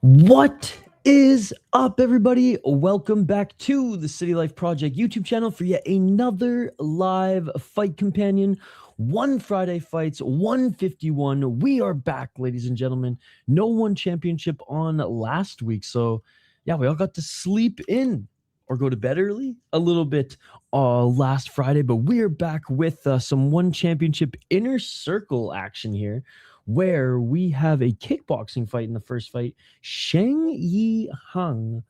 What is up, everybody? Welcome back to the City Life Project YouTube channel for yet another live fight companion. One Friday Fights, 151. We are back, ladies and gentlemen. No one championship on last week. So, yeah, we all got to sleep in or go to bed early a little bit last Friday. But we're back with some one championship inner circle action here, where we have a kickboxing fight in the first fight. Sheng Yi Hung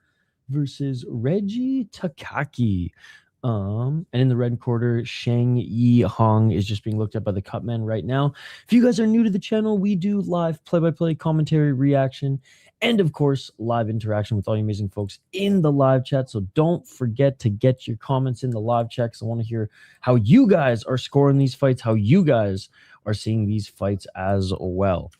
versus Reggie Takaki. And in the red quarter, Sheng Yi Hung is just being looked at by the Cutman right now. If you guys are new to the channel, we do live play-by-play commentary, reaction, and of course, live interaction with all you amazing folks in the live chat. So don't forget to get your comments in the live chat, because I want to hear how you guys are scoring these fights, how you guys are seeing these fights as well.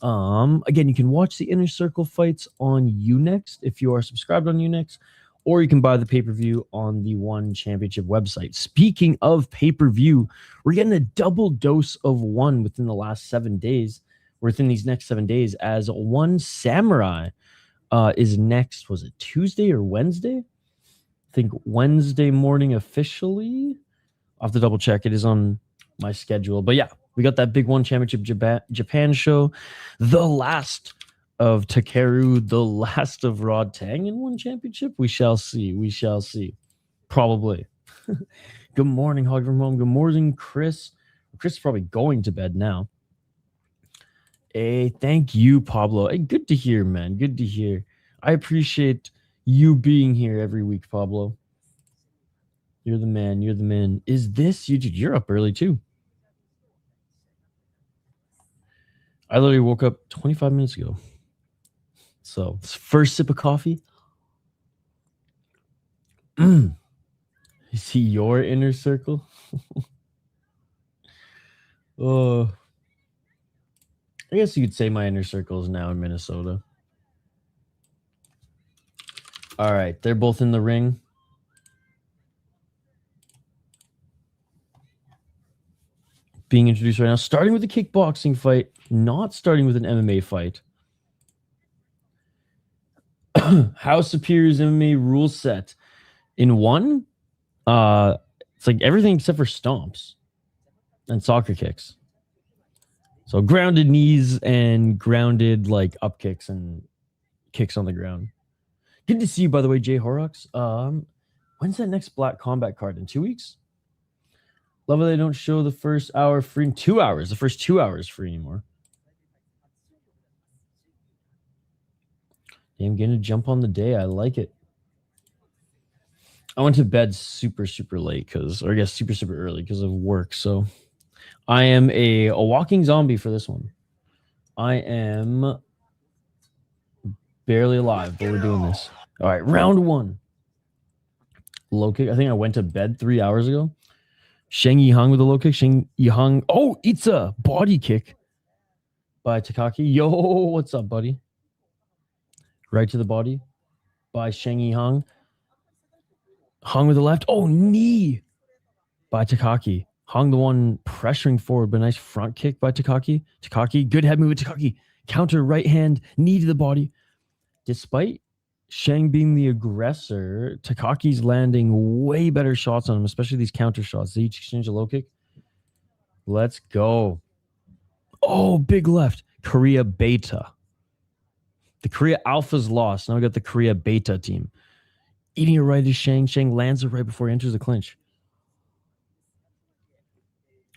Again, you can watch the Inner Circle fights on Unext if you are subscribed on Unext, or you can buy the pay-per-view on the One Championship website. Speaking of pay-per-view, we're getting a double dose of one within the last 7 days, within these next 7 days, as One Samurai is next. Was it Tuesday or Wednesday? I think Wednesday morning officially. I'll have to double check. It is on my schedule. But yeah, we got that big One Championship Japan show. The last of Takeru, the last of Rod Tang in One Championship. We shall see. We shall see. Probably. Good morning, Hog from Home. Good morning, Chris. Chris is probably going to bed now. Hey, thank you, Pablo. Hey, good to hear, man. Good to hear. I appreciate you being here every week, Pablo. You're the man. You're the man. Is this you? Dude, you're up early too. I literally woke up 25 minutes ago. So, first sip of coffee. Is he your inner circle? Oh, I guess you could say my inner circle is now in Minnesota. All right, they're both in the ring. Being introduced right now, starting with a kickboxing fight, not starting with an MMA fight. How Superior's MMA rule set in one? It's like everything except for stomps and soccer kicks. So grounded knees and grounded like up kicks and kicks on the ground. Good to see you, by the way, Jay Horrocks. When's that next Black Combat card? In 2 weeks? Love how they don't show the first hour free. 2 hours. The first 2 hours free anymore. I'm gonna jump on the day. I like it. I went to bed super late or I guess super early because of work. So I am a walking zombie for this one. I am barely alive, but we're doing this. All right, round one. Low kick. I think I went to bed 3 hours ago. Sheng Yi Hung with a low kick. Sheng Yi Hung. Oh, it's a body kick by Takaki. Yo, what's up, buddy? Right to the body by Sheng Yi Hung. Hung with the left. Oh, knee by Takaki. Hung the one pressuring forward, but nice front kick by Takaki. Takaki, good head move with Takaki. Counter right hand, knee to the body. Despite Sheng being the aggressor, Takaki's landing way better shots on him, especially these counter shots. They each exchange a low kick. Let's go. Oh, big left. Korea Beta. The Korea Alpha's lost. Now we got the Korea Beta team. Eating it right is Sheng. Sheng lands it right before he enters the clinch.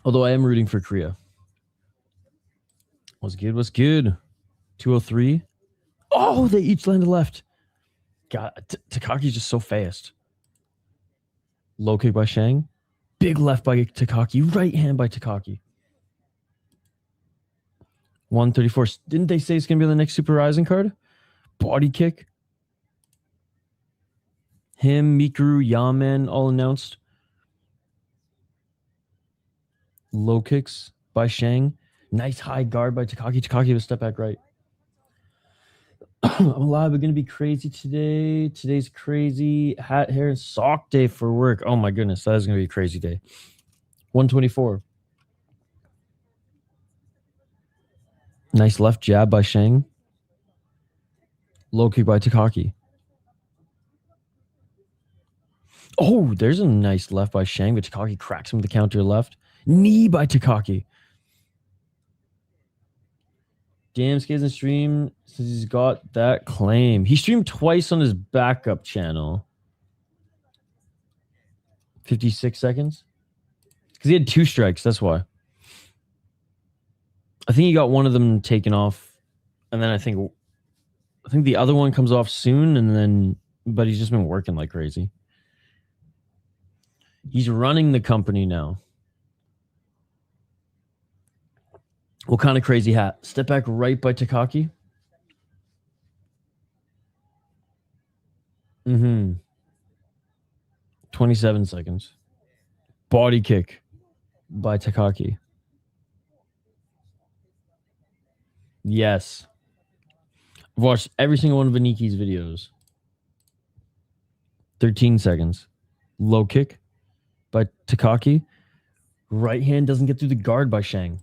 Although I am rooting for Korea. What's good? What's good? 203. Oh, they each landed left. God, Takaki's just so fast. Low kick by Sheng. Big left by Takaki. Right hand by Takaki. 134. Didn't they say it's going to be on the next Super Rising card? Body kick. Him, Mikuru, Yaman, all announced. Low kicks by Sheng. Nice high guard by Takaki. Takaki with a step back right. I'm alive. We're going to be crazy today. Today's crazy. Hat, hair, and sock day for work. Oh my goodness. That is going to be a crazy day. 124. Nice left jab by Sheng. Low kick by Takaki. Oh, there's a nice left by Shang, but Takaki cracks him with the counter left. Knee by Takaki. Damn, Skates and stream since he's got that claim. He streamed twice on his backup channel. 56 seconds. Because he had 2 strikes, that's why. I think he got one of them taken off. And then I think the other one comes off soon, and then but he's just been working like crazy. He's running the company now. What kind of crazy hat? Step back right by Takaki. 27 seconds. Body kick by Takaki. Yes. I've watched every single one of Aniki's videos. 13 seconds. Low kick by Takaki. Right hand doesn't get through the guard by Shang.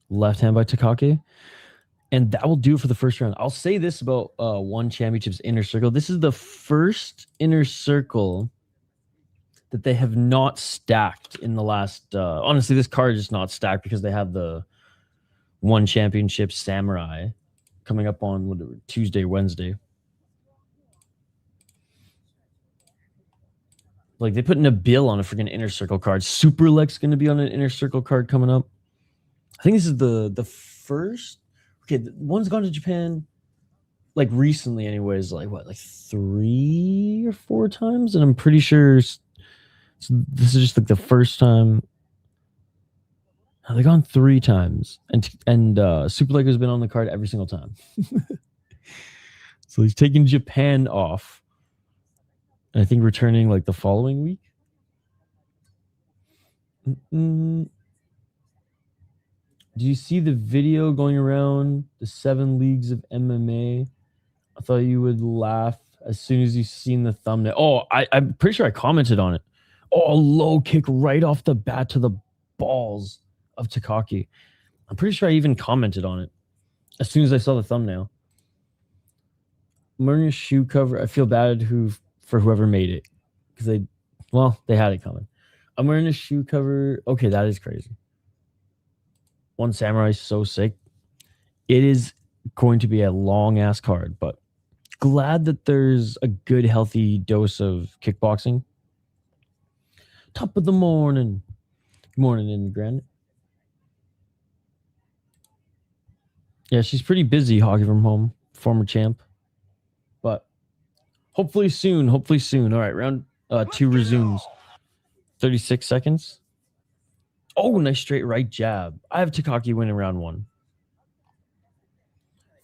Left hand by Takaki. And that will do it for the first round. I'll say this about One Championship's Inner Circle. This is the first Inner Circle that they have not stacked in the last... honestly, this card is not stacked because they have the One Championship Samurai coming up on whatever, Tuesday, Wednesday. Like, they put Nabil on a freaking Inner Circle card. Superlex going to be on an Inner Circle card coming up. I think this is the first... Okay, one's gone to Japan, like, recently anyways, like, what, like 3 or 4 times? And I'm pretty sure this is just, like, the first time. They've gone 3 times. And Superlex has been on the card every single time. So he's taking Japan off. And I think returning, like, the following week. Do you see the video going around the 7 leagues of MMA? I thought you would laugh as soon as you seen the thumbnail. Oh, I'm pretty sure I commented on it. Oh, a low kick right off the bat to the balls of Takaki. I'm pretty sure I even commented on it as soon as I saw the thumbnail. I'm wearing a shoe cover. I feel bad for whoever made it because they had it coming. I'm wearing a shoe cover. Okay, that is crazy. One Samurai is so sick. It is going to be a long-ass card, but glad that there's a good, healthy dose of kickboxing. Top of the morning. Good morning, in Granite. Yeah, she's pretty busy, Hockey from Home, former champ. But hopefully soon, hopefully soon. All right, round 2 resumes. 36 seconds. Oh, nice straight right jab. I have Takaki winning round 1.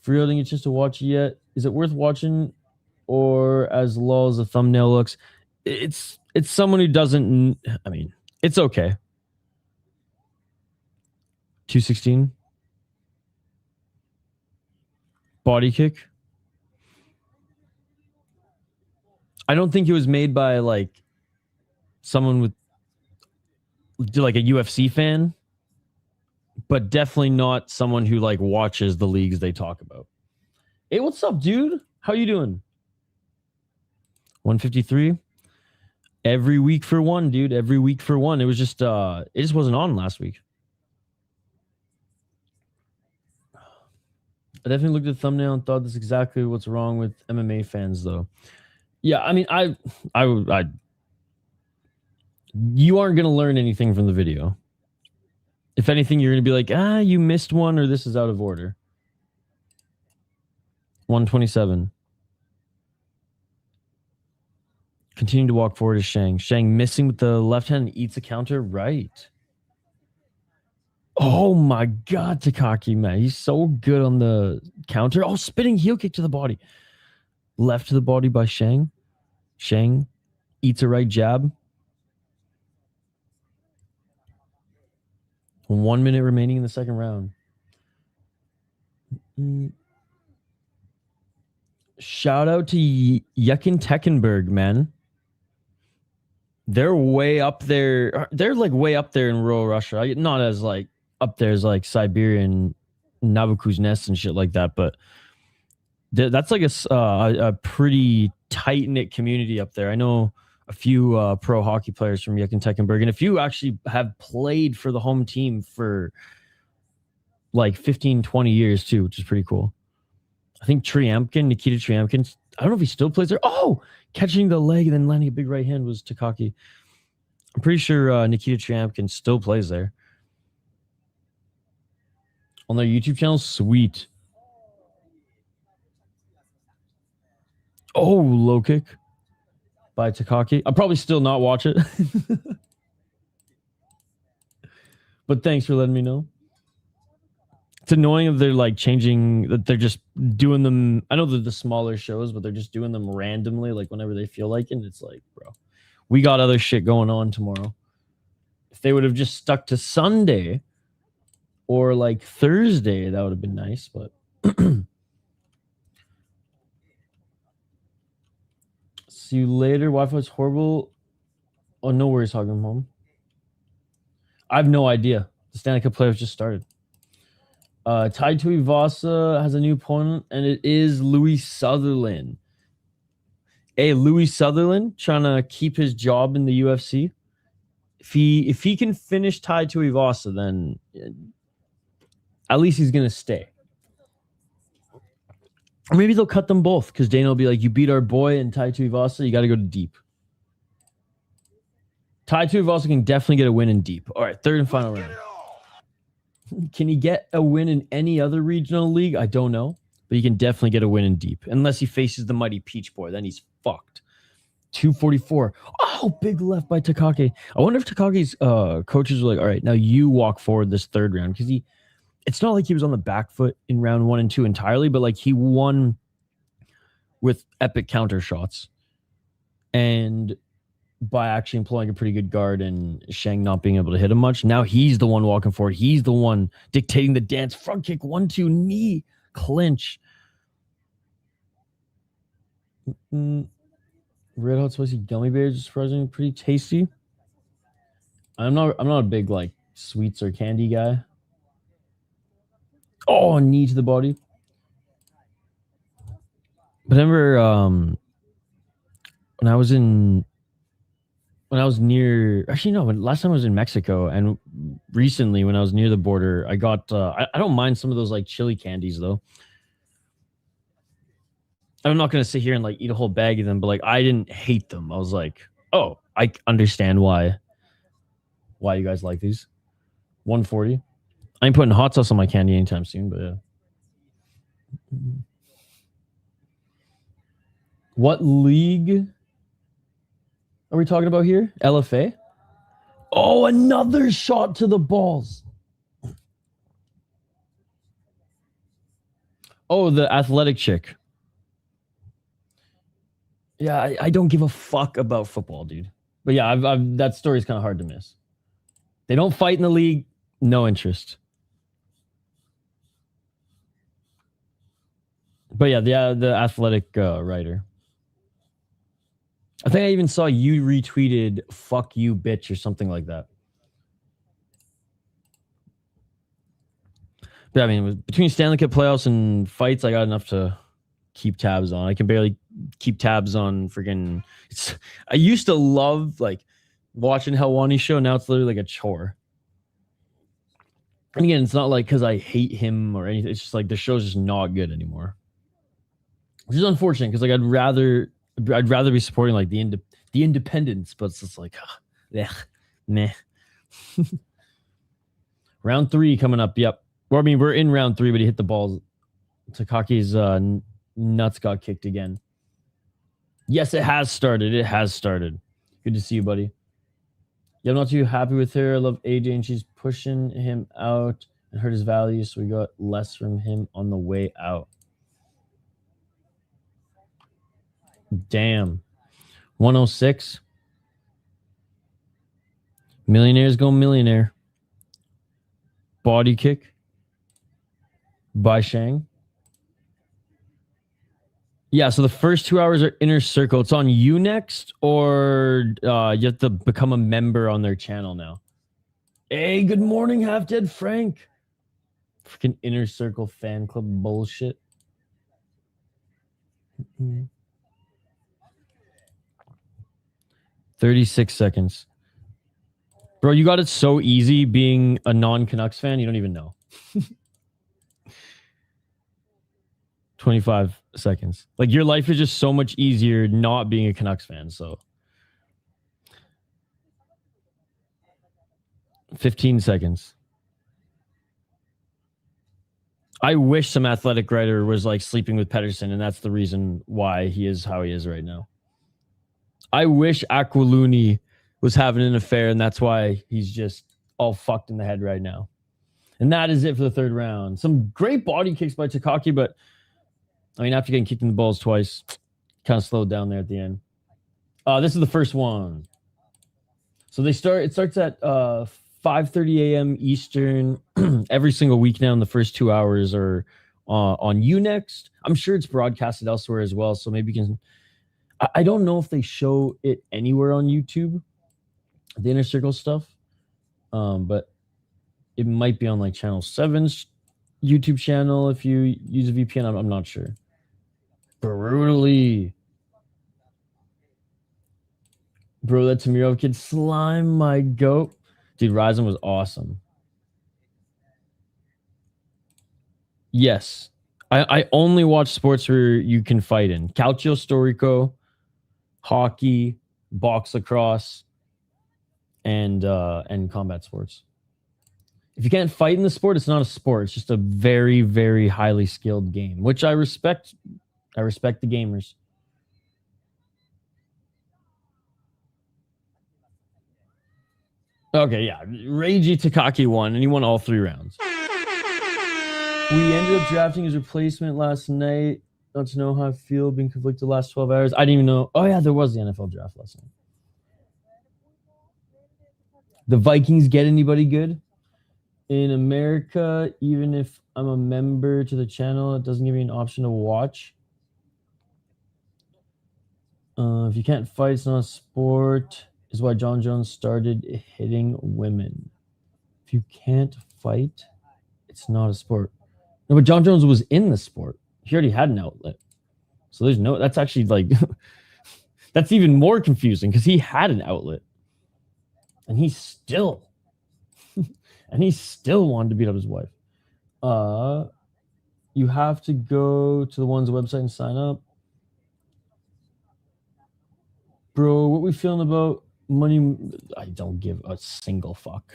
For real, didn't get a chance to watch it yet. Is it worth watching or as low as the thumbnail looks? It's someone who doesn't... I mean, it's okay. 216. Body kick. I don't think it was made by, like, someone with... like a UFC fan, but definitely not someone who like watches the leagues they talk about. Hey, what's up, dude? How you doing? 153. Every week for one, dude. Every week for one. It was just it just wasn't on last week. I definitely looked at the thumbnail and thought that's exactly what's wrong with MMA fans, though. Yeah, I mean, I you aren't going to learn anything from the video. If anything, you're going to be like, you missed one or this is out of order. 127. Continue to walk forward to Shang. Shang missing with the left hand and eats a counter right. Oh my God, Takaki, man. He's so good on the counter. Oh, spinning heel kick to the body. Left to the body by Shang. Shang eats a right jab. 1 minute remaining in the second round. Shout out to Yukin Tekenberg, man. They're way up there. They're like way up there in rural Russia. Not as like up there as like Siberian Nabuku's Nest and shit like that. But that's like a pretty tight-knit community up there. I know a few pro hockey players from Yekaterinburg, and a few actually have played for the home team for like 15, 20 years too, which is pretty cool. I think Nikita Triamkin, I don't know if he still plays there. Oh, catching the leg and then landing a big right hand was Takaki. I'm pretty sure Nikita Triamkin still plays there. On their YouTube channel, sweet. Oh, low kick by Takaki. I'll probably still not watch it. But thanks for letting me know. It's annoying if they're like changing, that they're just doing them. I know they're the smaller shows, but they're just doing them randomly, like whenever they feel like it. And it's like, bro, we got other shit going on tomorrow. If they would have just stuck to Sunday or like Thursday, that would have been nice. But see you later. Wi-Fi's horrible. Oh, no worries, Hogan Home. I have no idea. The Stanley Cup playoffs just started. Tai Tuivasa has a new opponent, and it is Louis Sutherland. Hey, Louis Sutherland trying to keep his job in the UFC. If he can finish Tai Tuivasa, then at least he's gonna stay. Or maybe they'll cut them both, because Dana will be like, you beat our boy and Tai Tuivasa, you got to go to deep. Tai Tuivasa can definitely get a win in deep. All right, third and final round. Can he get a win in any other regional league? I don't know. But he can definitely get a win in deep. Unless he faces the mighty Peach Boy. Then he's fucked. 244. Oh, big left by Takaki. I wonder if Takaki's coaches were like, all right, now you walk forward this third round. Because it's not like he was on the back foot in round 1 and 2 entirely. But like he won with epic counter shots. And by actually employing a pretty good guard and Shang not being able to hit him much. Now he's the one walking forward. He's the one dictating the dance. Front kick, 1-2, knee, clinch. Red Hot Spicy Gummy Bears is surprisingly pretty tasty. I'm not a big like sweets or candy guy. Oh, knee to the body. But I remember when I was near, actually no, last time I was in Mexico, and recently when I was near the border, I got, I don't mind some of those like chili candies though. I'm not going to sit here and like eat a whole bag of them, but like I didn't hate them. I was like, oh, I understand why you guys like these. 140. I ain't putting hot sauce on my candy anytime soon, but yeah. What league are we talking about here? LFA? Oh, another shot to the balls. Oh, the athletic chick. Yeah, I don't give a fuck about football, dude. But yeah, that story's kind of hard to miss. They don't fight in the league. No interest. But yeah, the athletic writer. I think I even saw you retweeted "fuck you, bitch" or something like that. But I mean, between Stanley Cup playoffs and fights, I got enough to keep tabs on. I can barely keep tabs on freaking. I used to love like watching Helwani's show. Now it's literally like a chore. And again, it's not like because I hate him or anything. It's just like the show's just not good anymore, which is unfortunate because like I'd rather be supporting like the independents, but it's just like, meh. Round 3 coming up. Yep. Well, I mean, we're in round 3, but he hit the balls. Takaki's nuts got kicked again. Yes, it has started. It has started. Good to see you, buddy. Yeah, I'm not too happy with her. I love AJ, and she's pushing him out and hurt his value, so we got less from him on the way out. Damn. 106. Millionaires go millionaire. Body kick by Shang. Yeah, so the first 2 hours are Inner Circle. It's on you next, or you have to become a member on their channel now. Hey, good morning, Half Dead Frank. Freaking inner circle fan club bullshit. 36 seconds. Bro, you got it so easy being a non-Canucks fan, you don't even know. 25 seconds. Like, your life is just so much easier not being a Canucks fan, so. 15 seconds. I wish some athletic writer was like sleeping with Pedersen, and that's the reason why he is how he is right now. I wish Aquiluni was having an affair, and that's why he's just all fucked in the head right now. And that is it for the third round. Some great body kicks by Takaki, but I mean, after getting kicked in the balls twice, kind of slowed down there at the end. This is the first one. So it starts at 5:30 a.m. Eastern every single week now, and the first 2 hours are on Unext. I'm sure it's broadcasted elsewhere as well, so maybe you can... I don't know if they show it anywhere on YouTube, the Inner Circle stuff, but it might be on like Channel 7's YouTube channel if you use a VPN. I'm not sure. Brutally. Bro, that Tamirov kid, slime my goat. Dude, Ryzen was awesome. Yes. I only watch sports where you can fight in. Calcio Storico, hockey, box lacrosse, and combat sports. If you can't fight in the sport, it's not a sport. It's just a very, very highly skilled game, which I respect. I respect the gamers. Okay, yeah. Reiji Takaki won, and he won all 3 rounds. We ended up drafting his replacement last night. Not to know how I feel being conflicted the last 12 hours. I didn't even know. Oh, yeah, there was the NFL draft last night. The Vikings get anybody good? In America, even if I'm a member to the channel, it doesn't give me an option to watch. If you can't fight, it's not a sport. Is why John Jones started hitting women. If you can't fight, it's not a sport. No, but John Jones was in the sport. He already had an outlet. So there's no... That's actually like... that's even more confusing because he had an outlet. And he still... and he still wanted to beat up his wife. You have to go to the one's website and sign up. Bro, what we feeling about money? I don't give a single fuck.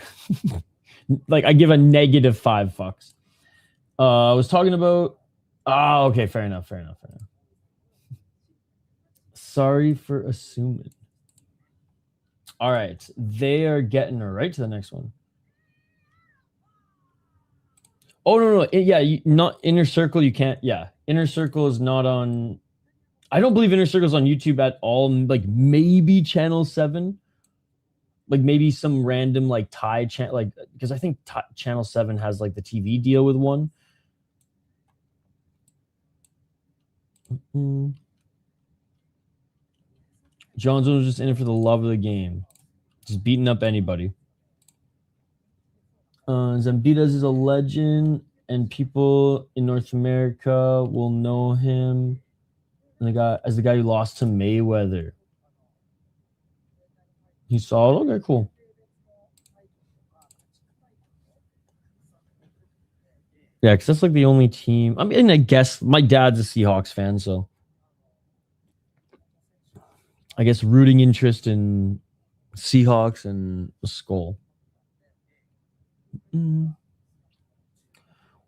Like, I give a negative 5 fucks. I was talking about... Oh, okay, fair enough. Sorry for assuming. All right, they are getting right to the next one. Oh, no. Yeah, not Inner Circle, you can't... Yeah, Inner Circle is not on... I don't believe Inner Circle's on YouTube at all. Like, maybe Channel 7. Like, maybe some random, like, Thai channel. Like, because I think Channel 7 has, like, the TV deal with one. Johnson was just in it for the love of the game. Just beating up anybody. Zambitas is a legend, and people in North America will know him as the guy who lost to Mayweather. He saw it? Okay, cool. Yeah, because that's like the only team. I mean, I guess my dad's a Seahawks fan, so I guess rooting interest in Seahawks and the Skull.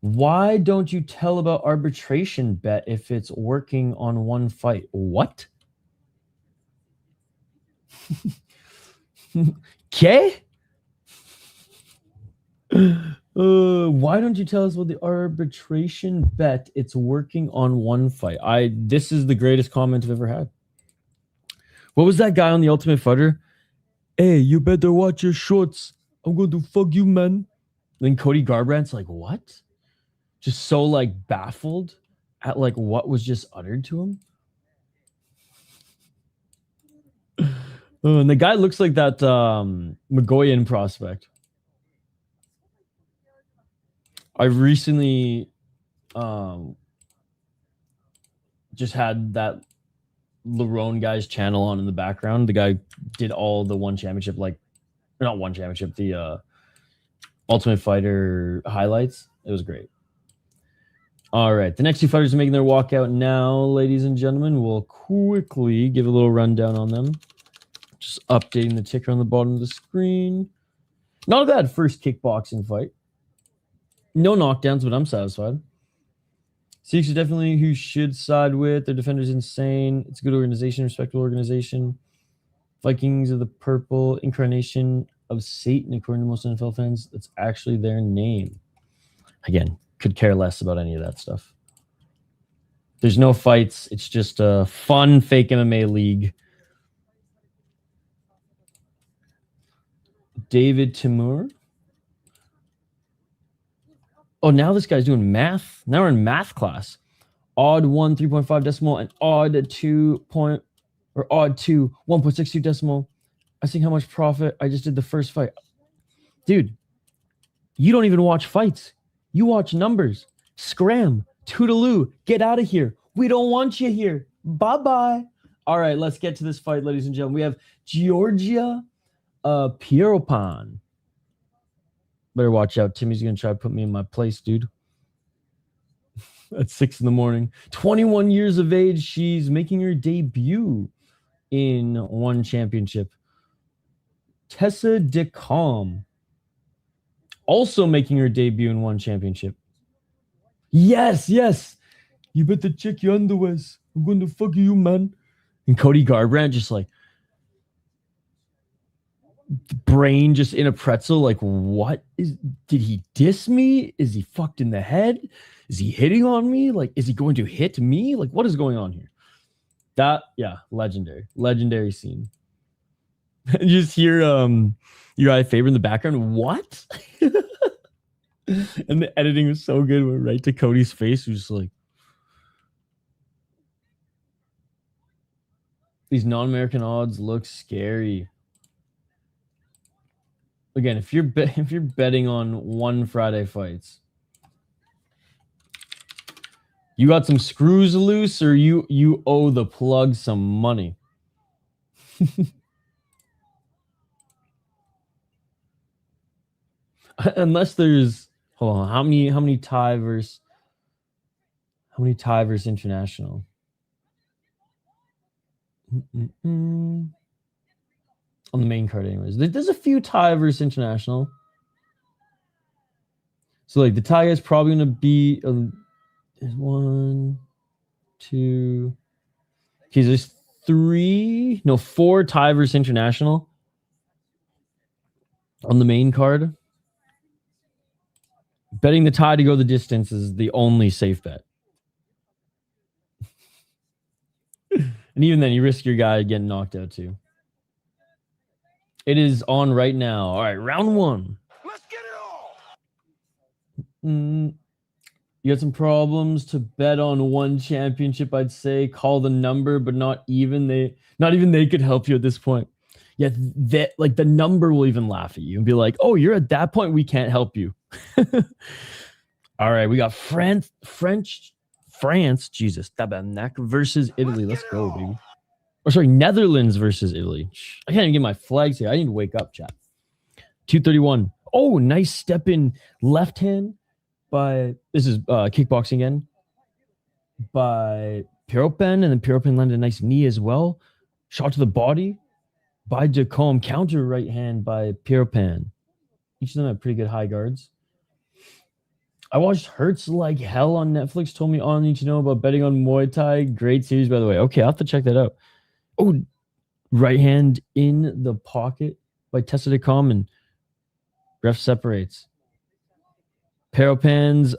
Why don't you tell about arbitration bet if it's working on one fight? What? Okay. Why don't you tell us about the arbitration bet? It's working on one fight. This is the greatest comment I've ever had. What was that guy on The Ultimate Fighter? Hey, you better watch your shorts. I'm going to fuck you, man. Then Cody Garbrandt's like, what? Just so, like, baffled at, like, what was just uttered to him. Oh, and the guy looks like that Magoyan prospect. I recently just had that Lerone guy's channel on in the background. The guy did all the one championship, like not one championship, the Ultimate Fighter highlights. It was great. All right, the next two fighters are making their walkout now, ladies and gentlemen. We'll quickly give a little rundown on them. Just updating the ticker on the bottom of the screen. Not a bad first kickboxing fight. No knockdowns, but I'm satisfied. Sikhs are definitely who you should side with. Their defender's insane. It's a good organization, respectable organization. Vikings are the purple incarnation of Satan, according to most NFL fans. That's actually their name. Again, could care less about any of that stuff. There's no fights. It's just a fun fake MMA league. David Timur. Oh, now this guy's doing math. Now we're in math class. Odd 1, 3.5 decimal, and odd 2, 1.62 decimal. I think how much profit. I just did the first fight. Dude, you don't even watch fights. You watch numbers. Scram. Toodaloo. Get out of here. We don't want you here. Bye-bye. All right, let's get to this fight, ladies and gentlemen. We have Georgia Pieropan. Better watch out. Timmy's going to try to put me in my place, dude. At 6 in the morning. 21 years of age. She's making her debut in one championship. Tessa DeCalm. Also making her debut in one championship. Yes, yes. You better check your underwears. I'm going to fuck you, man. And Cody Garbrandt just like, brain just in a pretzel. Like, what is, did he diss me? Is he fucked in the head? Is he hitting on me? Like, is he going to hit me? Like, what is going on here? That, yeah, legendary scene. You just hear your eye favor in the background. What? And the editing was so good. Went right to Cody's face. He was just like, these non-American odds look scary. Again, if you're betting on one Friday fights, you got some screws loose, or you owe the plug some money. Unless there's, hold on, how many Thai versus international? On the main card, anyways. There's a few Thai versus international. So like the Thai guy's probably gonna be there's 1, 2. Okay, there's 4 Thai versus international on the main card. Betting the Thai to go the distance is the only safe bet. And even then, you risk your guy getting knocked out too. It is on right now. All right, round 1. Let's get it all. You got some problems to bet on one championship, I'd say. Call the number, but not even they could help you at this point. Yeah, that like the number will even laugh at you and be like, "Oh, you're at that point. We can't help you." All right, we got France, Jesus, Tabarnak versus Italy. Let's go, baby. Or sorry, Netherlands versus Italy. I can't even get my flags here. I need to wake up, chat. 231. Oh, nice step in left hand by, this is kickboxing again, by Pieropan, and then Pieropan landed a nice knee as well. Shot to the body by DeCalm. Counter right hand by Pieropan. Each of them have pretty good high guards. I watched Hurts Like Hell on Netflix. Told me all I need to know about betting on Muay Thai. Great series, by the way. Okay, I'll have to check that out. Oh, right hand in the pocket by Tessa DeCalm, and ref separates. Pieropan's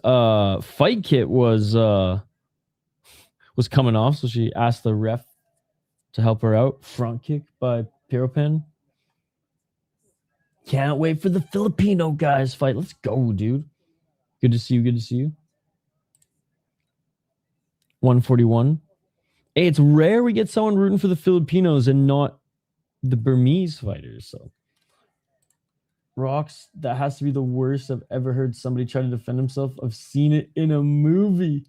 fight kit was coming off, so she asked the ref to help her out. Front kick by Pieropan. Can't wait for the Filipino guys fight. Let's go, dude. Good to see you. Good to see you. 141. Hey, it's rare we get someone rooting for the Filipinos and not the Burmese fighters. So Rocks, that has to be the worst I've ever heard somebody try to defend himself. I've seen it in a movie.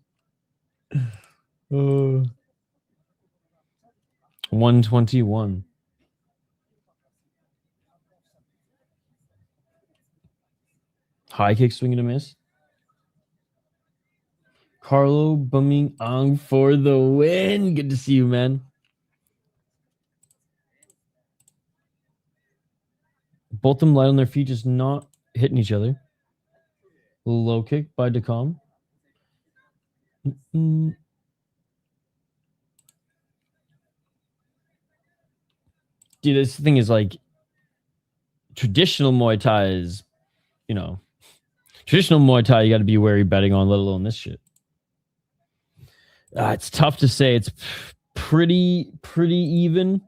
121. High kick, swing and a miss. Carlo Bumina-ang for the win. Good to see you, man. Both of them light on their feet, just not hitting each other. Low kick by Decom. Dude, this thing is like traditional Muay Thai is, you know, traditional Muay Thai you got to be wary betting on, let alone this shit. It's tough to say. It's pretty even.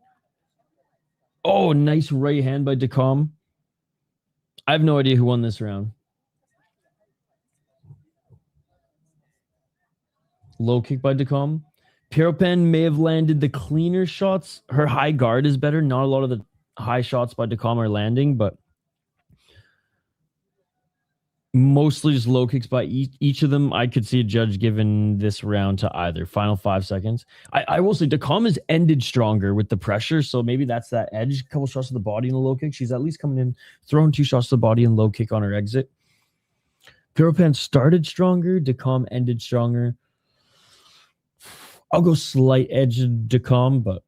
Oh, nice right hand by Decom. I have no idea who won this round. Low kick by Decom. Piropan may have landed the cleaner shots. Her high guard is better. Not a lot of the high shots by Decom are landing, but mostly just low kicks by each of them. I could see a judge giving this round to either. Final 5 seconds. I will say Decom has ended stronger with the pressure, so maybe that's that edge. A couple shots to the body and a low kick. She's at least coming in, throwing 2 shots to the body and low kick on her exit. Piropan started stronger. Decom ended stronger. I'll go slight edge Decom, but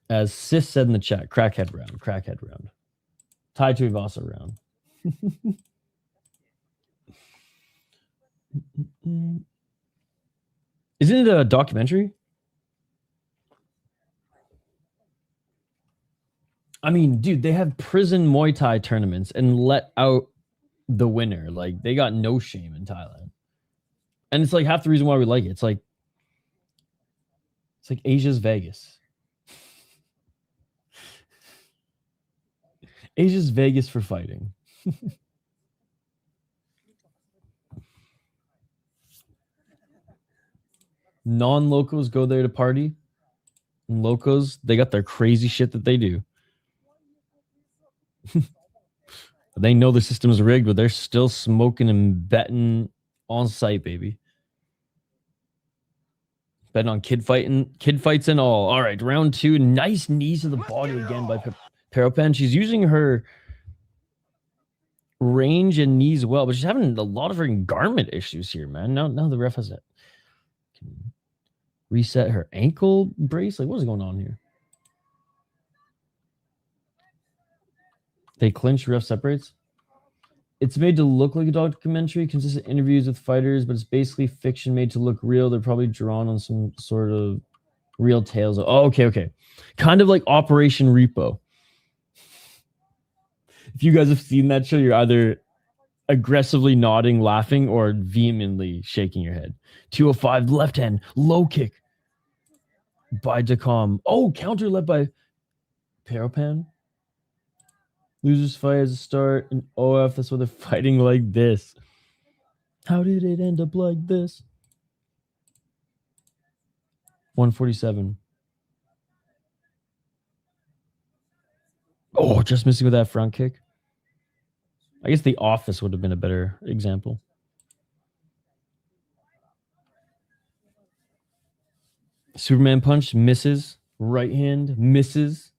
as Sis said in the chat, crackhead round. Thai Tuivasa round. Isn't it a documentary? I mean, dude, they have prison Muay Thai tournaments and let out the winner. Like, they got no shame in Thailand. And it's like half the reason why we like it. It's like Asia's Vegas. Asia's Vegas for fighting. Non-locals go there to party. And locals, they got their crazy shit that they do. They know the system's rigged, but they're still smoking and betting on site, baby. Betting on kid fights and all. All right, round 2. Nice knees to the body again by Piropan. She's using her range and knees well, but she's having a lot of her garment issues here, man. Now the ref has it. Reset her ankle brace. Like, what is going on here? They clinch, ref separates. It's made to look like a documentary, consistent interviews with fighters, but it's basically fiction made to look real. They're probably drawn on some sort of real tales. Oh, okay. Kind of like Operation Repo. If you guys have seen that show, you're either aggressively nodding, laughing, or vehemently shaking your head. 205, left hand, low kick by Decom. Oh, counter led by Piropan. Losers fight as a start in OF. That's why they're fighting like this. How did it end up like this? 147. Oh, just missing with that front kick. I guess The Office would have been a better example. Superman punch misses. Right hand misses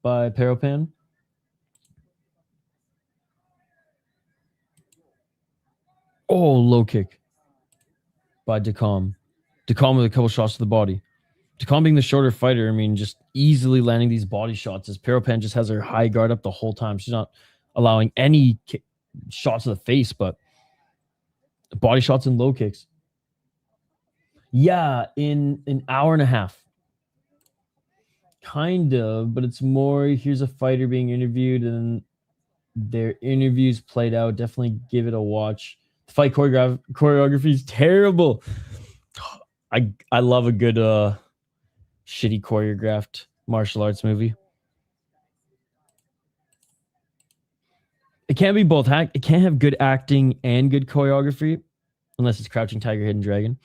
by Piropan. Oh, low kick by Decom. Decom with a couple shots to the body. Decom being the shorter fighter, I mean, just easily landing these body shots as Piropan just has her high guard up the whole time. She's not allowing any shots to the face, but body shots and low kicks. Yeah, in an hour and a half. Kind of, but it's more, here's a fighter being interviewed and their interviews played out. Definitely give it a watch. The fight choreography is terrible. I love a good shitty choreographed martial arts movie. It can't be both. It can't have good acting and good choreography unless it's Crouching Tiger, Hidden Dragon.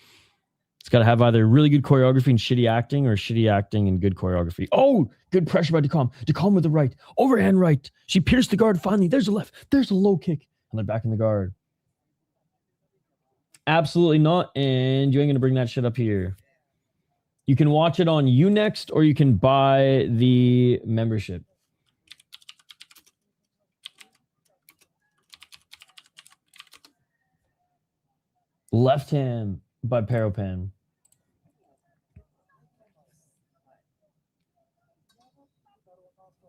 It's got to have either really good choreography and shitty acting, or shitty acting and good choreography. Oh, good pressure by Decom. Decom with the right. Overhand right. She pierced the guard finally. There's a left. There's a low kick. And they're back in the guard. Absolutely not. And you ain't going to bring that shit up here. You can watch it on Unext, or you can buy the membership. Left hand by Paropan.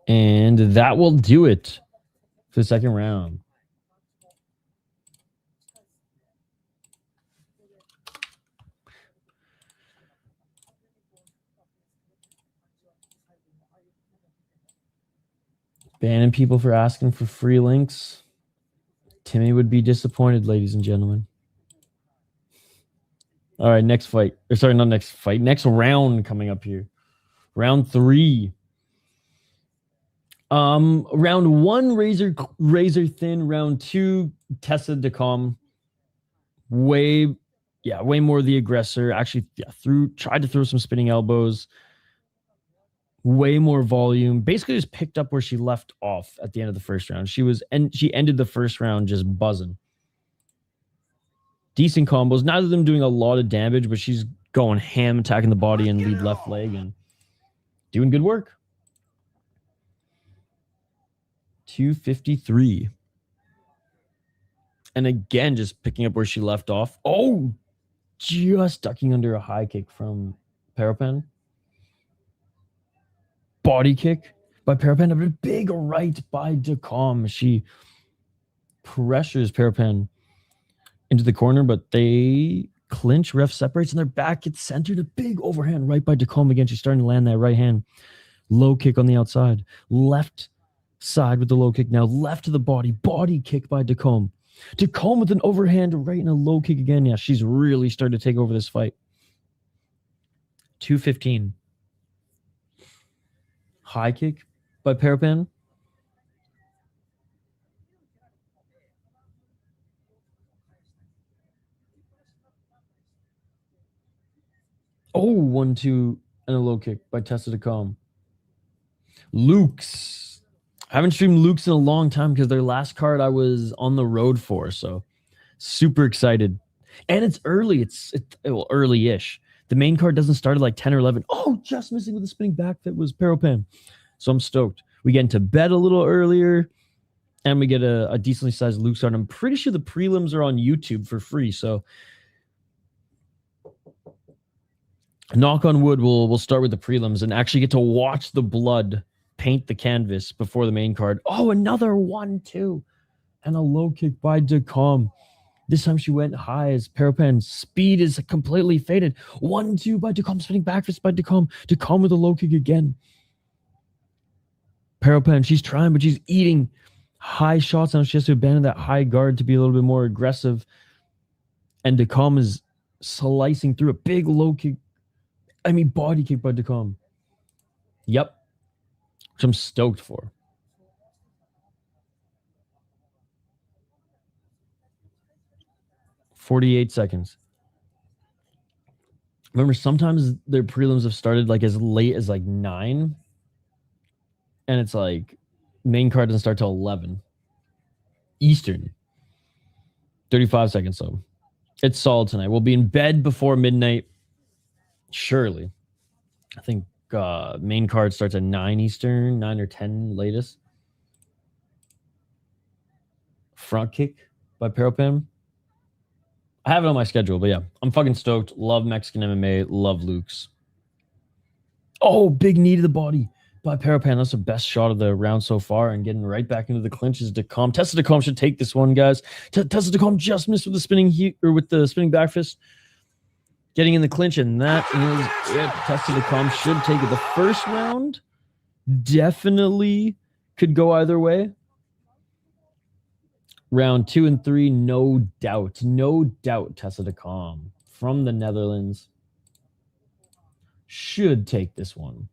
And that will do it for the second round. Banning people for asking for free links. Timmy would be disappointed, ladies and gentlemen. All right, next fight. Or sorry, not next fight. Next round coming up here. Round 3. Round 1, razor thin. Round 2, Tessa Decom. Way more the aggressor. Actually, tried to throw some spinning elbows. Way more volume. Basically just picked up where she left off at the end of the first round. She ended the first round just buzzing. Decent combos. Neither of them doing a lot of damage, but she's going ham, attacking the body and lead left leg and doing good work. 253. And again, just picking up where she left off. Oh, just ducking under a high kick from Paropan. Body kick by Paropan. A big right by Decom. She pressures Paropan into the corner, but they clinch. Ref separates and they're back at centered. A big overhand right by Decom again. She's starting to land that right hand. Low kick on the outside. Left side with the low kick now. Left to the body. Body kick by Decom. Decom with an overhand right and a low kick again. Yeah, she's really started to take over this fight. 215. High kick by Paropan. Oh, 1-2 and a low kick by Tessa Decom. Luke's. I haven't streamed Luke's in a long time because their last card I was on the road for, so super excited. And it's early. It's early-ish. The main card doesn't start at like 10 or 11. Oh, just missing with the spinning back that was Paropan. So I'm stoked. We get into bed a little earlier, and we get a decently sized Luke card. I'm pretty sure the prelims are on YouTube for free, so knock on wood, we'll start with the prelims and actually get to watch the blood paint the canvas before the main card. Oh, another 1-2 and a low kick by Decom. This time she went high as Paropan's speed is completely faded. 1-2 by Decom, spinning back fist by Decom. Decom with a low kick again. Paropan, she's trying, but she's eating high shots now. She has to abandon that high guard to be a little bit more aggressive. And Decom is slicing through a big low kick. Body kick by Decom. Yep. Which I'm stoked for. $48 seconds. Remember, sometimes their prelims have started like as late as like 9. And it's like main card doesn't start till 11 Eastern. 35 seconds. So it's solid tonight. We'll be in bed before midnight. Surely. I think main card starts at 9 Eastern, 9 or 10 latest. Front kick by Paropan. I have it on my schedule, but yeah, I'm fucking stoked. Love Mexican MMA. Love Luke's. Oh, big knee to the body by Paropan. That's the best shot of the round so far, and getting right back into the clinch is Decom. Tessa Decom should take this one, guys. Tessa Decom just missed with the spinning back fist. Getting in the clinch, and that is it. Tessa Decom should take it. The first round definitely could go either way. Round 2 and 3, no doubt. Tessa Decom from the Netherlands should take this one.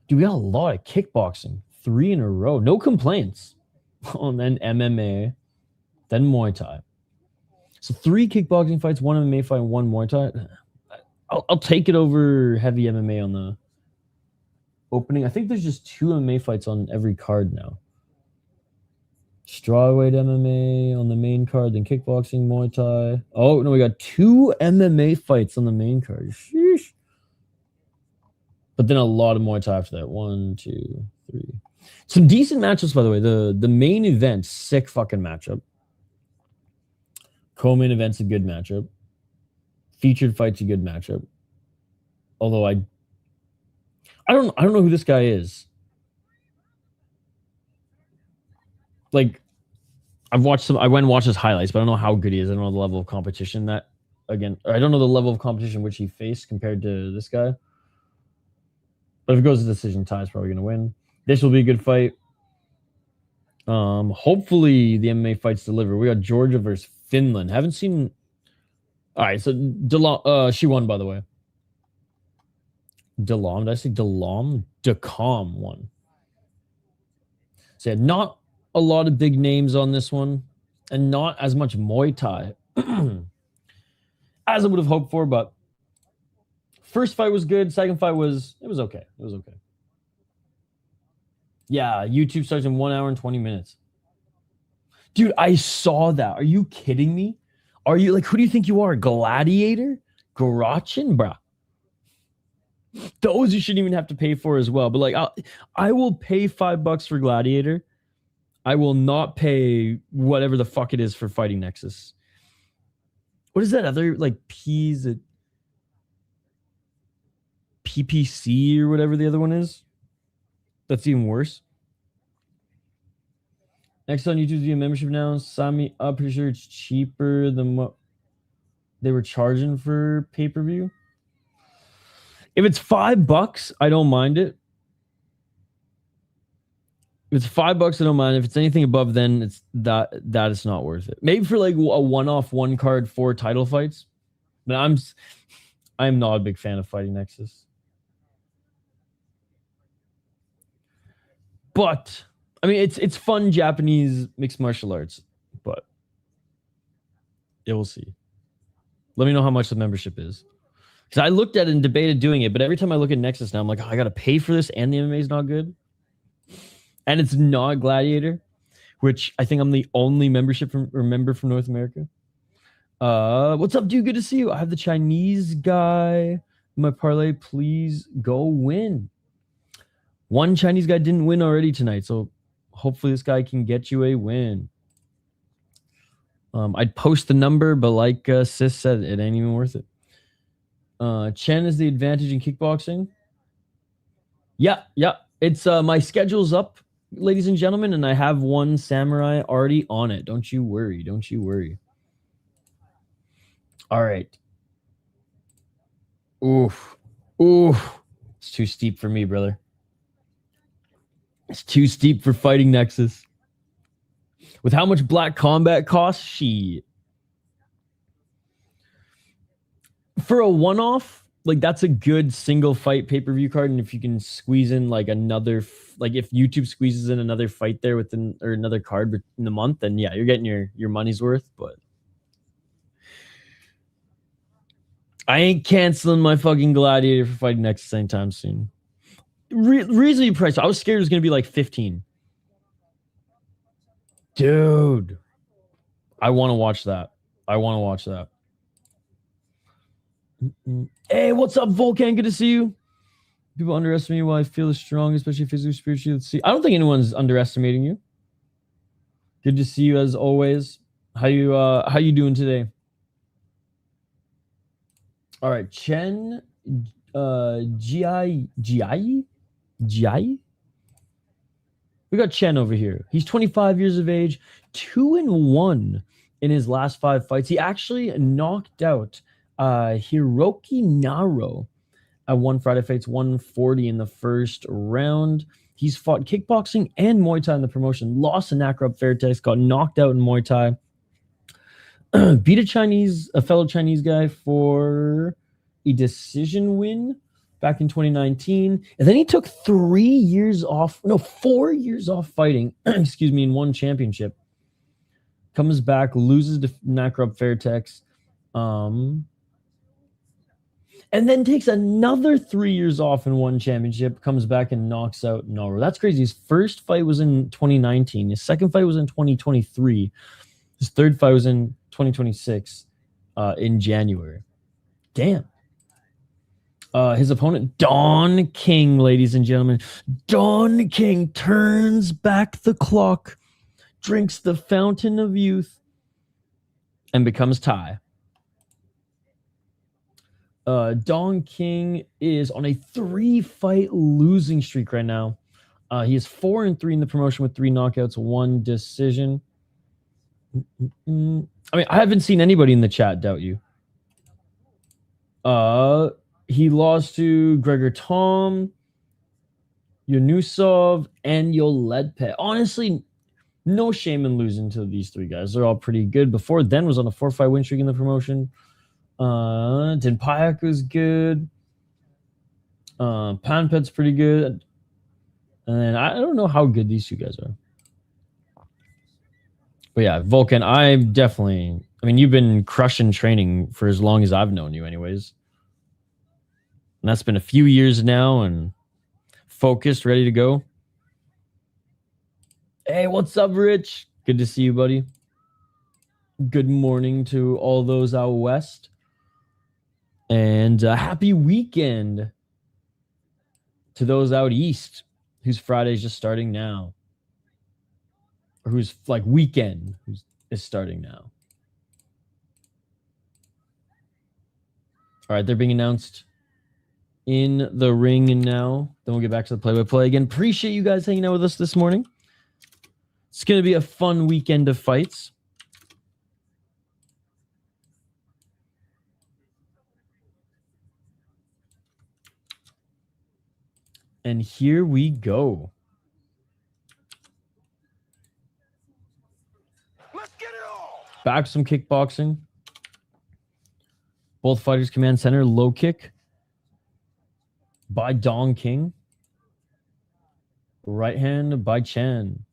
Dude, we got a lot of kickboxing. 3 in a row. No complaints. Oh, and then MMA, then Muay Thai. So 3 kickboxing fights, 1 MMA fight, and 1 Muay Thai. I'll take it over heavy MMA on the opening. I think there's just 2 MMA fights on every card now. Strawweight MMA on the main card, then kickboxing, Muay Thai. Oh, no, we got 2 MMA fights on the main card. Sheesh. But then a lot of Muay Thai after that. 1, 2, 3. Some decent matchups, by the way. The main event, sick fucking matchup. Co-main event's a good matchup. Featured fight's a good matchup. Although I don't know who this guy is. Like, I went and watched his highlights, but I don't know how good he is. I don't know the level of competition I don't know the level of competition which he faced compared to this guy. But if it goes to decision, Ty's probably going to win. This will be a good fight. Hopefully the MMA fights deliver. We got Georgia versus Finland. Haven't seen. All right, so she won, by the way. Did I say Delom? Decom won. So yeah, not a lot of big names on this one, and not as much Muay Thai as I would have hoped for, but first fight was good. Second fight was okay. It was okay. Yeah, YouTube starts in 1 hour and 20 minutes. Dude, I saw that. Are you kidding me? Are you like, who do you think you are? Gladiator? Garachin, bruh. Those you shouldn't even have to pay for as well. But like, I will pay $5 for Gladiator. I will not pay whatever the fuck it is for Fighting Nexus. What is that other like P's at PPC or whatever the other one is? That's even worse. Next on YouTube via membership now. Sign me up. Pretty sure it's cheaper than what they were charging for pay-per-view. If it's $5, I don't mind it. If it's $5, I don't mind. If it's anything above, then it's that is not worth it. Maybe for like a one-off, one card, 4 title fights. But I'm not a big fan of Fighting Nexus. But I mean, it's fun Japanese mixed martial arts, but yeah, we'll see. Let me know how much the membership is. Because I looked at it and debated doing it, but every time I look at Nexus now, I'm like, oh, I got to pay for this, and the MMA is not good. And it's not Gladiator, which I think I'm the only member from North America. What's up, dude? Good to see you. I have the Chinese guy in my parlay. Please go win. One Chinese guy didn't win already tonight, so hopefully this guy can get you a win. I'd post the number, but like Sis said, it ain't even worth it. Chen is the advantage in kickboxing. Yeah. It's my schedule's up, ladies and gentlemen, and I have one samurai already on it. Don't you worry. All right. Oof. It's too steep for me, brother. It's too steep for Fighting Nexus. With how much Black Combat costs, shit. For a one-off, like that's a good single fight pay-per-view card, and if you can squeeze in like another, like if YouTube squeezes in another fight there within or another card in the month, then yeah, you're getting your money's worth. But I ain't canceling my fucking Gladiator for Fighting Nexus anytime soon. Reasonably priced. I was scared it was gonna be like 15. Dude, I want to watch that. Hey, what's up, Volcan? Good to see you. People underestimate you while I feel as strong, especially physically, spiritually. Let's see. I don't think anyone's underestimating you. Good to see you as always. How you doing today? All right, Chen Gi. We got Chen over here. He's 25 years of age, 2-1 in his last 5 fights. He actually knocked out Hiroki Naro at one Friday Fights 140 in the first round. He's fought kickboxing and Muay Thai in the promotion. Lost a Nakrab Fairtex, got knocked out in Muay Thai. Beat a fellow Chinese guy for a decision win back in 2019. And then he took 4 years off fighting, excuse me, in one championship. comes back, loses to Nakrab Fairtex, and then takes another 3 years off in one championship, comes back and knocks out Noro. That's crazy. His first fight was in 2019. His second fight was in 2023. His third fight was in 2026 in January. Damn. His opponent, Don King, ladies and gentlemen. Don King turns back the clock, drinks the fountain of youth, and becomes Thai. Don King is on a 3-fight losing streak right now. He is 4-3 in the promotion with 3 knockouts, 1 decision. I mean, I haven't seen anybody in the chat doubt you. He lost to Gregor Tom, Yunusov, and Yoledpe. Honestly, no shame in losing to these 3 guys. They're all pretty good. Before then was on a 4-fight win streak in the promotion. Din Payak was good. Panpadej's pretty good. And I don't know how good these 2 guys are. But yeah, Vulcan, I mean, you've been crushing training for as long as I've known you anyways. And that's been a few years now and focused, ready to go. Hey, what's up, Rich? Good to see you, buddy. Good morning to all those out west. And happy weekend to those out east whose Friday's just starting now. Or whose like weekend is starting now. All right, they're being announced in the ring now. Then we'll get back to the play-by-play again. Appreciate you guys hanging out with us this morning. It's going to be a fun weekend of fights. And here we go. Let's get it all. Back to some kickboxing. Both fighters command center. Low kick by Don King. Right hand by Chen.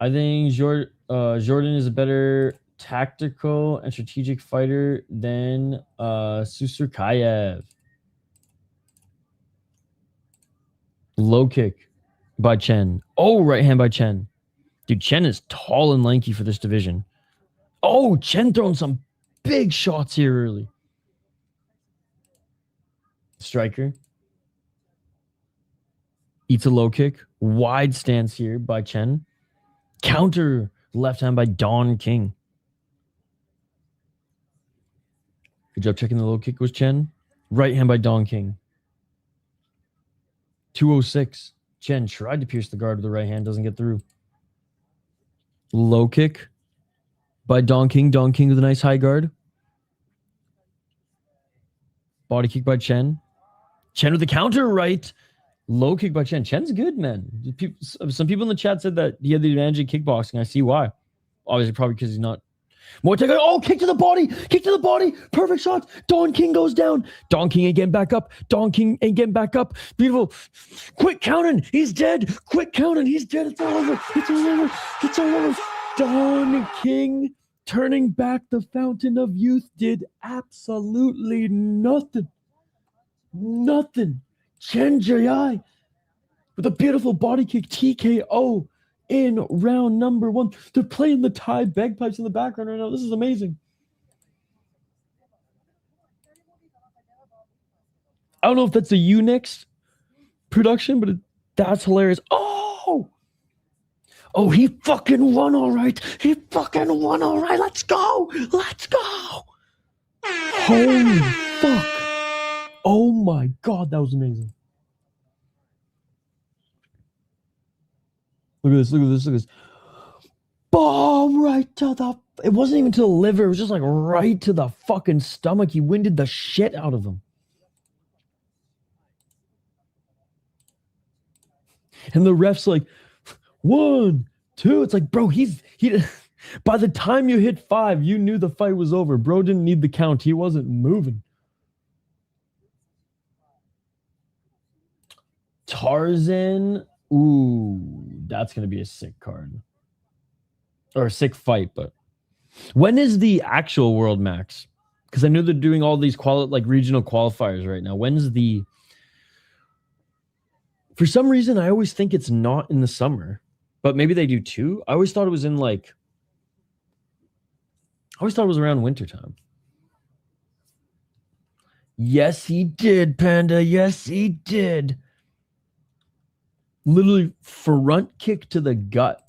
I think Jordan is a better tactical and strategic fighter than Susurkayev. Low kick by Chen. Oh, right hand by Chen. Dude, Chen is tall and lanky for this division. Oh, Chen throwing some big shots here early. Striker. Eats a low kick. Wide stance here by Chen. Counter left hand by Don King. Good job checking the low kick was Chen. Right hand by Don King. 206. Chen tried to pierce the guard with the right hand. Doesn't get through. Low kick by Don King. Don King with a nice high guard. Body kick by Chen. Chen with the counter right. Low kick by Chen. Chen's good, man. Some people in the chat said that he had the advantage in kickboxing. I see why. Obviously, probably because he's not. Muay Thai. Oh, kick to the body. Kick to the body. Perfect shot. Don King goes down. Don King ain't getting back up. Don King ain't getting back up. Beautiful. Quick counting. He's dead. Quick counting. He's dead. It's all over. It's all over. It's all over. Don King turning back the fountain of youth did absolutely nothing. Nothing. Chen Jai with a beautiful body kick TKO in round number 1. They're playing the Thai bagpipes in the background right now. This is amazing. I don't know if that's a Unix production, but that's hilarious. Oh, he fucking won all right. He fucking won all right. Let's go. Let's go. Holy fuck. Oh my God, that was amazing. Look at this, look at this, look at this. Boom, right to the... It wasn't even to the liver. It was just like right to the fucking stomach. He winded the shit out of him. And the ref's like, 1, 2. It's like, bro, he by the time you hit 5, you knew the fight was over. Bro didn't need the count. He wasn't moving. Tarzan. Ooh, that's going to be a sick card. or a sick fight. But when is the actual World Max? Because I know they're doing all these regional qualifiers right now. When's the? For some reason, I always think it's not in the summer, but maybe they do too. I always thought it was in I always thought it was around wintertime. Yes, he did, Panda. Yes, he did. Literally front kick to the gut.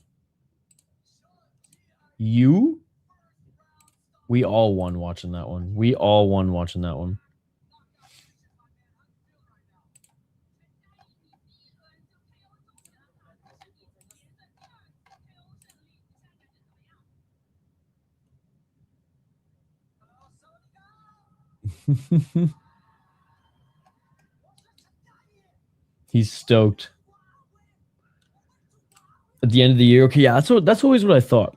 You? We all won watching that one. We all won watching that one. He's stoked. At the end of the year. Okay, yeah, that's always what I thought.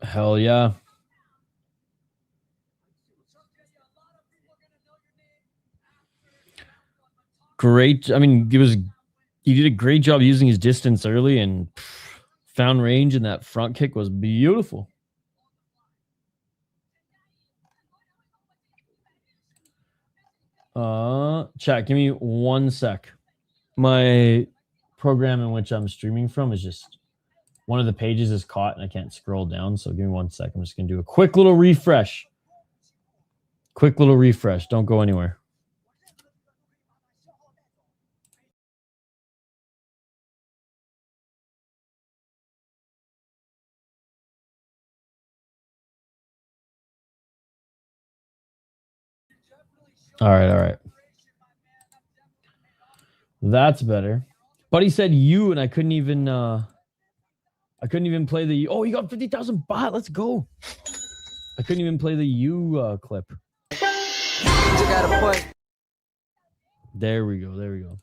Hell yeah. Great. I mean, he did a great job using his distance early and found range, and that front kick was beautiful. Chat, give me 1 sec. My program in which I'm streaming from is just one of the pages is caught and I can't scroll down. So give me 1 sec. I'm just gonna do a quick little refresh. Quick little refresh. Don't go anywhere. All right. That's better. But he said you, and I couldn't even play the. Oh, he got 50,000 baht. Let's go. I couldn't even play the you clip. You got a point. There we go.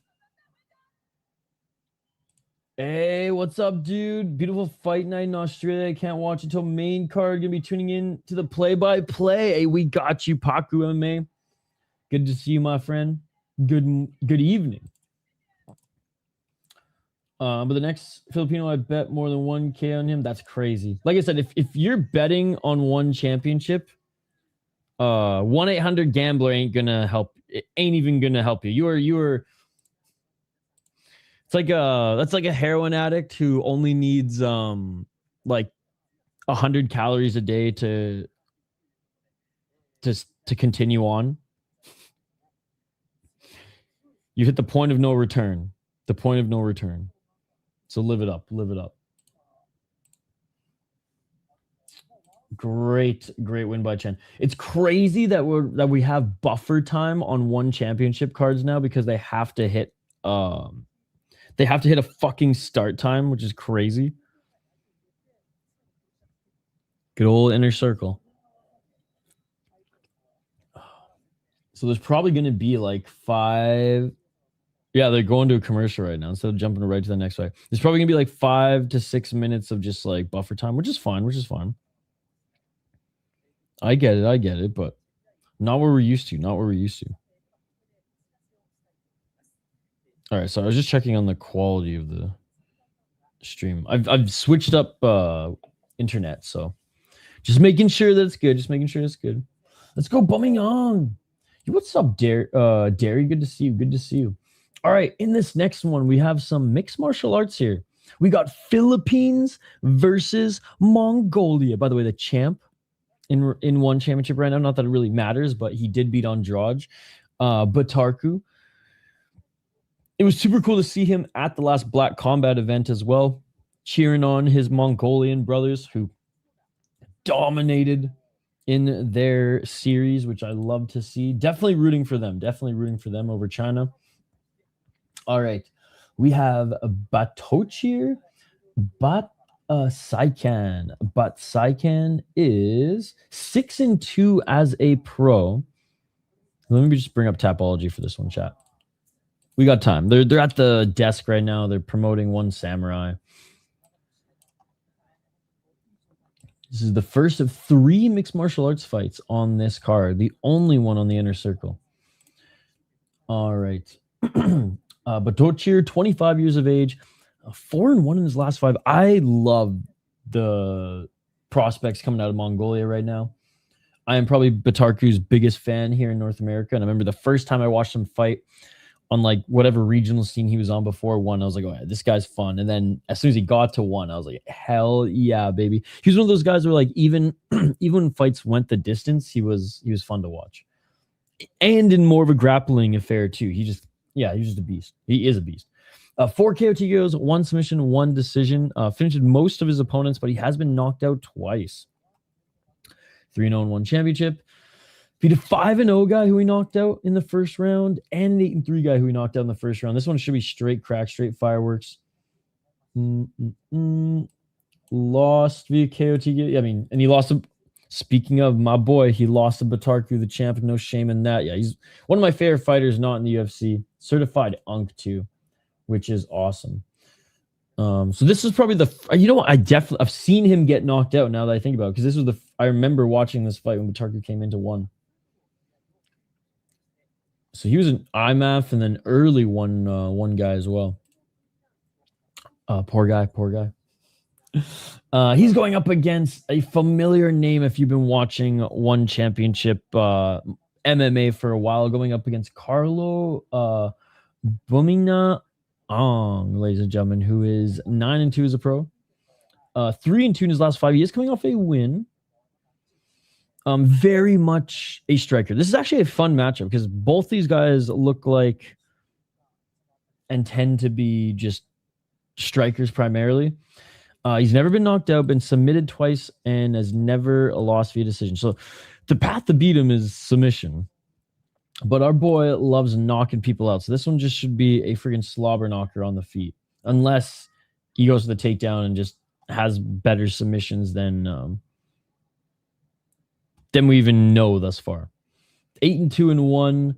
Hey, what's up, dude? Beautiful fight night in Australia. I can't watch until main card. Gonna be tuning in to the play-by-play. Hey, we got you, Paku MMA. Good to see you, my friend. Good evening. But the next Filipino, I bet more than 1K on him. That's crazy. Like I said, if you're betting on one championship, 1-800-GAMBLER ain't gonna help. It ain't even gonna help you. You are. It's like that's like a heroin addict who only needs like 100 calories a day to continue on. You hit the point of no return. The point of no return. So live it up. Live it up. Great win by Chen. It's crazy that we have buffer time on one championship cards now because they have to hit a fucking start time, which is crazy. Good old inner circle. So there's probably going to be like 5. Yeah, they're going to a commercial right now instead of jumping right to the next fight. There's probably going to be like 5 to 6 minutes of just like buffer time, which is fine. I get it, but not what we're used to. All right, so I was just checking on the quality of the stream. I've switched up internet, so just making sure that it's good. Let's go, Bumina-ang. What's up, Derry? Good to see you. All right, in this next one, we have some mixed martial arts here. We got Philippines versus Mongolia. By the way, the champ in one championship right now. Not that it really matters, but he did beat Andrade Batarku. It was super cool to see him at the last Black Combat event as well, cheering on his Mongolian brothers who dominated in their series, which I love to see. Definitely rooting for them over China. All right, we have Batochir Saikan. But Saikan is 6-2 as a pro. Let me just bring up Tapology for this one, chat. We got time. They're at the desk right now. They're promoting One Samurai. This is the first of 3 mixed martial arts fights on this card. The only one on the inner circle. All right. Batochir, 25 years of age, 4-1 in his last 5. I love the prospects coming out of Mongolia right now. I am probably Batarku's biggest fan here in North America. And I remember the first time I watched him fight on like whatever regional scene he was on before 1, I was like, oh yeah, this guy's fun. And then as soon as he got to 1, I was like, hell yeah, baby. He was one of those guys where like even when fights went the distance, he was fun to watch. And in more of a grappling affair too. He was just a beast. He is a beast. 4 KO TKOs, 1 submission, 1 decision. Finished most of his opponents, but he has been knocked out twice. 3-0-1 championship. Beat a 5-0 guy who he knocked out in the first round, and an 8-3 guy who he knocked out in the first round. This one should be straight crack, straight fireworks. Lost via KO TKO. I mean, and he lost a. Speaking of my boy, he lost to Batarku, the champ. No shame in that. Yeah, he's one of my favorite fighters, not in the UFC. Certified Unk too, which is awesome. So this is probably I've seen him get knocked out now that I think about it, because this was I remember watching this fight when Batarku came into 1. So he was an IMAF and then early one guy as well. Poor guy. He's going up against a familiar name if you've been watching One Championship MMA for a while, going up against Carlo Bumina-ang, ladies and gentlemen, who is 9-2 as a pro. 3-2 in his last 5 years, coming off a win. Very much a striker. This is actually a fun matchup because both these guys look like and tend to be just strikers primarily. He's never been knocked out, been submitted twice, and has never lost via decision. So the path to beat him is submission. But our boy loves knocking people out. So this one just should be a freaking slobber knocker on the feet. Unless he goes to the takedown and just has better submissions than we even know thus far. 8-2-1.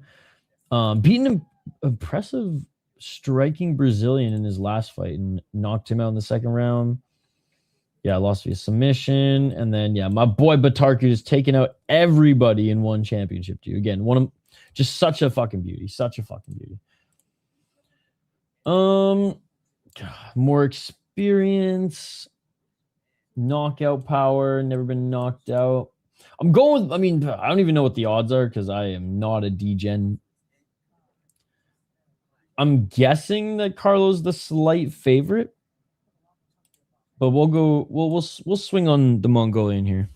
Beating an impressive striking Brazilian in his last fight and knocked him out in the second round. Yeah, lost via submission. And then, yeah, my boy Batarku is taking out everybody in One Championship, dude. Again, just such a fucking beauty. Such a fucking beauty. More experience. Knockout power. Never been knocked out. I don't even know what the odds are because I am not a D-Gen. I'm guessing that Carlo's the slight favorite. But we'll swing on the Mongolian here.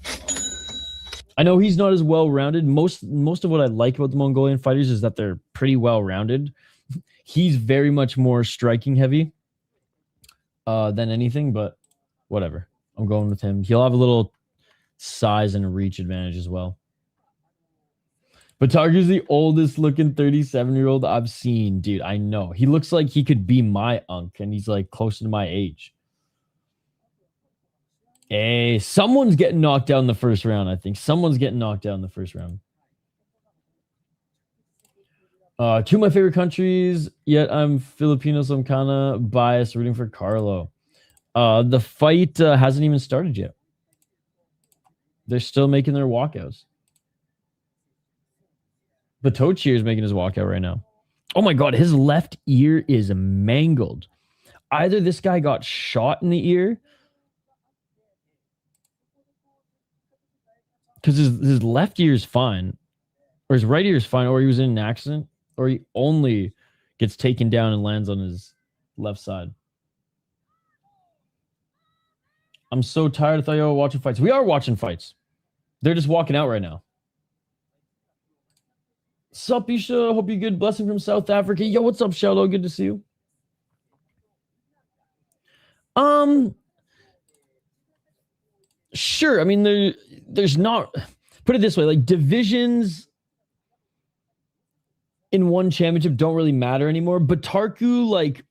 I know he's not as well-rounded. Most of what I like about the Mongolian fighters is that they're pretty well-rounded. He's very much more striking heavy than anything, but whatever. I'm going with him. He'll have a little size and reach advantage as well. Batarku's the oldest looking 37-year-old I've seen, dude. I know. He looks like he could be my unk, and he's like closer to my age. Hey, someone's getting knocked out in the first round, I think. Someone's getting knocked out in the first round. 2 of my favorite countries, yet I'm Filipino, so I'm kind of biased rooting for Carlo. The fight hasn't even started yet. They're still making their walkouts. Batochir is making his walkout right now. Oh my God, his left ear is mangled. Either this guy got shot in the ear, because his left ear is fine, or his right ear is fine, or he was in an accident, or he only gets taken down and lands on his left side. I'm so tired. I thought you were watching fights. We are watching fights. They're just walking out right now. Sup, Isha? Hope you're good. Blessing from South Africa. Yo, what's up, Shallow? Good to see you. Sure. I mean, there's not, put it this way, like divisions in One Championship don't really matter anymore. Batarku, like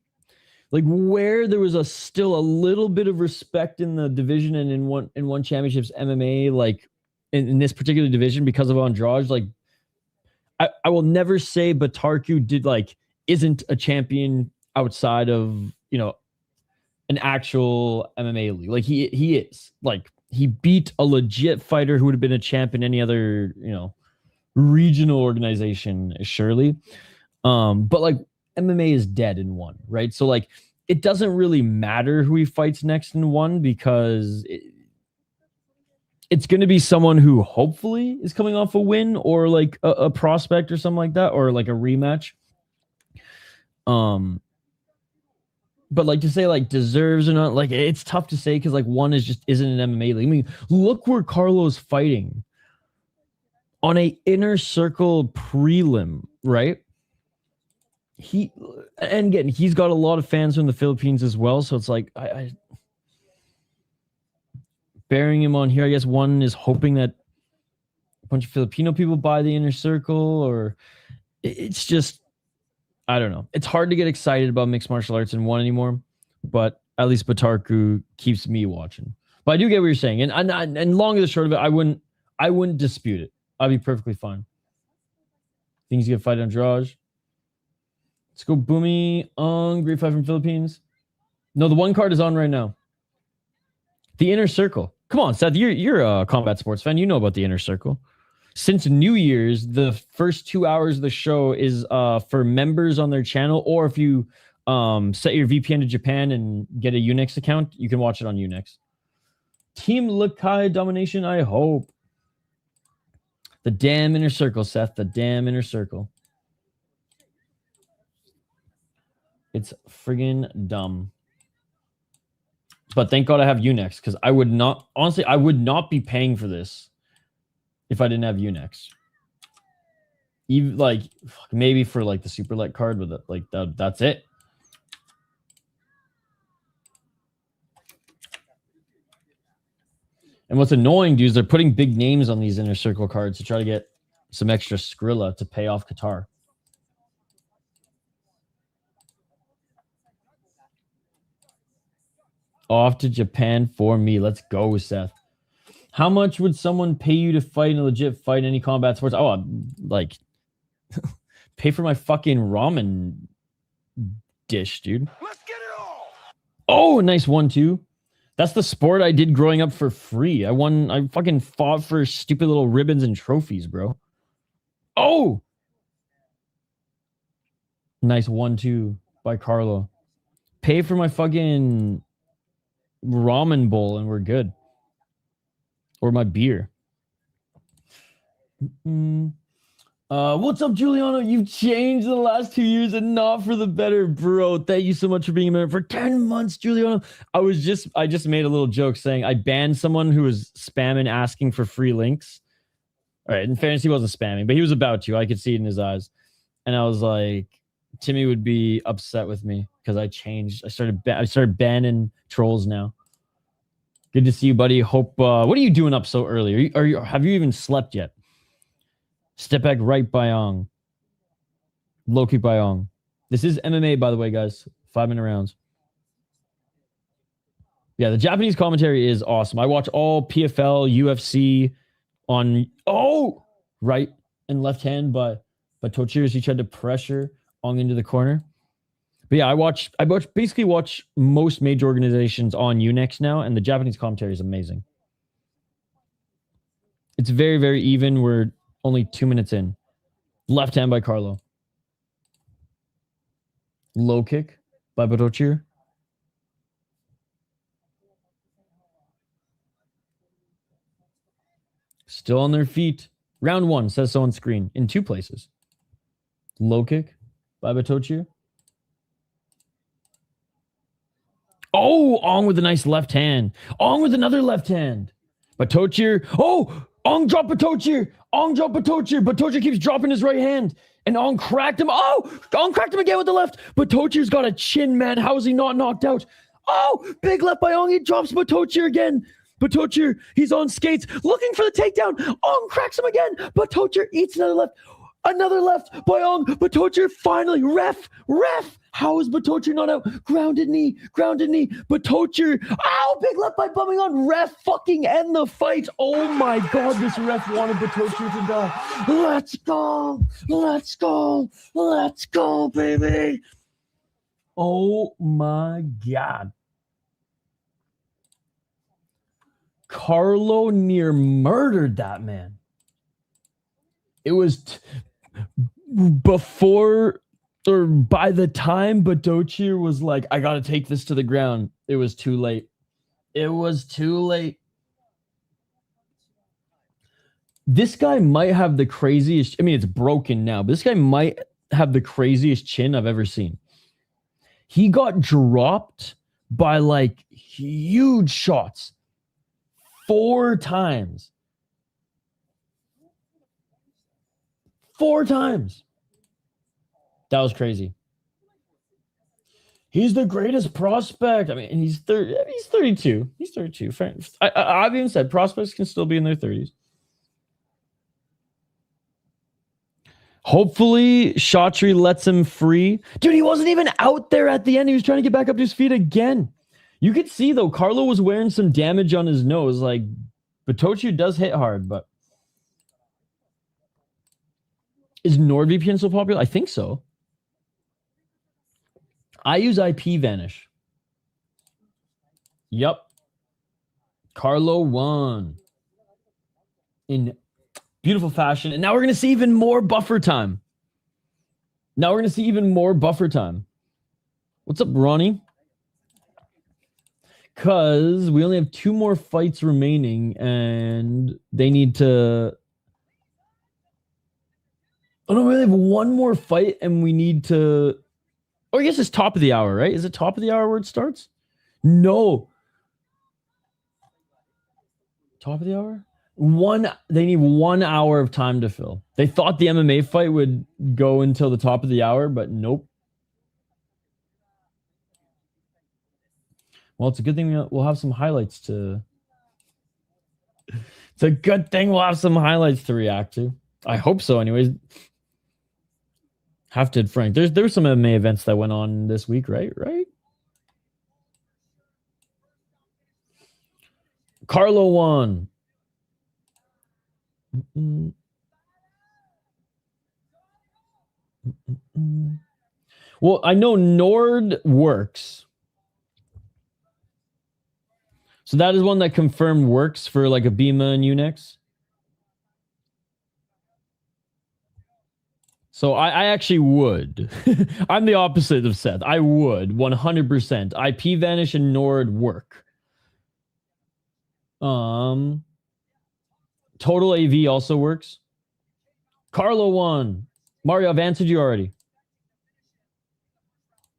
where there was still a little bit of respect in the division and in One Championships MMA, like in this particular division because of Andrade, like I will never say Batarku isn't a champion outside of, an actual MMA league. Like he is. Like he beat a legit fighter who would have been a champ in any other, regional organization, surely. But like MMA is dead in one, right? So like it doesn't really matter who he fights next in one because it's going to be someone who hopefully is coming off a win or like a prospect or something like that, or like a rematch. But like to say like deserves or not, like it's tough to say because like one is just isn't an MMA league. I mean, look where Carlo's fighting on a inner circle prelim, right? And again, he's got a lot of fans from the Philippines as well, so it's like I bearing him on here. I guess one is hoping that a bunch of Filipino people buy the inner circle, or it's just I don't know. It's hard to get excited about mixed martial arts in one anymore, but at least Batarku keeps me watching. But I do get what you're saying, and long and the short of it, I wouldn't dispute it. I'd be perfectly fine. Things get fight Andrade. Let's go Bumina-ang, great fight from Philippines. No, the one card is on right now. The inner circle. Come on, Seth, you're a combat sports fan. You know about the inner circle. Since New Year's, the first 2 hours of the show is for members on their channel, or if you set your VPN to Japan and get a Unix account, you can watch it on Unix. Team Lakai domination, I hope. The damn inner circle, Seth. The damn inner circle. It's friggin' dumb. But thank God I have Unix, because I would not, honestly, I would not be paying for this if I didn't have Unix. Even like maybe for like the Superlet card, but like that's it. And what's annoying, dude, is they're putting big names on these inner circle cards to try to get some extra Skrilla to pay off Qatar. Off to Japan for me. Let's go, Seth. How much would someone pay you to fight in a legit fight in any combat sports? Oh, like pay for my fucking ramen dish, dude. Let's get it all. Oh, nice 1-2. That's the sport I did growing up for free. I fucking fought for stupid little ribbons and trophies, bro. Oh! Nice 1-2 by Carlo. Pay for my fucking ramen bowl and we're good. Or my beer. What's up, Giuliano? You've changed in the last 2 years and not for the better, bro. Thank you so much for being a member for 10 months, Giuliano. I just made a little joke saying I banned someone who was spamming asking for free links. All right, in fairness, he wasn't spamming, but he was about to. I could see it in his eyes. And I was like, Timmy would be upset with me because I changed. I started banning trolls now. Good to see you, buddy. Hope. What are you doing up so early? Have you even slept yet? Step back right Bayong. Low kick Bayong. This is MMA, by the way, guys. 5-minute rounds. Yeah, the Japanese commentary is awesome. I watch all PFL, UFC on right and left hand, but Tochiro, he tried to pressure Ong into the corner. But yeah, I basically watch most major organizations on Unix now, and the Japanese commentary is amazing. It's very, very even. We're only 2 minutes in. Left hand by Carlo. Low kick by Batochir. Still on their feet. Round 1, says so on screen, in 2 places. Low kick by Batochir. Oh, Ong with a nice left hand. Ong with another left hand. Batochir. Oh, Ong dropped Batochir. Ong dropped Batochir. Batochir keeps dropping his right hand. And Ong cracked him. Oh, Ong cracked him again with the left. Batochir's got a chin, man. How is he not knocked out? Oh, big left by Ong. He drops Batochir again. Batochir, he's on skates, looking for the takedown. Ong cracks him again. Batochir eats another left. Another left by Ong. Batochir finally. Ref. How is Batochir not out? Grounded knee. Batochir. Ow, big left by Bumina-ang. Ref fucking end the fight. Oh my God, this ref wanted Batochir to die. Let's go, baby. Oh my God. Carlo near murdered that man. It was before or by the time Batochir was like, I got to take this to the ground, it was too late. It was too late. This guy might have the craziest, I mean, it's broken now, but this guy might have the craziest chin I've ever seen. He got dropped by like huge shots 4 times. 4 times. That was crazy. He's the greatest prospect. I mean, he's 32. He's 32. I've even said prospects can still be in their 30s. Hopefully, Shatri lets him free. Dude, he wasn't even out there at the end. He was trying to get back up to his feet again. You could see, though, Carlo was wearing some damage on his nose. Like, Batochu does hit hard, but... Is NordVPN so popular? I think so. I use IP Vanish. Yep. Carlo won. In beautiful fashion. And now we're going to see even more buffer time. What's up, Ronnie? Because we only have 2 more fights remaining and they need to... Oh, no, we only have 1 more fight and we need to... Oh, I guess it's top of the hour, right? Is it top of the hour where it starts? No. Top of the hour? They need 1 hour of time to fill. They thought the MMA fight would go until the top of the hour, but nope. Well, it's a good thing we'll have some highlights to... It's a good thing we'll have some highlights to react to. I hope so, anyways. Half did Frank. There were some MMA events that went on this week, right? Carlo won. Well, I know Nord works. So that is one that confirmed works for like a Bima and Unix. So I actually would. I'm the opposite of Seth. I would 100%. IP Vanish and Nord work. Total AV also works. Carlo won. Mario, I've answered you already.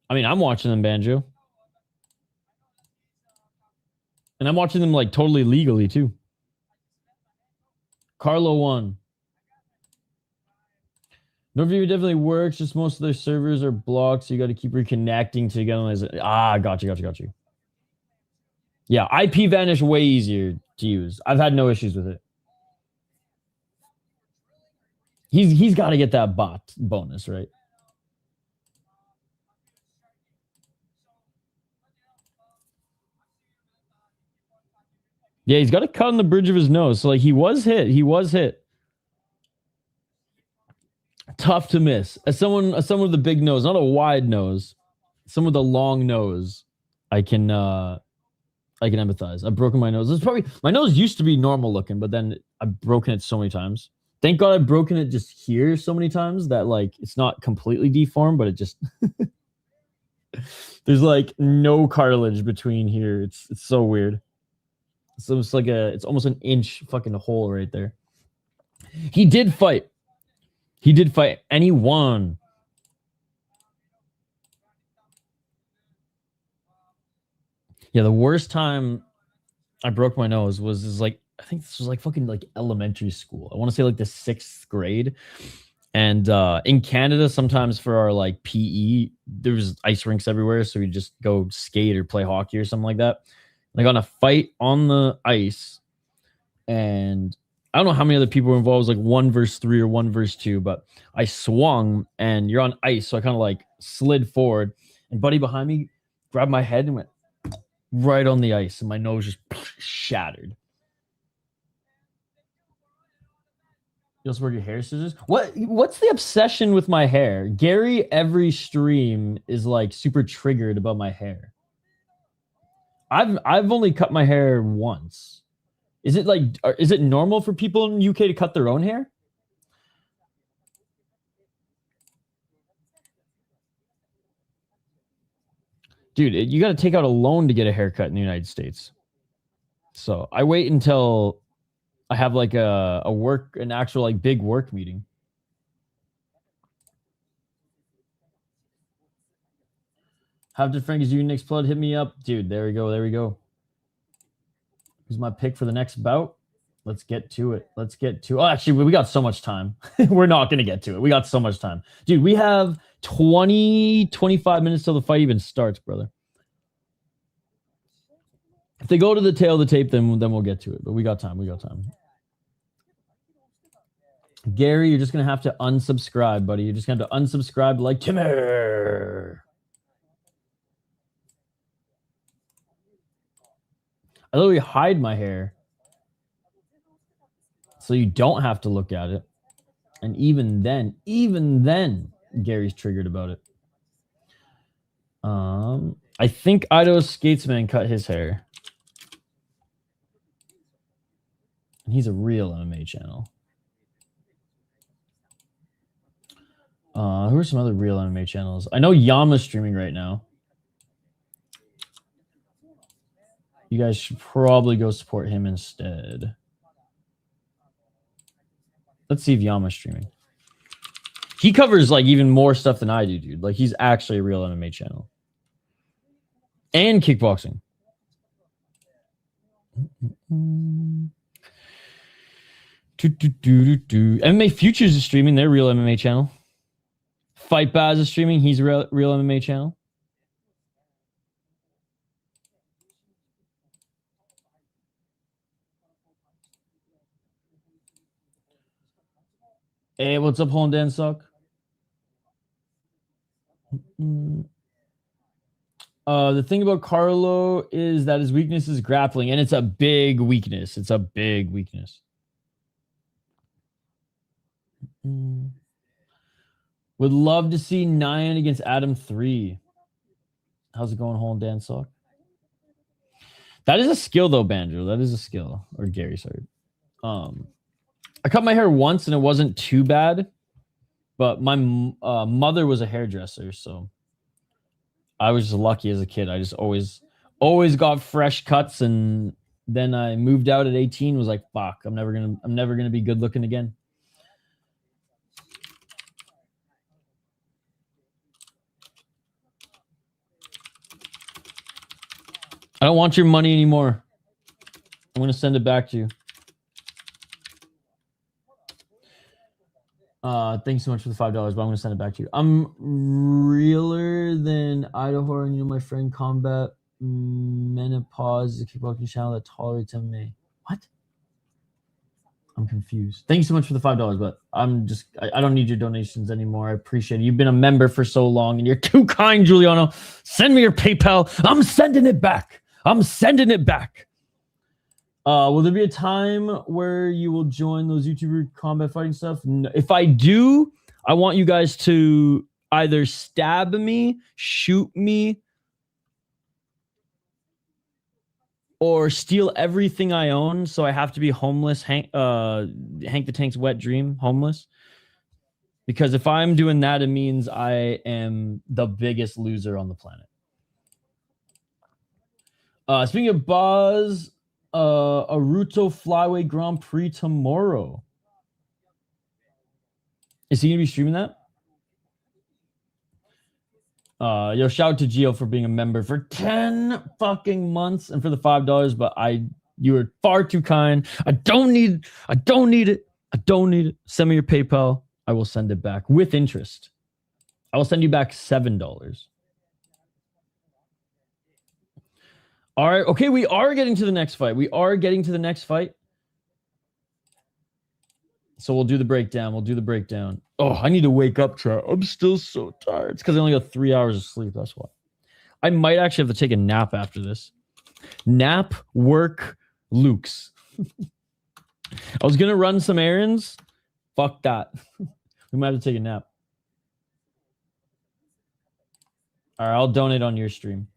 I mean, I'm watching them, Banjo. And I'm watching them like totally legally too. Carlo won. NordVPN definitely works, just most of their servers are blocked, so you got to keep reconnecting to get on. Got you. Yeah, IP Vanish way easier to use. I've had no issues with it. He's got to get that bot bonus, right? Yeah, he's got a cut on the bridge of his nose. So like he was hit. Tough to miss. As someone with a big nose, not a wide nose, someone with a long nose, I can empathize. I've broken my nose. My nose used to be normal looking, but then I've broken it so many times. Thank God I've broken it just here so many times that like it's not completely deformed, but it just there's like no cartilage between here. It's so weird. It's almost like it's almost an inch fucking hole right there. He did fight, and he won. Yeah, the worst time I broke my nose was like, I think this was like fucking like elementary school. I want to say like the 6th grade. And in Canada, sometimes for our like PE, there was ice rinks everywhere. So we just go skate or play hockey or something like that. And I got in a fight on the ice. And I don't know how many other people were involved. It was like 1 versus 3 or 1 versus 2. But I swung and you're on ice. So I kind of like slid forward. And buddy behind me grabbed my head and went right on the ice. And my nose just shattered. You also wear your hair scissors? What's the obsession with my hair? Gary, every stream is like super triggered about my hair. I've only cut my hair once. Is it normal for people in UK to cut their own hair? Dude, you got to take out a loan to get a haircut in the United States. So I wait until I have like an actual like big work meeting. How did Frankie's Unix Blood hit me up? Dude, there we go. There we go. Who's my pick for the next bout? Let's get to it. Let's get to... Oh, actually, we got so much time. We're not going to get to it. We got so much time. Dude, we have 20, 25 minutes till the fight even starts, brother. If they go to the tail of the tape, then we'll get to it. But we got time. We got time. Gary, you're just going to have to unsubscribe, buddy. You're just going to have to unsubscribe like Timmer. I literally hide my hair so you don't have to look at it. And even then, Gary's triggered about it. I think Ido Skatesman cut his hair. And he's a real MMA channel. Who are some other real MMA channels? I know Yama's streaming right now. You guys should probably go support him instead. Let's see if Yama's streaming. He covers like even more stuff than I do, dude. Like he's actually a real MMA channel. And kickboxing. MMA Futures is streaming their real MMA channel. Fight Baz is streaming. He's a real MMA channel. Hey, what's up, Hondan Suck? The thing about Carlo is that his weakness is grappling, and it's a big weakness. It's a big weakness. Would love to see Nguyen against Adam 3. How's it going, Hondan Suck? That is a skill, though, Banjo. That is a skill. Or Gary, sorry. I cut my hair once, and it wasn't too bad. But my mother was a hairdresser, so I was just lucky as a kid. I just always got fresh cuts, and then I moved out at 18. Was like, fuck, I'm never gonna be good looking again. I don't want your money anymore. I'm gonna send it back to you. Thanks so much for the $5, but I'm gonna send it back to you. I'm realer than Idaho, and you know my friend Combat Menopause, the kickboxing channel that tolerates MMA. What? I'm confused. Thanks so much for the $5, but I don't need your donations anymore. I appreciate it. You've been a member for so long, and you're too kind, Giuliano. Send me your PayPal. I'm sending it back. I'm sending it back. Will there be a time where you will join those YouTuber combat fighting stuff? No. If I do, I want you guys to either stab me, shoot me, or steal everything I own. So I have to be homeless. Hank the Tank's wet dream, homeless. Because if I'm doing that, it means I am the biggest loser on the planet. Speaking of Buzz, Aruto Flyweight Grand Prix tomorrow. Is he gonna be streaming that? Yo, shout out to Gio for being a member for 10 fucking months and for the $5, but you were far too kind. I don't need it. Send me your PayPal. I will send it back with interest. I will send you back $7. All right. Okay, we are getting to the next fight. So we'll do the breakdown. Oh, I need to wake up, chat. I'm still so tired. It's because I only got 3 hours of sleep. That's why. I might actually have to take a nap after this. Nap, work, Luke's. I was going to run some errands. Fuck that. We might have to take a nap. All right, I'll donate on your stream.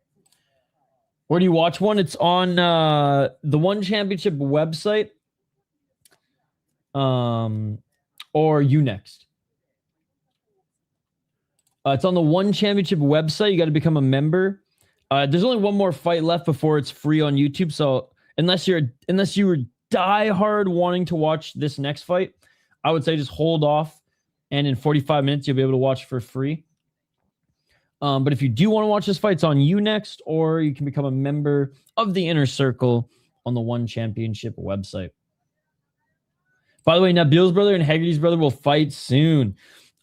Where do you watch one? It's on the One Championship website. Or Unext. It's on the One Championship website. You got to become a member. There's only one more fight left before it's free on YouTube. So unless you were diehard wanting to watch this next fight, I would say just hold off, and in 45 minutes you'll be able to watch for free. But if you do want to watch this fight, it's on U-Next, or you can become a member of the Inner Circle on the One Championship website. By the way, Nabil's brother and Haggerty's brother will fight soon.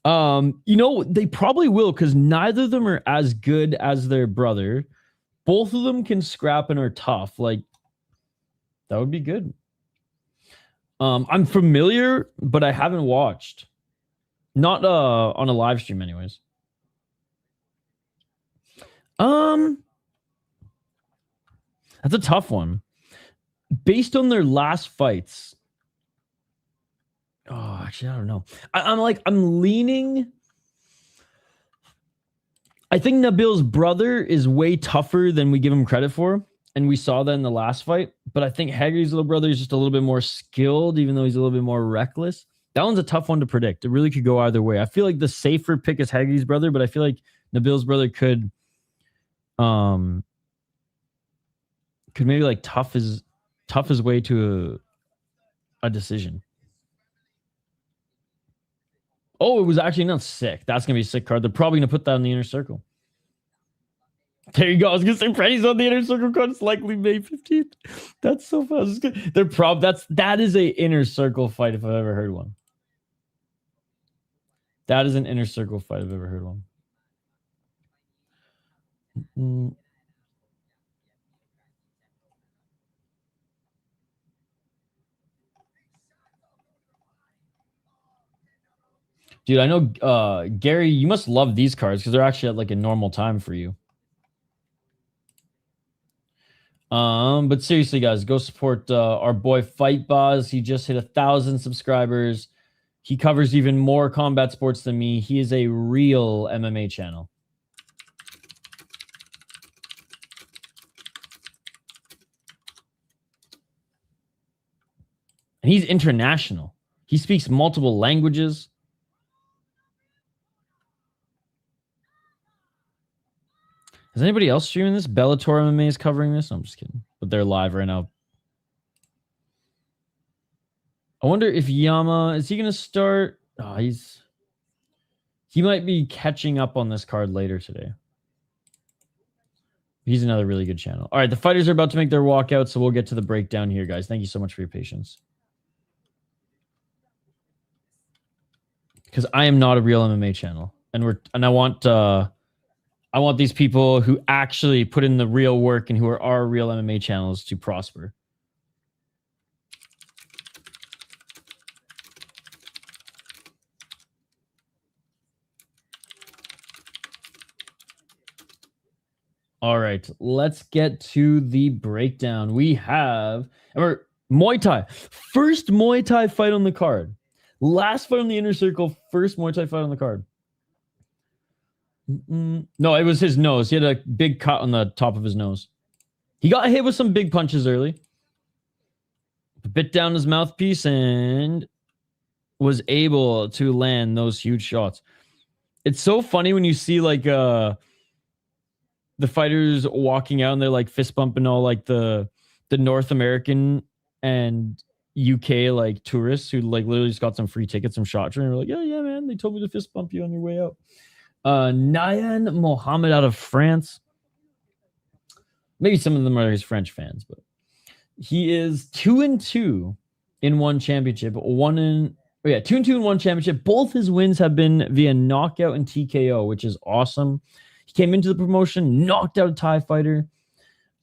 They probably will, because neither of them are as good as their brother. Both of them can scrap and are tough. Like, that would be good. I'm familiar, but I haven't watched. Not on a live stream, anyways. That's a tough one. Based on their last fights. Oh, actually, I don't know. I'm leaning. I think Nabil's brother is way tougher than we give him credit for. And we saw that in the last fight. But I think Haggerty's little brother is just a little bit more skilled, even though he's a little bit more reckless. That one's a tough one to predict. It really could go either way. I feel like the safer pick is Haggerty's brother, but I feel like Nabil's brother could maybe like tough his way to a decision. Oh, it was actually not sick. That's gonna be a sick card. They're probably gonna put that in the Inner Circle. There you go. I was gonna say Freddy's on the Inner Circle card. It's likely May 15th. That's so fast. That is a Inner Circle fight if I've ever heard one. That is an Inner Circle fight if I've ever heard one. Dude, I know, Gary, you must love these cards because they're actually at like a normal time for you. But seriously, guys, go support our boy Fight Boz. He just hit 1,000 subscribers. He covers even more combat sports than me. He is a real MMA channel. And he's international. He speaks multiple languages. Is anybody else streaming this? Bellator MMA is covering this? I'm just kidding. But they're live right now. I wonder if Yama... Is he going to start? Oh, he might be catching up on this card later today. He's another really good channel. All right, the fighters are about to make their walkout, so we'll get to the breakdown here, guys. Thank you so much for your patience. Because I am not a real MMA channel. And I want these people who actually put in the real work and who are our real MMA channels to prosper. All right, let's get to the breakdown. We have Muay Thai. First Muay Thai fight on the card. Last fight on the Inner Circle. First Muay Thai fight on the card. No, it was his nose. He had a big cut on the top of his nose. He got hit with some big punches early. Bit down his mouthpiece and was able to land those huge shots. It's so funny when you see like the fighters walking out and they're like fist bumping all like the North American and UK like tourists who like literally just got some free tickets, some shots, and they're like, yeah, man, they told me to fist bump you on your way out. Nguyen Mohammed out of France. Maybe some of them are his French fans, but he is 2-2 in one championship. 2-2 in one championship. Both his wins have been via knockout and TKO, which is awesome. He came into the promotion, knocked out a Thai fighter.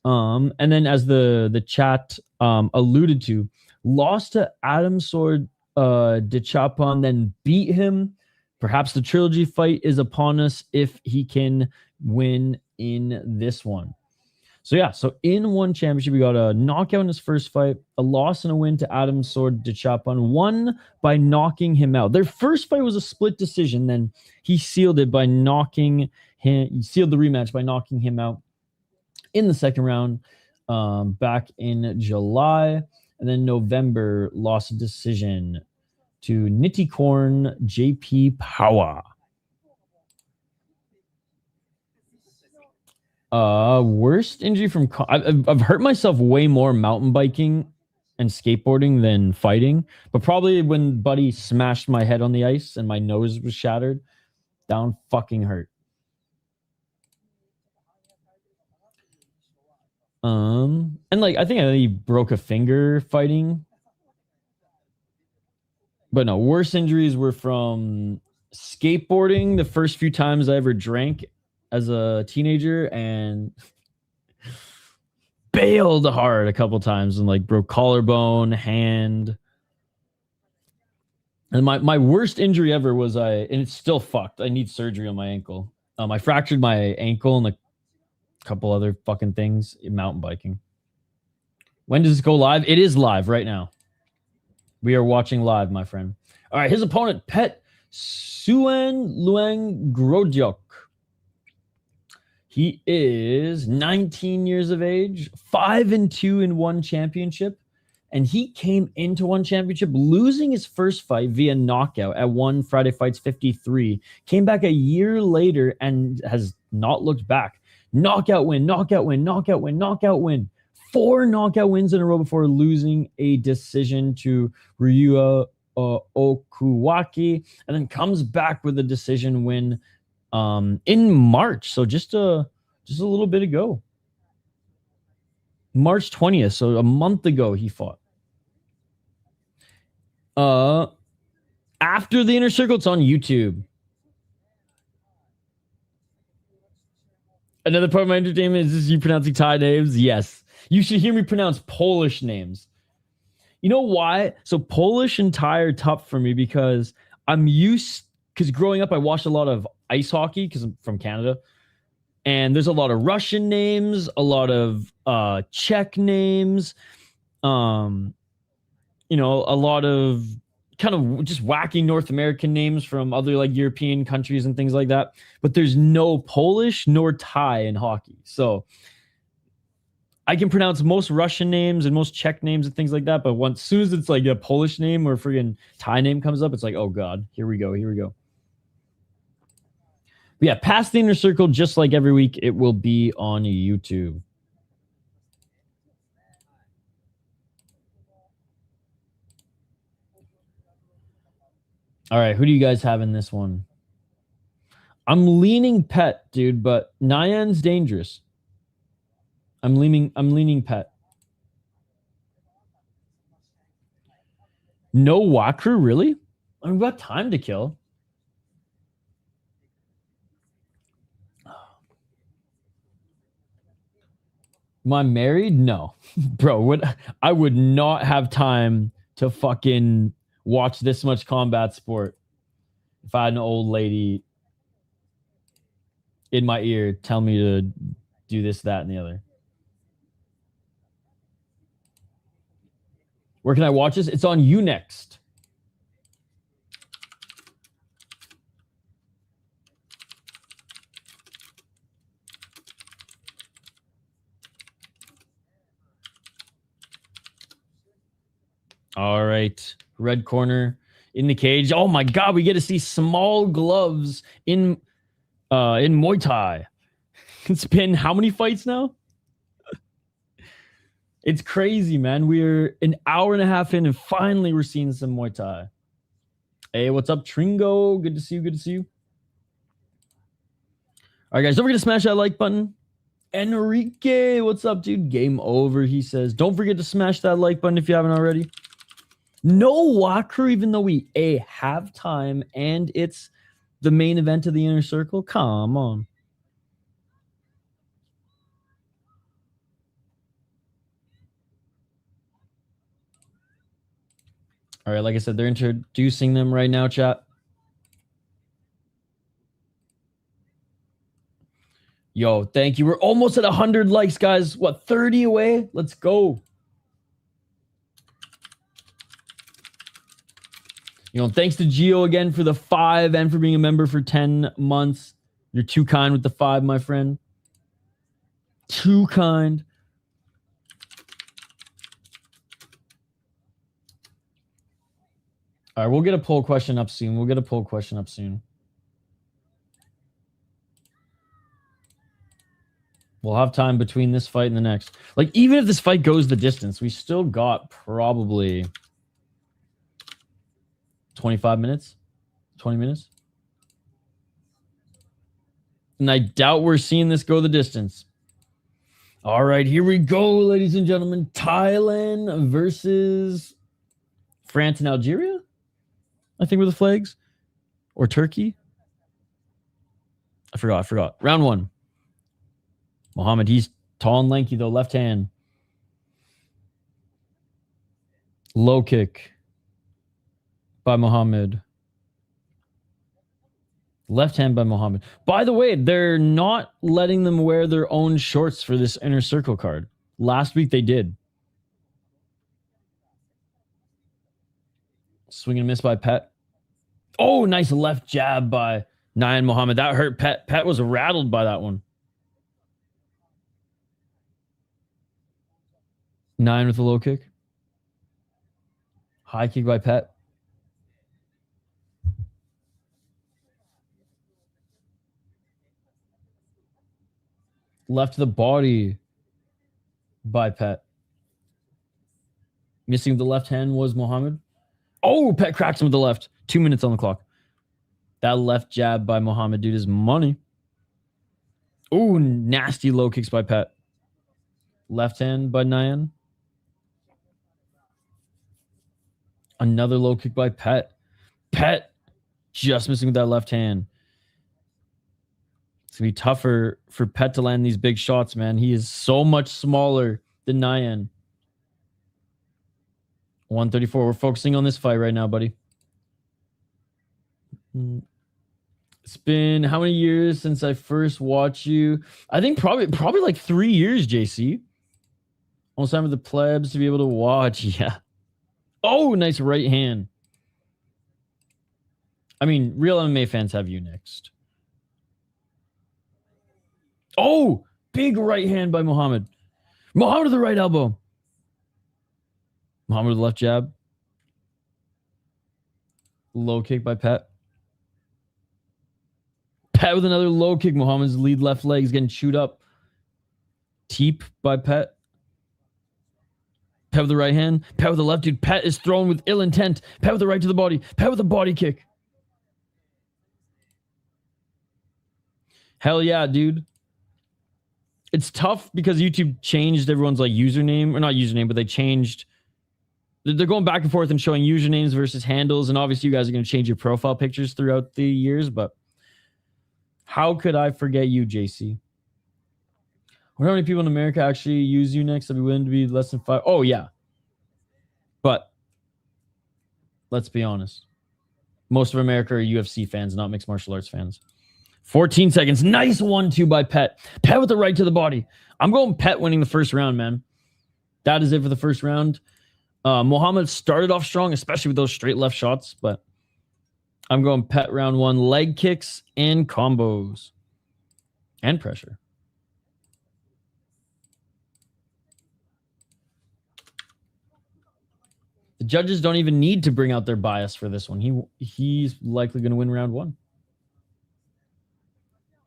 And then as the chat alluded to, lost to Adam Sword Dechapan, then beat him. Perhaps the trilogy fight is upon us if he can win in this one. So in one championship, we got a knockout in his first fight, a loss and a win to Adam Sword Dechapan, won by knocking him out. Their first fight was a split decision. Then he sealed it by knocking him. He sealed the rematch by knocking him out in the second round back in July. And then November, lost a decision to Nitikorn JP Power. Worst injury from I've hurt myself way more mountain biking and skateboarding than fighting, but probably when Buddy smashed my head on the ice and my nose was shattered, down fucking hurt. And like I think I only broke a finger fighting. But no, worst injuries were from skateboarding the first few times I ever drank as a teenager and bailed hard a couple times and like broke collarbone, hand. And my worst injury ever was and it's still fucked. I need surgery on my ankle. I fractured my ankle and a couple other fucking things in mountain biking. When does this go live? It is live right now. We are watching live, my friend. All right, his opponent, Petmuangsri Luang Grodjok. He is 19 years of age, 5-2 in one championship, and he came into one championship losing his first fight via knockout at one Friday Fights 53. Came back a year later and has not looked back. Knockout win, knockout win, knockout win, knockout win. 4 knockout wins in a row before losing a decision to Ryuki Okuwaki, and then comes back with a decision win in March. So just a little bit ago. March 20th, so a month ago he fought. After the Inner Circle, it's on YouTube. Another part of my entertainment is this you pronouncing Thai names? Yes. You should hear me pronounce Polish names. You know why? So Polish and Thai are tough for me because because growing up I watched a lot of ice hockey because I'm from Canada. And there's a lot of Russian names, a lot of Czech names, a lot of kind of just wacky North American names from other like European countries and things like that. But there's no Polish nor Thai in hockey. So I can pronounce most Russian names and most Czech names and things like that. But as soon as it's like a Polish name or a friggin' Thai name comes up, it's like, oh God, here we go. But yeah, past the Inner Circle, just like every week, it will be on YouTube. All right, who do you guys have in this one? I'm leaning Pet, dude, but Nyan's dangerous. I'm leaning Pet. No Wakru, really? I mean, we've got time to kill. Am I married? No. Bro, I would not have time to fucking watch this much combat sport if I had an old lady in my ear tell me to do this, that, and the other. Where can I watch this? It's on Unext. All right. Red corner in the cage. Oh my God, we get to see small gloves in Muay Thai. It's been how many fights now? It's crazy, man. We're an hour and a half in and finally we're seeing some Muay Thai. Hey, what's up, Tringo? Good to see you. All right, guys, don't forget to smash that like button. Enrique, what's up, dude? Game over, he says. Don't forget to smash that like button if you haven't already. No Walker, even though we have time and it's the main event of the Inner Circle. Come on. All right, like I said, they're introducing them right now, chat. Yo, thank you. We're almost at 100 likes, guys. What, 30 away? Let's go. Thanks to Gio again for the 5 and for being a member for 10 months. You're too kind with the 5, my friend. Too kind. All right, we'll get a poll question up soon. We'll have time between this fight and the next. Like, even if this fight goes the distance, we still got probably 25 minutes, 20 minutes. And I doubt we're seeing this go the distance. All right, here we go, ladies and gentlemen. Thailand versus France and Algeria, I think were the flags. Or Turkey. I forgot. Round one. Muhammad, he's tall and lanky, though. Left hand. Low kick by Muhammad. Left hand by Muhammad. By the way, they're not letting them wear their own shorts for this inner circle card. Last week they did. Swing and miss by Pet. Oh, nice left jab by Nguyen Muhammad. That hurt Pet. Pet was rattled by that one. Nguyen with a low kick. High kick by Pet. Left to the body by Pet. Missing with the left hand was Muhammad. Oh, Pet cracks him with the left. 2 minutes on the clock. That left jab by Muhammad, dude, is money. Oh, nasty low kicks by Pet. Left hand by Nguyen. Another low kick by Pet. Pet just missing with that left hand. It's going to be tougher for Pet to land these big shots, man. He is so much smaller than Nguyen. 134. We're focusing on this fight right now, buddy. It's been how many years since I first watched you? I think probably like 3 years, JC. Almost time for the plebs to be able to watch. Yeah. Oh, nice right hand. I mean, real MMA fans have you next. Oh, big right hand by Muhammad. Muhammad with the right elbow. Muhammad with the left jab. Low kick by Pet. Pet with another low kick. Muhammad's lead left leg is getting chewed up. Teep by Pet. Pet with the right hand. Pet with the left. Dude, Pet is thrown with ill intent. Pet with the right to the body. Pet with a body kick. Hell yeah, dude. It's tough because YouTube changed everyone's like username. Or not username, but they changed. They're going back and forth and showing usernames versus handles. And obviously you guys are going to change your profile pictures throughout the years. But how could I forget you, JC? I wonder how many people in America actually use you next. I'd be willing to be less than 5. Oh, yeah. But let's be honest. Most of America are UFC fans, not mixed martial arts fans. 14 seconds. Nice 1-2 by Pet. Pet with the right to the body. I'm going Pet winning the first round, man. That is it for the first round. Muhammad started off strong, especially with those straight left shots, but I'm going Pet round 1. Leg kicks and combos. And pressure. The judges don't even need to bring out their bias for this one. He's likely going to win round 1.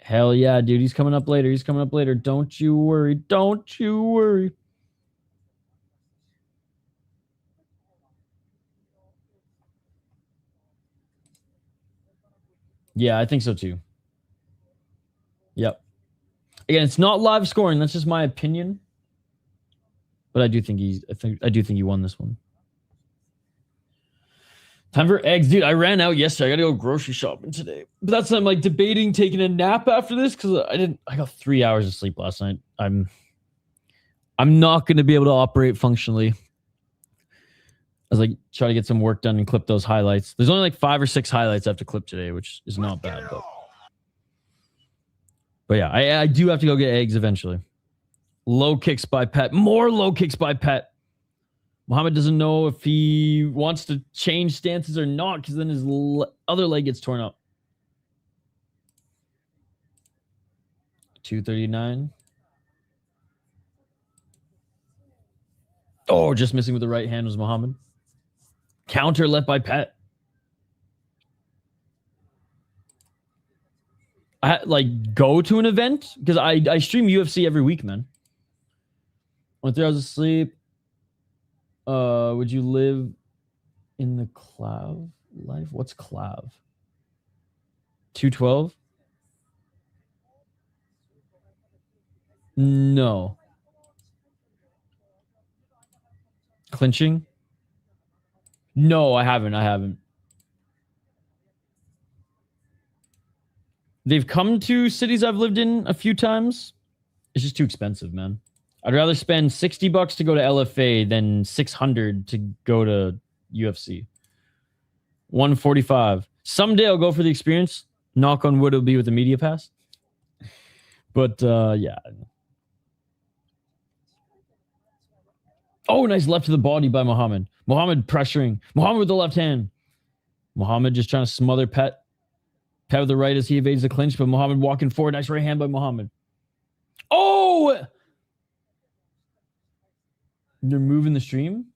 Hell yeah, dude. He's coming up later. He's coming up later. Don't you worry. Don't you worry. Yeah, I think so too. Yep. Again, it's not live scoring. That's just my opinion. But I do think he won this one. Time for eggs. Dude, I ran out yesterday. I gotta go grocery shopping today. But that's I'm like debating taking a nap after this because I got 3 hours of sleep last night. I'm not gonna be able to operate functionally. I was like trying to get some work done and clip those highlights. There's only like 5 or 6 highlights I have to clip today, which is not bad. But yeah, I do have to go get eggs eventually. Low kicks by Pet. More low kicks by Pet. Muhammad doesn't know if he wants to change stances or not because then his other leg gets torn up. 239. Oh, just missing with the right hand was Muhammad. Counter left by Pet. like go to an event because I stream UFC every week, man. Went 3 hours of sleep. Would you live in the Clav life? What's Clav? 212? No. Clinching? No, I haven't. They've come to cities I've lived in a few times. It's just too expensive, man. I'd rather spend $60 to go to LFA than $600 to go to UFC. 145. Someday I'll go for the experience. Knock on wood, it'll be with the media pass. But yeah. Oh, nice left to the body by Muhammad. Muhammad pressuring. Muhammad with the left hand. Muhammad just trying to smother Pet. Pet with the right as he evades the clinch, but Muhammad walking forward. Nice right hand by Muhammad. Oh! They're moving the stream?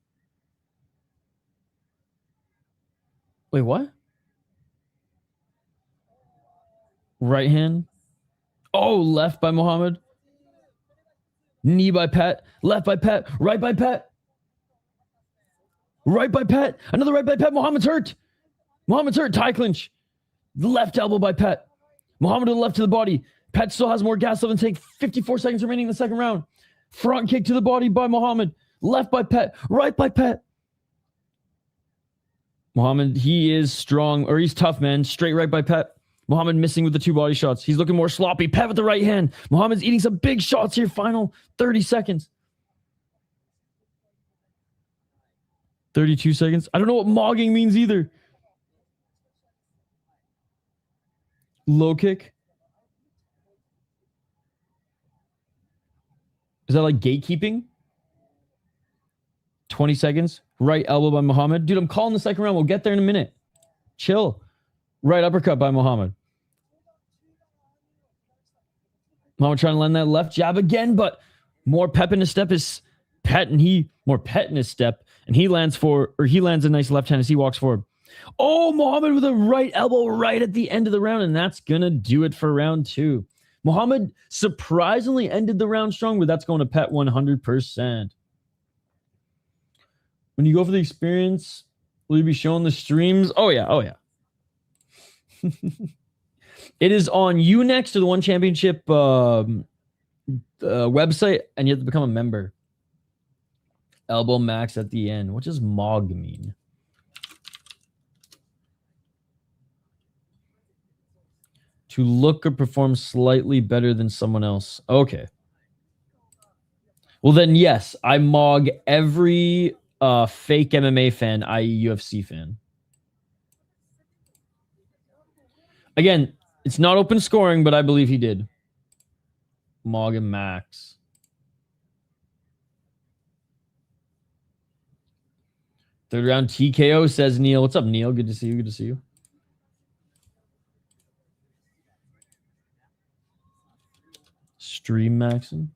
Wait, what? Right hand. Oh, left by Muhammad. Knee by Pet. Left by Pet. Right by Pet. Right by Pet. Another right by Pet. Muhammad's hurt. Muhammad's hurt. Tie clinch. Left elbow by Pet. Muhammad to the left to the body. Pet still has more gas left and take 54 seconds remaining in the second round. Front kick to the body by Muhammad. Left by Pet. Right by Pet. Muhammad, he is strong, or he's tough, man. Straight right by Pet. Muhammad missing with the 2 body shots. He's looking more sloppy. Pet with the right hand. Muhammad's eating some big shots here. Final 30 seconds. 32 seconds. I don't know what mogging means either. Low kick. Is that like gatekeeping? 20 seconds. Right elbow by Muhammad. Dude, I'm calling the second round. We'll get there in a minute. Chill. Right uppercut by Muhammad. Muhammad trying to land that left jab again, but more pep in his step is Pet, and he more pet in his step, and he lands a nice left hand as he walks forward. Oh, Muhammad with a right elbow right at the end of the round, and that's gonna do it for round 2. Muhammad surprisingly ended the round strong, but that's going to Pet 100%. When you go for the experience, will you be showing the streams? Oh yeah. It is on Unext or the One Championship website, and you have to become a member. Elbow max at the end. What does MOG mean? To look or perform slightly better than someone else. Okay. Well then, yes, I MOG every fake MMA fan, i.e. UFC fan. Again, it's not open scoring, but I believe he did. MOG and Max. Third round TKO, says Neil. What's up, Neil? Good to see you. Good to see you. Stream Maxing.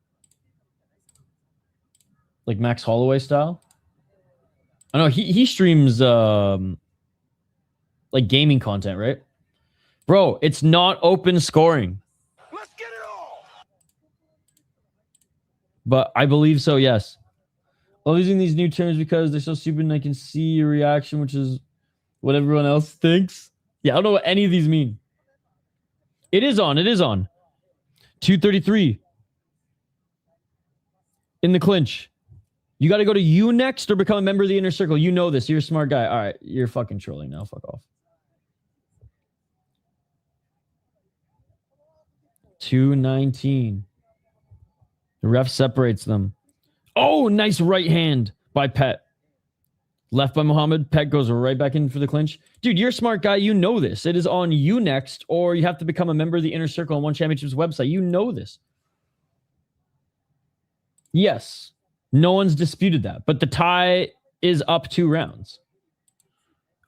Like Max Holloway style? I know he streams like gaming content, right? Bro, it's not open scoring. Let's get it all. But I believe so, yes. I'm using these new terms because they're so stupid and I can see your reaction, which is what everyone else thinks. Yeah, I don't know what any of these mean. It is on. 233. In the clinch. You got to go to Unext or become a member of the Inner Circle. You know this. You're a smart guy. All right. You're fucking trolling now. Fuck off. 219. The ref separates them. Oh, nice right hand by Pet. Left by Muhammad. Pet goes right back in for the clinch. Dude, you're a smart guy. You know this. It is on Unext, or you have to become a member of the Inner Circle on One Championship's website. You know this. Yes. No one's disputed that. But the tie is up 2 rounds.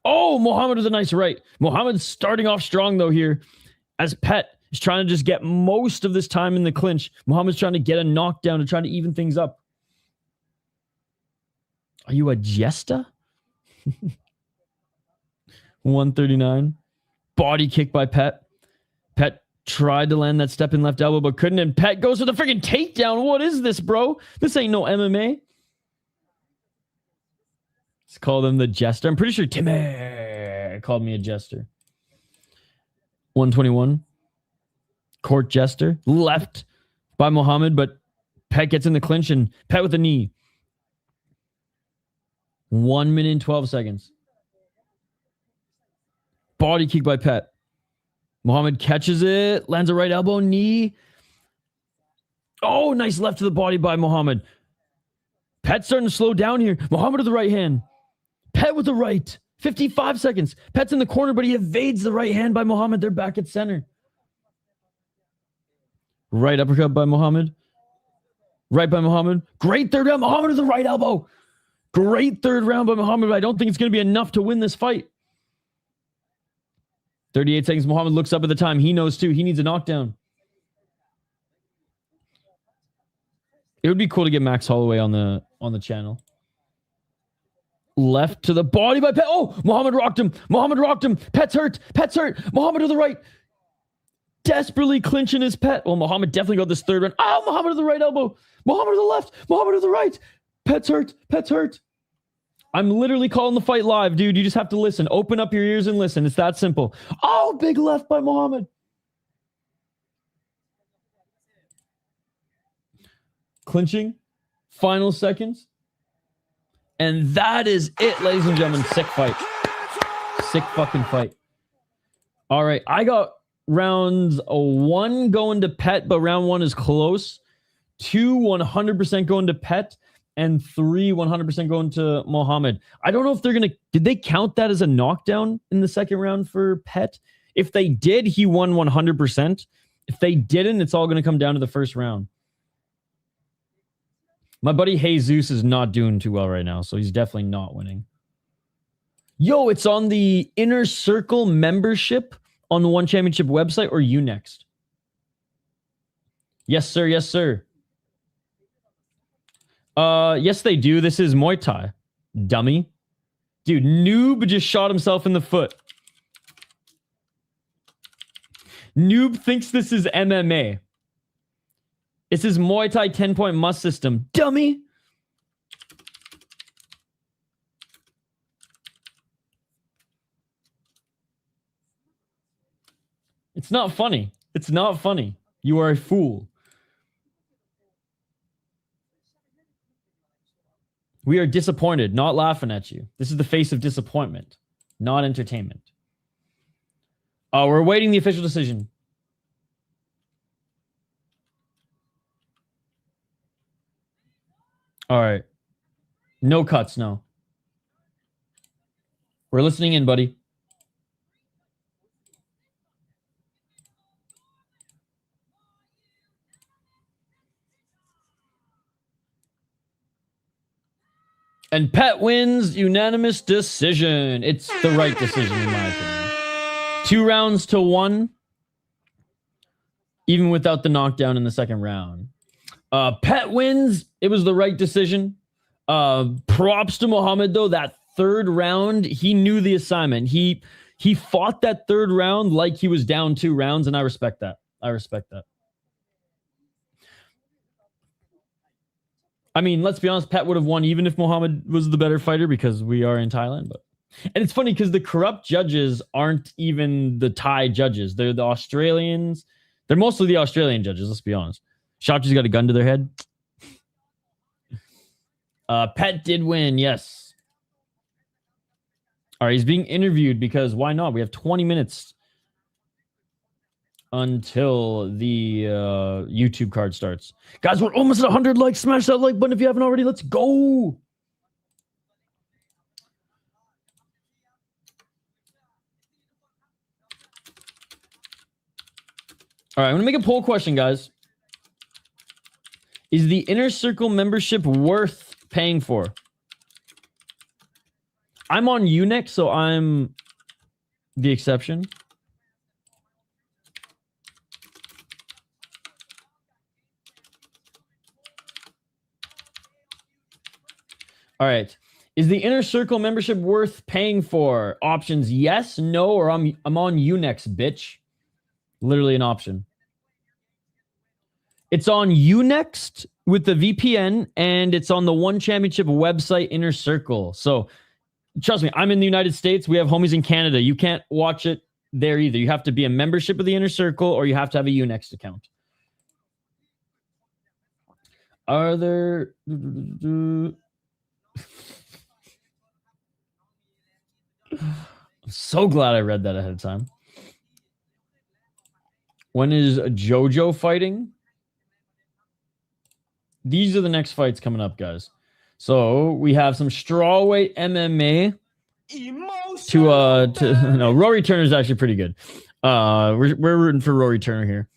Oh, Muhammad with a nice right. Muhammad's starting off strong, though, here. As Pet is trying to just get most of this time in the clinch. Muhammad's trying to get a knockdown to try to even things up. Are you a Jesta? 139. Body kick by Pet. Pet Tried to land that step in left elbow, but couldn't. And Pet goes for the freaking takedown. What is this, bro? This ain't no MMA. Let's call him the Jester. I'm pretty sure Timmy called me a Jester. 121. Court Jester. Left by Muhammad, but Pet gets in the clinch and Pet with a knee. 1 minute and 12 seconds. Body kick by Pet. Muhammad catches it, lands a right elbow, knee. Oh, nice left to the body by Muhammad. Pet starting to slow down here. Muhammad with the right hand. Pet with the right. 55 seconds. Pet's in the corner, but he evades the right hand by Muhammad. They're back at center. Right uppercut by Muhammad. Right by Muhammad. Great third round. Muhammad with the right elbow. Great third round by Muhammad, but I don't think it's going to be enough to win this fight. 38 seconds. Muhammad looks up at the time. He knows too. He needs a knockdown. It would be cool to get Max Holloway on the channel. Left to the body by Pet. Oh, Muhammad rocked him. Muhammad rocked him. Pet's hurt. Pet's hurt. Muhammad to the right. Desperately clinching his Pet. Well, Muhammad definitely got this third round. Oh, Muhammad to the right elbow. Muhammad to the left. Muhammad to the right. Pet's hurt. Pet's hurt. I'm literally calling the fight live, dude. You just have to listen. Open up your ears and listen. It's that simple. Oh, big left by Muhammad. Clinching. Final seconds. And that is it, ladies and gentlemen. Sick fight. Sick fucking fight. All right. I got rounds 1 going to Pet, but round 1 is close. 2, 100% going to Pet. And 3, 100% going to Muhammad. I don't know if they're going to... Did they count that as a knockdown in the second round for Pet? If they did, he won 100%. If they didn't, it's all going to come down to the first round. My buddy Jesus is not doing too well right now, so he's definitely not winning. Yo, it's on the Inner Circle membership on the One Championship website, or you next? Yes, sir. Yes, sir. Yes, they do. This is Muay Thai. Dummy. Dude, Noob just shot himself in the foot. Noob thinks this is MMA. This is Muay Thai 10-point must system. Dummy. It's not funny. It's not funny. You are a fool. We are disappointed, not laughing at you. This is the face of disappointment, not entertainment. We're awaiting the official decision. All right. No cuts, no. We're listening in, buddy. And Pet wins unanimous decision. It's the right decision, in my opinion. 2 rounds to 1. Even without the knockdown in the second round. Pet wins. It was the right decision. Props to Muhammad, though. That third round, he knew the assignment. He fought that third round like he was down 2 rounds, and I respect that. I respect that. I mean, let's be honest, Pet would have won even if Muhammad was the better fighter, because we are in Thailand. And it's funny because the corrupt judges aren't even the Thai judges. They're the Australians. They're mostly the Australian judges, let's be honest. Shopji's got a gun to their head. Pet did win, yes. All right, he's being interviewed because why not? We have 20 minutes until the YouTube card starts. Guys, we're almost at 100 likes. Smash that like button if you haven't already. Let's go. All right, I'm going to make a poll question, guys. Is the Inner Circle membership worth paying for? I'm on Unex, so I'm the exception. All right. Is the Inner Circle membership worth paying for? Options yes, no, or I'm on Unex, bitch. Literally an option. It's on Unext with the VPN, and it's on the One Championship website, Inner Circle. So trust me, I'm in the United States. We have homies in Canada. You can't watch it there either. You have to be a membership of the Inner Circle, or you have to have a Unext account. Are there... I'm so glad I read that ahead of time. When is JoJo fighting? These are the next fights coming up, guys. So we have some strawweight MMA. No, Rory Turner is actually pretty good. We're rooting for Rory Turner here.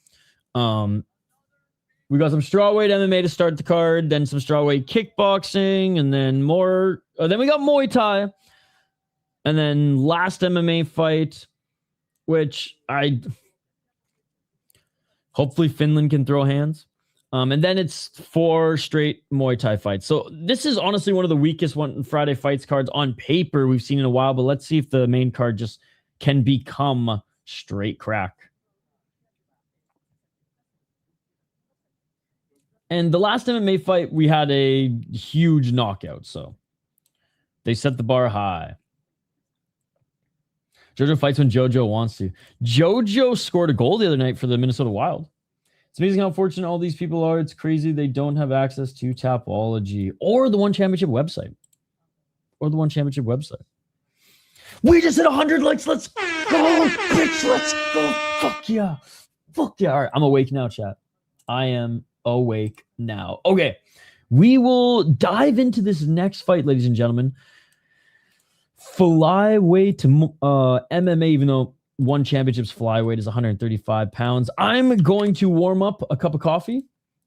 We got some strawweight MMA to start the card, then some strawweight kickboxing, and then more. Then we got Muay Thai, and then last MMA fight, which hopefully Finland can throw hands. And then it's 4 straight Muay Thai fights. So this is honestly one of the weakest Friday fights cards on paper we've seen in a while, but let's see if the main card just can become straight crack. And the last MMA fight, we had a huge knockout, so they set the bar high. JoJo fights when JoJo wants to. JoJo scored a goal the other night for the Minnesota Wild. It's amazing how fortunate all these people are. It's crazy they don't have access to Tapology or the One Championship website. We just hit 100 likes. Let's go, bitch. Let's go. Fuck yeah. All right, I'm awake now, chat. I am awake now. Okay, we will dive into this next fight, ladies and gentlemen. Flyweight MMA, even though One Championship's flyweight is 135 pounds. I'm going to warm up a cup of coffee,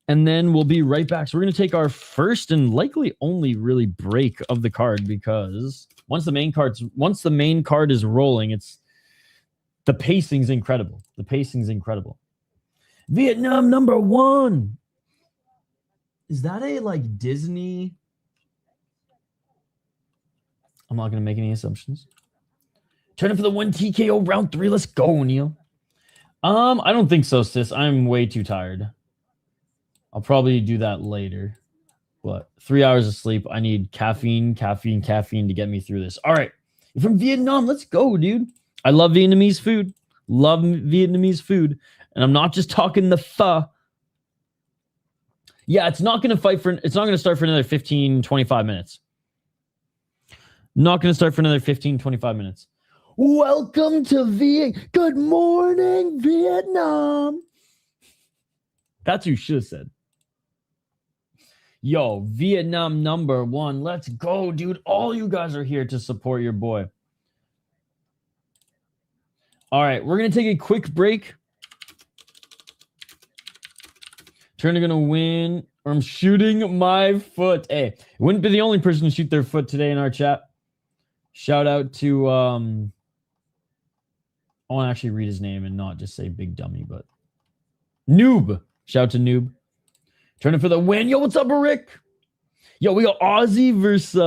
and then we'll be right back. So we're going to take our first and likely only really break of the card, because once the main card is rolling, the pacing's incredible. Vietnam #1. Is that a Disney? I'm not going to make any assumptions. Turn it for the 1 TKO round 3. Let's go, Neil. I don't think so, sis. I'm way too tired. I'll probably do that later. But 3 hours of sleep. I need caffeine to get me through this. All right. You're from Vietnam. Let's go, dude. I love Vietnamese food. And I'm not just talking the pho. Yeah, it's not going to start for another 15, 25 minutes. Welcome to Vietnam. Good morning, Vietnam. That's what you should have said. Yo, Vietnam #1. Let's go, dude. All you guys are here to support your boy. All right, we're going to take a quick break. Turner going to win. Or I'm shooting my foot. Hey, wouldn't be the only person to shoot their foot today in our chat. Shout out to, I want to actually read his name and not just say big dummy, but Noob. Shout out to Noob. Turn it for the win. Yo, what's up, Rick? Yo, we got Aussie versus,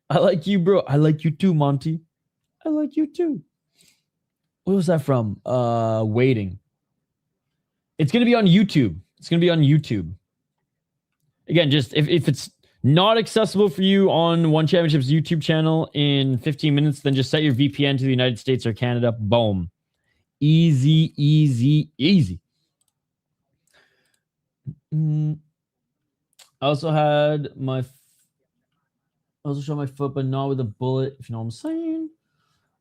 I like you, bro. I like you too, Monty. I like you too. What was that from? Waiting. It's going to be on YouTube. Again, just if it's not accessible for you on One Championship's YouTube channel in 15 minutes, then just set your VPN to the United States or Canada. Boom. Easy. I also showed my foot, but not with a bullet, if you know what I'm saying.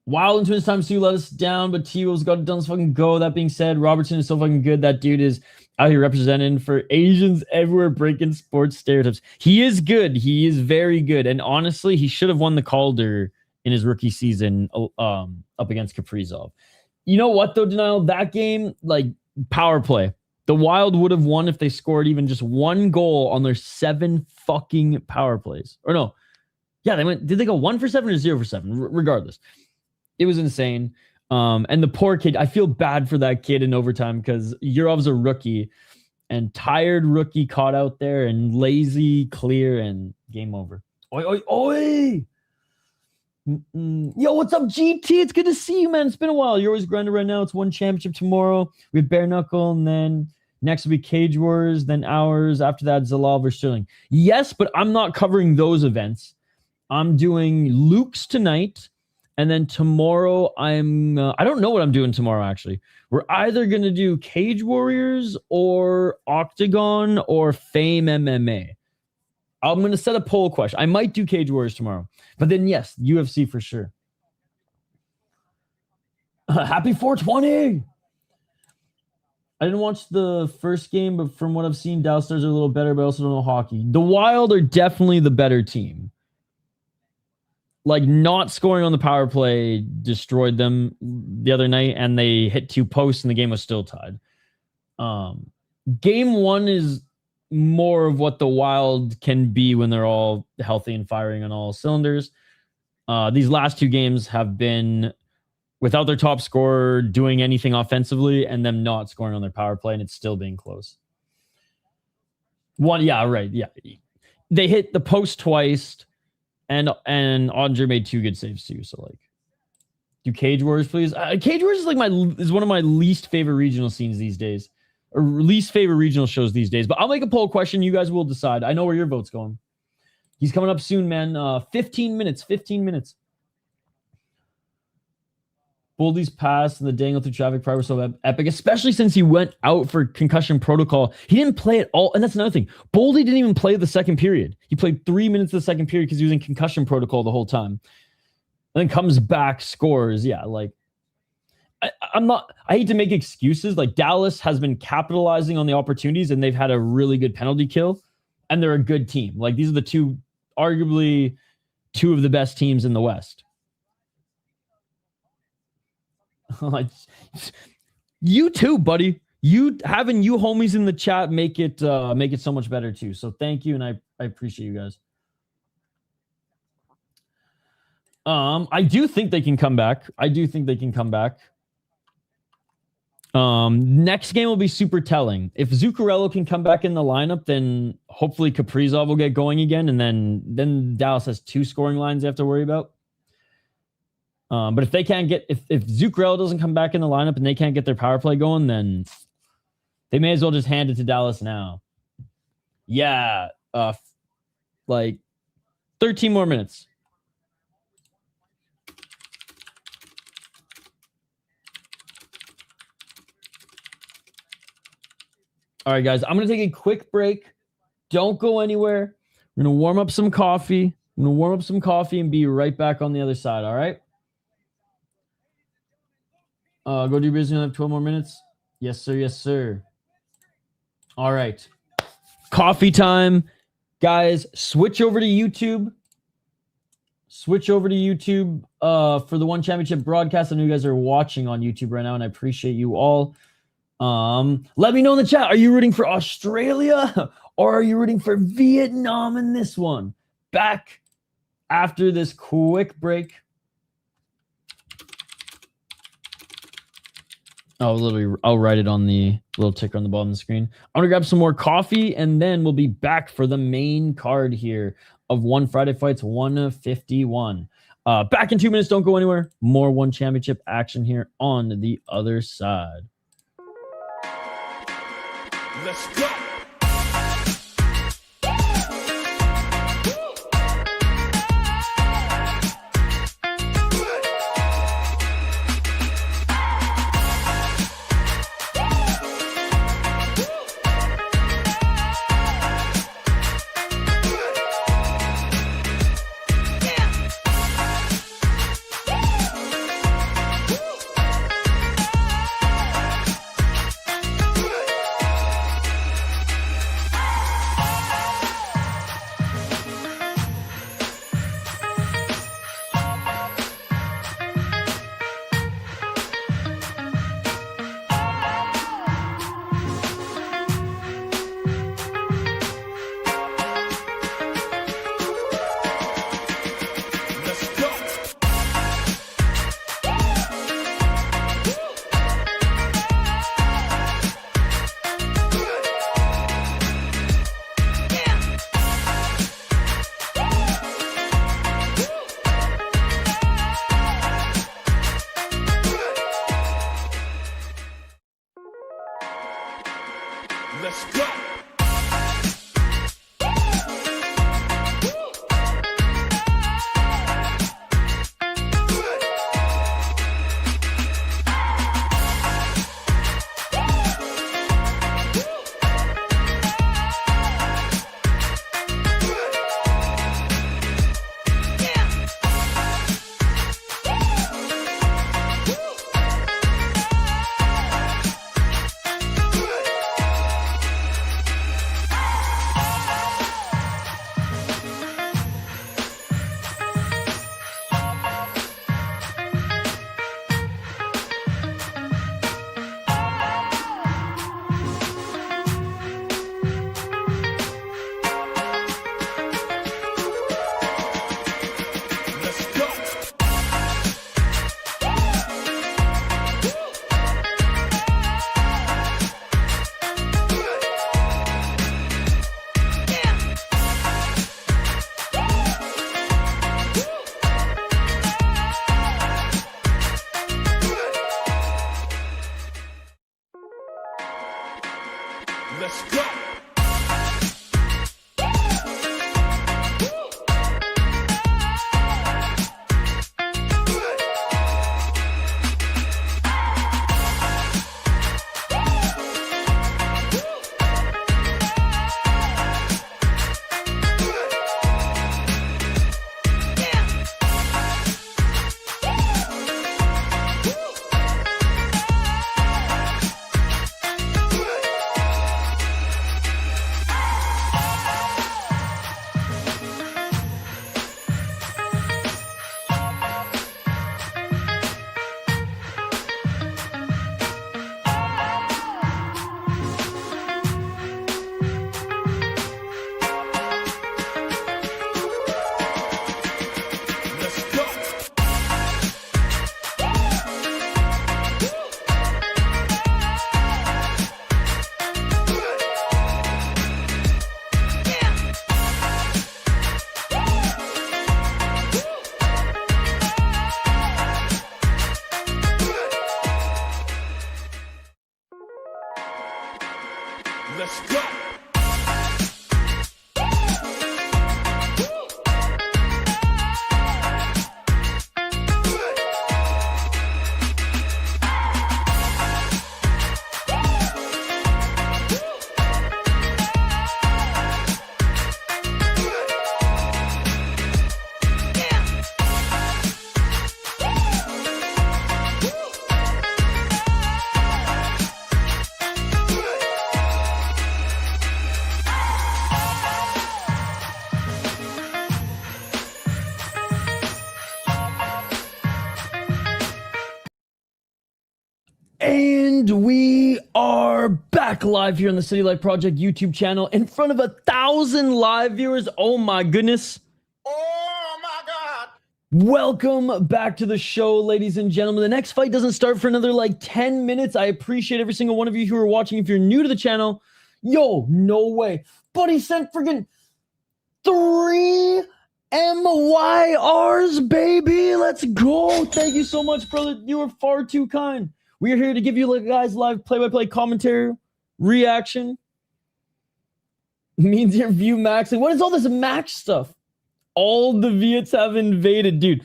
Wild and Twins times 2 let us down, but T-Will's got it done. Let's fucking go. That being said, Robertson is so fucking good. That dude is out here representing for Asians everywhere, breaking sports stereotypes. He is good. He is very good. And honestly, he should have won the Calder in his rookie season up against Kaprizov. You know what, though, Denial? That game, power play. The Wild would have won if they scored even just 1 goal on their 7 fucking power plays. Or no. Yeah, did they go 1 for 7 or 0 for 7? Regardless. It was insane. And the poor kid, I feel bad for that kid in overtime because Yurov's a rookie and tired rookie caught out there and lazy, clear, and game over. Oi, oi, oi! Yo, what's up, GT? It's good to see you, man. It's been a while. You're always grinding right now. It's one championship tomorrow. We have Bare Knuckle, and then next will be Cage Wars, then ours. After that, Zalal versus Sterling. Yes, but I'm not covering those events. I'm doing Luke's tonight, and then tomorrow I don't know what I'm doing tomorrow, actually. We're either going to do Cage Warriors or Octagon or Fame MMA. I'm going to set a poll question. I might do Cage Warriors tomorrow. But then, yes, UFC for sure. Happy 420! I didn't watch the first game, but from what I've seen, Dallas Stars are a little better, but I also don't know hockey. The Wild are definitely the better team. Like, not scoring on the power play destroyed them the other night, and they hit 2 posts, and the game was still tied. Game 1 is more of what the Wild can be when they're all healthy and firing on all cylinders. These last 2 games have been without their top scorer doing anything offensively and them not scoring on their power play, and it's still being close. They hit the post twice, and Andre made 2 good saves too. So, like, do Cage Wars, please. Cage Wars is like is one of my least favorite regional scenes these days. Or least favorite regional shows these days. But I'll make a poll question. You guys will decide. I know where your vote's going. He's coming up soon, man. 15 minutes. 15 minutes. Boldy's pass and the dangle through traffic probably were so epic, especially since he went out for concussion protocol. He didn't play at all. And that's another thing. Boldy didn't even play the second period. He played 3 minutes of the second period because he was in concussion protocol the whole time. And then comes back, scores. Yeah, like, I hate to make excuses. Like, Dallas has been capitalizing on the opportunities, and they've had a really good penalty kill, and they're a good team. Like, these are arguably two of the best teams in the West. You too, buddy. Having you homies in the chat make it so much better too. So thank you, and I appreciate you guys. I do think they can come back. Next game will be super telling. If Zuccarello can come back in the lineup, then hopefully Kaprizov will get going again, and then Dallas has 2 scoring lines they have to worry about. But if they can't if Zuccarello doesn't come back in the lineup and they can't get their power play going, then they may as well just hand it to Dallas now. Yeah, like 13 more minutes. All right, guys, I'm going to take a quick break. Don't go anywhere. We're going to warm up some coffee. And be right back on the other side, all right? Go do your business. You have 12 more minutes? Yes, sir. Yes, sir. All right. Coffee time. Guys, switch over to YouTube. For the One Championship broadcast. I know you guys are watching on YouTube right now, and I appreciate you all. Let me know in the chat. Are you rooting for Australia or are you rooting for Vietnam in this one? Back after this quick break. I'll write it on the little ticker on the bottom of the screen. I'm gonna grab some more coffee, and then we'll be back for the main card here of One Friday Fights 151. Back in 2 minutes. Don't go anywhere. More One Championship action here on the other side. Let's go. Let's go. And we are back live here on the City Life Project YouTube channel in front of 1,000 live viewers. Oh my goodness. Oh my God. Welcome back to the show, ladies and gentlemen. The next fight doesn't start for another like 10 minutes. I appreciate every single one of you who are watching. If you're new to the channel, yo, no way. Buddy sent friggin' 3 MYRs, baby. Let's go. Thank you so much, brother. You are far too kind. We are here to give you guys live play-by-play commentary, reaction. Means your view maxing. What is all this max stuff? All the Viets have invaded, dude.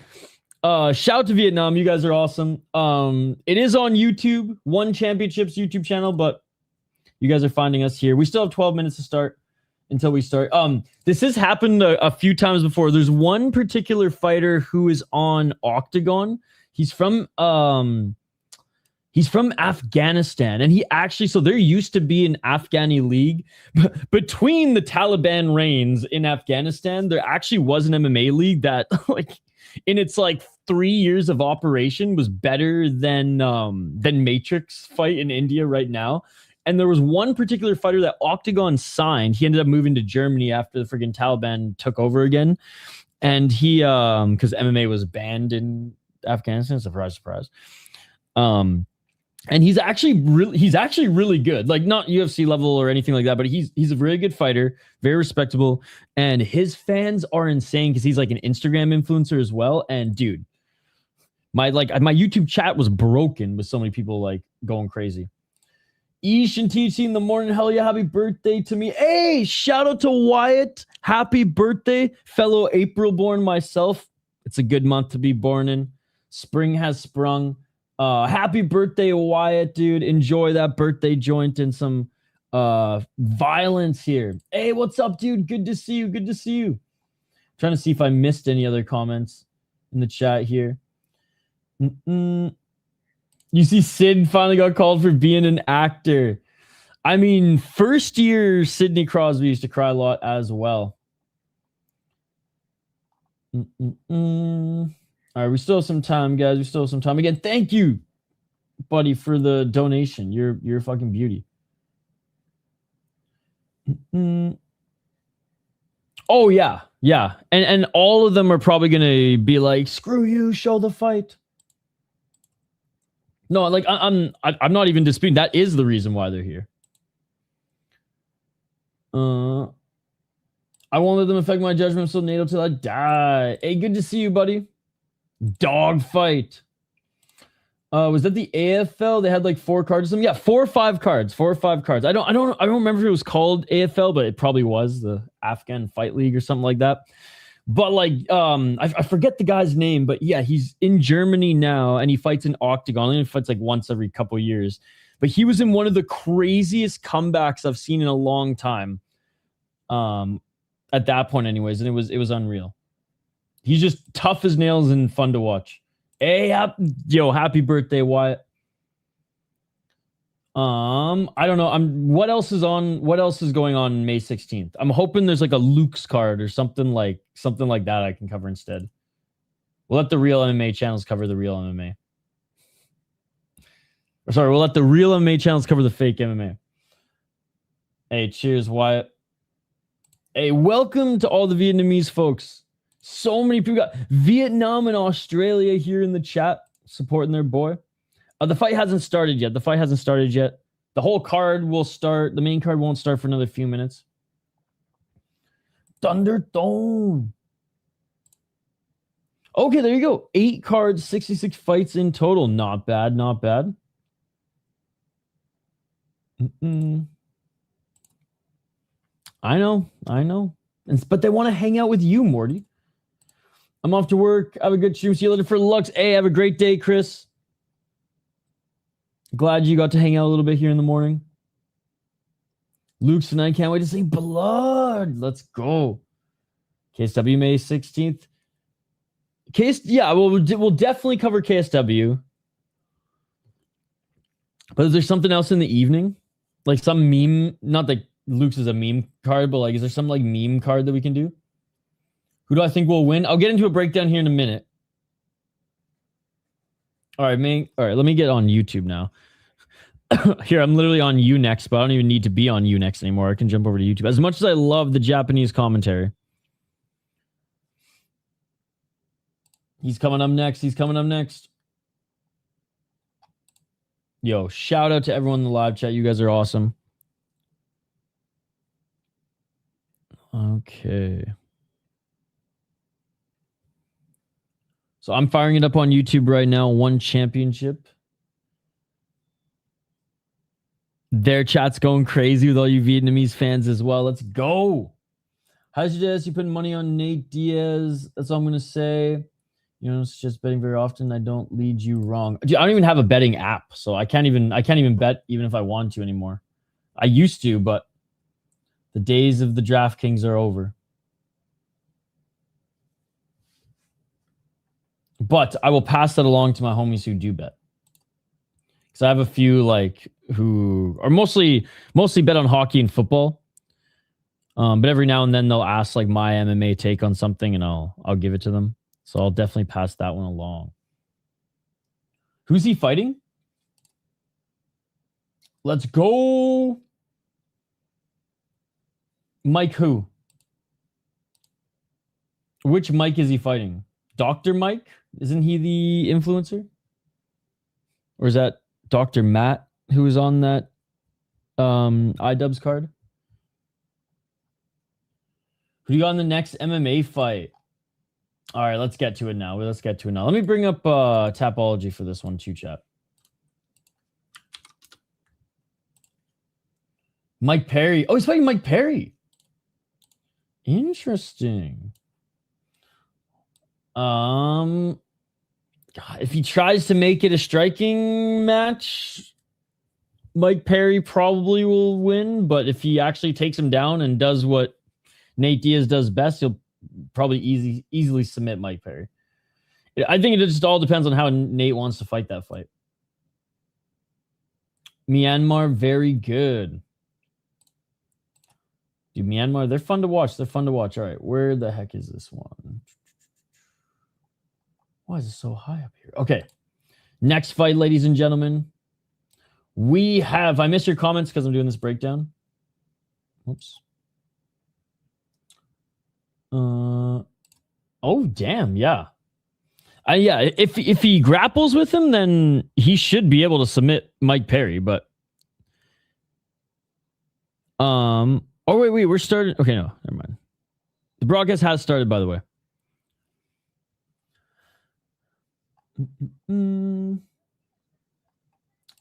Shout to Vietnam. You guys are awesome. It is on YouTube, One Championships YouTube channel, but you guys are finding us here. We still have 12 minutes to start until we start. This has happened a few times before. There's one particular fighter who is on Octagon. He's from Afghanistan, and he actually, so there used to be an Afghani league. Between the Taliban reigns in Afghanistan, there actually was an MMA league that, like, in its like 3 years of operation was better than Matrix fight in India right now. And there was one particular fighter that Octagon signed. He ended up moving to Germany after the friggin' Taliban took over again. And he, because MMA was banned in Afghanistan, surprise, surprise. And he's actually really good. Like, not UFC level or anything like that, but he's a really good fighter, very respectable. And his fans are insane because he's like an Instagram influencer as well. And dude, my YouTube chat was broken with so many people like going crazy. Ish and TC in the morning. Hell yeah, happy birthday to me. Hey, shout out to Wyatt. Happy birthday, fellow April born myself. It's a good month to be born in. Spring has sprung. Happy birthday, Wyatt, dude. Enjoy that birthday joint and some violence here. Hey, what's up, dude? Good to see you. Good to see you. Trying to see if I missed any other comments in the chat here. You see, Sid finally got called for being an actor. I mean, first year Sidney Crosby used to cry a lot as well. All right, we still have some time, guys. We still have some time. Again, thank you, buddy, for the donation. You're a fucking beauty. Oh yeah, yeah. And all of them are probably gonna be like, screw you, show the fight. No, like I'm not even disputing. That is the reason why they're here. I won't let them affect my judgment. I'm still NATO till I die. Hey, good to see you, buddy. Dog fight. Was that the AFL? They had like 4 cards or something. Yeah, 4 or 5 cards. 4 or 5 cards. I don't remember if it was called AFL, but it probably was the Afghan Fight League or something like that. But like, I forget the guy's name, but yeah, he's in Germany now and he fights in Octagon. He fights like once every couple of years. But he was in one of the craziest comebacks I've seen in a long time. At that point, anyways, and it was unreal. He's just tough as nails and fun to watch. Hey, happy birthday, Wyatt. I don't know. What else is going on May 16th? I'm hoping there's like a Luke's card or something like that I can cover instead. We'll let the real MMA channels cover the real MMA. Or sorry, we'll let the real MMA channels cover the fake MMA. Hey, cheers, Wyatt. Hey, welcome to all the Vietnamese folks. So many people got Vietnam and Australia here in the chat supporting their boy. The fight hasn't started yet. The whole card will start. The main card won't start for another few minutes. Thunderdome. Okay, there you go. 8 cards, 66 fights in total. Not bad, not bad. I know. But they want to hang out with you, Morty. I'm off to work. Have a good stream. See you later for Lux. Hey, have a great day, Chris. Glad you got to hang out a little bit here in the morning. Luke's tonight. Can't wait to see blood. Let's go. KSW May 16th. We'll definitely cover KSW. But is there something else in the evening? Like some meme, not that Luke's is a meme card, but like, is there some like meme card that we can do? Who do I think will win? I'll get into a breakdown here in a minute. All right, let me get on YouTube now. Here, I'm literally on Unext, but I don't even need to be on Unext anymore. I can jump over to YouTube. As much as I love the Japanese commentary. He's coming up next. Yo, shout out to everyone in the live chat. You guys are awesome. Okay. So I'm firing it up on YouTube right now. One championship. Their chat's going crazy with all you Vietnamese fans as well. Let's go. How's your day? You putting money on Nate Diaz? That's all I'm gonna say. You know, it's just betting very often. I don't lead you wrong. I don't even have a betting app, so I can't even bet even if I want to anymore. I used to, but the days of the DraftKings are over. But I will pass that along to my homies who do bet. Because I have a few like who are mostly bet on hockey and football. But every now and then they'll ask like my MMA take on something and I'll give it to them. So I'll definitely pass that one along. Who's he fighting? Let's go. Mike who? Which Mike is he fighting? Dr. Mike? Isn't he the influencer? Or is that Dr. Matt who was on that iDubbbz card? Who do you got in the next MMA fight? All right, let's get to it now. Let me bring up Tapology for this one too, chat. Mike Perry. Oh, he's fighting Mike Perry. Interesting. God, if he tries to make it a striking match, Mike Perry probably will win. But if he actually takes him down and does what Nate Diaz does best, he'll probably easily submit Mike Perry. I think it just all depends on how Nate wants to fight that fight. Myanmar, very good. Dude, Myanmar, they're fun to watch. All right, where the heck is this one? Why is it so high up here? Okay. Next fight, ladies and gentlemen. We have... I missed your comments because I'm doing this breakdown. Oops. Oh, damn. Yeah. Yeah, if he grapples with him, then he should be able to submit Mike Perry, but... Oh, wait. We're starting... Okay, no. Never mind. The broadcast has started, by the way.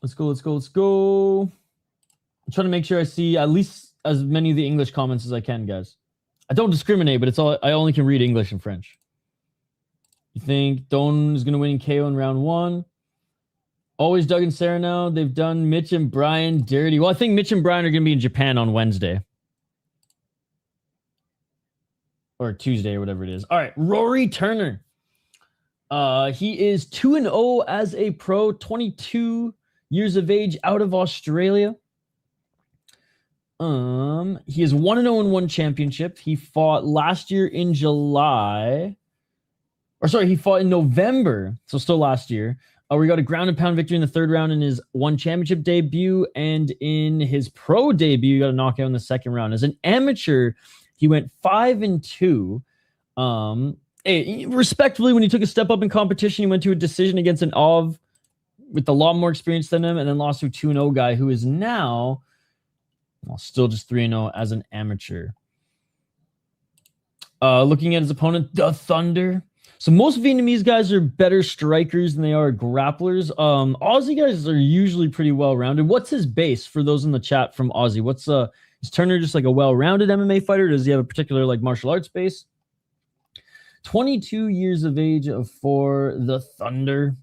Let's go, let's go, let's go. I'm trying to make sure I see at least as many of the English comments as I can, guys. I don't discriminate, but it's all I only can read English and French. You think Thoan is going to win in KO in round 1? Always Doug and Sarah now. They've done Mitch and Brian dirty. Well, I think Mitch and Brian are going to be in Japan on Wednesday. Or Tuesday or whatever it is. All right, Rory Turner. He is 2-0 as a pro, 22 years of age, out of Australia. He is 1-0 in one championship. He fought last year in July. Or sorry, he fought in November, so still last year. We got a ground and pound victory in the 3rd round in his one championship debut, and in his pro debut, he got a knockout in the 2nd round. As an amateur, he went 5-2. Respectively, when he took a step up in competition, he went to a decision against an OV with a lot more experience than him, and then lost to a 2-0 guy who is now still just 3-0 as an amateur. Looking at his opponent, the Thunder. So most Vietnamese guys are better strikers than they are grapplers. Aussie guys are usually pretty well-rounded. What's his base for those in the chat from Aussie? Is Turner just like a well-rounded MMA fighter? Does he have a particular like martial arts base? 22 years of age for the Thunder.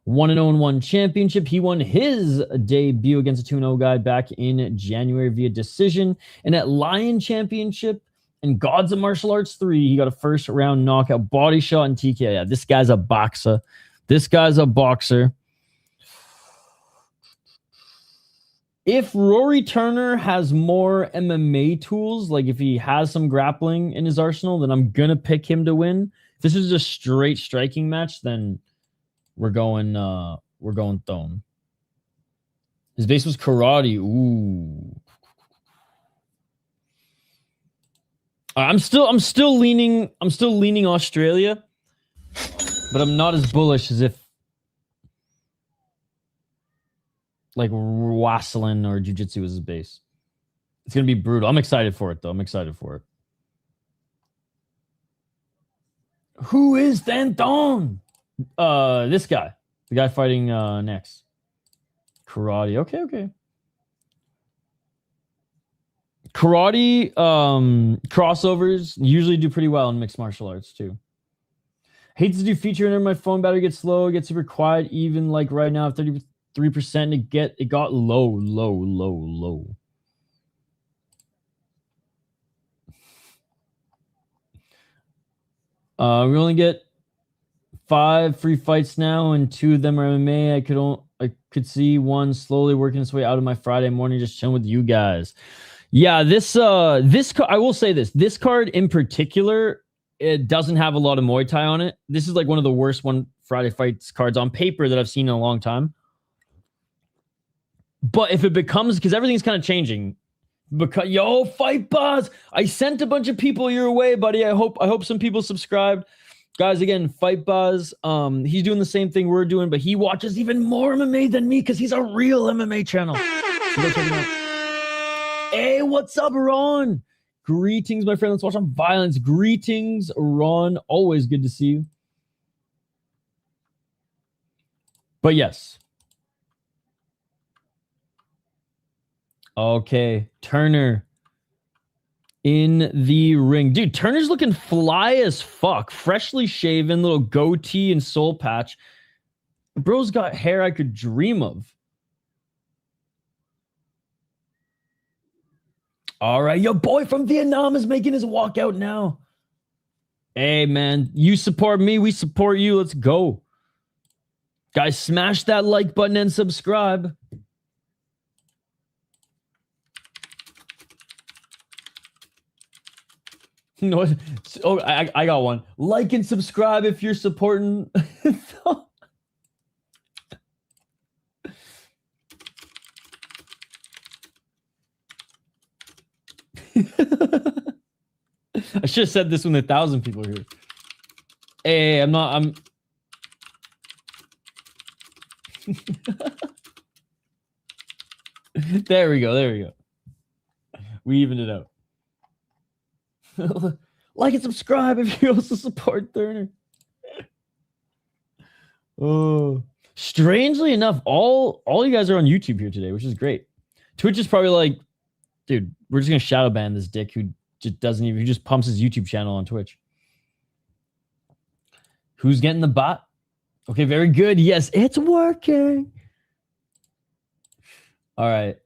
1-0 in one championship. He won his debut against a 2-0 guy back in January via decision. And at Lion Championship and Gods of Martial Arts 3, he got a 1st round knockout, body shot, and TKO. Yeah, this guy's a boxer. This guy's a boxer. If Rory Turner has more MMA tools, like if he has some grappling in his arsenal, then I'm going to pick him to win. If this is a straight striking match, then we're going Thoan. His base was karate. Ooh. I'm still leaning Australia, but I'm not as bullish as if like Ruslan or Jiu-Jitsu was his base. It's going to be brutal. I'm excited for it, though. I'm excited for it. Who is Thoan? This guy. The guy fighting next. Karate. Okay. Karate crossovers usually do pretty well in mixed martial arts, too. Hate to do feature whenever my phone battery gets slow, gets super quiet, even like right now, 33%, it got low. We only get 5 free fights now, and 2 of them are MMA. I could see one slowly working its way out of my Friday morning, just chilling with you guys. Yeah, this I will say this card in particular, it doesn't have a lot of Muay Thai on it. This is like one of the worst Friday fights cards on paper that I've seen in a long time. But if it becomes, because everything's kind of changing. Because Fight Buzz, I sent a bunch of people your way, buddy. I hope some people subscribed. Guys, again, Fight Buzz. He's doing the same thing we're doing, but he watches even more MMA than me because he's a real MMA channel. So go check him out. Hey, what's up, Ron? Greetings, my friend. Let's watch some violence. Greetings, Ron. Always good to see you. But yes. Okay, Turner in the ring. Dude, Turner's looking fly as fuck. Freshly shaven, little goatee and soul patch. Bro's got hair I could dream of. All right, your boy from Vietnam is making his walkout now. Hey, man, you support me, we support you. Let's go. Guys, smash that like button and subscribe. No, oh, I got one. Like and subscribe if you're supporting. I should have said this when 1,000 people are here. Hey, I'm There we go. We evened it out. Like and subscribe if you also support Turner. Oh, Strangely enough, all you guys are on YouTube here today, which is great. Twitch is probably like, dude, we're just gonna shadow ban this dick who just who just pumps his YouTube channel on Twitch. Who's getting the bot? Okay, very good. Yes, it's working. All right.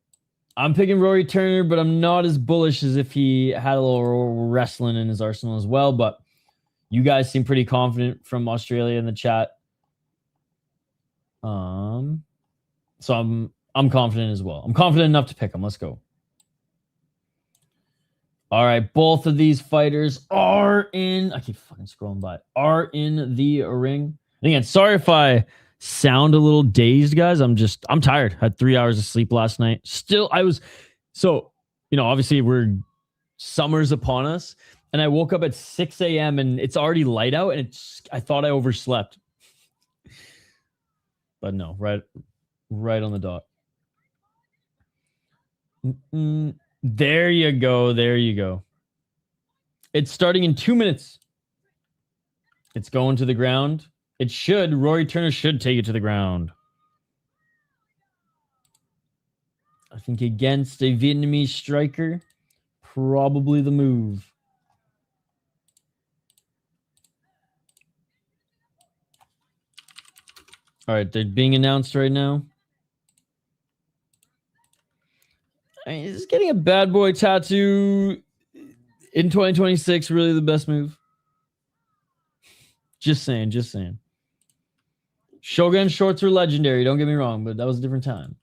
I'm picking Rory Turner, but I'm not as bullish as if he had a little wrestling in his arsenal as well. But you guys seem pretty confident from Australia in the chat. So I'm confident as well. I'm confident enough to pick him. Let's go. All right, both of these fighters are in. I keep fucking scrolling by. Are in the ring. And again, sorry if I sound a little dazed, guys. I'm tired. Had 3 hours of sleep last night. Obviously summer's upon us, and I woke up at 6 a.m. and it's already light out, and I thought I overslept. But no, right on the dot. There you go. There you go. It's starting in 2 minutes. It's going to the ground. It should. Rory Turner should take it to the ground. I think against a Vietnamese striker, probably the move. All right, they're being announced right now. I mean, is getting a bad boy tattoo in 2026 really the best move? Just saying. Shogun shorts are legendary, don't get me wrong, but that was a different time.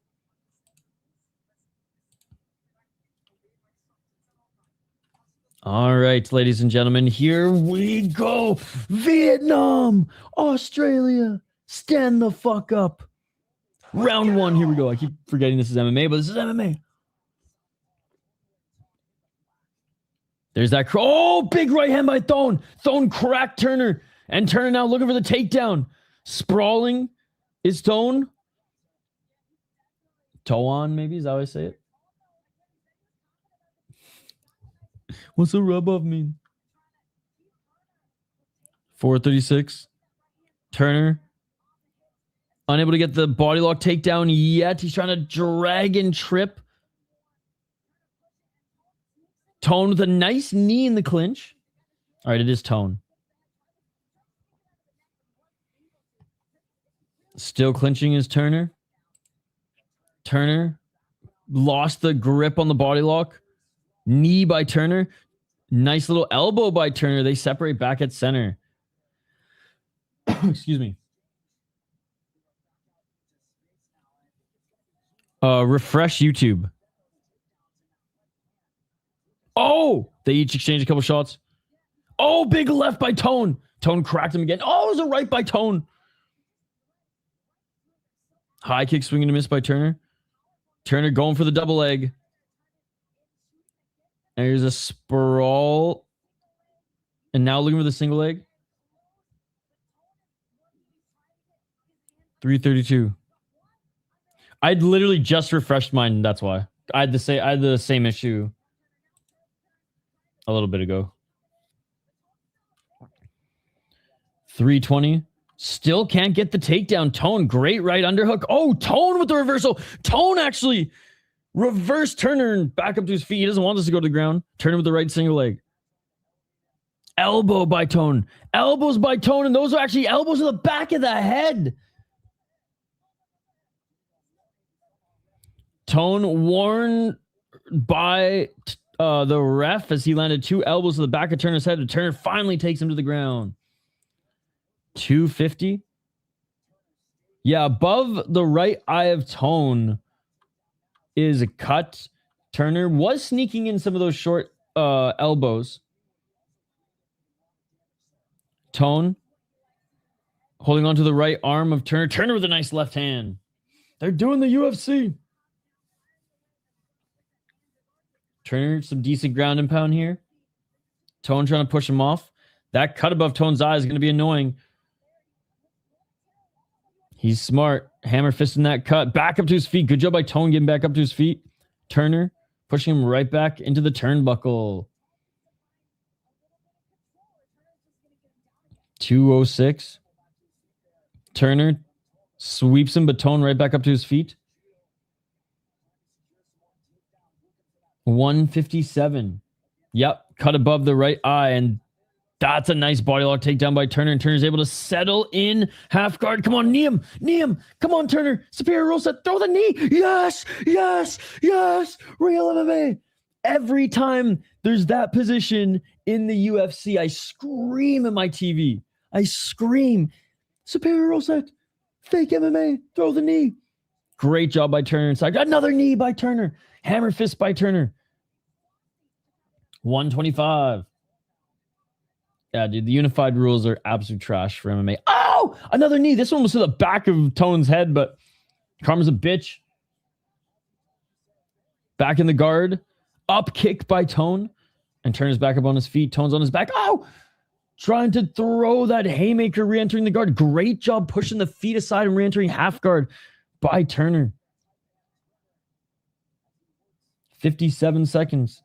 All right, ladies and gentlemen, here we go. Vietnam, Australia, stand the fuck up. Round one, here we go. I keep forgetting this is MMA, but this is MMA. There's that. Big right hand by Thoan. Thoan cracked Turner. And Turner now looking for the takedown. Sprawling is Thoan. Thoan, maybe? Is that how I say it? What's a rub off mean? 436. Turner. Unable to get the body lock takedown yet. He's trying to drag and trip. Thoan with a nice knee in the clinch. All right, it is Thoan. Still clinching is Turner. Turner lost the grip on the body lock. Knee by Turner. Nice little elbow by Turner. They separate back at center. Excuse me. Refresh YouTube. Oh, they each exchanged a couple shots. Oh, big left by Thoan. Thoan cracked him again. Oh, it was a right by Thoan. High kick swinging to miss by Turner. Turner going for the double leg. There's a sprawl. And now looking for the single leg. 332. I'd literally just refreshed mine. That's why. I had the same issue a little bit ago. 320. Still can't get the takedown. Thoan, great right underhook. Oh, Thoan with the reversal. Thoan actually reversed Turner and back up to his feet. He doesn't want this to go to the ground. Turner with the right single leg. Elbow by Thoan. Elbows by Thoan, and those are actually elbows to the back of the head. Thoan warned by the ref as he landed two elbows to the back of Turner's head, and Turner finally takes him to the ground. 250. Yeah, above the right eye of Thoan is a cut. Turner was sneaking in some of those short elbows. Thoan holding onto the right arm of Turner. Turner with a nice left hand. They're doing the UFC. Turner, some decent ground and pound here. Thoan trying to push him off. That cut above Thoan's eye is going to be annoying. He's smart. Hammer fisting that cut. Back up to his feet. Good job by Thoan getting back up to his feet. Turner pushing him right back into the turnbuckle. 206. Turner Sweeps him, but Thoan right back up to his feet. 157. Yep, cut above the right eye, and that's a nice body lock takedown by Turner, and Turner's able to settle in half guard. Come on, knee him. Come on, Turner. Superior roll set. Throw the knee. Yes. Real MMA. Every time there's that position in the UFC, I scream at my TV. I scream. Superior roll set. Fake MMA. Throw the knee. Great job by Turner inside. Another knee by Turner. Hammer fist by Turner. 125. Yeah, dude, the unified rules are absolute trash for MMA. Oh, another knee. This one was to the back of Thoan's head, but Karma's a bitch. Back in the guard. Up kick by Thoan. And Turner's back up on his feet. Thoan's on his back. Oh! Trying to throw that haymaker, re-entering the guard. Great job pushing the feet aside and re-entering half guard by Turner. 57 seconds.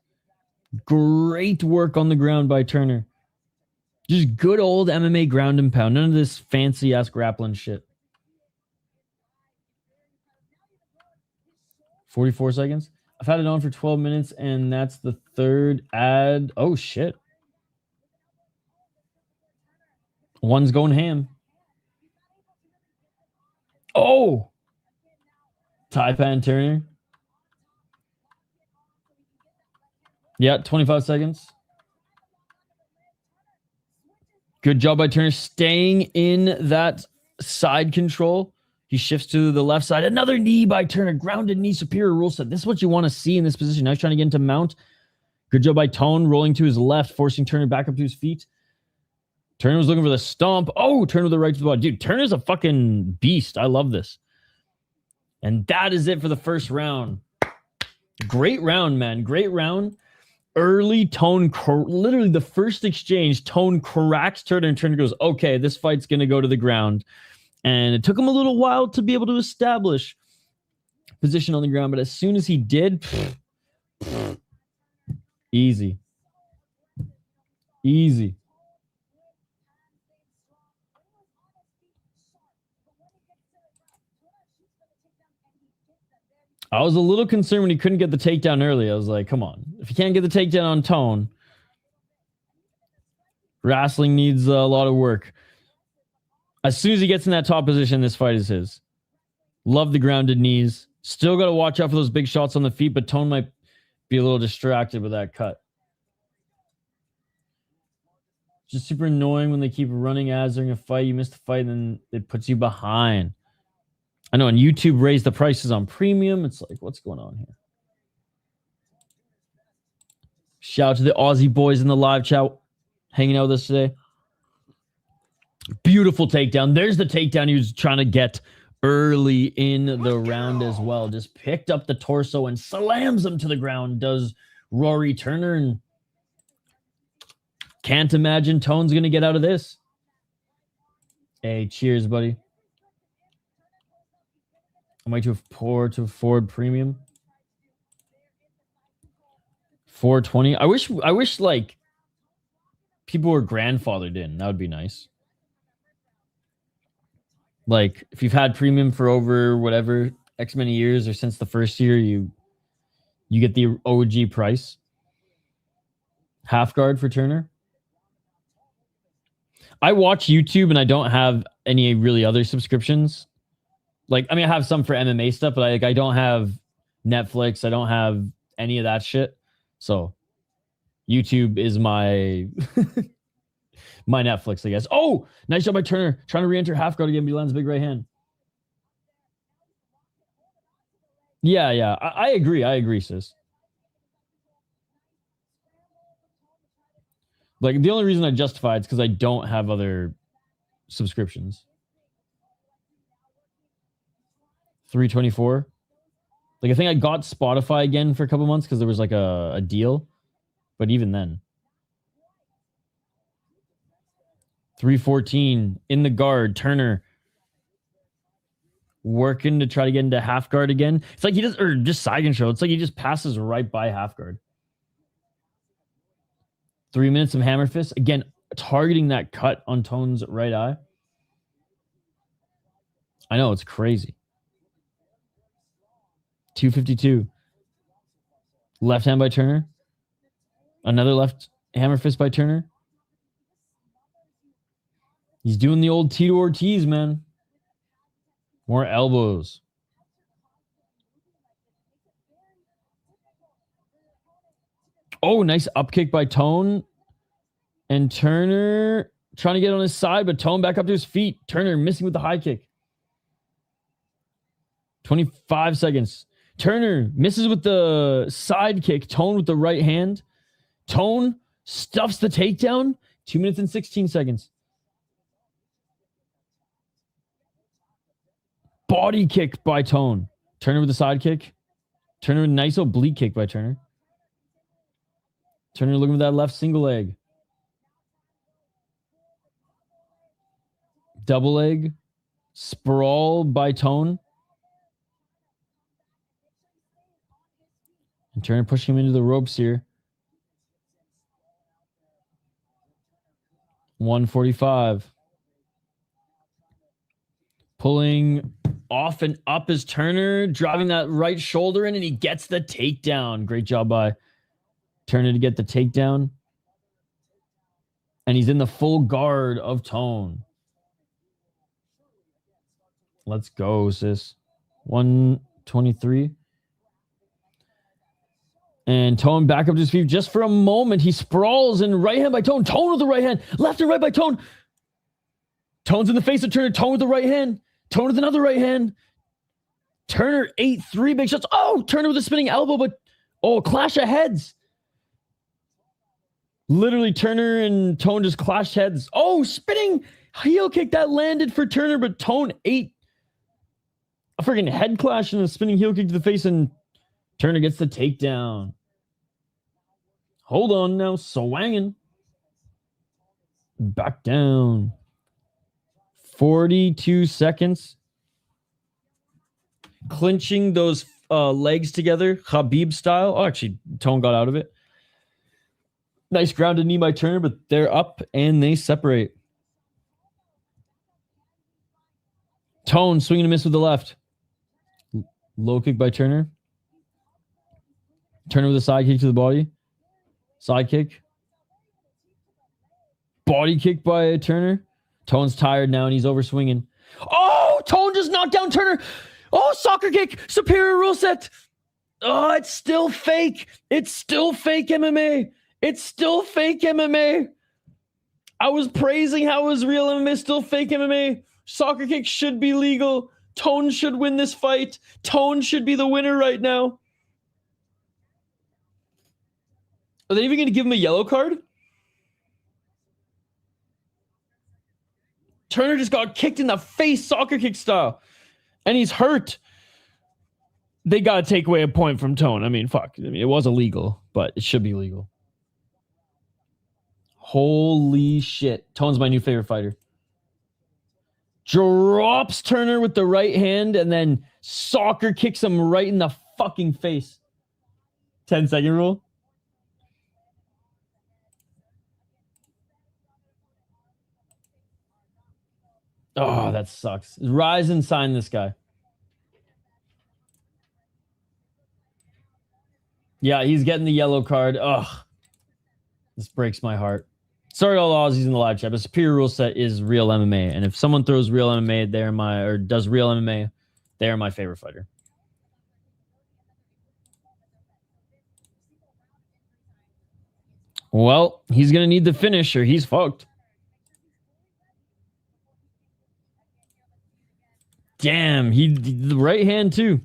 Great work on the ground by Turner. Just good old MMA ground and pound. None of this fancy-ass grappling shit. 44 seconds. I've had it on for 12 minutes, and that's the third ad. Oh, shit. One's going ham. Oh! Taipan Turner. Yeah, 25 seconds. Good job by Turner staying in that side control. He shifts to the left side. Another knee by Turner. Grounded knee, superior rule set. This is what you want to see in this position. Now he's trying to get into mount. Good job by Thoan, rolling to his left, forcing Turner back up to his feet. Turner was looking for the stomp. Oh, Turner with the right to the body. Dude, Turner's a fucking beast. I love this. And that is it for the first round. Great round, man. Great round. Early Thoan, literally the first exchange, Thoan cracks Turner, and Turner goes, okay, this fight's going to go to the ground. And it took him a little while to be able to establish position on the ground, but as soon as he did, easy. I was a little concerned when he couldn't get the takedown early. I was like, come on. If you can't get the takedown on Thoan, wrestling needs a lot of work. As soon as he gets in that top position, this fight is his. Love the grounded knees. Still got to watch out for those big shots on the feet, but Thoan might be a little distracted with that cut. Just super annoying when they keep running ads during a fight. You miss the fight, and then it puts you behind. I know, and YouTube raised the prices on premium. It's like, what's going on here? Shout out to the Aussie boys in the live chat hanging out with us today. Beautiful takedown. There's the takedown he was trying to get early in the round as well. Just picked up the torso and slams him to the ground. Does Rory Turner, and can't imagine Thoan's going to get out of this. Hey, cheers, buddy. I'm waiting to Ford Premium. 420. I wish like people were grandfathered in. That would be nice. Like if you've had premium for over whatever X many years or since the first year, you get the OG price. Half guard for Turner. I watch YouTube and I don't have any really other subscriptions. Like, I mean, I have some for MMA stuff, but I don't have Netflix. I don't have any of that shit. So YouTube is my my Netflix, I guess. Oh, nice job by Turner. Trying to re-enter half guard again, but he lands a big right hand. Yeah. I agree, sis. Like, the only reason I justify it's because I don't have other subscriptions. 324. Like, I think I got Spotify again for a couple months because there was like a deal. But even then. 314 in the guard. Turner working to try to get into half guard again. It's like he does, or just side control. It's like he just passes right by half guard. 3 minutes of hammer fist. Again, targeting that cut on Thoan's right eye. I know, it's crazy. 252. Left hand by Turner. Another left hammer fist by Turner. He's doing the old Tito Ortiz, man. More elbows. Oh, nice up kick by Thoan. And Turner trying to get on his side, but Thoan back up to his feet. Turner missing with the high kick. 25 seconds. Turner misses with the side kick. Thoan with the right hand. Thoan stuffs the takedown. 2 minutes and 16 seconds. Body kick by Thoan. Turner with the side kick. Turner with a nice oblique kick by Turner. Turner looking for that left single leg. Double leg. Sprawl by Thoan. And Turner pushing him into the ropes here. 145. Pulling off and up is Turner, driving that right shoulder in, and he gets the takedown. Great job by Turner to get the takedown. And he's in the full guard of Thoan. Let's go, sis. 123. And Thoan back up to his feet just for a moment. He sprawls and right hand by Thoan. Thoan with the right hand. Left and right by Thoan. Thoan's in the face of Turner. Thoan with the right hand. Thoan with another right hand. Turner 8-3 big shots. Oh, Turner with a spinning elbow, but clash of heads. Literally, Turner and Thoan just clashed heads. Oh, spinning heel kick that landed for Turner, but Thoan ate a freaking head clash and a spinning heel kick to the face, and Turner gets the takedown. Hold on now, swanging. Back down. 42 seconds. Clinching those legs together, Khabib style. Oh, actually, Thoan got out of it. Nice grounded knee by Turner, but they're up and they separate. Thoan swinging a miss with the left. Low kick by Turner. Turner with a side kick to the body. Side kick. Body kick by Turner. Thoan's tired now and he's over swinging. Oh, Thoan just knocked down Turner. Oh, soccer kick. Superior rule set. Oh, it's still fake. It's still fake MMA. It's still fake MMA. I was praising how it was real MMA, still fake MMA. Soccer kick should be legal. Thoan should win this fight. Thoan should be the winner right now. Are they even going to give him a yellow card? Turner just got kicked in the face, soccer kick style. And he's hurt. They got to take away a point from Thoan. I mean, fuck. I mean, it was illegal, but it should be legal. Holy shit. Thoan's my new favorite fighter. Drops Turner with the right hand and then soccer kicks him right in the fucking face. 10-second rule. Oh, that sucks. Rise and sign this guy. Yeah, he's getting the yellow card. Ugh. This breaks my heart. Sorry to all the Aussies in the live chat, but Superior Rule Set is real MMA. And if someone throws real MMA, or does real MMA, they are my favorite fighter. Well, he's going to need the finish or he's fucked. Damn, the right hand too.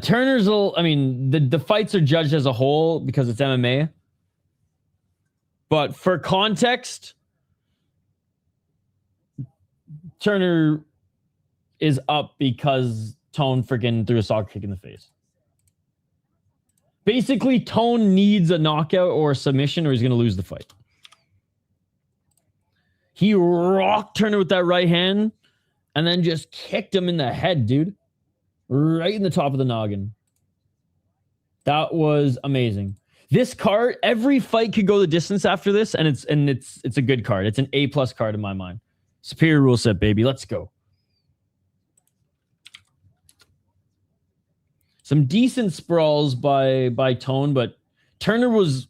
Turner's the fights are judged as a whole because it's MMA. But for context, Turner is up because Thoan freaking threw a soccer kick in the face. Basically, Thoan needs a knockout or a submission or he's going to lose the fight. He rocked Turner with that right hand and then just kicked him in the head, dude. Right in the top of the noggin. That was amazing. This card, every fight could go the distance after this, and it's a good card. It's an A+ card in my mind. Superior rule set, baby. Let's go. Some decent sprawls by Thoan, but Turner was,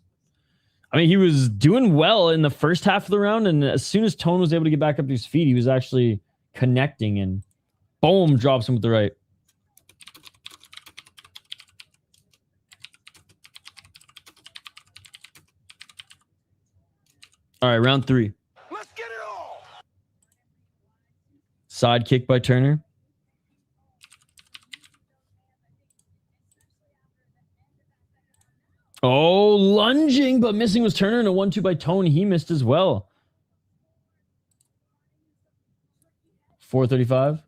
I mean, he was doing well in the first half of the round, and as soon as Thoan was able to get back up to his feet, he was actually connecting, and boom, drops him with the right. All right, round 3. Let's get it all. Side kick by Turner. Oh, lunging, but missing was Turner, and a 1-2 by Thoan. He missed as well. 435.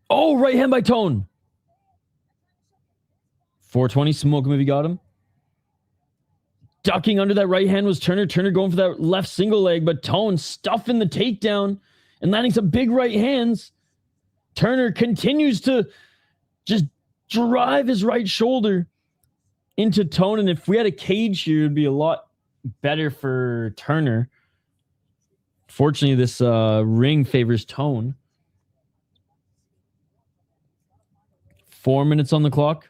Oh, right hand by Thoan. 420, smoke him if he got him. Ducking under that right hand was Turner. Turner going for that left single leg, but Thoan stuffing the takedown and landing some big right hands. Turner continues to just drive his right shoulder into Thoan, and if we had a cage here, it'd be a lot better for Turner. Fortunately, this ring favors Thoan. 4 minutes on the clock.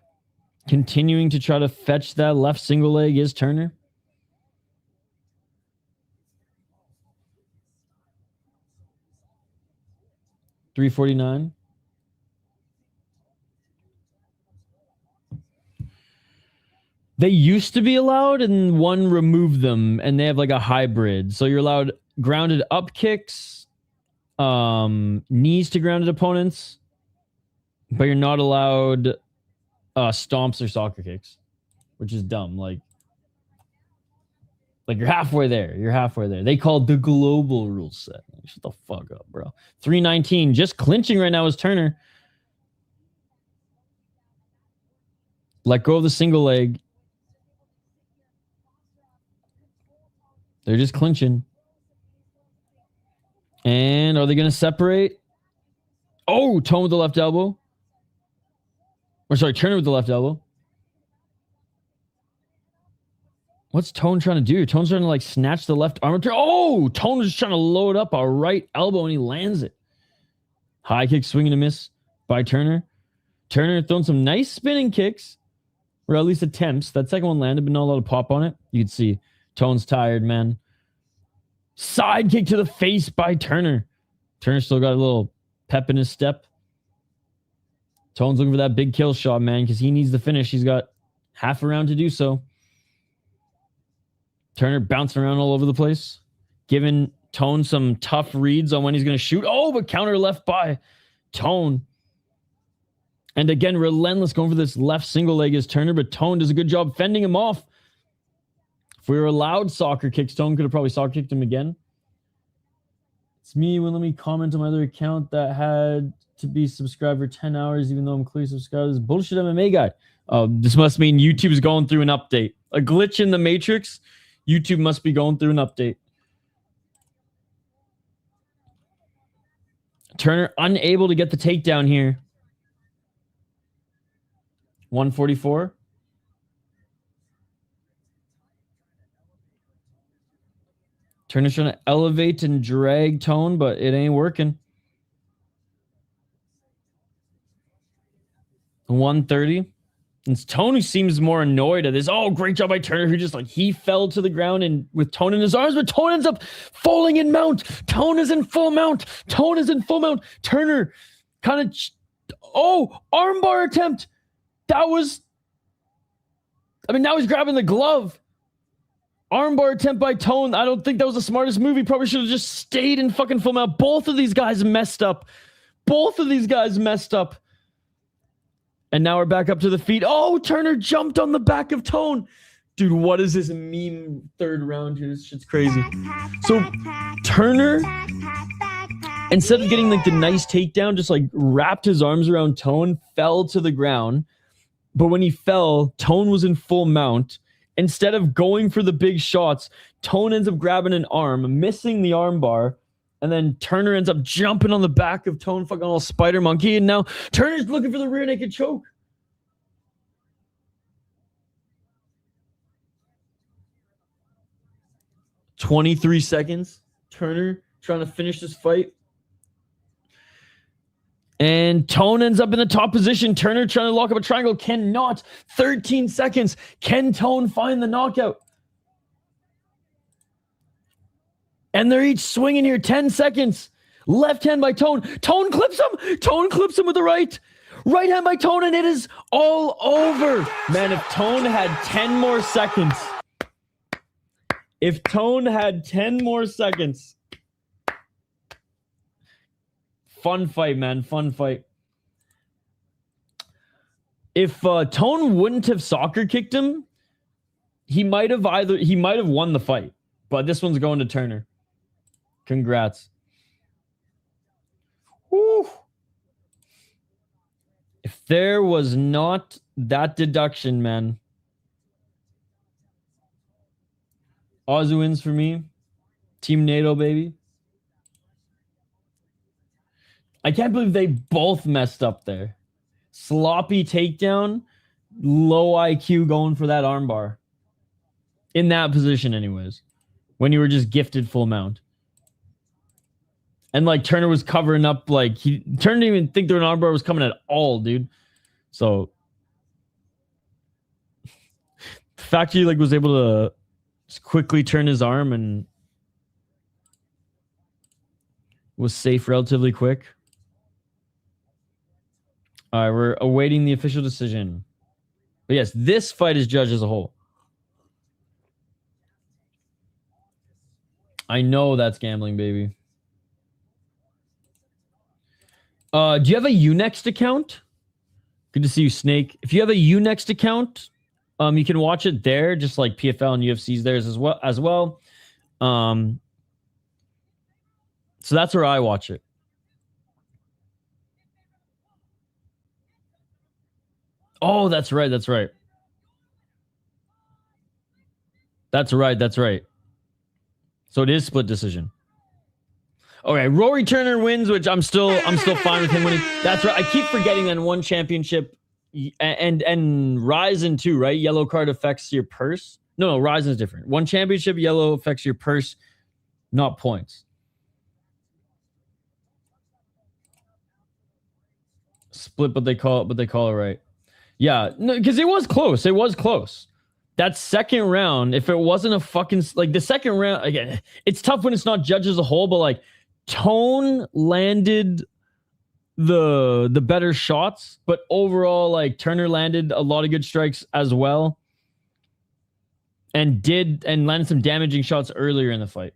Continuing to try to fetch that left single leg is Turner. $3.49. They used to be allowed, and one removed them, and they have like a hybrid. So you're allowed grounded up kicks, knees to grounded opponents, but you're not allowed stomps or soccer kicks, which is dumb. Like you're halfway there. You're halfway there. They called the global rule set. Shut the fuck up, bro. 319. Just clinching right now is Turner. Let go of the single leg. They're just clinching. And are they going to separate? Oh, Thoan with the left elbow. Or sorry, Turner with the left elbow. What's Thoan trying to do? Thoan's trying to like snatch the left arm. Oh, Thoan was just trying to load up a right elbow and he lands it. High kick, swinging a miss by Turner. Turner throwing some nice spinning kicks, or at least attempts. That second one landed, but not a lot of pop on it. You can see Thoan's tired, man. Side kick to the face by Turner. Turner still got a little pep in his step. Thoan's looking for that big kill shot, man, because he needs the finish. He's got half a round to do so. Turner bouncing around all over the place, giving Thoan some tough reads on when he's going to shoot. Oh, but counter left by Thoan. And again, relentless going for this left single leg is Turner, but Thoan does a good job fending him off. If we were allowed soccer kicks, Thoan could have probably soccer kicked him again. It's me. When let me comment on my other account that had to be subscribed for 10 hours, even though I'm clearly subscribed. This bullshit MMA guy. This must mean YouTube is going through an update. A glitch in the matrix. YouTube must be going through an update. Turner unable to get the takedown here. 144. Turner's trying to elevate and drag Thoan, but it ain't working. 130. It's Thoan who seems more annoyed at this. Oh, great job by Turner, who just like he fell to the ground and with Thoan in his arms, but Thoan ends up falling in mount. Thoan is in full mount. Thoan is in full mount. Turner kind of armbar attempt. That was, I mean, now he's grabbing the glove. Armbar attempt by Thoan. I don't think that was the smartest move. He probably should have just stayed in fucking full mount. Both of these guys messed up. And now we're back up to the feet. Oh, Turner jumped on the back of Thoan. Dude, what is this meme third round here? This shit's crazy. So Turner, instead of getting like the nice takedown, just like wrapped his arms around Thoan, fell to the ground. But when he fell, Thoan was in full mount. Instead of going for the big shots, Thoan ends up grabbing an arm, missing the arm bar, And then Turner ends up jumping on the back of Thoan, fucking all spider monkey. And now Turner's looking for the rear naked choke. $23 seconds. Turner trying to finish this fight. And Thoan ends up in the top position. Turner trying to lock up a triangle. Cannot. 13 seconds. Can Thoan find the knockout? And they're each swinging here. 10 seconds. Left hand by Thoan. Thoan clips him. Thoan clips him with the right. Right hand by Thoan, and it is all over. Man, if Thoan had 10 more seconds. If Thoan had 10 more seconds. Fun fight, man. Fun fight. If Thoan wouldn't have soccer kicked him, he might have won the fight. But this one's going to Turner. Congrats. Woo. If there was not that deduction, man. Oz wins for me. Team NATO, baby. I can't believe they both messed up there. Sloppy takedown, low IQ going for that armbar. In that position, anyways. When you were just gifted full mount. And like Turner was covering up, like Turner didn't even think their armbar was coming at all, dude. So the fact he like was able to just quickly turn his arm and was safe relatively quick. All right, we're awaiting the official decision. But yes, this fight is judged as a whole. I know that's gambling, baby. Do you have a Unext account? Good to see you, Snake. If you have a Unext account, you can watch it there, just like PFL and UFC's there as well. So that's where I watch it. Oh, that's right. That's right. That's right. That's right. So it is split decision. Okay, Rory Turner wins, which I'm still fine with him winning. That's right. I keep forgetting that one championship and Ryzen too, right? Yellow card affects your purse. No, Ryzen is different. One championship, yellow affects your purse, not points. Split, but they call it right. Yeah, no, because it was close. It was close. That second round, if it wasn't a fucking like the second round again, it's tough when it's not judged as a whole, but like Thoan landed the better shots, but overall, like Turner landed a lot of good strikes as well, and landed some damaging shots earlier in the fight.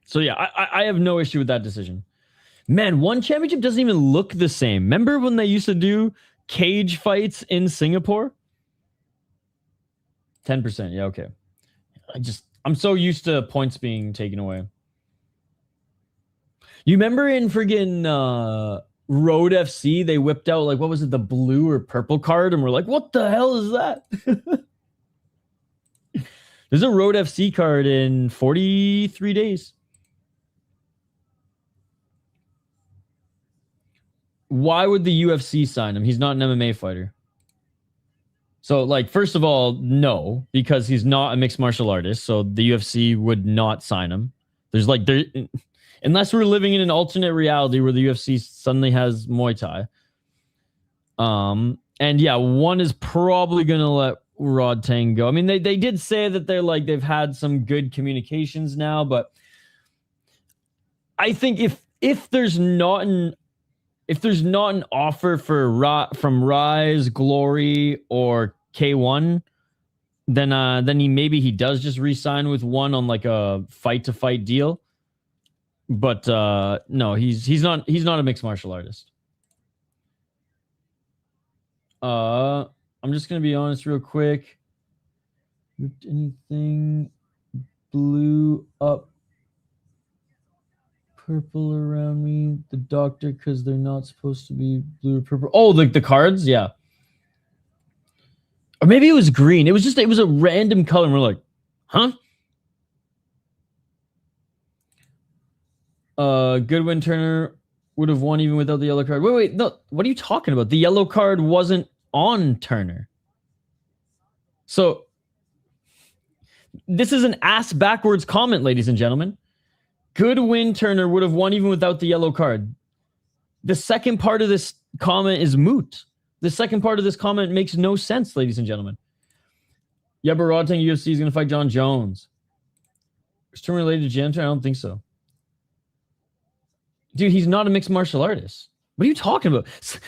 So yeah, I have no issue with that decision. Man, one championship doesn't even look the same. Remember when they used to do cage fights in Singapore? 10%. Yeah, okay. I'm so used to points being taken away. You remember in friggin' Road FC, they whipped out, like, what was it, the blue or purple card? And we're like, what the hell is that? There's a Road FC card in 43 days. Why would the UFC sign him? He's not an MMA fighter. So, like, first of all, no, because he's not a mixed martial artist. So the UFC would not sign him. Unless we're living in an alternate reality where the UFC suddenly has Muay Thai. And yeah, one is probably going to let Rod Tang go. I mean, they did say that they've had some good communications now, but I think if there's not an offer from Rise, Glory, or K1, then he does just re-sign with one on like a fight-to-fight deal. But no, he's not a mixed martial artist. I'm just gonna be honest real quick. Anything blew up purple around me? The doctor, because they're not supposed to be blue or purple. Oh, like the cards, yeah. Or maybe it was green. It was a random color, and we're like, huh? Goodwin Turner would have won even without the yellow card. Wait, no. What are you talking about? The yellow card wasn't on Turner. So this is an ass backwards comment, ladies and gentlemen. Goodwin Turner would have won even without the yellow card. The second part of this comment is moot. The second part of this comment makes no sense, ladies and gentlemen. Yeah, but Rodtang UFC is going to fight John Jones. Is Turner related to Janitor? I don't think so. Dude, he's not a mixed martial artist. What are you talking about?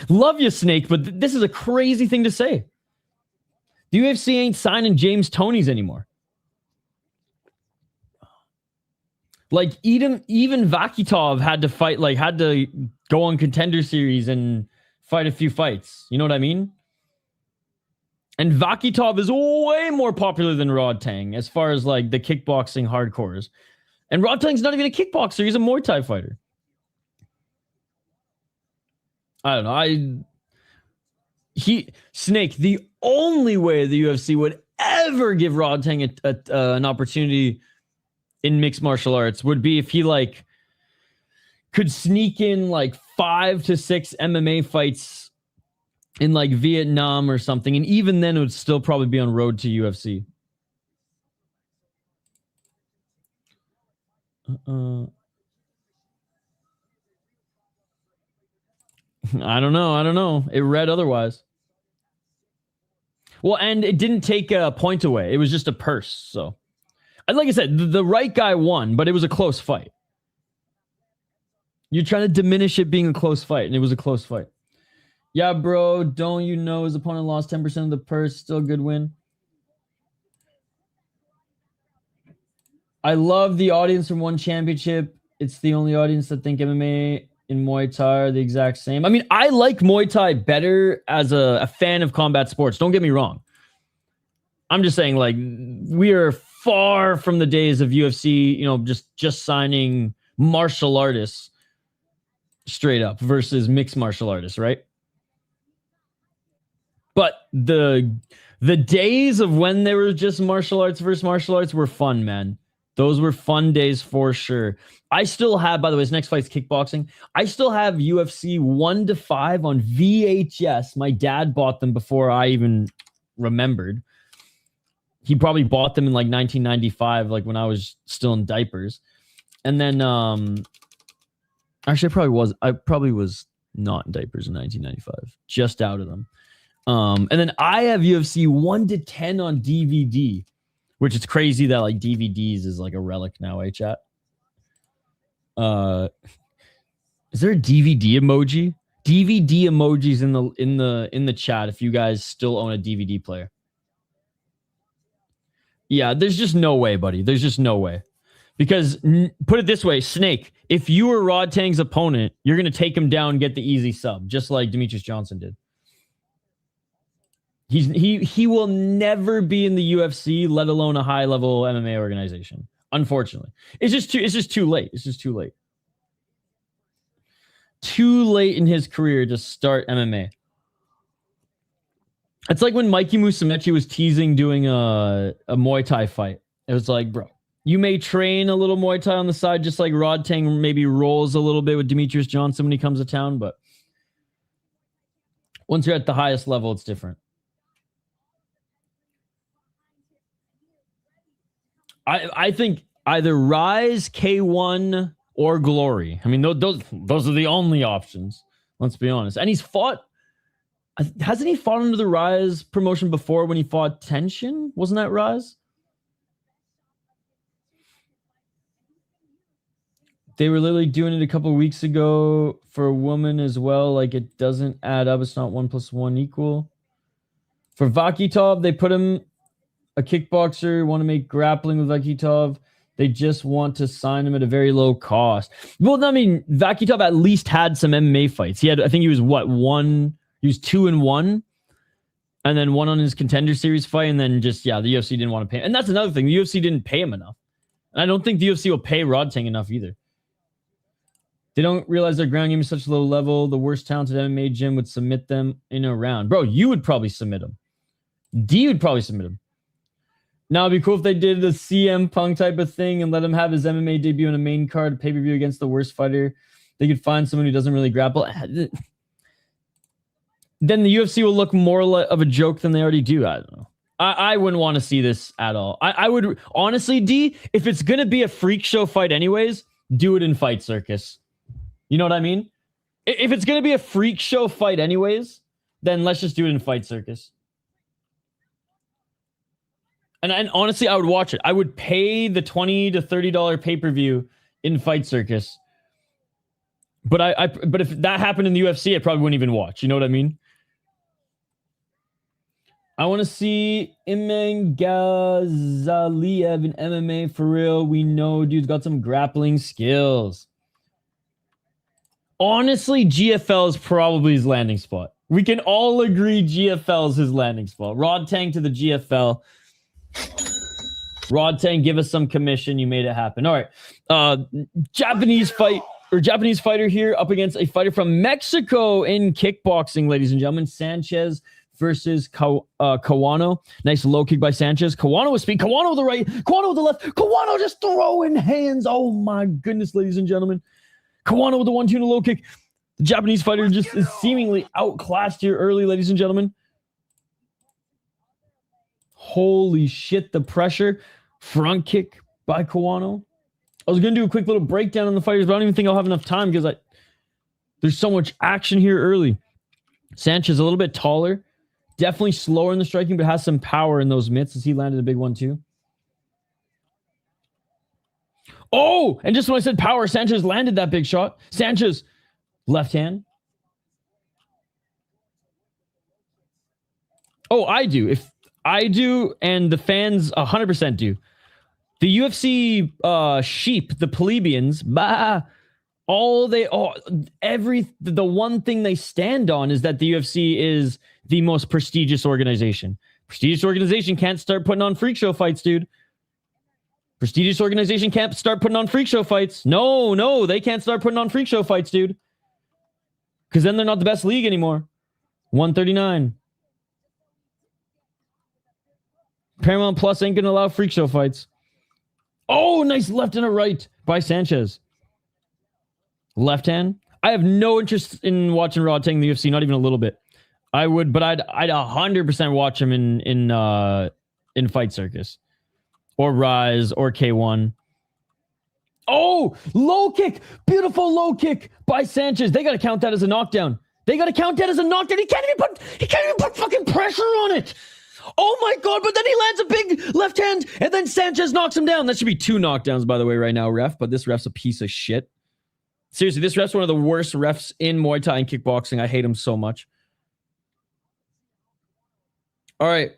Love you, Snake, but this is a crazy thing to say. The UFC ain't signing James Tonys anymore. Like, even Vakitov had to fight, like, had to go on Contender Series and fight a few fights. You know what I mean? And Vakitov is way more popular than Rodtang as far as, like, the kickboxing hardcores. And Rodtang's not even a kickboxer. He's a Muay Thai fighter. I don't know. Snake, the only way the UFC would ever give Rodtang an opportunity in mixed martial arts would be if he, like, could sneak in, like, 5 to 6 MMA fights in, like, Vietnam or something. And even then it would still probably be on road to UFC. I don't know. It read otherwise. Well, and it didn't take a point away. It was just a purse. So, like I said, the right guy won, but it was a close fight. You're trying to diminish it being a close fight, and it was a close fight. Yeah, bro, don't you know his opponent lost 10% of the purse? Still a good win. I love the audience from One Championship. It's the only audience that think MMA and Muay Thai are the exact same. I mean, I like Muay Thai better as a fan of combat sports. Don't get me wrong. I'm just saying, like, we are far from the days of UFC, you know, just signing martial artists straight up versus mixed martial artists, right? But the days of when they were just martial arts versus martial arts were fun, man. Those were fun days for sure. I still have, by the way, his next fight's kickboxing. I still have UFC 1 to 5 on VHS. My dad bought them before I even remembered. He probably bought them in like 1995, like when I was still in diapers. And then, actually, I probably was not in diapers in 1995, just out of them. And then I have UFC 1 to 10 on DVD. Which is crazy that like DVDs is like a relic now, chat. Is there a DVD emoji? DVD emojis in the chat if you guys still own a DVD player. Yeah, there's just no way, buddy. There's just no way. Because put it this way, Snake, if you were Rodtang's opponent, you're gonna take him down and get the easy sub, just like Demetrius Johnson did. He will never be in the UFC, let alone a high level MMA organization. Unfortunately, it's just too late. It's just too late. Too late in his career to start MMA. It's like when Mikey Musumeci was teasing doing a Muay Thai fight. It was like, bro, you may train a little Muay Thai on the side, just like Rodtang maybe rolls a little bit with Demetrius Johnson when he comes to town, but once you're at the highest level, it's different. I think either Rise, K1, or Glory. I mean, those are the only options. Let's be honest. And he's fought. Hasn't he fought under the Rise promotion before when he fought Tension? Wasn't that Rise? They were literally doing it a couple of weeks ago for a woman as well. Like, it doesn't add up. It's not 1 + 1 equal. For Vakitov, they put him a kickboxer, want to make grappling with Vakitov. They just want to sign him at a very low cost. Well, I mean, Vakitov at least had some MMA fights. I think he was one? He was 2-1, and then 1 on his Contender Series fight, and then just, yeah, the UFC didn't want to pay him. And that's another thing. The UFC didn't pay him enough. And I don't think the UFC will pay Rodtang enough either. They don't realize their ground game is such a low level. The worst talented MMA gym would submit them in a round. Bro, you would probably submit him. D would probably submit him. Now it'd be cool if they did the CM Punk type of thing and let him have his MMA debut in a main card pay-per-view against the worst fighter. They could find someone who doesn't really grapple. Then the UFC will look more of a joke than they already do. I don't know. I wouldn't want to see this at all. I would honestly, D, if it's going to be a freak show fight anyways, do it in Fight Circus. You know what I mean? If it's going to be a freak show fight anyways, then let's just do it in Fight Circus. And honestly, I would watch it. I would pay the $20 to $30 pay-per-view in Fight Circus. But if that happened in the UFC, I probably wouldn't even watch. You know what I mean? I want to see Imang Ghazaliev in MMA for real. We know dude's got some grappling skills. Honestly, GFL is probably his landing spot. We can all agree GFL is his landing spot. Rod Tang to the GFL. Rod Tang, give us some commission. You made it happen. All right. Japanese fighter here up against a fighter from Mexico in kickboxing, ladies and gentlemen. Sanchez versus Kawano. Nice low kick by Sanchez. Kawano with speed. Kawano with the right. Kawano with the left. Kawano just throwing hands. Oh my goodness, ladies and gentlemen. Kawano with the 1-2 and a low kick. The Japanese fighter just is seemingly outclassed here early, ladies and gentlemen. Holy shit, the pressure. Front kick by Kawano. I was going to do a quick little breakdown on the fighters, but I don't even think I'll have enough time because there's so much action here early. Sanchez a little bit taller. Definitely slower in the striking, but has some power in those mitts as he landed a big one too. Oh, and just when I said power, Sanchez landed that big shot. Sanchez, left hand. Oh, I do. If I do, and the fans 100% do. The UFC sheep, the plebeians, the one thing they stand on is that the UFC is the most prestigious organization. Prestigious organization can't start putting on freak show fights, dude. Prestigious organization can't start putting on freak show fights. No, they can't start putting on freak show fights, dude. Because then they're not the best league anymore. 139. Paramount Plus ain't going to allow freak show fights. Oh, nice left and a right by Sanchez. Left hand. I have no interest in watching Rod Tang in the UFC, not even a little bit. I would, but I'd 100% watch him in Fight Circus. Or Rise, or K1. Oh, low kick. Beautiful low kick by Sanchez. They got to count that as a knockdown. He can't even put fucking pressure on it. Oh my God, but then he lands a big left hand, and then Sanchez knocks him down. That should be 2 knockdowns, by the way, right now, ref, but this ref's a piece of shit. Seriously, this ref's one of the worst refs in Muay Thai and kickboxing. I hate him so much. All right.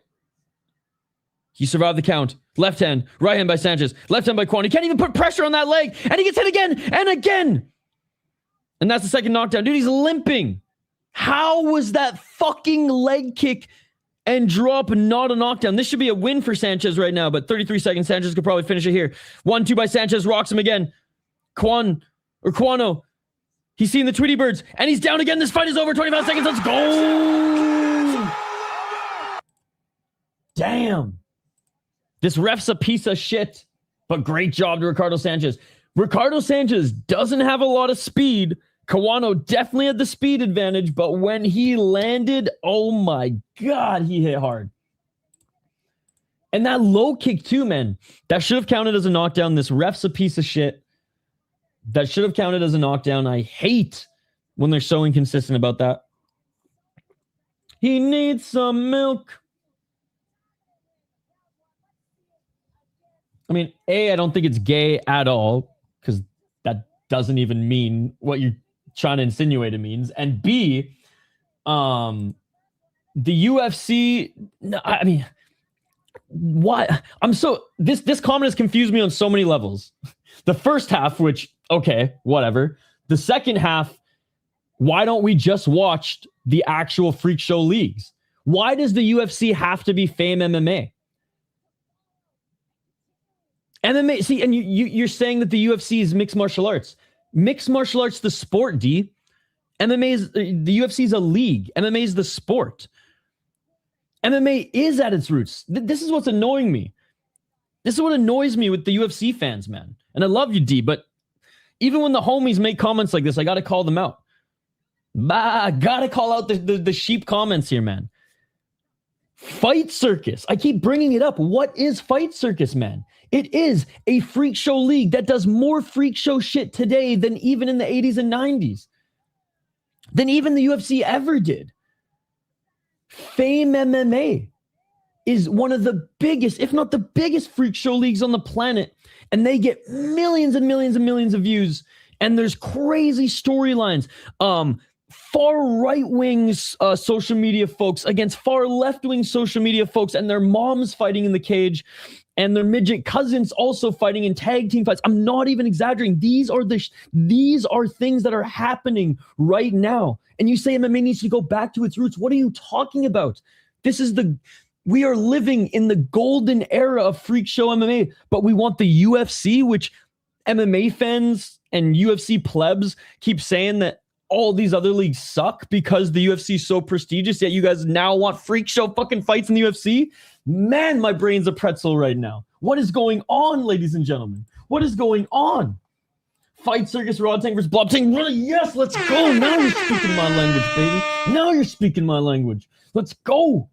He survived the count. Left hand, right hand by Sanchez. Left hand by Quan. He can't even put pressure on that leg, and he gets hit again and again. And that's the second knockdown. Dude, he's limping. How was that fucking leg kick and drop not a knockdown? This should be a win for Sanchez right now, but 33 seconds. Sanchez could probably finish it here. 1-2 by Sanchez, rocks him again. Kawano. He's seeing the Tweety Birds, and he's down again. This fight is over. 25 seconds. Let's go. Damn. This ref's a piece of shit, but great job to Ricardo Sanchez. Ricardo Sanchez doesn't have a lot of speed. Kawano definitely had the speed advantage, but when he landed, oh my God, he hit hard. And that low kick too, man. That should have counted as a knockdown. This ref's a piece of shit. That should have counted as a knockdown. I hate when they're so inconsistent about that. He needs some milk. I mean, A, I don't think it's gay at all, because that doesn't even mean what you're trying to insinuate it means. And B, the UFC, I mean, what? This comment has confused me on so many levels. The first half, which, okay, whatever. The second half, why don't we just watch the actual freak show leagues? Why does the UFC have to be Fame MMA? MMA, see, and you're saying that the UFC is mixed martial arts. Mixed martial arts, the sport, D. MMA is, the UFC is a league. MMA is the sport. MMA is at its roots. This is what's annoying me. This is what annoys me with the UFC fans, man. And I love you, D, but even when the homies make comments like this, I got to call them out. Got to call out the sheep comments here, man. Fight Circus. I keep bringing it up. What is Fight Circus, man? It is a freak show league that does more freak show shit today than even in the 80s and 90s. Than even the UFC ever did. Fame MMA is one of the biggest, if not the biggest freak show leagues on the planet. And they get millions and millions and millions of views. And there's crazy storylines. Far right-wing social media folks against far left-wing social media folks and their moms fighting in the cage and their midget cousins also fighting in tag team fights. I'm not even exaggerating. These are things that are happening right now. And you say MMA needs to go back to its roots. What are you talking about? We are living in the golden era of freak show MMA, but we want the UFC, which MMA fans and UFC plebs keep saying that all these other leagues suck because the UFC is so prestigious, yet you guys now want freak show fucking fights in the UFC? Man, my brain's a pretzel right now. What is going on, ladies and gentlemen? What is going on? Fight Circus, Raw Tank versus Blob Tank. Yes, let's go. Now you're speaking my language, baby. Now you're speaking my language. Let's go.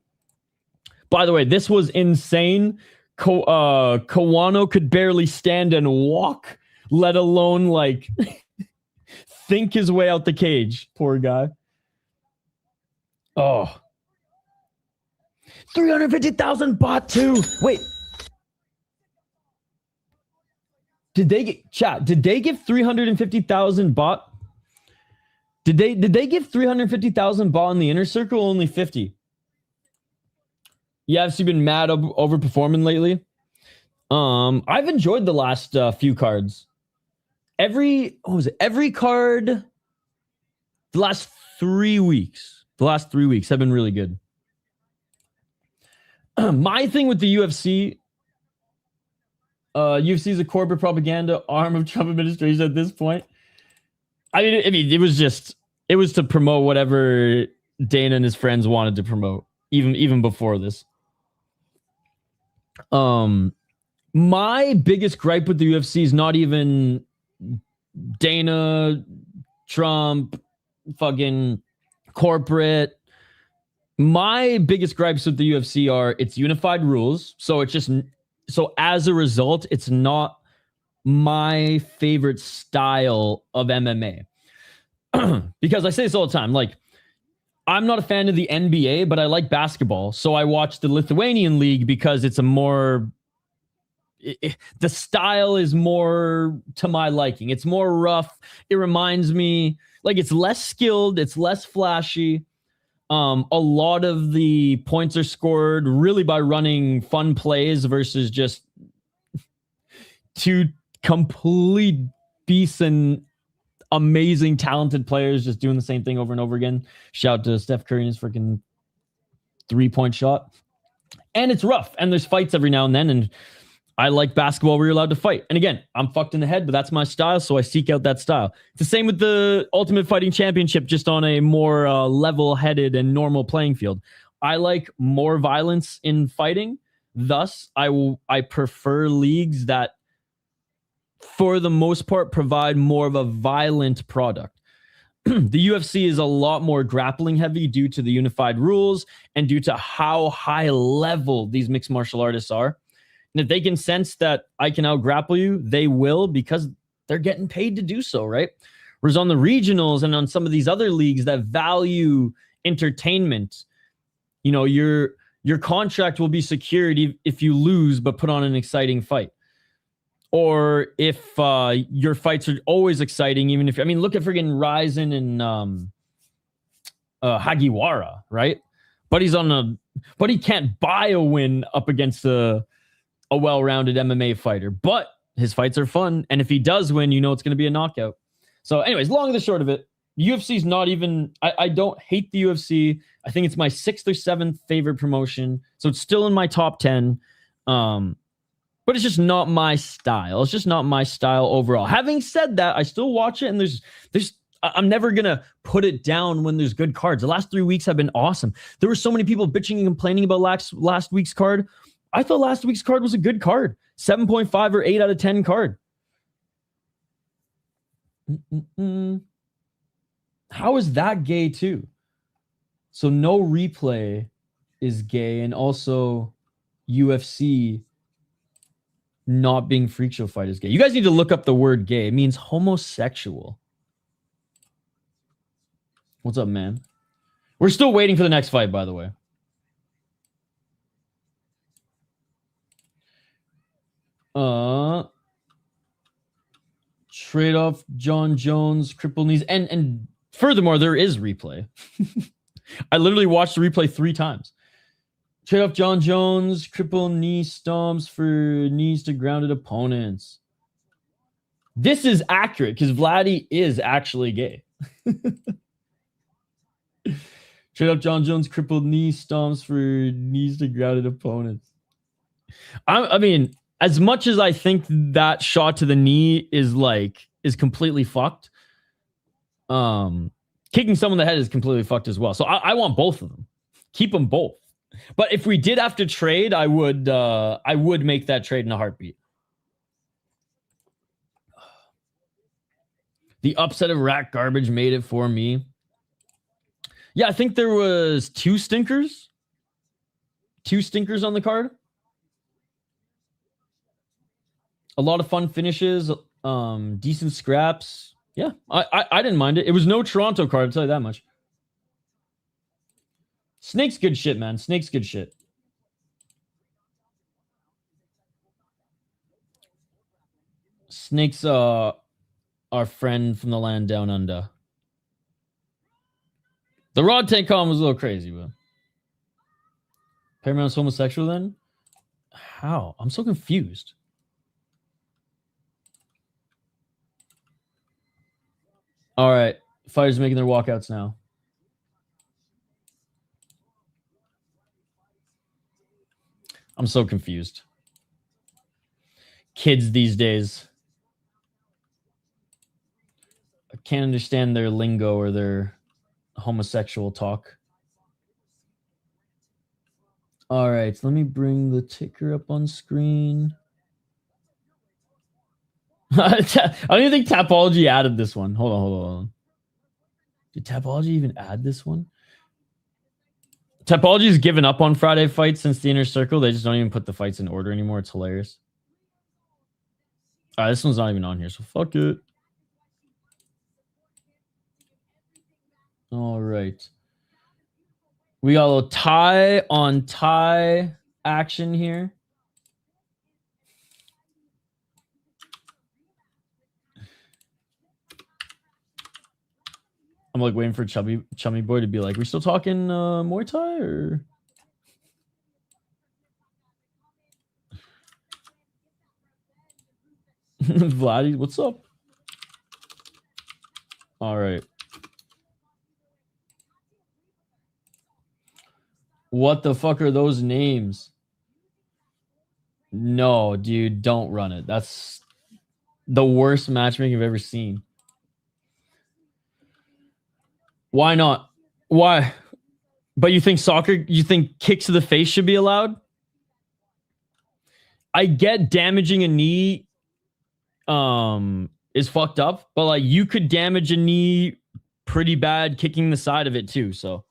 By the way, this was insane. Kawano could barely stand and walk, let alone like think his way out the cage. Poor guy. Oh. 350,000 bot too. Wait. Did they give 350,000 bot? Did they give 350,000 bot in the inner circle? Only 50. You have been mad overperforming lately. I've enjoyed the last few cards. Every card the last 3 weeks. The last 3 weeks have been really good. My thing with the UFC is a corporate propaganda arm of Trump administration at this point. I mean, it was to promote whatever Dana and his friends wanted to promote, even before this. My biggest gripe with the UFC is not even Dana, Trump, fucking corporate. My biggest gripes with the UFC are its unified rules. So as a result, it's not my favorite style of MMA. Because I say this all the time, like, I'm not a fan of the NBA, but I like basketball. So I watch the Lithuanian league because it's the style is more to my liking. It's more rough. It reminds me, like, it's less skilled. It's less flashy. A lot of the points are scored really by running fun plays versus just two complete beasts and amazing, talented players just doing the same thing over and over again. Shout to Steph Curry and his freaking 3-point shot. And it's rough. And there's fights every now and then. And I like basketball where you're allowed to fight. And again, I'm fucked in the head, but that's my style, so I seek out that style. It's the same with the Ultimate Fighting Championship, just on a more level-headed and normal playing field. I like more violence in fighting. Thus, I prefer leagues that, for the most part, provide more of a violent product. The UFC is a lot more grappling heavy due to the unified rules and due to how high level these mixed martial artists are. And if they can sense that I can out-grapple you, they will, because they're getting paid to do so, right? Whereas on the regionals and on some of these other leagues that value entertainment, you know, your contract will be secured if you lose but put on an exciting fight. Or if your fights are always exciting, even if, I mean, look at friggin' Ryzen and Hagiwara, right? But he can't buy a win up against a well-rounded MMA fighter, but his fights are fun. And if he does win, you know it's going to be a knockout. So anyways, long and the short of it, UFC's not even, I don't hate the UFC. I think it's my 6th or 7th favorite promotion. So it's still in my top 10. But it's just not my style. It's just not my style overall. Having said that, I still watch it, and I'm never going to put it down when there's good cards. The last 3 weeks have been awesome. There were so many people bitching and complaining about last week's card. I thought last week's card was a good card. 7.5 or 8 out of 10 card. How is that gay too? So no replay is gay, and also UFC not being freak show fight is gay. You guys need to look up the word gay. It means homosexual. What's up, man? We're still waiting for the next fight, by the way. Trade off John Jones, crippled knees, and furthermore, there is replay. I literally watched the replay 3 times. Trade off John Jones, crippled knee stomps for knees to grounded opponents. This is accurate because Vladdy is actually gay. Trade off John Jones, crippled knee stomps for knees to grounded opponents. I mean, as much as I think that shot to the knee is completely fucked, kicking someone in the head is completely fucked as well. So I want both of them. Keep them both. But if we did have to trade, I would make that trade in a heartbeat. The upset of Rat Garbage made it for me. Yeah, I think there was 2 stinkers. 2 stinkers on the card. A lot of fun finishes, decent scraps. Yeah, I didn't mind it. It was no Toronto card, I'll tell you that much. Snake's good shit, man. Snake's good shit. Snake's our friend from the land down under. The Rod Tank column was a little crazy, but Paramount's homosexual then? How? I'm so confused. All right. Fighters making their walkouts now. I'm so confused. Kids these days. I can't understand their lingo or their homosexual talk. All right. Let me bring the ticker up on screen. I don't even think Tapology added this one. Hold on. Did Tapology even add this one? Tapology's given up on Friday fights since the Inner Circle. They just don't even put the fights in order anymore. It's hilarious. All right, this one's not even on here, so fuck it. All right. We got a little tie on tie action here. I'm like waiting for Chummy Boy to be like, we still talking Muay Thai or? Vladdy, what's up? All right. What the fuck are those names? No, dude, don't run it. That's the worst matchmaking I've ever seen. Why not? Why? But you think kicks to the face should be allowed? I get damaging a knee is fucked up, but like you could damage a knee pretty bad kicking the side of it too, so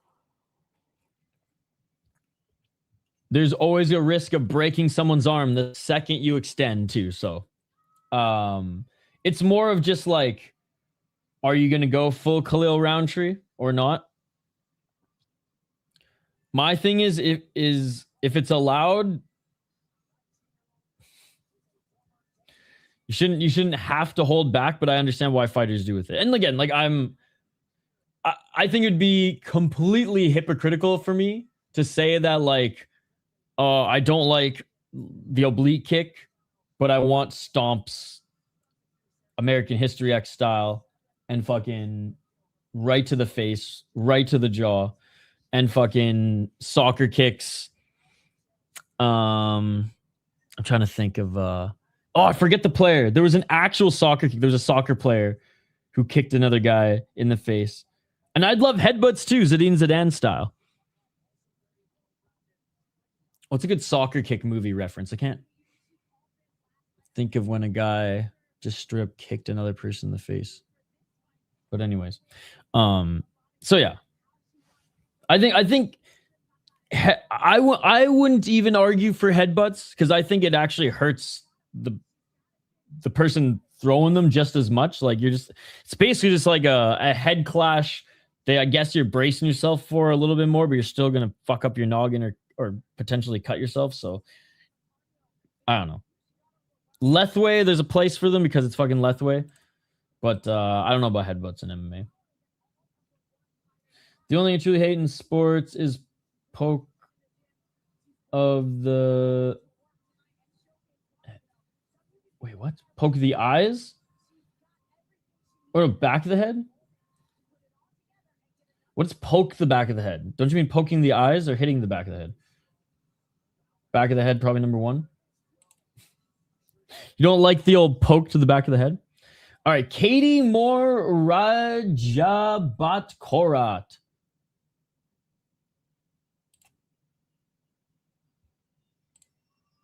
there's always a risk of breaking someone's arm the second you extend too, so it's more of just like, are you going to go full Khalil Roundtree or not? My thing is if it's allowed, you shouldn't have to hold back, but I understand why fighters do with it. And again, like I think it'd be completely hypocritical for me to say that like, I don't like the oblique kick, but I want stomps, American History X style, and fucking right to the face, right to the jaw, and fucking soccer kicks. I'm trying to think of I forget the player. There was an actual soccer kick. There was a soccer player who kicked another guy in the face. And I'd love headbutts too, Zinedine Zidane style. What's a good soccer kick movie reference? I can't think of when a guy just straight up kicked another person in the face. But anyways, so yeah, I think I wouldn't even argue for headbutts because I think it actually hurts the person throwing them just as much. Like it's basically just like a head clash. I guess you're bracing yourself for a little bit more, but you're still gonna fuck up your noggin or potentially cut yourself. So I don't know. Lethway, there's a place for them because it's fucking Lethway. But I don't know about headbutts in MMA. The only thing I truly hate in sports is poke of the... Wait, what? Poke the eyes? Or the back of the head? What's poke the back of the head? Don't you mean poking the eyes or hitting the back of the head? Back of the head, probably number one. You don't like the old poke to the back of the head? All right, Katie Moore Rajabat Korat.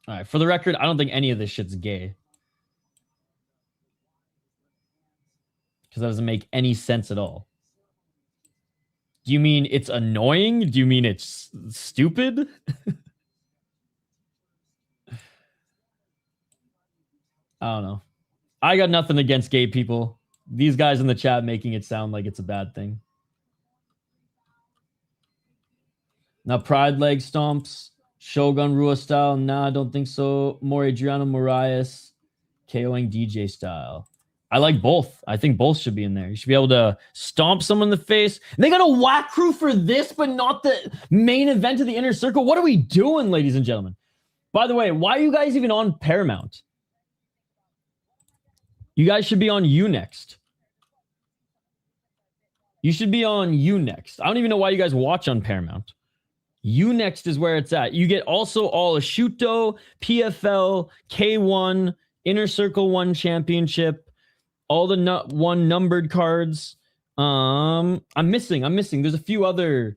All right, for the record, I don't think any of this shit's gay. Because that doesn't make any sense at all. Do you mean it's annoying? Do you mean it's stupid? I don't know. I got nothing against gay people. These guys in the chat making it sound like it's a bad thing. Now, Pride leg stomps. Shogun Rua style. Nah, I don't think so. More Adriano Moraes. KOing DJ style. I like both. I think both should be in there. You should be able to stomp someone in the face. And they got a whack crew for this, but not the main event of the Inner Circle. What are we doing, ladies and gentlemen? By the way, why are you guys even on Paramount? You guys should be on Unext. You should be on Unext. I don't even know why you guys watch on Paramount. Unext is where it's at. You get also all Ashuto, PFL, K1, Inner Circle 1 Championship, all the one numbered cards. I'm missing. There's a few other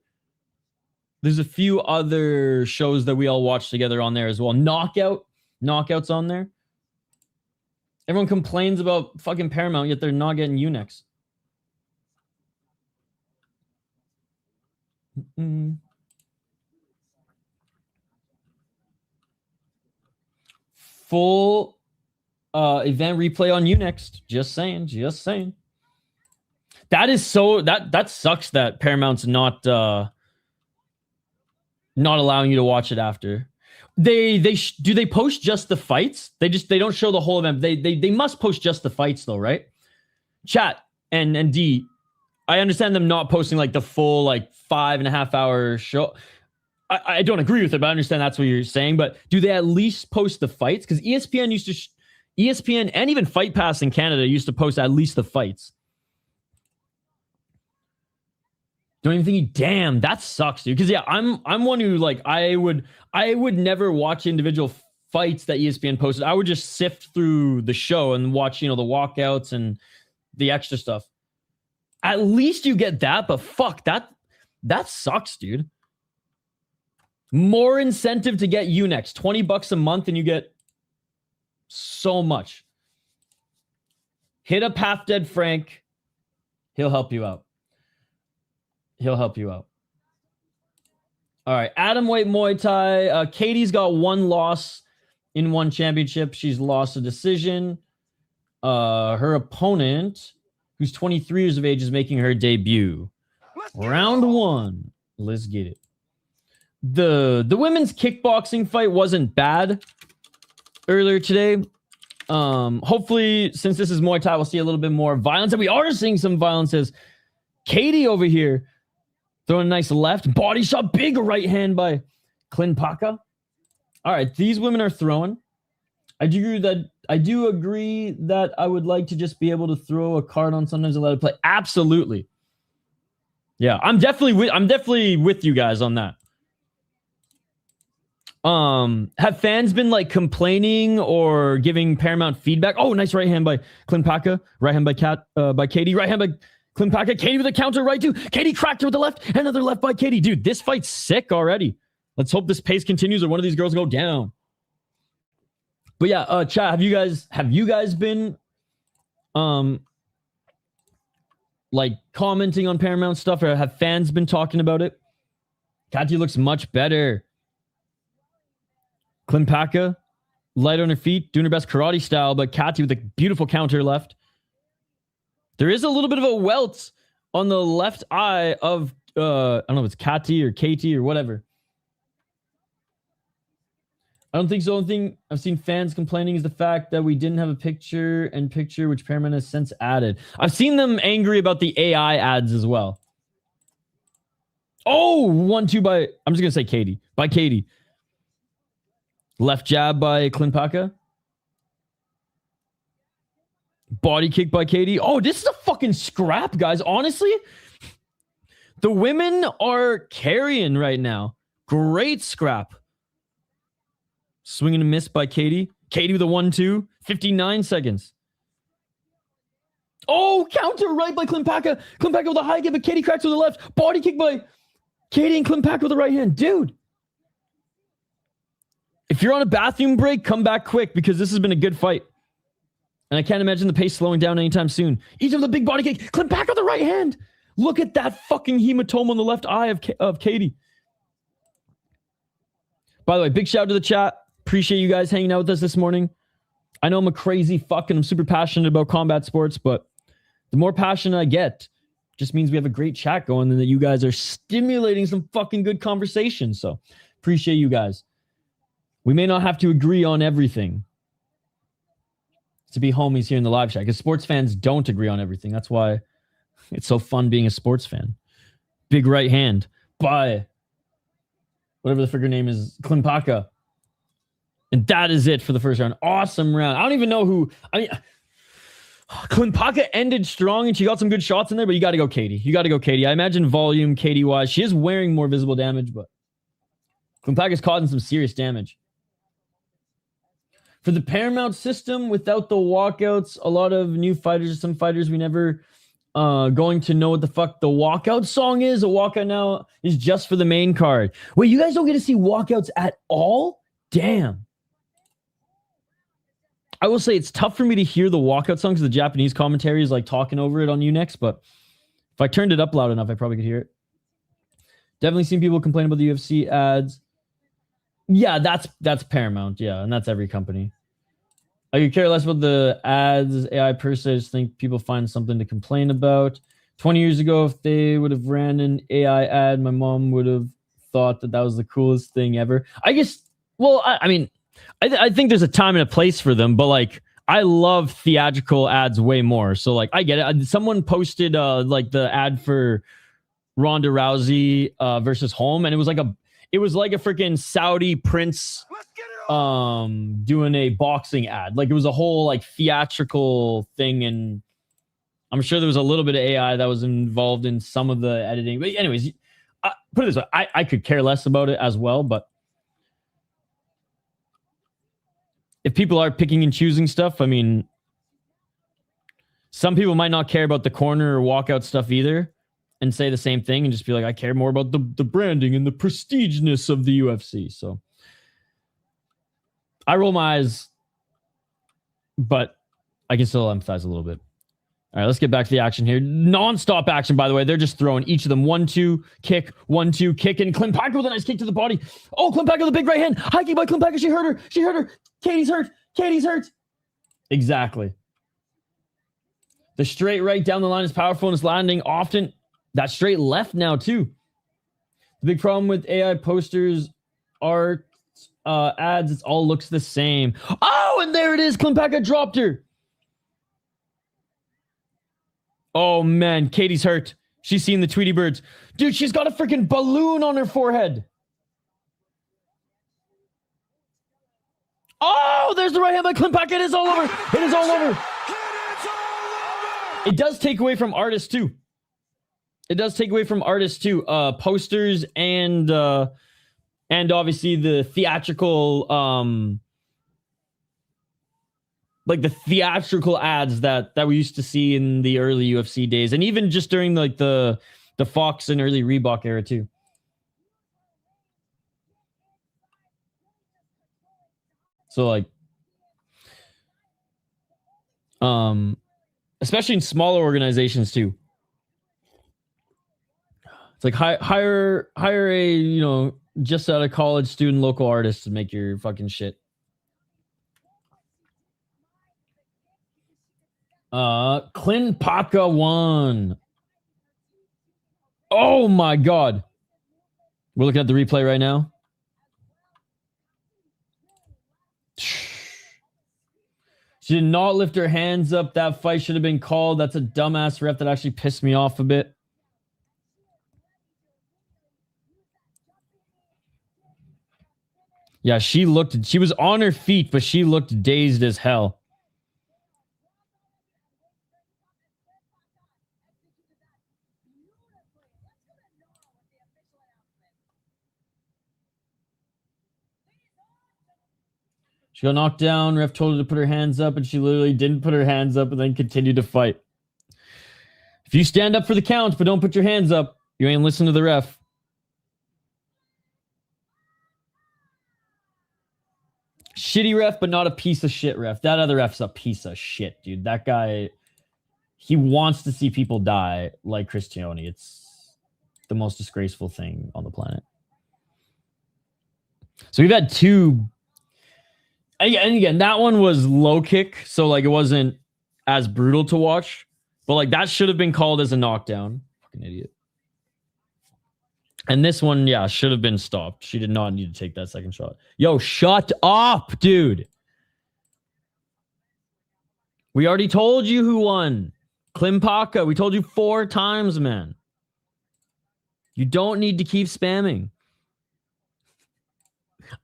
shows that we all watch together on there as well. Knockout's on there. Everyone complains about fucking Paramount, yet they're not getting Unext. Full event replay on Unext. Just saying. That is so that sucks that Paramount's not allowing you to watch it after. Do they post just the fights? They don't show the whole event. They must post just the fights though, right? Chat and D, I understand them not posting like the full like 5.5 hour show. I don't agree with it, but I understand that's what you're saying. But do they at least post the fights? Because ESPN used to, ESPN and even Fight Pass in Canada used to post at least the fights. Don't even think damn, that sucks, dude. Because yeah, I'm one who like I would never watch individual fights that ESPN posted. I would just sift through the show and watch, the walkouts and the extra stuff. At least you get that, but fuck, that sucks, dude. More incentive to get Unext. $20 a month and you get so much. Hit up Half Dead Frank. He'll help you out. All right. Atomweight Muay Thai. Katie's got one loss in one championship. She's lost a decision. Her opponent, who's 23 years of age, is making her debut. Round one. Let's get it. The women's kickboxing fight wasn't bad earlier today. Hopefully, since this is Muay Thai, we'll see a little bit more violence. And we are seeing some violence as Katie over here throwing a nice left. Body shot. Big right hand by Klinpaka. All right, these women are throwing. I do agree that I would like to just be able to throw a card on sometimes and let it play. Absolutely. Yeah, I'm definitely with you guys on that. Have fans been like complaining or giving Paramount feedback? Oh, nice right hand by Klinpaka. Right hand by Katie. Right hand by Klinpaka. Katie with a counter right too. Katie cracked her with the left. Another left by Katie. Dude, this fight's sick already. Let's hope this pace continues or one of these girls go down. But yeah, chat, have you guys been like commenting on Paramount stuff, or have fans been talking about it? Kathi looks much better. Klimpaka, light on her feet, doing her best karate style, but Kathi with a beautiful counter left. There is a little bit of a welt on the left eye of, I don't know if it's Kathi or Katie or whatever. I don't think so. The only thing I've seen fans complaining is the fact that we didn't have a picture-in-picture, which Paramount has since added. I've seen them angry about the AI ads as well. Oh, 1-2 by, I'm just going to say Katie. By Katie. Left jab by Klimpaka. Body kick by Katie. Oh, this is a fucking scrap, guys. Honestly, the women are carrying right now. Great scrap. Swing and a miss by Katie. Katie with a 1-2. 59 seconds. Oh, counter right by Klimpaka. Klimpaka with a high kick, but Katie cracks with the left. Body kick by Katie and Klimpaka with the right hand. Dude. If you're on a bathroom break, come back quick because this has been a good fight. And I can't imagine the pace slowing down anytime soon. Each of the big body kick. Klimpaka with the right hand. Look at that fucking hematoma on the left eye of Katie. By the way, big shout out to the chat. Appreciate you guys hanging out with us this morning. I know I'm a crazy fuck and I'm super passionate about combat sports, but the more passionate I get, just means we have a great chat going and that you guys are stimulating some fucking good conversation. So appreciate you guys. We may not have to agree on everything to be homies here in the live chat, because sports fans don't agree on everything. That's why it's so fun being a sports fan. Big right hand by whatever the figure name is, Klimpaka. And that is it for the first round. Awesome round. I don't even know who. I mean, Klimpaka ended strong and she got some good shots in there, but you got to go Katie. You got to go Katie. I imagine volume, Katie-wise. She is wearing more visible damage, but Klimpaka's causing some serious damage. For the Paramount system, without the walkouts, a lot of new fighters, some fighters we never going to know what the fuck the walkout song is. A walkout now is just for the main card. Wait, you guys don't get to see walkouts at all? Damn. I will say it's tough for me to hear the walkout song because the Japanese commentary is like talking over it on Unext, but if I turned it up loud enough, I probably could hear it. Definitely seen people complain about the UFC ads. Yeah, that's Paramount, yeah, and that's every company. I could care less about the ads, AI per se. I just think people find something to complain about. 20 years ago, if they would have ran an AI ad, my mom would have thought that was the coolest thing ever. I guess, well, I mean, I think there's a time and a place for them, but like, I love theatrical ads way more. So like, I get it. Someone posted like the ad for Ronda Rousey versus Holm, and it was like a freaking Saudi prince doing a boxing ad. Like it was a whole like theatrical thing, and I'm sure there was a little bit of AI that was involved in some of the editing. But anyways, put it this way, I could care less about it as well, but if people are picking and choosing stuff, I mean, some people might not care about the corner or walkout stuff either and say the same thing and just be like, I care more about the branding and the prestigeness of the UFC. So I roll my eyes, but I can still empathize a little bit. All right, let's get back to the action here. Non-stop action, by the way. They're just throwing each of them 1-2, kick, 1-2, kick, and Klimpaka with a nice kick to the body. Oh, Klimpaka with a big right hand. High kick by Klimpaka. She hurt her. Katie's hurt. Exactly. The straight right down the line is powerful and it's landing often. That straight left now, too. The big problem with AI posters are ads. It all looks the same. Oh, and there it is. Klimpaka dropped her. Oh, man. Katie's hurt. She's seen the Tweety Birds. Dude, she's got a freaking balloon on her forehead. Oh, there's the right hand by Klimpaka. It is all over. It does take away from artists, too. Posters and obviously the theatrical like the theatrical ads that we used to see in the early UFC days, and even just during like the Fox and early Reebok era too. So like, especially in smaller organizations too. It's like hire a, you know, just out of college student local artist to make your fucking shit. Clint Paka won. Oh my god. We're looking at the replay right now. She did not lift her hands up. That fight should have been called. That's a dumbass ref that actually pissed me off a bit. Yeah, she was on her feet, but she looked dazed as hell. She got knocked down. Ref told her to put her hands up, and she literally didn't put her hands up and then continued to fight. If you stand up for the count, but don't put your hands up, you ain't listen to the ref. Shitty ref, but not a piece of shit ref. That other ref's a piece of shit, dude. That guy, he wants to see people die like Cristiano. It's the most disgraceful thing on the planet. So we've had two. And again, that one was low kick, so like it wasn't as brutal to watch. But like that should have been called as a knockdown. Fucking idiot. And this one, yeah, should have been stopped. She did not need to take that second shot. Yo, shut up, dude. We already told you who won. Klimpaka. We told you 4 times, man. You don't need to keep spamming.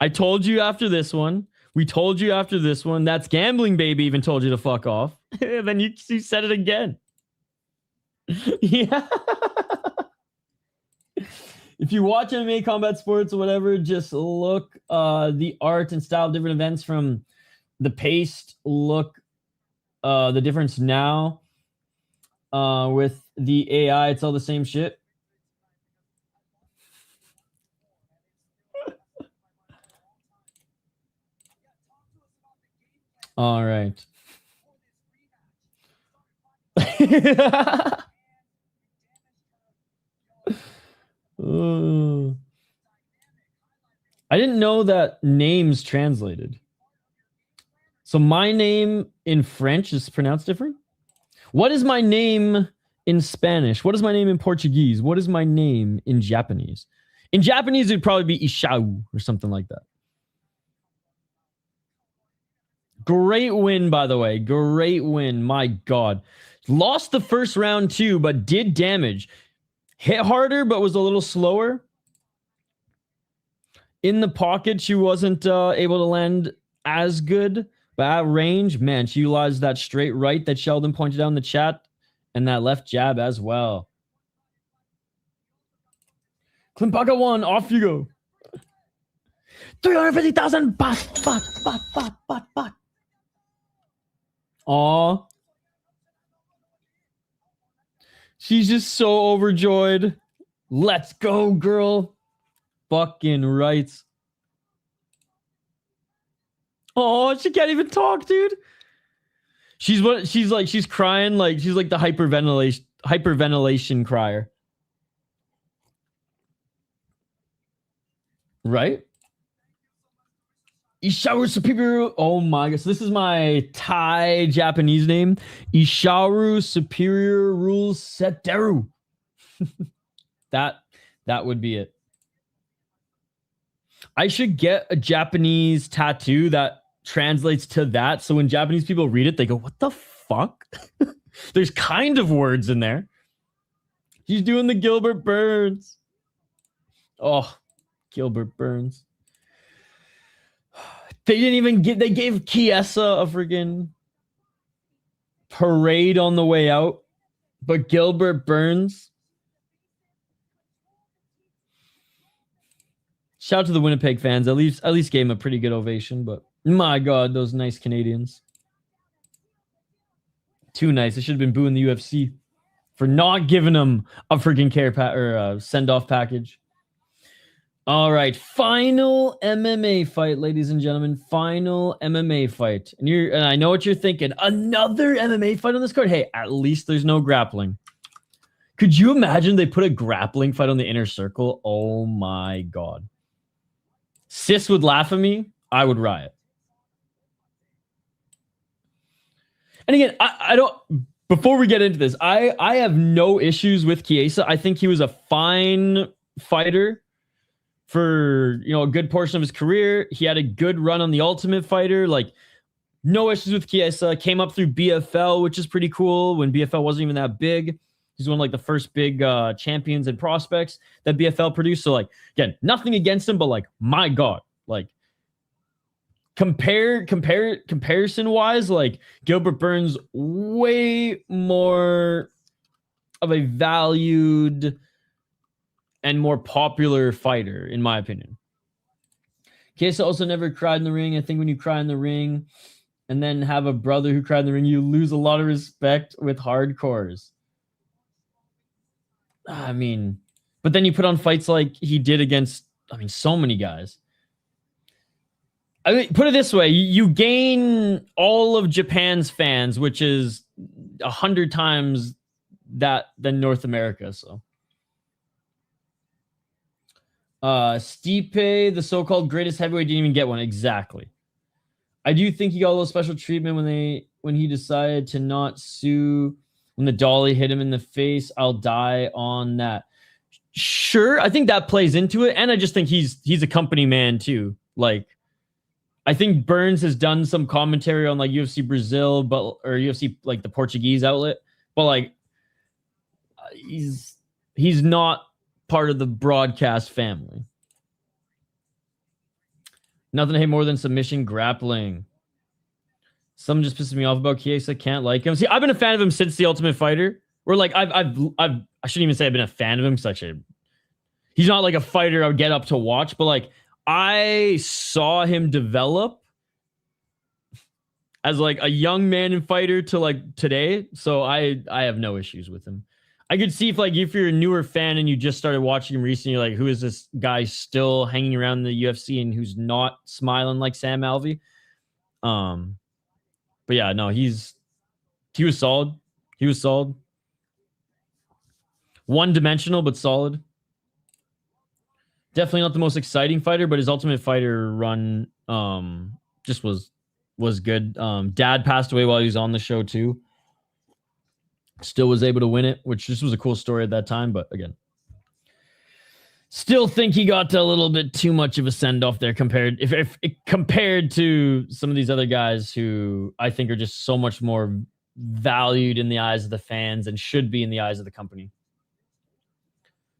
I told you after this one. We told you after this one. That's gambling, baby. Even told you to fuck off. Then you said it again. Yeah. If you watch MMA combat sports or whatever, just look the art and style of different events from the paste. Look the difference now with the AI. It's all the same shit. All right. I didn't know that names translated. So my name in French is pronounced different? What is my name in Spanish? What is my name in Portuguese? What is my name in Japanese? In Japanese, it'd probably be Ishau or something like that. Great win, by the way. Great win. My God. Lost the first round too, but did damage. Hit harder, but was a little slower. In the pocket, she wasn't able to land as good. But at range, man, she utilized that straight right that Sheldon pointed out in the chat. And that left jab as well. Klimpaka won. Off you go. 350,000 baht. Aw. She's just so overjoyed. Let's go, girl. Fucking right. Oh, she can't even talk, dude. She's crying like she's like the hyperventilation crier. Right? Isharu Superior. Oh my god. So this is my Thai Japanese name. Isharu Superior Rules Seteru. That would be it. I should get a Japanese tattoo that translates to that. So when Japanese people read it, they go, what the fuck? There's kind of words in there. He's doing the Gilbert Burns. Oh, Gilbert Burns. They didn't even they gave Chiesa a freaking parade on the way out. But Gilbert Burns. Shout out to the Winnipeg fans. At least gave him a pretty good ovation. But my God, those nice Canadians. Too nice. They should have been booing the UFC for not giving them a freaking send-off package. All right, final MMA fight, ladies and gentlemen. Final MMA fight. And I know what you're thinking. Another MMA fight on this card? Hey, at least there's no grappling. Could you imagine they put a grappling fight on the inner circle? Oh my god. Sis would laugh at me. I would riot. And again, I don't... Before we get into this, I have no issues with Chiesa. I think he was a fine fighter for, you know, a good portion of his career. He had a good run on the Ultimate Fighter. Like, no issues with Chiesa. Came up through BFL, which is pretty cool when BFL wasn't even that big. He's one of like the first big champions and prospects that BFL produced. So, like, again, nothing against him, but like, my God, like, comparison wise, like, Gilbert Burns way more of a valued and more popular fighter, in my opinion. Chiesa also never cried in the ring. I think when you cry in the ring and then have a brother who cried in the ring, you lose a lot of respect with hardcores. I mean, but then you put on fights like he did against, I mean, so many guys. I mean, put it this way, you gain all of Japan's fans, which is 100 times that than North America, so. Stipe, the so-called greatest heavyweight, didn't even get one. Exactly. I do think he got a little special treatment when he decided to not sue when the dolly hit him in the face. I'll die on that. Sure, I think that plays into it, and I just think he's a company man too. Like, I think Burns has done some commentary on like UFC Brazil, or UFC like the Portuguese outlet, but like he's not part of the broadcast family. Nothing to hate more than submission grappling. Something just pisses me off about Chiesa. Can't like him. See, I've been a fan of him since The Ultimate Fighter. Or like I shouldn't even say I've been a fan of him. He's not like a fighter I would get up to watch, but like I saw him develop as like a young man and fighter to like today. So I have no issues with him. I could see if you're a newer fan and you just started watching him recently, you're like, who is this guy still hanging around the UFC and who's not smiling like Sam Alvey? But yeah, no, he was solid. He was solid. One-dimensional, but solid. Definitely not the most exciting fighter, but his Ultimate Fighter run just was good. Dad passed away while he was on the show too. Still was able to win it, which just was a cool story at that time. But again, still think he got a little bit too much of a send-off there compared to some of these other guys who I think are just so much more valued in the eyes of the fans and should be in the eyes of the company.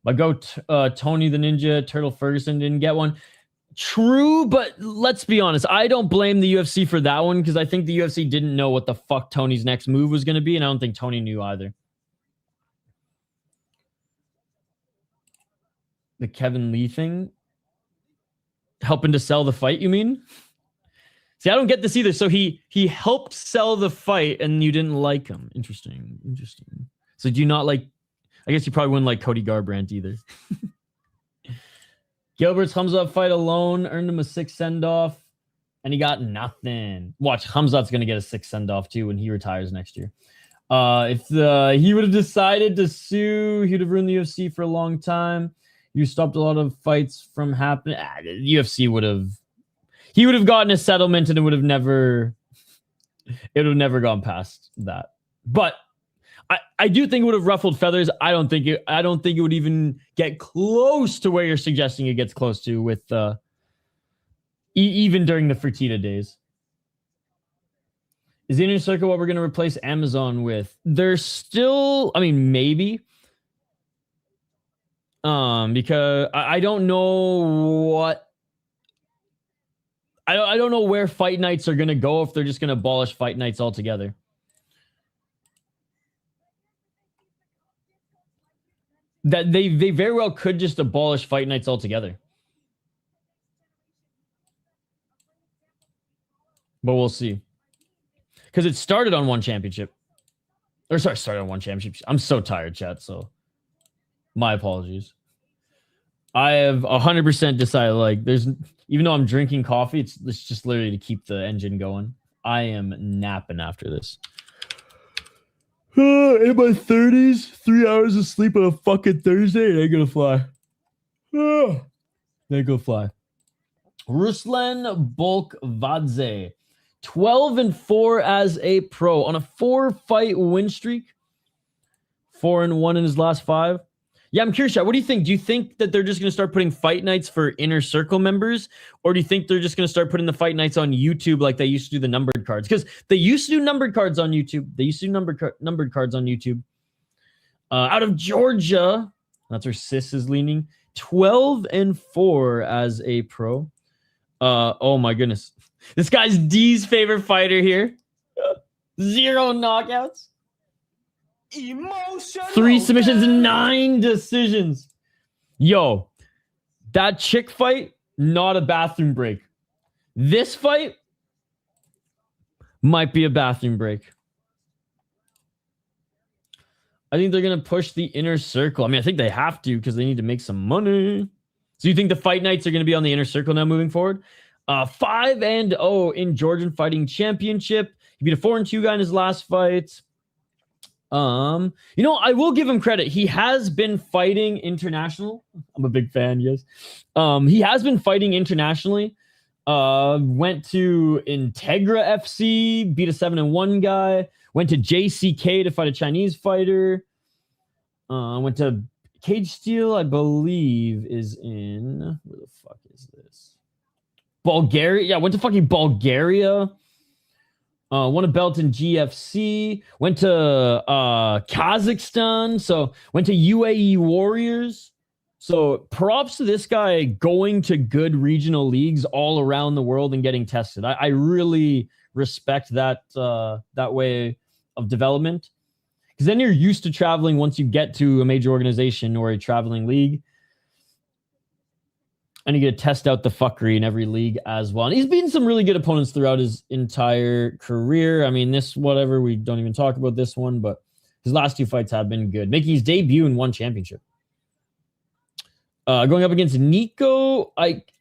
My goat, Tony the Ninja Turtle Ferguson didn't get one. True, but let's be honest. I don't blame the UFC for that one because I think the UFC didn't know what the fuck Tony's next move was going to be, and I don't think Tony knew either. The Kevin Lee thing? Helping to sell the fight, you mean? See, I don't get this either. So he helped sell the fight, and you didn't like him. Interesting. So do you not like... I guess you probably wouldn't like Cody Garbrandt either. Gilbert's Khamzat fight alone earned him a 6 send-off, and he got nothing. Watch, Khamzat's going to get a 6 send-off, too, when he retires next year. If he would have decided to sue, he would have ruined the UFC for a long time. You stopped a lot of fights from happening. The UFC would have... He would have gotten a settlement, and it would have never gone past that. But... I do think it would have ruffled feathers. I don't think it would even get close to where you're suggesting it gets close to with even during the Fertitta days. Is the Inner Circle what we're going to replace Amazon with? There's still, I mean, maybe. Because I don't know what. I don't know where fight nights are going to go if they're just going to abolish fight nights altogether. That they very well could just abolish fight nights altogether. But we'll see. Because it started on one championship. Started on one championship. I'm so tired, chat, so my apologies. I have 100% decided, like, there's, even though I'm drinking coffee, it's just literally to keep the engine going. I am napping after this. In my 30s, 3 hours of sleep on a fucking Thursday, it ain't gonna fly. They go fly. Ruslan Bolkvadze, 12-4 as a pro on a 4-fight win streak. 4-1 in his last 5. Yeah, I'm curious, what do you think? Do you think that they're just going to start putting fight nights for inner circle members? Or do you think they're just going to start putting the fight nights on YouTube like they used to do the numbered cards? Because they used to do numbered cards on YouTube. Numbered cards on YouTube. Out of Georgia, that's where Sis is leaning. 12-4 as a pro. Oh my goodness. This guy's D's favorite fighter here. 0 knockouts. Emotional. 3 submissions, 9 decisions. Yo, that chick fight, not a bathroom break. This fight might be a bathroom break. I think they're going to push the inner circle. I mean, I think they have to because they need to make some money. So you think the fight nights are going to be on the inner circle now moving forward? 5-0 in Georgian Fighting Championship. He beat a 4-2 guy in his last fight. You know, I will give him credit. He has been fighting international. I'm a big fan, yes. He has been fighting internationally. Went to Integra FC, beat a 7-1 guy. Went to JCK to fight a Chinese fighter. Went to Cage Steel, I believe, is in... Where the fuck is this? Bulgaria. Yeah, went to fucking Bulgaria. Won a belt in GFC. Went to Kazakhstan. So went to UAE Warriors. So props to this guy going to good regional leagues all around the world and getting tested. I really respect that that way of development. Because then you're used to traveling once you get to a major organization or a traveling league. And you get to test out the fuckery in every league as well. And he's beaten some really good opponents throughout his entire career. I mean, this, whatever, we don't even talk about this one, but his last 2 fights have been good. Making his debut in 1 championship. Going up against Niko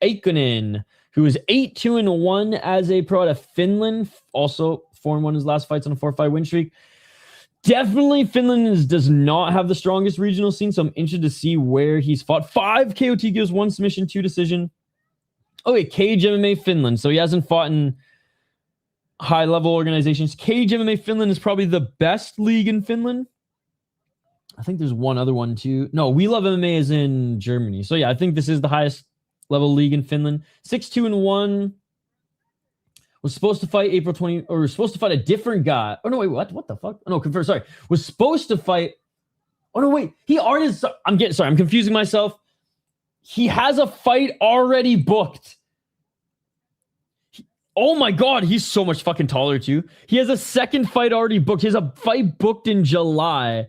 Aikonen, who is 8-2-1 as a pro out of Finland. Also 4-1 his last fights on a 4-5 win streak. Definitely Finland does not have the strongest regional scene, so I'm interested to see where he's fought. 5 KOT gives, 1 submission, 2 decision. Okay, Cage MMA Finland. So he hasn't fought in high-level organizations. Cage MMA Finland is probably the best league in Finland. I think there's one other one too. No, We Love MMA is in Germany. So yeah, I think this is the highest level league in Finland. 6-2-1. Was supposed to fight April 20, or was supposed to fight a different guy. Oh, no, wait, what? What the fuck? Oh, no, confirm, sorry. Was supposed to fight. Oh, no, wait. He already, I'm confusing myself. He has a fight already booked. Oh, my God. He's so much fucking taller, too. He has a second fight already booked. He has a fight booked in July.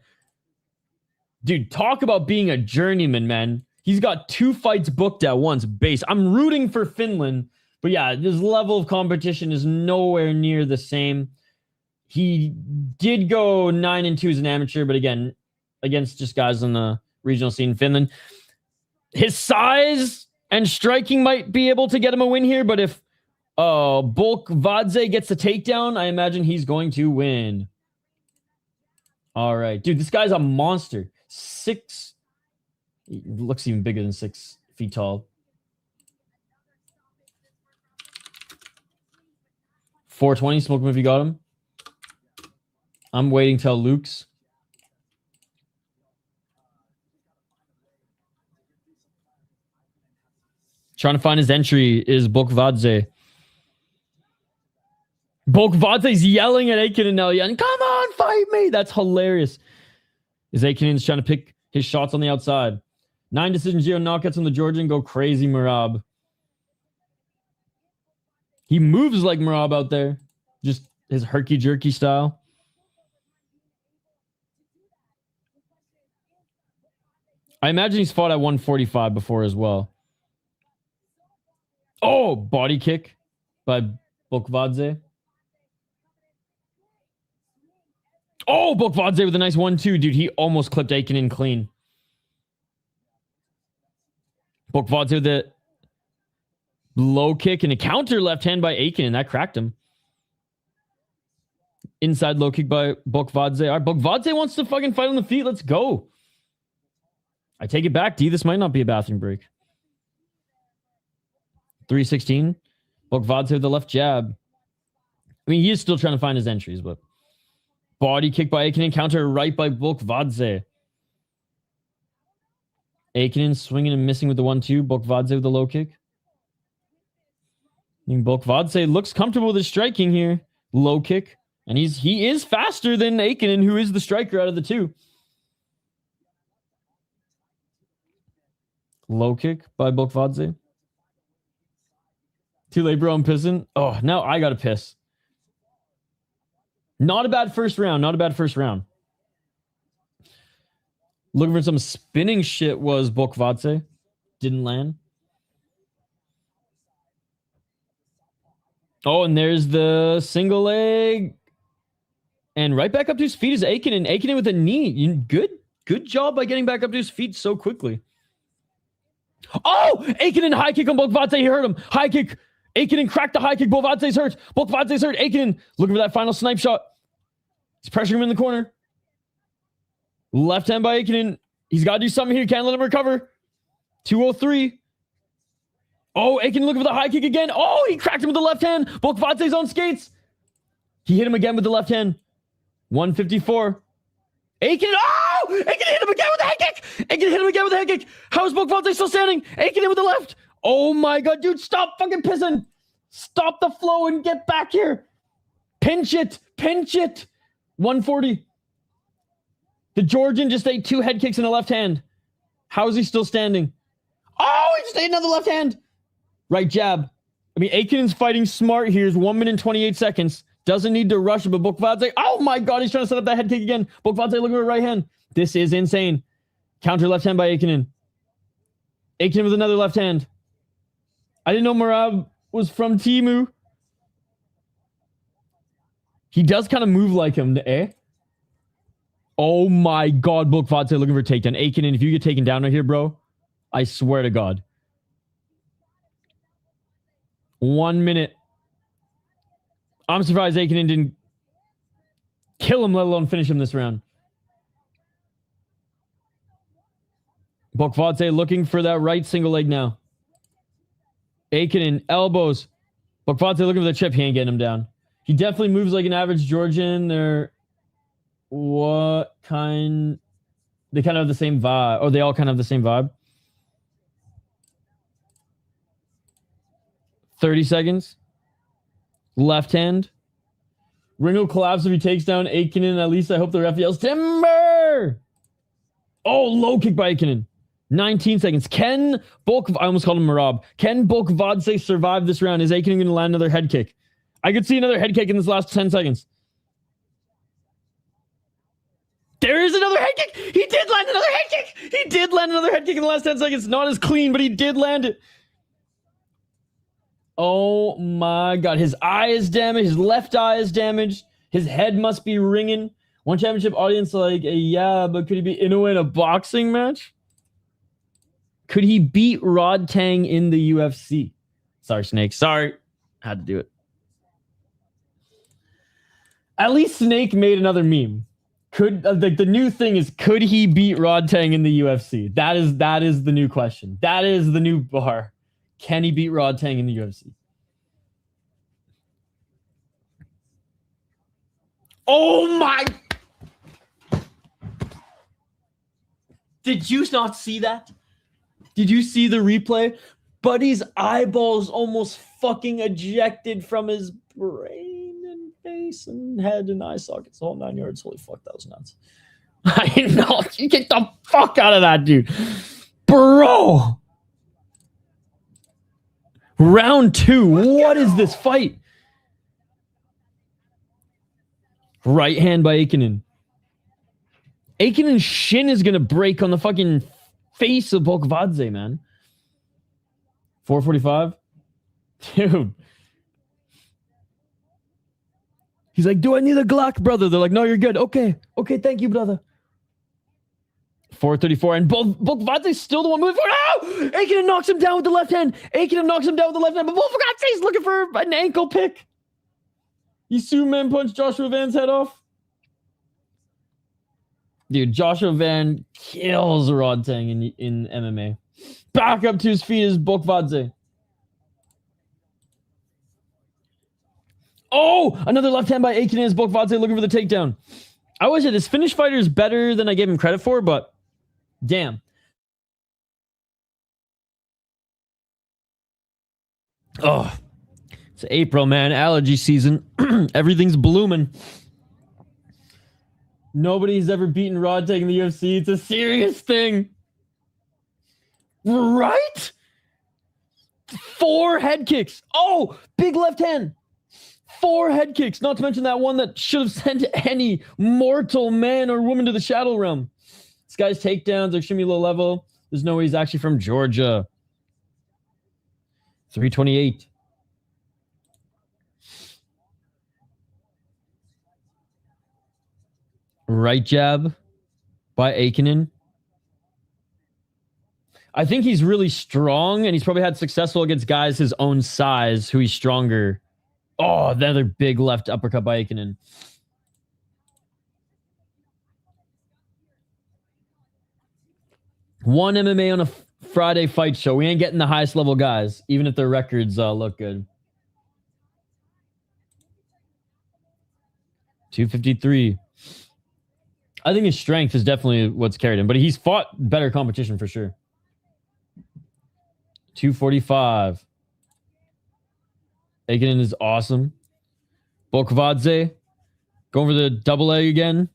Dude, talk about being a journeyman, man. He's got 2 fights booked at once, base. I'm rooting for Finland. But yeah, this level of competition is nowhere near the same. He did go 9-2 as an amateur, but again, against just guys on the regional scene in Finland. His size and striking might be able to get him a win here, but if Bolkvadze gets the takedown, I imagine he's going to win. All right. Dude, this guy's a monster. He looks even bigger than 6 feet tall. 420, smoke him if you got him. I'm waiting till Luke's. Trying to find his entry is Bolkvadze. Bolkvadze's yelling at Aikonen now. Yelling, come on, fight me. That's hilarious. Is Aikonen's trying to pick his shots on the outside. 9 decisions, 0 knockouts on the Georgian. Go crazy, Merab. He moves like Merab out there. Just his herky-jerky style. I imagine he's fought at 145 before as well. Oh, body kick by Bolkvadze. Oh, Bolkvadze with a nice 1-2. Dude, he almost clipped Aikonen clean. Bolkvadze with the low kick and a counter left hand by Aikonen. That cracked him. Inside low kick by Bolkvadze. All right, Bolkvadze wants to fucking fight on the feet. Let's go. I take it back, D. This might not be a bathroom break. 316. Bolkvadze with the left jab. I mean, he is still trying to find his entries, but body kick by Aikonen. Counter right by Bolkvadze. Aikonen swinging and missing with the 1-2. Bolkvadze with the low kick. I mean, Bolkvadze looks comfortable with his striking here. Low kick. And he is faster than Aikonen, who is the striker out of the two. Low kick by Bolkvadze. Too late, bro. I'm pissing. Oh, now I got to piss. Not a bad first round. Not a bad first round. Looking for some spinning shit was Bolkvadze. Didn't land. Oh, and there's the single leg. And right back up to his feet is Aikonen. Aikonen with a knee. Good job by getting back up to his feet so quickly. Oh! Aikonen high kick on Bolkvadze. He hurt him. High kick. Aikonen cracked the high kick. Bolkvadze's hurt. Bolkvadze's hurt. Aikonen looking for that final snipe shot. He's pressuring him in the corner. Left hand by Aikonen. He's got to do something here. Can't let him recover. 203. Oh, Aikonen looking for the high kick again. Oh, he cracked him with the left hand. Bolkvadze's on skates. He hit him again with the left hand. 154. Aikonen. Oh! Aikonen hit him again with the head kick. Aikonen hit him again with the head kick. How is Bolkvadze still standing? Aikonen with the left. Oh my God, dude. Stop fucking pissing. Stop the flow and get back here. Pinch it. Pinch it. 140. The Georgian just ate 2 head kicks in the left hand. How is he still standing? Oh, he just ate another left hand. Right jab. I mean, Aikonen's fighting smart here. It's 1 minute and 28 seconds. Doesn't need to rush, but Bolkvadze. Oh my God, he's trying to set up that head kick again. Bolkvadze looking for a right hand. This is insane. Counter left hand by Aikonen. Aikonen with another left hand. I didn't know Merab was from Timu. He does kind of move like him, eh? Oh my God, Bolkvadze looking for a takedown. Aikonen, if you get taken down right here, bro, I swear to God. 1 minute. I'm surprised Aikonen didn't kill him, let alone finish him this round. Bolkvadze looking for that right single leg now. Aikonen, elbows. Bolkvadze looking for the chip. He ain't getting him down. He definitely moves like an average Georgian. They're what kind? They kind of have the same vibe. Oh, they all kind of have the same vibe. 30 seconds. Left hand. Ring will collapse if he takes down Aikonen. At least I hope the ref yells timber. Oh, low kick by Aikonen. 19 seconds. I almost called him Merab. Can Bolkvadze survive this round? Is Aikonen going to land another head kick? I could see another head kick in this last 10 seconds. There is another head kick. He did land another head kick. He did land another head kick in the last 10 seconds. Not as clean, but he did land it. Oh my God. His eye is damaged. His left eye is damaged. His head must be ringing. One championship audience like, yeah, but could he be Inoue in a boxing match? Could he beat Rod Tang in the UFC? Sorry, Snake. Sorry. Had to do it. At least Snake made another meme. The new thing is, could he beat Rod Tang in the UFC? That is the new question. That is the new bar. Can he beat Rod Tang in the UFC? Oh my! Did you not see that? Did you see the replay? Buddy's eyeballs almost fucking ejected from his brain and face and head and eye sockets. All 9 yards. Holy fuck, that was nuts. I know. You get the fuck out of that, dude. Bro! Round 2. What is this fight? Right hand by Aikonen. Aikonen's shin is going to break on the fucking face of Bolkvadze, man. 445. Dude. He's like, do I need a Glock, brother? They're like, no, you're good. Okay. Okay, thank you, brother. 434, and Bolkvadze's still the one moving forward. Oh! Aikonen knocks him down with the left hand. Aikonen knocks him down with the left hand, but Bolkvadze's looking for an ankle pick. You Superman punched Joshua Van's head off. Dude, Joshua Van kills Rodtang in MMA. Back up to his feet is Bolkvadze. Oh! Another left hand by Aikonen as Bolkvadze looking for the takedown. I always say this Finnish fighter is better than I gave him credit for, but damn. Oh, it's April, man. Allergy season. Everything's blooming. Nobody's ever beaten Rodtang in the UFC. It's a serious thing. Right? 4 head kicks. Oh, big left hand. 4 head kicks. Not to mention that one that should have sent any mortal man or woman to the shadow realm. This guy's takedowns are extremely low level. There's no way he's actually from Georgia. 328. Right jab by Aikonen. I think he's really strong, and he's probably had successful against guys his own size who he's stronger. Oh, another big left uppercut by Aikonen. One MMA on a Friday fight show. We ain't getting the highest level guys, even if their records look good. 253. I think his strength is definitely what's carried him, but he's fought better competition for sure. 245. Aikonen is awesome. Bolkvadze going for the double leg again.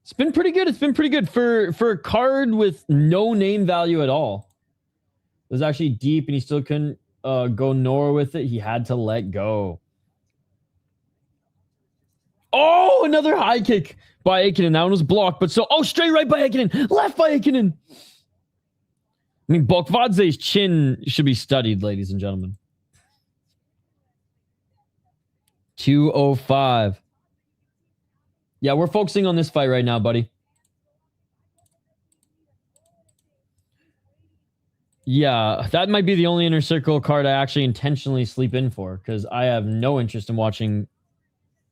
It's been pretty good. It's been pretty good for a card with no name value at all. It was actually deep, and he still couldn't go nowhere with it. He had to let go. Oh, another high kick by Aikonen. That one was blocked, but so... Oh, straight right by Aikonen. Left by Aikonen. I mean, Bolkvadze's chin should be studied, ladies and gentlemen. 205. Yeah, we're focusing on this fight right now, buddy. Yeah, that might be the only inner circle card I actually intentionally sleep in for, because I have no interest in watching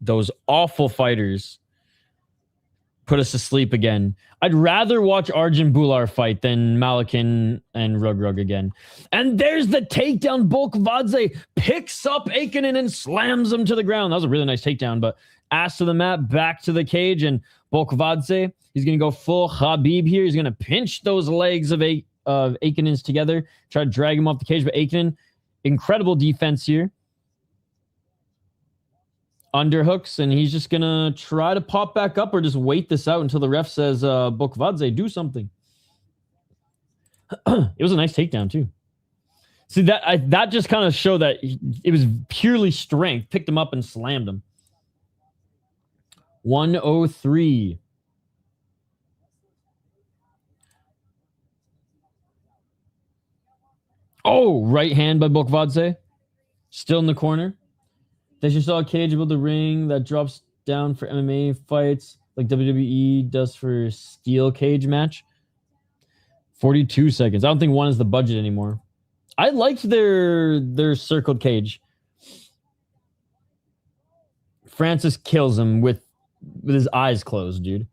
those awful fighters put us to sleep again. I'd rather watch Arjun Bular fight than Malakin and Rug again. And there's the takedown. Bolkvadze picks up Aikonen and slams him to the ground. That was a really nice takedown, but ass to the mat, back to the cage, and Bolkvadze, he's going to go full Khabib here. He's going to pinch those legs of Aikonen's together, try to drag him off the cage, but Aikonen, incredible defense here. Underhooks, and he's just going to try to pop back up or just wait this out until the ref says, Bolkvadze, do something. It was a nice takedown, too. See, that just kind of showed that it was purely strength. Picked him up and slammed him. 103. Oh, right hand by Bolkvadze. Still in the corner. They just saw a cage above the ring that drops down for MMA fights like WWE does for steel cage match. 42 seconds. I don't think one is the budget anymore. I liked their circled cage. Francis kills him with his eyes closed, dude.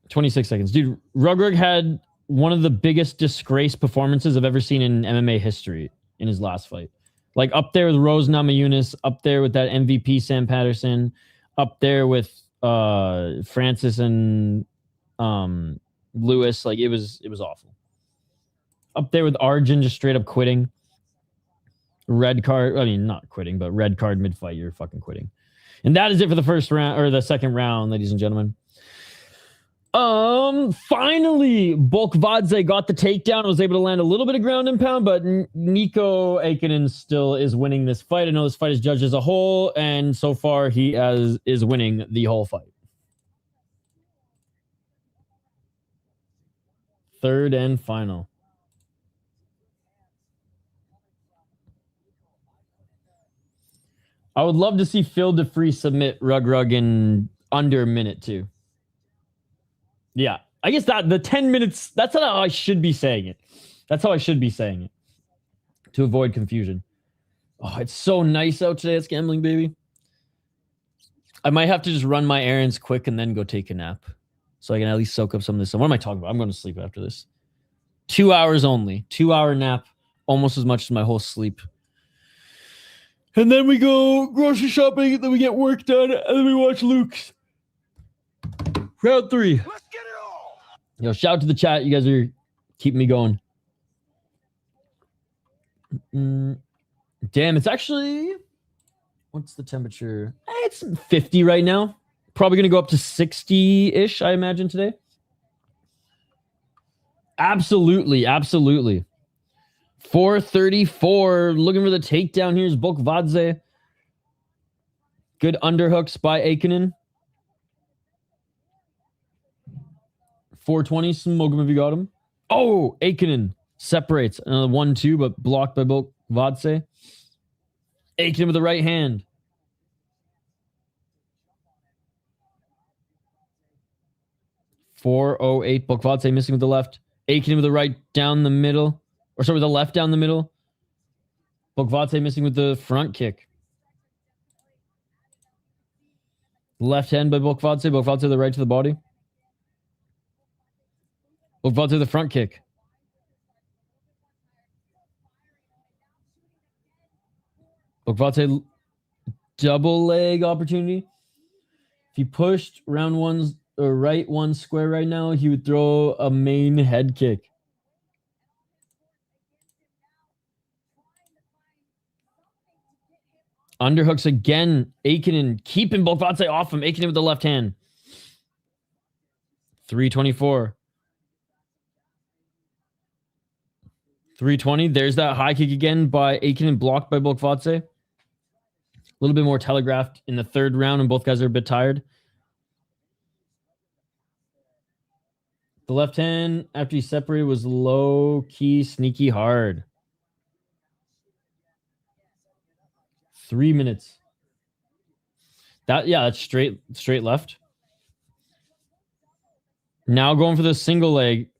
26 seconds. Dude, Rug had one of the biggest disgrace performances I've ever seen in MMA history in his last fight. Like up there with Rose Namajunas, up there with that MVP Sam Patterson, up there with Francis and Lewis. Like it was awful. Up there with Arjun just straight up quitting. Red card. I mean, not quitting, but red card mid-fight. You're fucking quitting. And that is it for the first round, or the second round, ladies and gentlemen. Finally, Bolkvadze got the takedown. Was able to land a little bit of ground and pound, but Niko Aikonen still is winning this fight. I know this fight is judged as a whole, and so far he is winning the whole fight. Third and final. I would love to see Phil DeFree submit Rug in under a minute too. Yeah, I guess that the 10 minutes, that's how I should be saying it. That's how I should be saying it to avoid confusion. Oh, it's so nice out today. It's gambling, baby. I might have to just run my errands quick and then go take a nap so I can at least soak up some of this. What am I talking about? I'm going to sleep after this. 2 hours only. 2-hour nap. Almost as much as my whole sleep. And then we go grocery shopping, and then we get work done, and then we watch Luke's. Round 3. Let's get it all. Yo, shout out to the chat. You guys are keeping me going. Damn, it's actually... What's the temperature? It's 50 right now. Probably going to go up to 60-ish, I imagine, today. Absolutely, absolutely. 434. Looking for the takedown. Here's Bolkvadze. Good underhooks by Aikonen. 420. Smoke him if you got him. Oh, Aikonen separates. Another 1-2, but blocked by Bolkvadze. Aikonen with the right hand. .408. Bolkvadze missing with the left. Aikonen with the right down the middle. Or sorry, with the left down the middle. Bolkvadze missing with the front kick. Left hand by Bolkvadze. Bolkvadze the right to the body. Bolkvadze the front kick. Bolkvadze double leg opportunity. If he pushed round one's or right one square right now, he would throw a main head kick. Underhooks again. Aikonen keeping Bolkvadze off him. Aikonen with the left hand. 324. 320. There's that high kick again by Aikonen, blocked by Bolkvadze. A little bit more telegraphed in the third round, and both guys are a bit tired. The left hand, after he separated, was low-key, sneaky hard. 3 minutes. That's straight left. Now going for the single leg.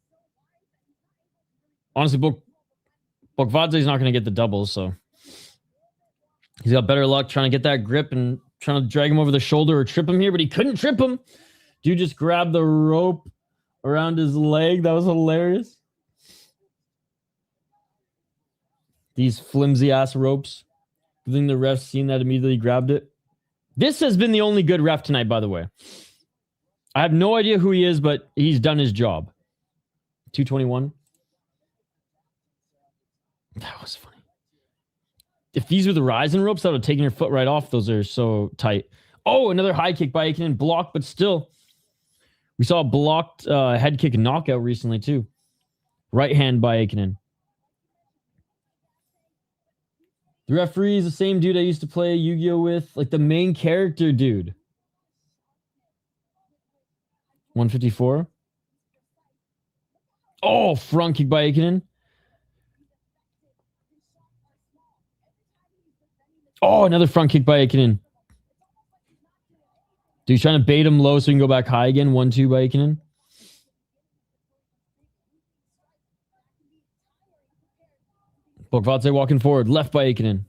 Honestly, Bolkvadze's not going to get the doubles, so he's got better luck trying to get that grip and trying to drag him over the shoulder or trip him here, but he couldn't trip him. Dude just grabbed the rope around his leg. That was hilarious. These flimsy-ass ropes. I think the ref seen that immediately grabbed it. This has been the only good ref tonight, by the way. I have no idea who he is, but he's done his job. 221. That was funny. If these were the rising ropes, that would have taken your foot right off. Those are so tight. Oh, another high kick by Aikonen. Blocked, but still. We saw a blocked head kick knockout recently, too. Right hand by Aikonen. The referee is the same dude I used to play Yu-Gi-Oh! With. Like the main character dude. 154. Oh, front kick by Aikonen. Oh, another front kick by Aikonen. Dude, he's trying to bait him low so he can go back high again. 1-2 by Aikonen. Bolkvadze walking forward. Left by Aikonen.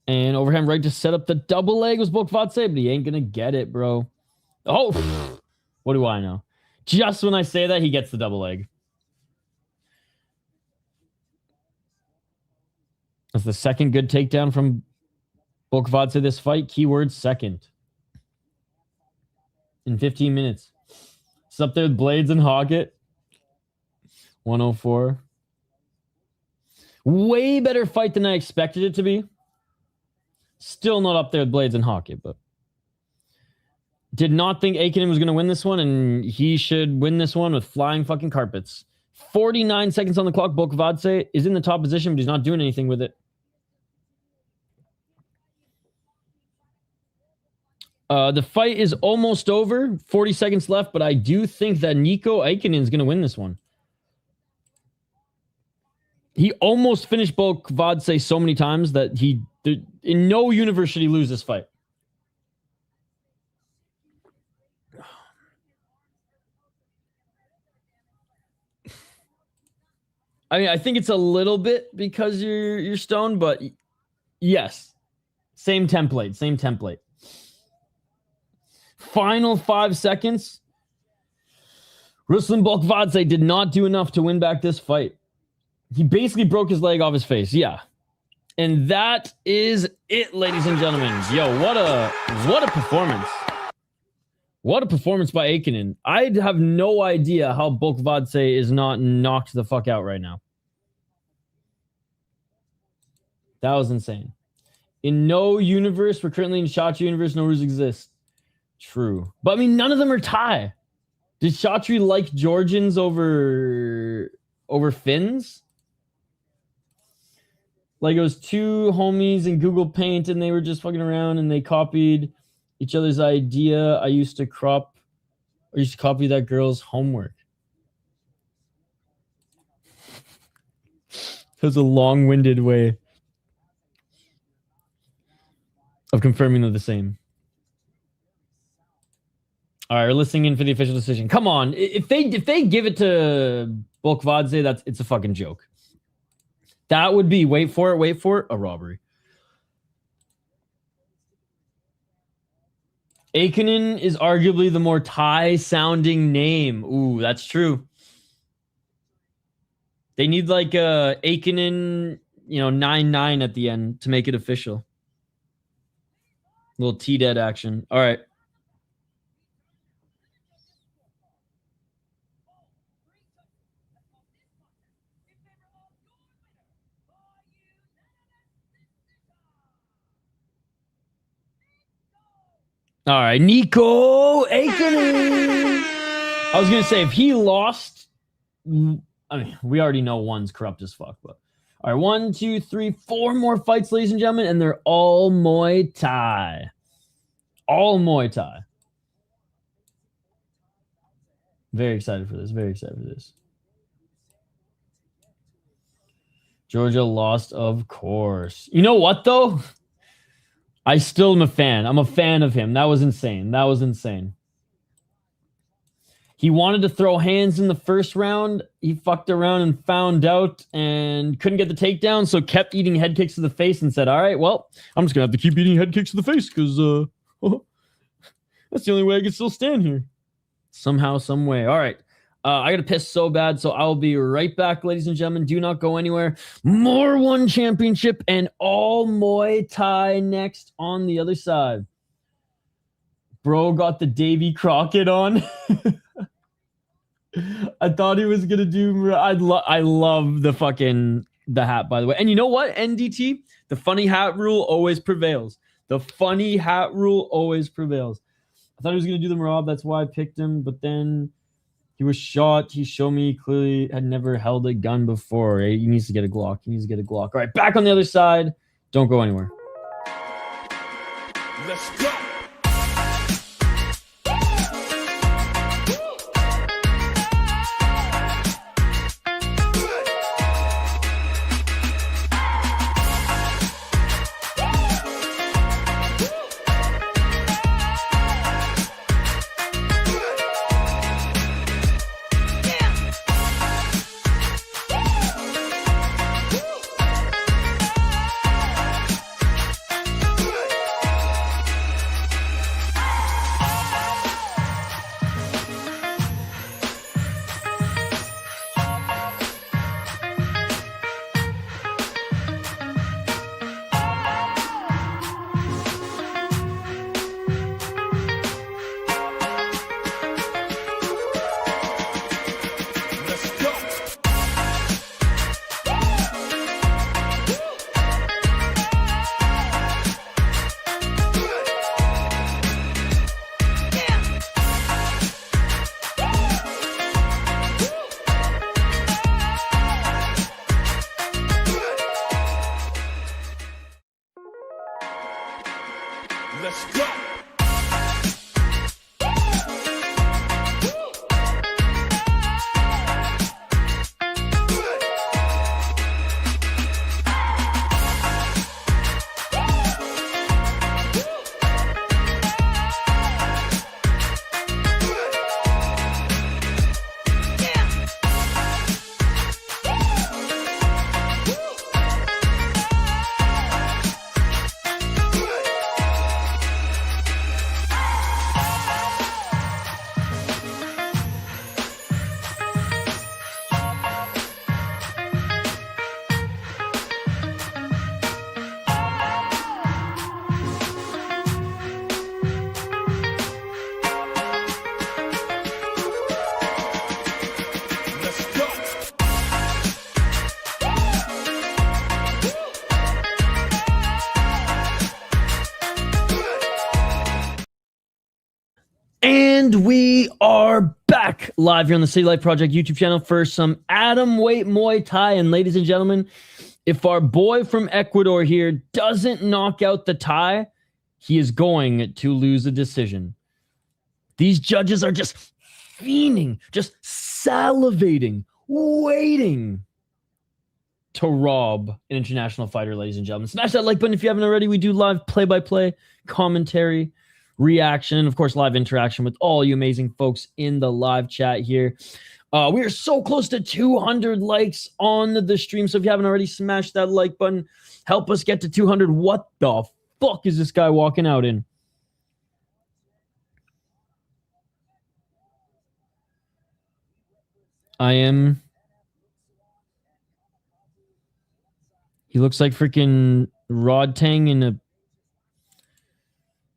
And overhand right to set up the double leg was Bolkvadze, but he ain't going to get it, bro. Oh, what do I know? Just when I say that, he gets the double leg. That's the second good takedown from Bolkvadze this fight. Keyword second. In 15 minutes. It's up there with Blades and Hockett. 104. Way better fight than I expected it to be. Still not up there with Blades and Hockett, but did not think Aikonen was going to win this one, and he should win this one with flying fucking carpets. 49 seconds on the clock. Bolkvadze is in the top position, but he's not doing anything with it. The fight is almost over. 40 seconds left, but I do think that Niko Aikonen is going to win this one. He almost finished Bolkvadze so many times that in no universe should he lose this fight. I mean, I think it's a little bit because you're stoned, but yes. Same template. Final 5 seconds. Ruslan Bolkvadze did not do enough to win back this fight. He basically broke his leg off his face. Yeah. And that is it, ladies and gentlemen. Yo, what a performance. What a performance by Aikonen. I have no idea how Bolkvadze is not knocked the fuck out right now. That was insane. In no universe, we're currently in Chatri universe, no rules exist. True. But I mean, none of them are Thai. Did Chatri like Georgians over Finns? Like it was two homies in Google Paint and they were just fucking around and they copied each other's idea. I used to copy that girl's homework. That was a long-winded way of confirming they're the same. All right, we're listening in for the official decision. Come on, if they give it to Bolkvadze, it's a fucking joke. That would be, wait for it, a robbery. Aikonen is arguably the more Thai-sounding name. Ooh, that's true. They need like a Aikonen, 9-9 at the end to make it official. Little T-dead action. All right. All right, Niko Aikonen. I was going to say, if he lost, I mean, we already know one's corrupt as fuck, but all right, 1, 2, 3, 4 more fights, ladies and gentlemen, and they're all Muay Thai. All Muay Thai. Very excited for this. Georgia lost, of course. You know what, though? I still am a fan. I'm a fan of him. That was insane. He wanted to throw hands in the first round. He fucked around and found out and couldn't get the takedown, so kept eating head kicks to the face and said, all right, well, I'm just going to have to keep eating head kicks to the face because that's the only way I can still stand here. Somehow, some way. All right. I got to piss so bad, so I'll be right back, ladies and gentlemen. Do not go anywhere. More One Championship and all Muay Thai next on the other side. Bro got the Davy Crockett on. I thought he was going to do... I love the hat, by the way. And you know what, NDT? The funny hat rule always prevails. I thought he was going to do the Marab. That's why I picked him. But then... he was shot. He showed me clearly had never held a gun before. He needs to get a Glock. All right, back on the other side. Don't go anywhere. Let's go. And we are back live here on the City Life Project YouTube channel for some atomweight Muay Thai. And ladies and gentlemen, if our boy from Ecuador here doesn't knock out the Thai, he is going to lose a decision. These judges are just fiending, just salivating, waiting to rob an international fighter, ladies and gentlemen. Smash that like button if you haven't already. We do live play-by-play, commentary, reaction, and of course, live interaction with all you amazing folks in the live chat here. We are so close to 200 likes on the stream, so if you haven't already, smash that like button. Help us get to 200. What the fuck is this guy walking out in? He looks like freaking Rod Tang in a...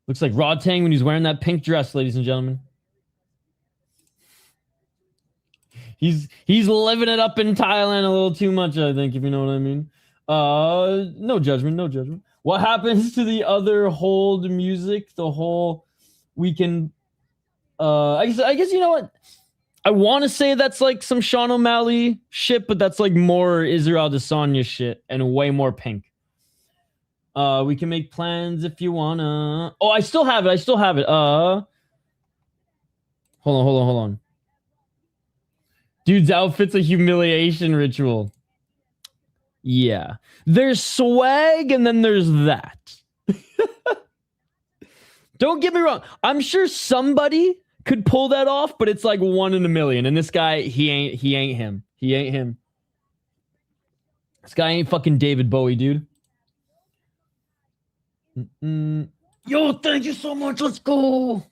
Looks like Rod Tang when he's wearing that pink dress, ladies and gentlemen. He's living it up in Thailand a little too much, I think, if you know what I mean. No judgment, no judgment. What happens to the other hold music? The whole weekend... I guess you know what? I want to say that's like some Sean O'Malley shit, but that's like more Israel Adesanya shit and way more pink. We can make plans if you wanna. Oh, I still have it. Hold on. Dude's outfit's a humiliation ritual. Yeah. There's swag and then there's that. Don't get me wrong. I'm sure somebody could pull that off, but it's like 1 in a million. And this guy, he ain't him. He ain't him. This guy ain't fucking David Bowie, dude. Yo, thank you so much. Let's go.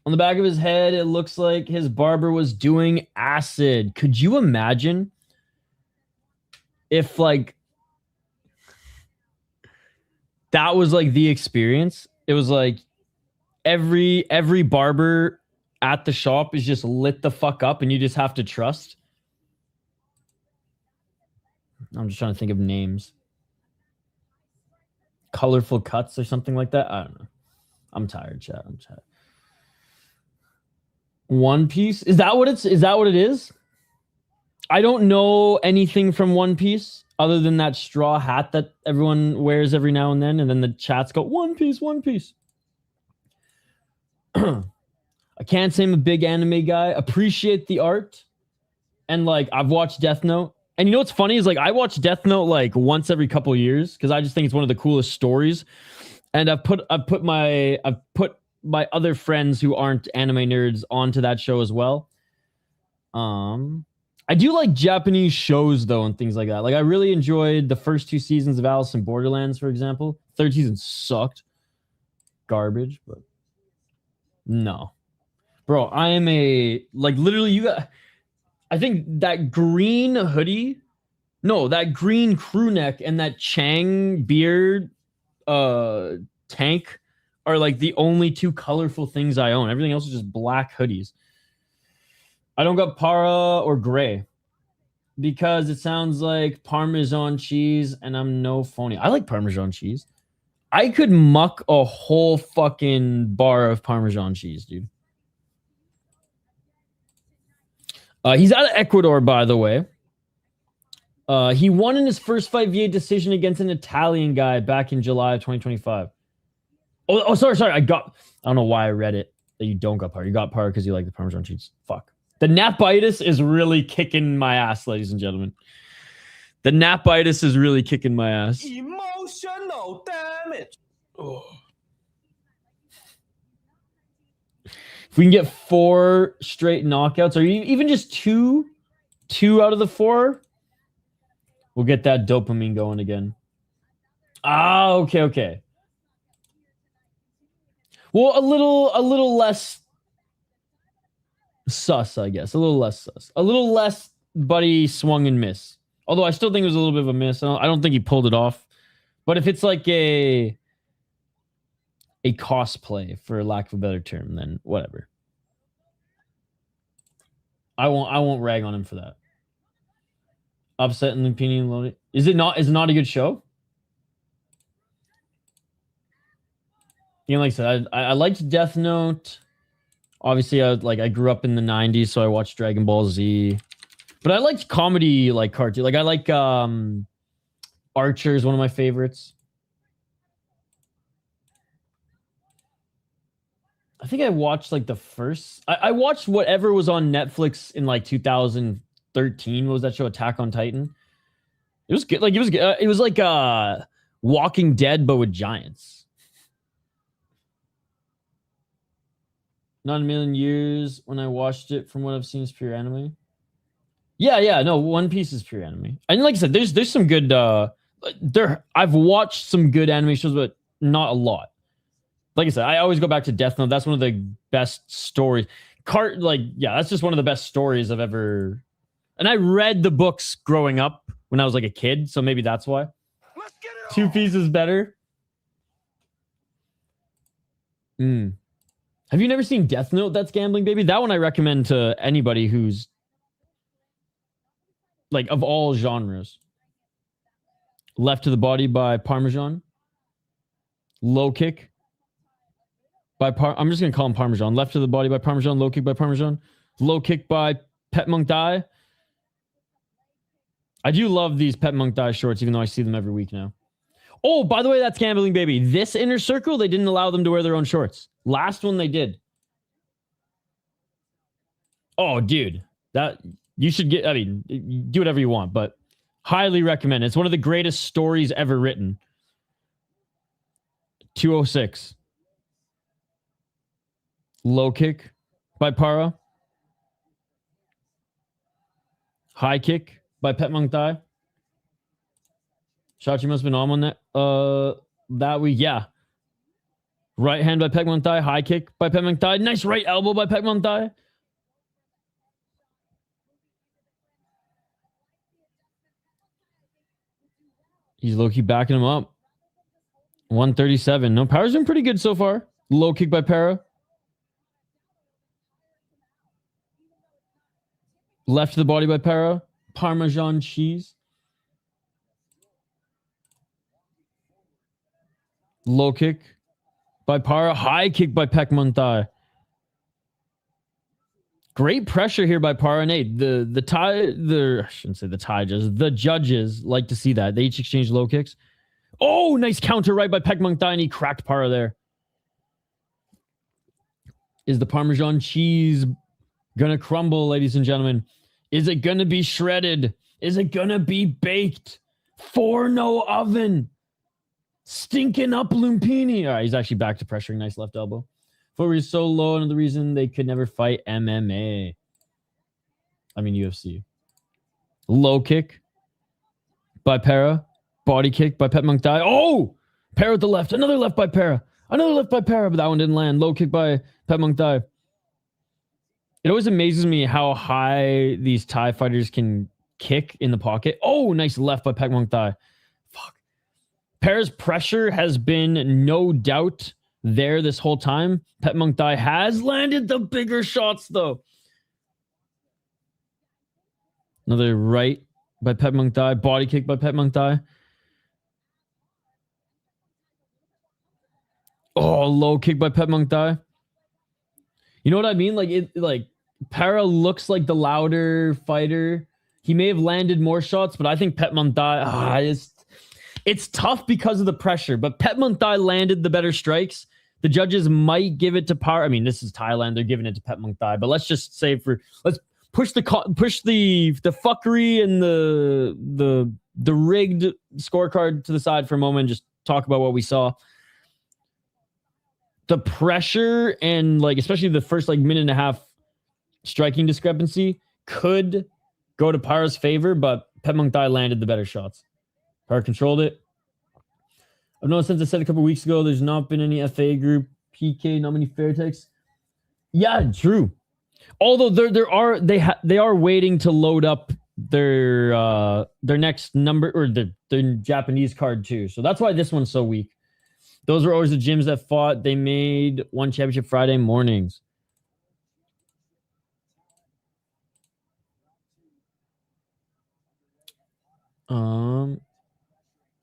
On the back of his head, it looks like his barber was doing acid. Could you imagine if like that was like the experience? It was like every barber at the shop is just lit the fuck up and you just have to trust. I'm just trying to think of names. Colorful cuts or something like that. I don't know. I'm tired, chat. I'm tired. One Piece? Is that what it is? I don't know anything from One Piece other than that straw hat that everyone wears every now and then the chats go, One Piece, One Piece. I can't say I'm a big anime guy. Appreciate the art. And like I've watched Death Note. And you know what's funny is like I watch Death Note like once every couple of years because I just think it's one of the coolest stories. And I've put my other friends who aren't anime nerds onto that show as well. I do like Japanese shows though and things like that. Like I really enjoyed the first 2 seasons of Alice in Borderlands, for example. 3rd season sucked. Garbage, but no. Bro, I am literally I think that green hoodie, that green crew neck and that Chang beard tank are like the only 2 colorful things I own. Everything else is just black hoodies. I don't got para or gray because it sounds like Parmesan cheese and I'm no phony. I like Parmesan cheese. I could muck a whole fucking bar of Parmesan cheese, dude. He's out of Ecuador, by the way. He won in his first fight via decision against an Italian guy back in July of 2025. Oh, sorry. I don't know why I read it that you don't got par. You got par because you like the Parmesan cheese. Fuck. The napitis is really kicking my ass, ladies and gentlemen. The napitis is really kicking my ass. Emotional damage. Oh. If we can get 4 straight knockouts, or even just two out of the 4, we'll get that dopamine going again. Ah, okay. Well, a little less sus, I guess. A little less sus. A little less buddy swung and miss. Although I still think it was a little bit of a miss. I don't think he pulled it off. But if it's like a cosplay, for lack of a better term, then whatever. I won't rag on him for that. Upset in Lumpinee and loaded. Is it not a good show? You know, like I said, I liked Death Note. Obviously, I grew up in the 90s, so I watched Dragon Ball Z. But I liked comedy like cartoon. Like I like Archer is one of my favorites. I think I watched like the first. I watched whatever was on Netflix in like 2013. What was that show? Attack on Titan. It was good. Like it was good. It was like Walking Dead, but with giants. Not a million years when I watched it. From what I've seen, is pure anime. Yeah. No, One Piece is pure anime. And like I said, there's some good. I've watched some good anime shows, but not a lot. Like I said, I always go back to Death Note. That's one of the best stories. That's just one of the best stories I've ever. And I read the books growing up when I was like a kid, so maybe that's why. Two Piece is better. Have you never seen Death Note? That's gambling, baby. That one I recommend to anybody who's like of all genres. Left to the Body by Parmesan. Low Kick by I'm just gonna call him Parmesan. Left to the Body by Parmesan. Low Kick by Parmesan. Low Kick by Petmuangsri. I do love these Petmuangsri shorts, even though I see them every week now. Oh, by the way, that's gambling, baby. This Inner Circle, they didn't allow them to wear their own shorts. Last one they did. Oh, dude, that you should get. I mean, do whatever you want, but highly recommend. It's one of the greatest stories ever written. 206. Low Kick by Para. High Kick by Petmuangsri. Shachi must have been on that week. Yeah. Right hand by Petmuangsri. High Kick by Petmuangsri. Nice right elbow by Petmuangsri. He's low-key backing him up. 137. No, Para's been pretty good so far. Low kick by Para. Left to the body by Para. Parmesan cheese. Low kick by Para. High kick by Petmuangsri. Great pressure here by Para. Nate. I shouldn't say the Thai judges. The judges like to see that. They each exchange low kicks. Oh, nice counter right by Petmuangsri, and he cracked Para there. Is the Parmesan cheese gonna crumble, ladies and gentlemen? Is it gonna be shredded? Is it gonna be baked? For no oven. Stinking up Lumpinee. All right, he's actually back to pressuring. Nice left elbow. Footwear is so low, and the reason they could never fight MMA. I mean UFC. Low kick by Para. Body kick by Petmuangsri. Oh! Para with the left. Another left by Para. Another left by Para, but that one didn't land. Low kick by Petmuangsri. It always amazes me how high these Thai fighters can kick in the pocket. Oh, nice left by Petmuangsri. Fuck. Para's pressure has been no doubt there this whole time. Petmuangsri has landed the bigger shots, though. Another right by Petmuangsri. Body kick by Petmuangsri. Oh, low kick by Petmuangsri. You know what I mean? Like Para looks like the louder fighter. He may have landed more shots, but I think Petmuangsri, it's tough because of the pressure. But Petmuangsri landed the better strikes. The judges might give it to Para. I mean, this is Thailand; they're giving it to Petmuangsri. But let's just say let's push the fuckery and the rigged scorecard to the side for a moment. And just talk about what we saw. The pressure and like especially the first like minute and a half striking discrepancy could go to Para's favor, but Petmuangsri landed the better shots. Para controlled it. I've noticed since I said a couple weeks ago, there's not been any FA group PK, not many fair takes. Yeah, true. Although they are waiting to load up their next number or their Japanese card too. So that's why this one's so weak. Those were always the gyms that fought. They made one championship Friday mornings.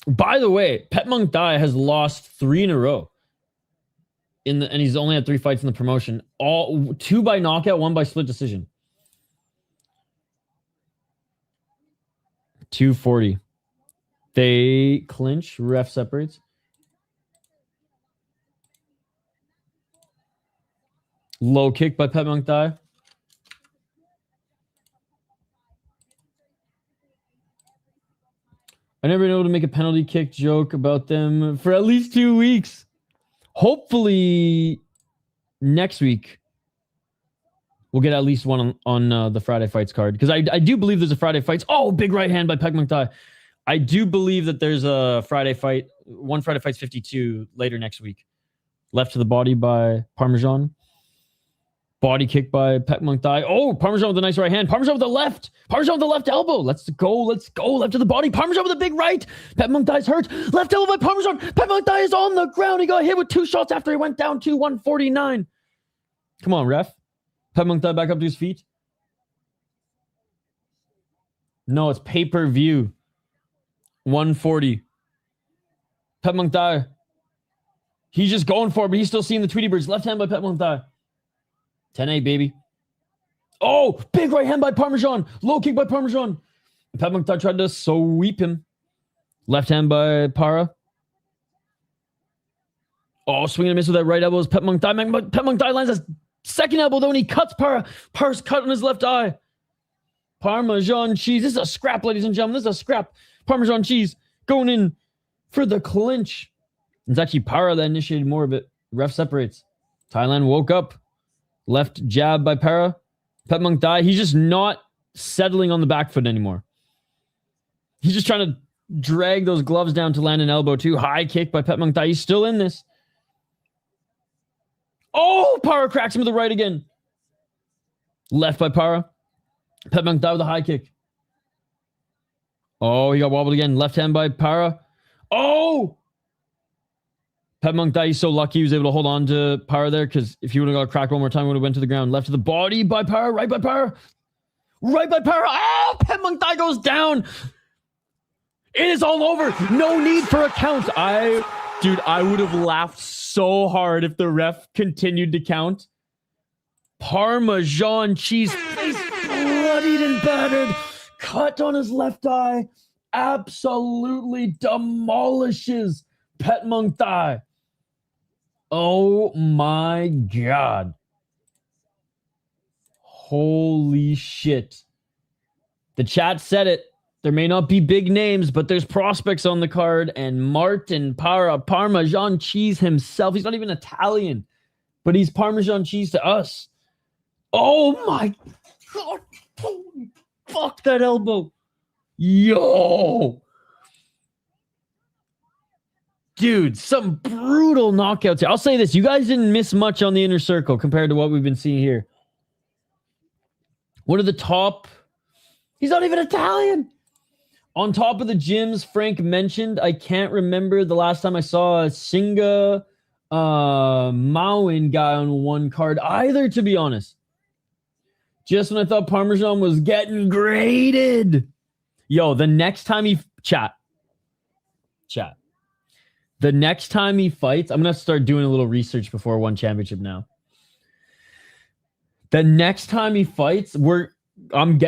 By the way, Petmuangsri has lost 3 in a row. and he's only had 3 fights in the promotion. All 2 by knockout, 1 by split decision. 240. They clinch. Ref separates. Low kick by Petmuangsri. I never been able to make a penalty kick joke about them for at least 2 weeks. Hopefully, next week, we'll get at least one on the Friday Fights card. Because I do believe there's a Friday Fights. Oh, big right hand by Petmuangsri. I do believe that there's a Friday fight, one Friday Fights 52 later next week. Left to the body by Parmesan. Body kick by Petmuangsri. Oh, Parmesan with a nice right hand. Parmesan with the left. Parmesan with the left elbow. Let's go. Let's go. Left to the body. Parmesan with a big right. Petmuangsri's hurt. Left elbow by Parmesan. Petmuangsri is on the ground. He got hit with 2 shots after he went down to 149. Come on, ref. Petmuangsri back up to his feet. No, it's pay-per-view. 140. Petmuangsri. He's just going for it, but he's still seeing the Tweety Birds. Left hand by Petmuangsri. 10-8, baby. Oh, big right hand by Parmesan. Low kick by Parmesan. Petmuangsri tried to sweep him. Left hand by Para. Oh, swinging and miss with that right elbow is Petmuangsri. Petmuangsri lands a second elbow, though, and he cuts Para. Para's cut on his left eye. Parmesan cheese. This is a scrap, ladies and gentlemen. This is a scrap. Parmesan cheese going in for the clinch. It's actually Para that initiated more of it. Ref separates. Thailand woke up. Left jab by Para. Petmuangsri, he's just not settling on the back foot anymore. He's just trying to drag those gloves down to land an elbow too. High kick by Petmuangsri. He's still in this. Oh, Para cracks him with the right again. Left by Para. Petmuangsri with a high kick. Oh, he got wobbled again. Left hand by Para. Oh! Petmuangsri, he's so lucky he was able to hold on to Para there, because if he would have got cracked one more time, he would have went to the ground. Left to the body by Para. Right by Para. Right by Para. Oh, Petmuangsri goes down. It is all over. No need for a count. Dude, I would have laughed so hard if the ref continued to count. Parmesan cheese, face bloodied and battered. Cut on his left eye. Absolutely demolishes Petmuangsri. Oh my God. Holy shit. The chat said it. There may not be big names, but there's prospects on the card. And Martin Parmesan cheese himself. He's not even Italian, but he's Parmesan cheese to us. Oh my God. Holy fuck that elbow. Yo. Dude, some brutal knockouts here. I'll say this. You guys didn't miss much on the inner circle compared to what we've been seeing here. What are the top? He's not even Italian. On top of the gyms Frank mentioned, I can't remember the last time I saw a Singa Nguyen guy on one card either, to be honest. Just when I thought Parmesan was getting graded. Yo, the next time he... Chat. The next time he fights, I'm going to start doing a little research before one championship now. The next time he fights, I'm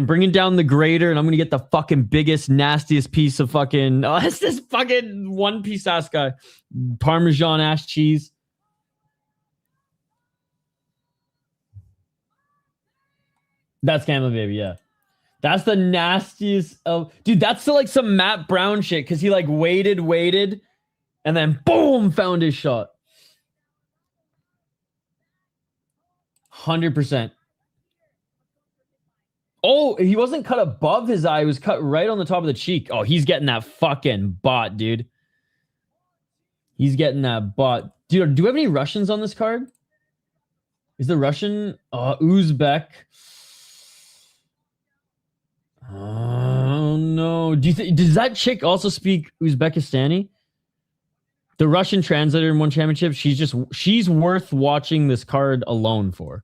bringing down the grader and I'm going to get the fucking biggest, nastiest piece of fucking, it's this fucking one piece ass guy. Parmesan ass cheese. That's Gamma Baby, yeah. That's the nastiest of, dude, that's like some Matt Brown shit, because he like waited, and then boom, found his shot. 100%. Oh, he wasn't cut above his eye. He was cut right on the top of the cheek. Oh, he's getting that fucking bot, dude. He's getting that bot. Dude, do we have any Russians on this card? Is the Russian Uzbek? Oh, no. Does that chick also speak Uzbekistani? The Russian translator in one championship, she's worth watching this card alone for.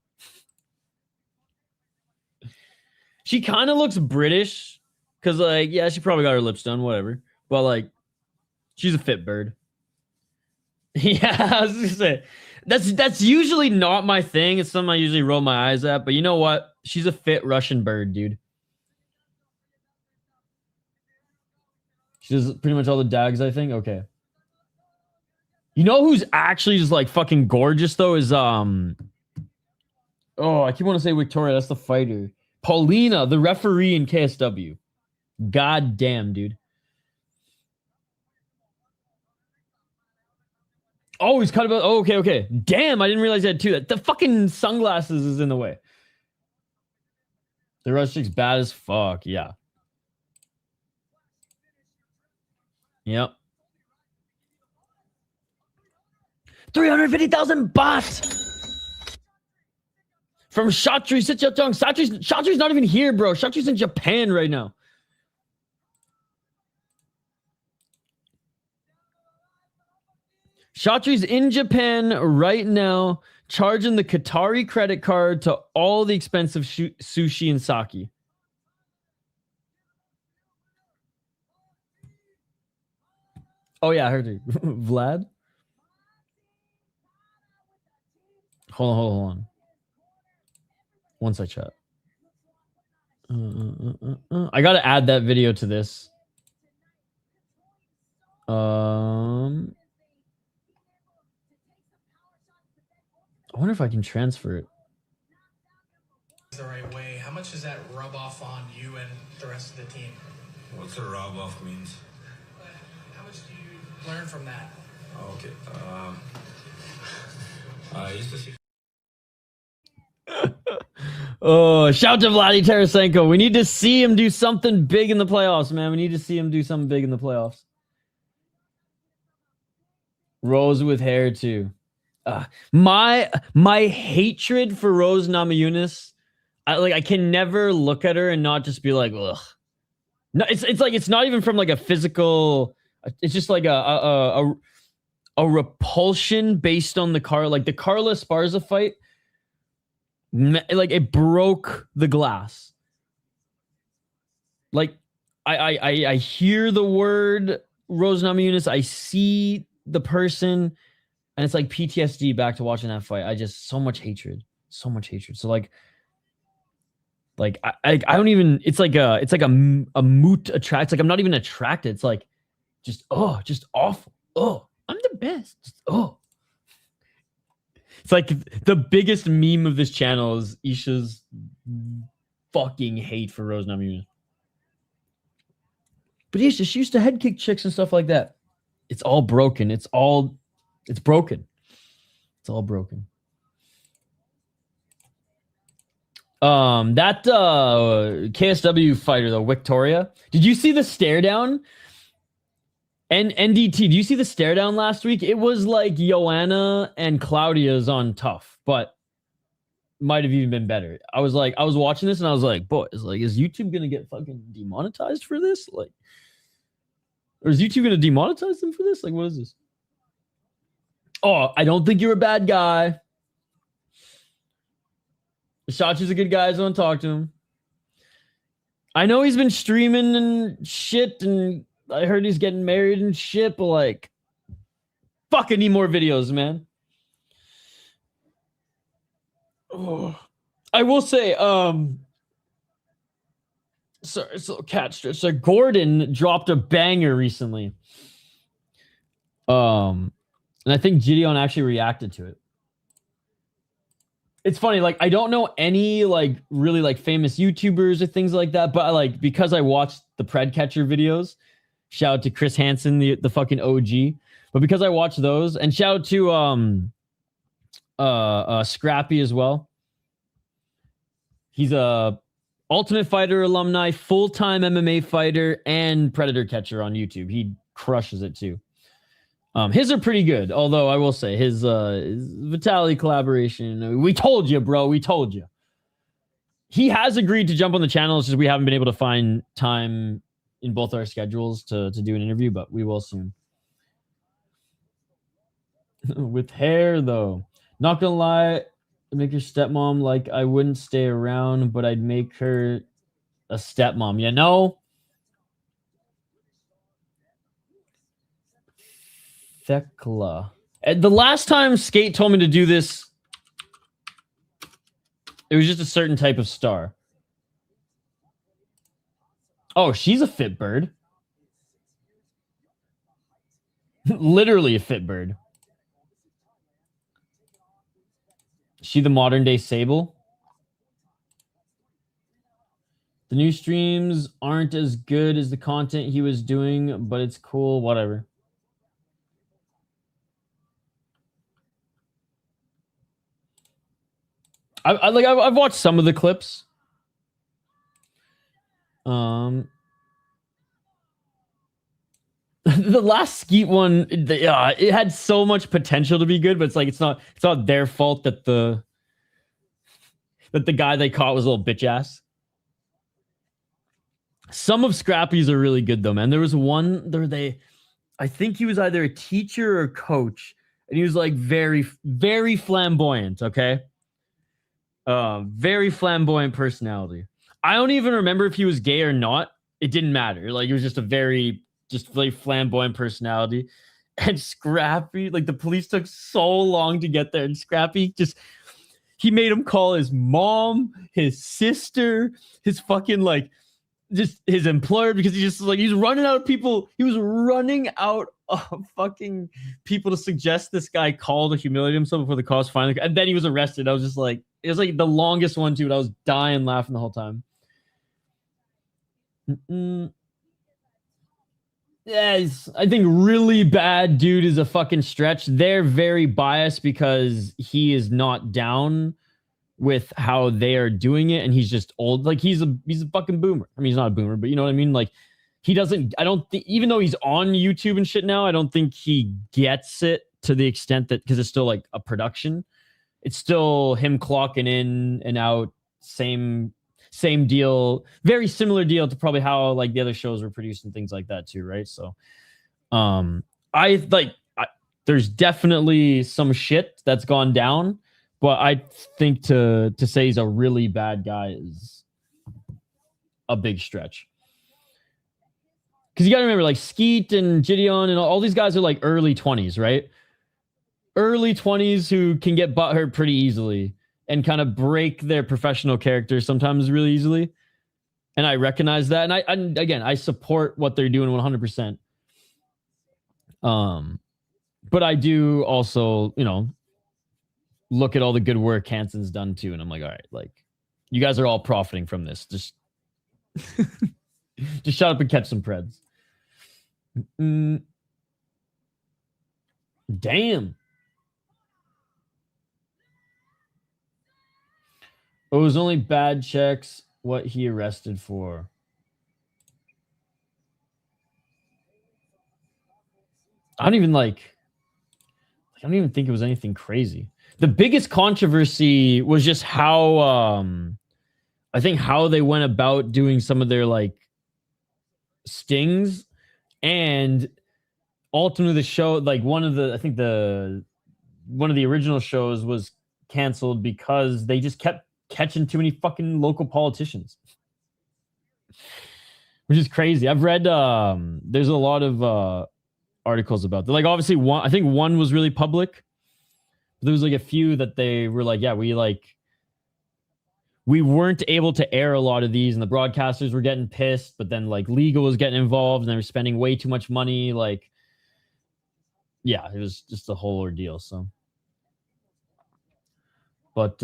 She kind of looks British, because, like, yeah, she probably got her lips done, whatever. But, like, she's a fit bird. Yeah, I was going to say. That's usually not my thing. It's something I usually roll my eyes at. But you know what? She's a fit Russian bird, dude. She does pretty much all the dags, I think. Okay. You know who's actually just like fucking gorgeous though is oh, I keep wanting to say Victoria. That's the fighter. Paulina, the referee in KSW. God damn, dude. Oh, he's cut about. Oh, okay. Damn, I didn't realize that too. The fucking sunglasses is in the way. The Rush chick's bad as fuck. Yeah. Yep. 350,000 baht from Shatri Sitchatong. Shatri's not even here, bro. Shatri's in Japan right now. Shatri's in Japan right now, charging the Qatari credit card to all the expensive sushi and sake. Oh, yeah, I heard you. Vlad? Hold on. Once I chat. I gotta add that video to this. I wonder if I can transfer it. The right way. How much does that rub off on you and the rest of the team? What's a rub off means? How much do you learn from that? Okay. I used to see. Oh, shout to Vladdy Tarasenko. We need to see him do something big in the playoffs, man. We need to see him do something big in the playoffs. Rose with hair too. My hatred for Rose Namajunas, I can never look at her and not just be like, ugh. No, it's like it's not even from like a physical. It's just like a repulsion based on the the Carla Esparza fight. Like it broke the glass. Like I hear the word Rose Namajunas, I see the person, and it's like PTSD back to watching that fight. I just so much hatred. So like I don't even. It's like a moot attract. It's like I'm not even attracted. It's like just awful. Oh, I'm the best. Just, oh. It's like the biggest meme of this channel is Isha's fucking hate for Rose Namajunas. But Isha, she used to head kick chicks and stuff like that. It's all broken. It's broken. It's all broken. That KSW fighter though, Victoria. Did you see the stare down? And NDT, do you see the stare down last week? It was like Joanna and Claudia's on tough, but might have even been better. I was watching this and I was like, boys, like, is YouTube gonna get fucking demonetized for this? Like, or is YouTube gonna demonetize them for this? Like, what is this? Oh, I don't think you're a bad guy. Shachi's a good guy, so don't talk to him. I know he's been streaming and shit, and I heard he's getting married and shit, but like, fucking need more videos, man. Oh. I will say, so Gordon dropped a banger recently. And I think Gideon actually reacted to it. It's funny, like, I don't know any, like, really, like, famous YouTubers or things like that, but, like, because I watched the Pred Catcher videos, shout out to Chris Hansen, the fucking OG, but because I watched those, and shout out to, Scrappy as well. He's a Ultimate Fighter alumni, full-time MMA fighter, and Predator Catcher on YouTube. He crushes it, too. His are pretty good, although I will say his Vitaly collaboration. We told you, bro. We told you. He has agreed to jump on the channel. It's just we haven't been able to find time in both our schedules to do an interview, but we will soon. With hair, though. Not gonna lie, I'd make your stepmom like I wouldn't stay around, but I'd make her a stepmom. You know? Thekla. The last time Skate told me to do this, it was just a certain type of star. Oh, she's a fit bird. Literally a fit bird. She the modern day Sable? The new streams aren't as good as the content he was doing, but it's cool, whatever. I've watched some of the clips. The last Skeet one, it had so much potential to be good, but it's like it's not their fault that the guy they caught was a little bitch ass. Some of Scrappy's are really good though, man. There was one I think he was either a teacher or a coach, and he was like very, very flamboyant. Okay, very flamboyant personality. I don't even remember if he was gay or not. It didn't matter. Like, it was just a very flamboyant personality. And Scrappy, like, the police took so long to get there. And Scrappy he made him call his mom, his sister, his fucking, like, just his employer, because he's running out of people. He was running out of fucking people to suggest this guy called to humiliate himself before the cops finally. And then he was arrested. I was just like, it was like the longest one too. But I was dying laughing the whole time. Yes, I think really bad dude is a fucking stretch. They're very biased because he is not down with how they are doing it, and he's just old. Like, he's a fucking boomer. I mean, he's not a boomer, but you know what I mean? Like, he doesn't, I don't think, even though he's on YouTube and shit now, I don't think he gets it to the extent that, because it's still like a production. It's still him clocking in and out, same deal, very similar deal to probably how like the other shows were produced and things like that too, right? So there's definitely some shit that's gone down, but I think to say he's a really bad guy is a big stretch. Because you gotta remember, like, Skeet and Gideon and all these guys are like early 20s, right? Early 20s who can get butthurt pretty easily and kind of break their professional character sometimes really easily. And I recognize that. And I support what they're doing 100%. But I do also, look at all the good work Hanson's done too. And I'm like, all right, like, you guys are all profiting from this. Just shut up and catch some preds. Damn. It was only bad checks what he arrested for. I don't even think it was anything crazy. The biggest controversy was just how I think how they went about doing some of their like stings, and ultimately the show, like one of the original shows was canceled because they just kept catching too many fucking local politicians, which is crazy. I've read there's a lot of articles about that. Like, obviously I think one was really public. There was like a few that they were like, yeah, we weren't able to air a lot of these, and the broadcasters were getting pissed, but then like legal was getting involved and they were spending way too much money. Like, yeah, it was just a whole ordeal. So, but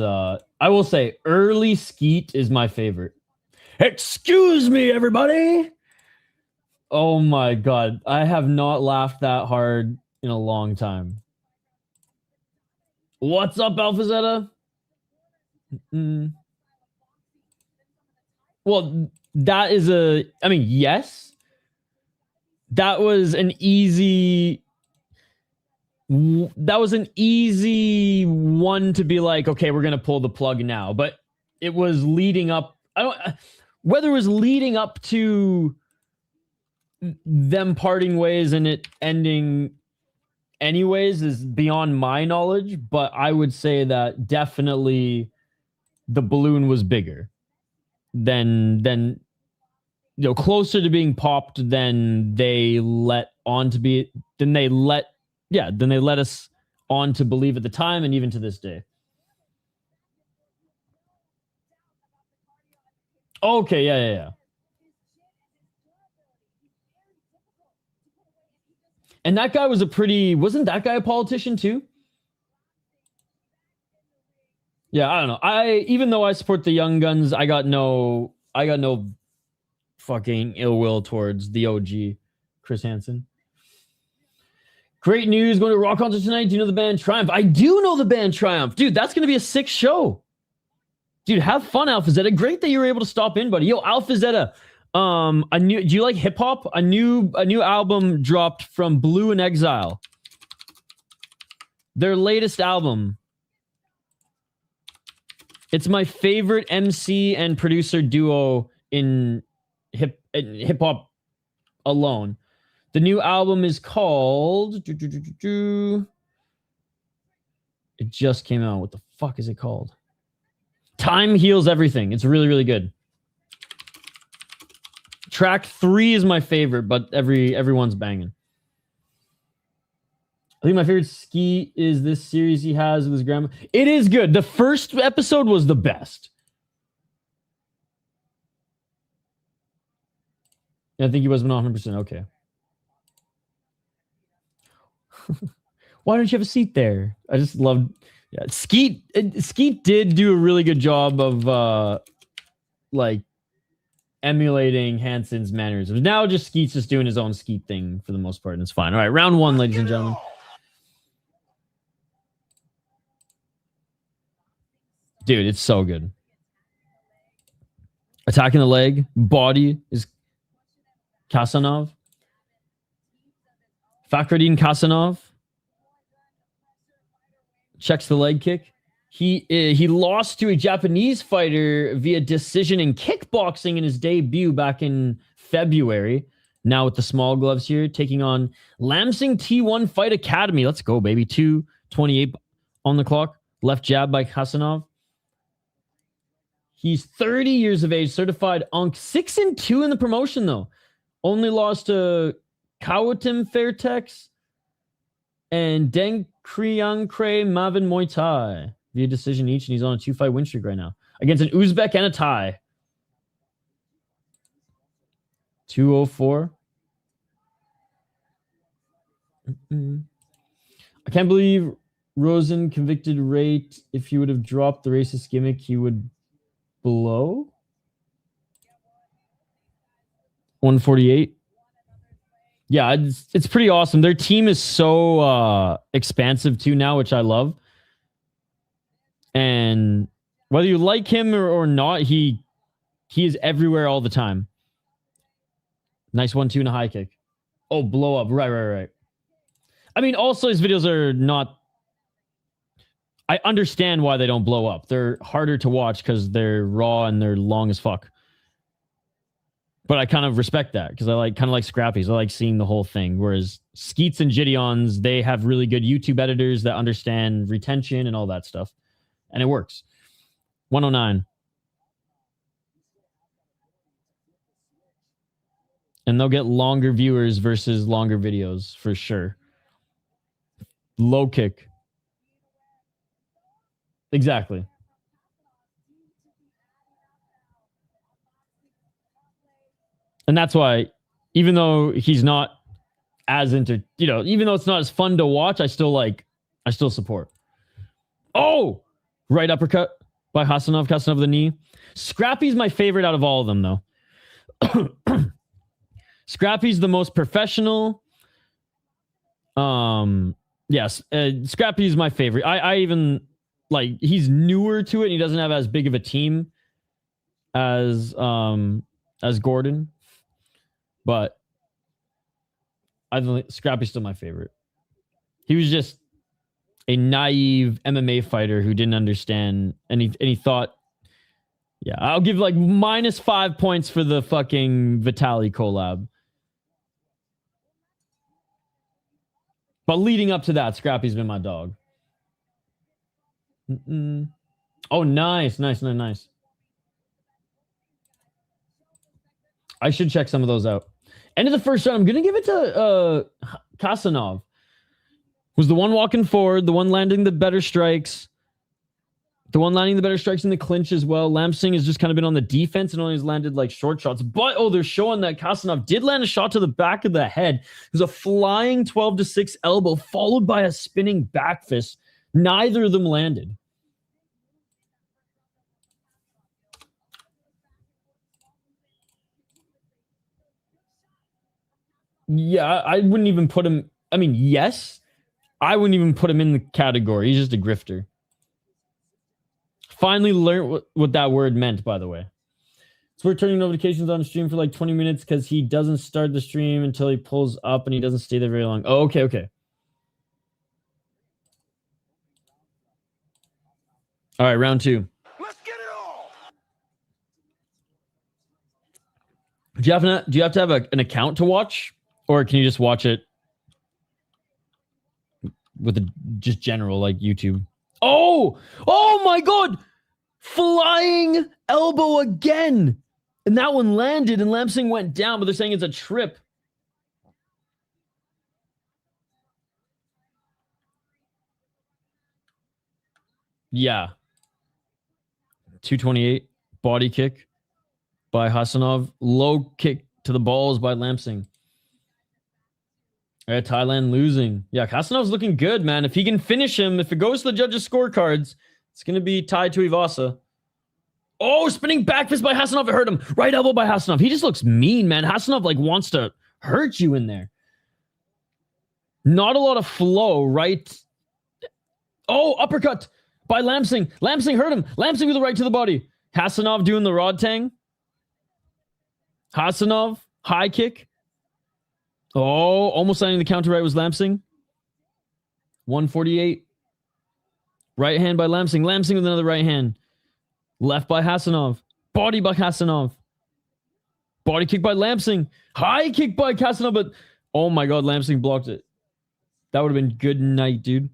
I will say early Skeet is my favorite. Excuse me, everybody. Oh my God. I have not laughed that hard in a long time. What's up, Alpha Zeta? Well, that is yes. That was an easy one to be like, okay, we're going to pull the plug now. But it was leading up. Whether it was leading up to them parting ways and it ending anyways is beyond my knowledge, but I would say that definitely the balloon was bigger than closer to being popped than they let us on to believe at the time and even to this day. Okay, yeah. And that guy was wasn't that guy a politician too? Yeah, I don't know. Even though I support the young guns, I got no fucking ill will towards the OG, Chris Hansen. Great news, going to a rock concert tonight. Do you know the band Triumph? I do know the band Triumph. Dude, that's going to be a sick show. Dude, have fun, Alpha Zeta. Great that you were able to stop in, buddy. Yo, Alpha Zeta, do you like hip hop? A new album dropped from Blue in Exile. Their latest album. It's my favorite MC and producer duo in hip hop alone. The new album is called... It just came out. What the fuck is it called? Time Heals Everything. It's really, really good. Track 3 is my favorite, but everyone's banging. I think my favorite ski is this series he has with his grandma. It is good. The first episode was the best. I think he was not 100%. Okay. Why don't you have a seat there? I just loved... Yeah, Skeet did do a really good job of like emulating Hansen's mannerisms. Now just Skeet's just doing his own Skeet thing for the most part, and it's fine. All right, round 1, ladies and gentlemen. Dude, it's so good. Attacking the leg. Body is Khasanov. Fakhriddin Khasanov. Checks the leg kick. He lost to a Japanese fighter via decision in kickboxing in his debut back in February. Now with the small gloves here, taking on Lamsing T1 Fight Academy. Let's go, baby. 2:28 on the clock. Left jab by Khasanov. He's 30 years of age, certified Unk. 6-2 in the promotion, though. Only lost to Kawatim Fairtex and Deng Kriyankre Mavin Muay Thai via decision each, and he's on a 2-fight win streak right now against an Uzbek and a Thai. 204. I can't believe Rosen convicted Rate. If he would have dropped the racist gimmick, he would blow. 148. Yeah, it's pretty awesome. Their team is so expansive too now, which I love. And whether you like him or not, he is everywhere all the time. Nice 1-2 and a high kick. Oh, blow up. Right. I mean, also his videos are not... I understand why they don't blow up. They're harder to watch because they're raw and they're long as fuck. But I kind of respect that because I kind of like Scrappy's. I like seeing the whole thing. Whereas Skeets and Gideons, they have really good YouTube editors that understand retention and all that stuff. And it works. 109. And they'll get longer viewers versus longer videos for sure. Low kick. Exactly. And that's why, even though he's not as even though it's not as fun to watch, I still support. Oh! Right uppercut by Khasanov the knee. Scrappy's my favorite out of all of them, though. Scrappy's the most professional. Yes, Scrappy's my favorite. I even, he's newer to it, and he doesn't have as big of a team as Gordon. But I think Scrappy's still my favorite. He was just a naive MMA fighter who didn't understand, and he thought, yeah, I'll give -5 points for the fucking Vitaly collab. But leading up to that, Scrappy's been my dog. Oh, nice. I should check some of those out. End of the first round, I'm going to give it to Khasanov. Was the one walking forward, the one landing the better strikes, the one landing the better strikes in the clinch as well. Lamsing has just kind of been on the defense and only has landed like short shots. But, oh, they're showing that Khasanov did land a shot to the back of the head. It was a flying 12-6 elbow followed by a spinning back fist. Neither of them landed. Yeah, I wouldn't even put him... I mean, yes. I wouldn't even put him in the category. He's just a grifter. Finally learned what that word meant, by the way. So we're turning notifications on stream for like 20 minutes because he doesn't start the stream until he pulls up and he doesn't stay there very long. Oh, okay, okay. All right, round 2. Let's get it all. Do you have to have an account to watch? Or can you just watch it with just general, like YouTube? Oh! Oh my God! Flying elbow again! And that one landed and Lamsing went down, but they're saying it's a trip. Yeah. 228. Body kick by Khasanov. Low kick to the balls by Lamsing. All right, Thailand losing. Yeah, Khasanov's looking good, man. If he can finish him, if it goes to the judges' scorecards, it's going to be tied to Ivasa. Oh, spinning back fist by Khasanov. It hurt him. Right elbow by Khasanov. He just looks mean, man. Khasanov, like, wants to hurt you in there. Not a lot of flow, right? Oh, uppercut by Lamsing. Lamsing hurt him. Lamsing with the right to the body. Khasanov doing the rod tang. Khasanov, high kick. Oh, almost landing the counter right was Lamsing. 148. Right hand by Lamsing. Lamsing with another right hand. Left by Khasanov. Body by Khasanov. Body kick by Lamsing. High kick by Khasanov, but oh my God, Lamsing blocked it. That would have been good night, dude.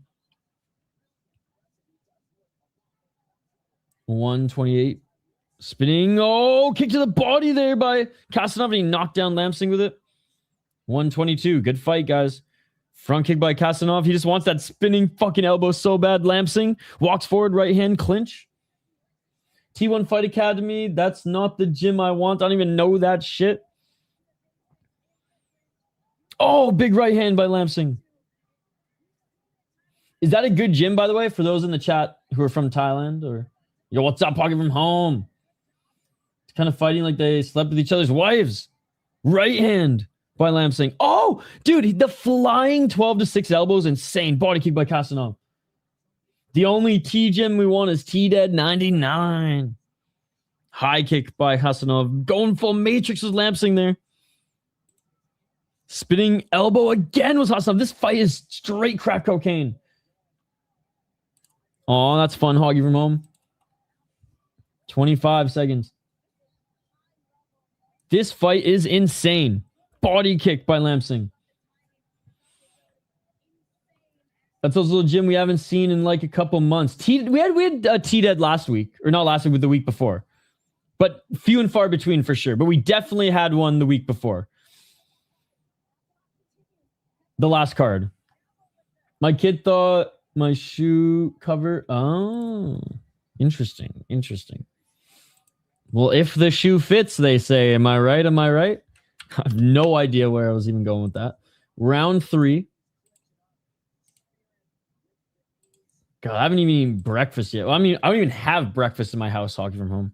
128. Spinning. Oh, kick to the body there by Khasanov, and he knocked down Lamsing with it. 122. Good fight, guys. Front kick by Khasanov. He just wants that spinning fucking elbow so bad. Lamsing walks forward, right hand clinch. T1 Fight Academy. That's not the gym I want. I don't even know that shit. Oh, big right hand by Lamsing. Is that a good gym, by the way, for those in the chat who are from Thailand? Or, yo, what's up, Pocket from home? It's kind of fighting like they slept with each other's wives. Right hand by Lamsing. Oh, dude, the flying 12-6 elbows, insane. Body kick by Khasanov. The only T-gem we want is T-Dead 99. High kick by Khasanov. Going full matrix with Lamsing there. Spinning elbow again was Khasanov. This fight is straight crack cocaine. Oh, that's fun, Hoggy from home. 25 seconds. This fight is insane. Body kick by Lamsing. That's those little gym we haven't seen in like a couple months. We had T-Dead last week. Or not last week, but the week before. But few and far between for sure. But we definitely had one the week before. The last card. My kid thought my shoe cover... Oh. Interesting. Interesting. Well, if the shoe fits, they say. Am I right? Am I right? I have no idea where I was even going with that. Round 3. God, I haven't even eaten breakfast yet. Well, I mean, I don't even have breakfast in my house, Hockey from home.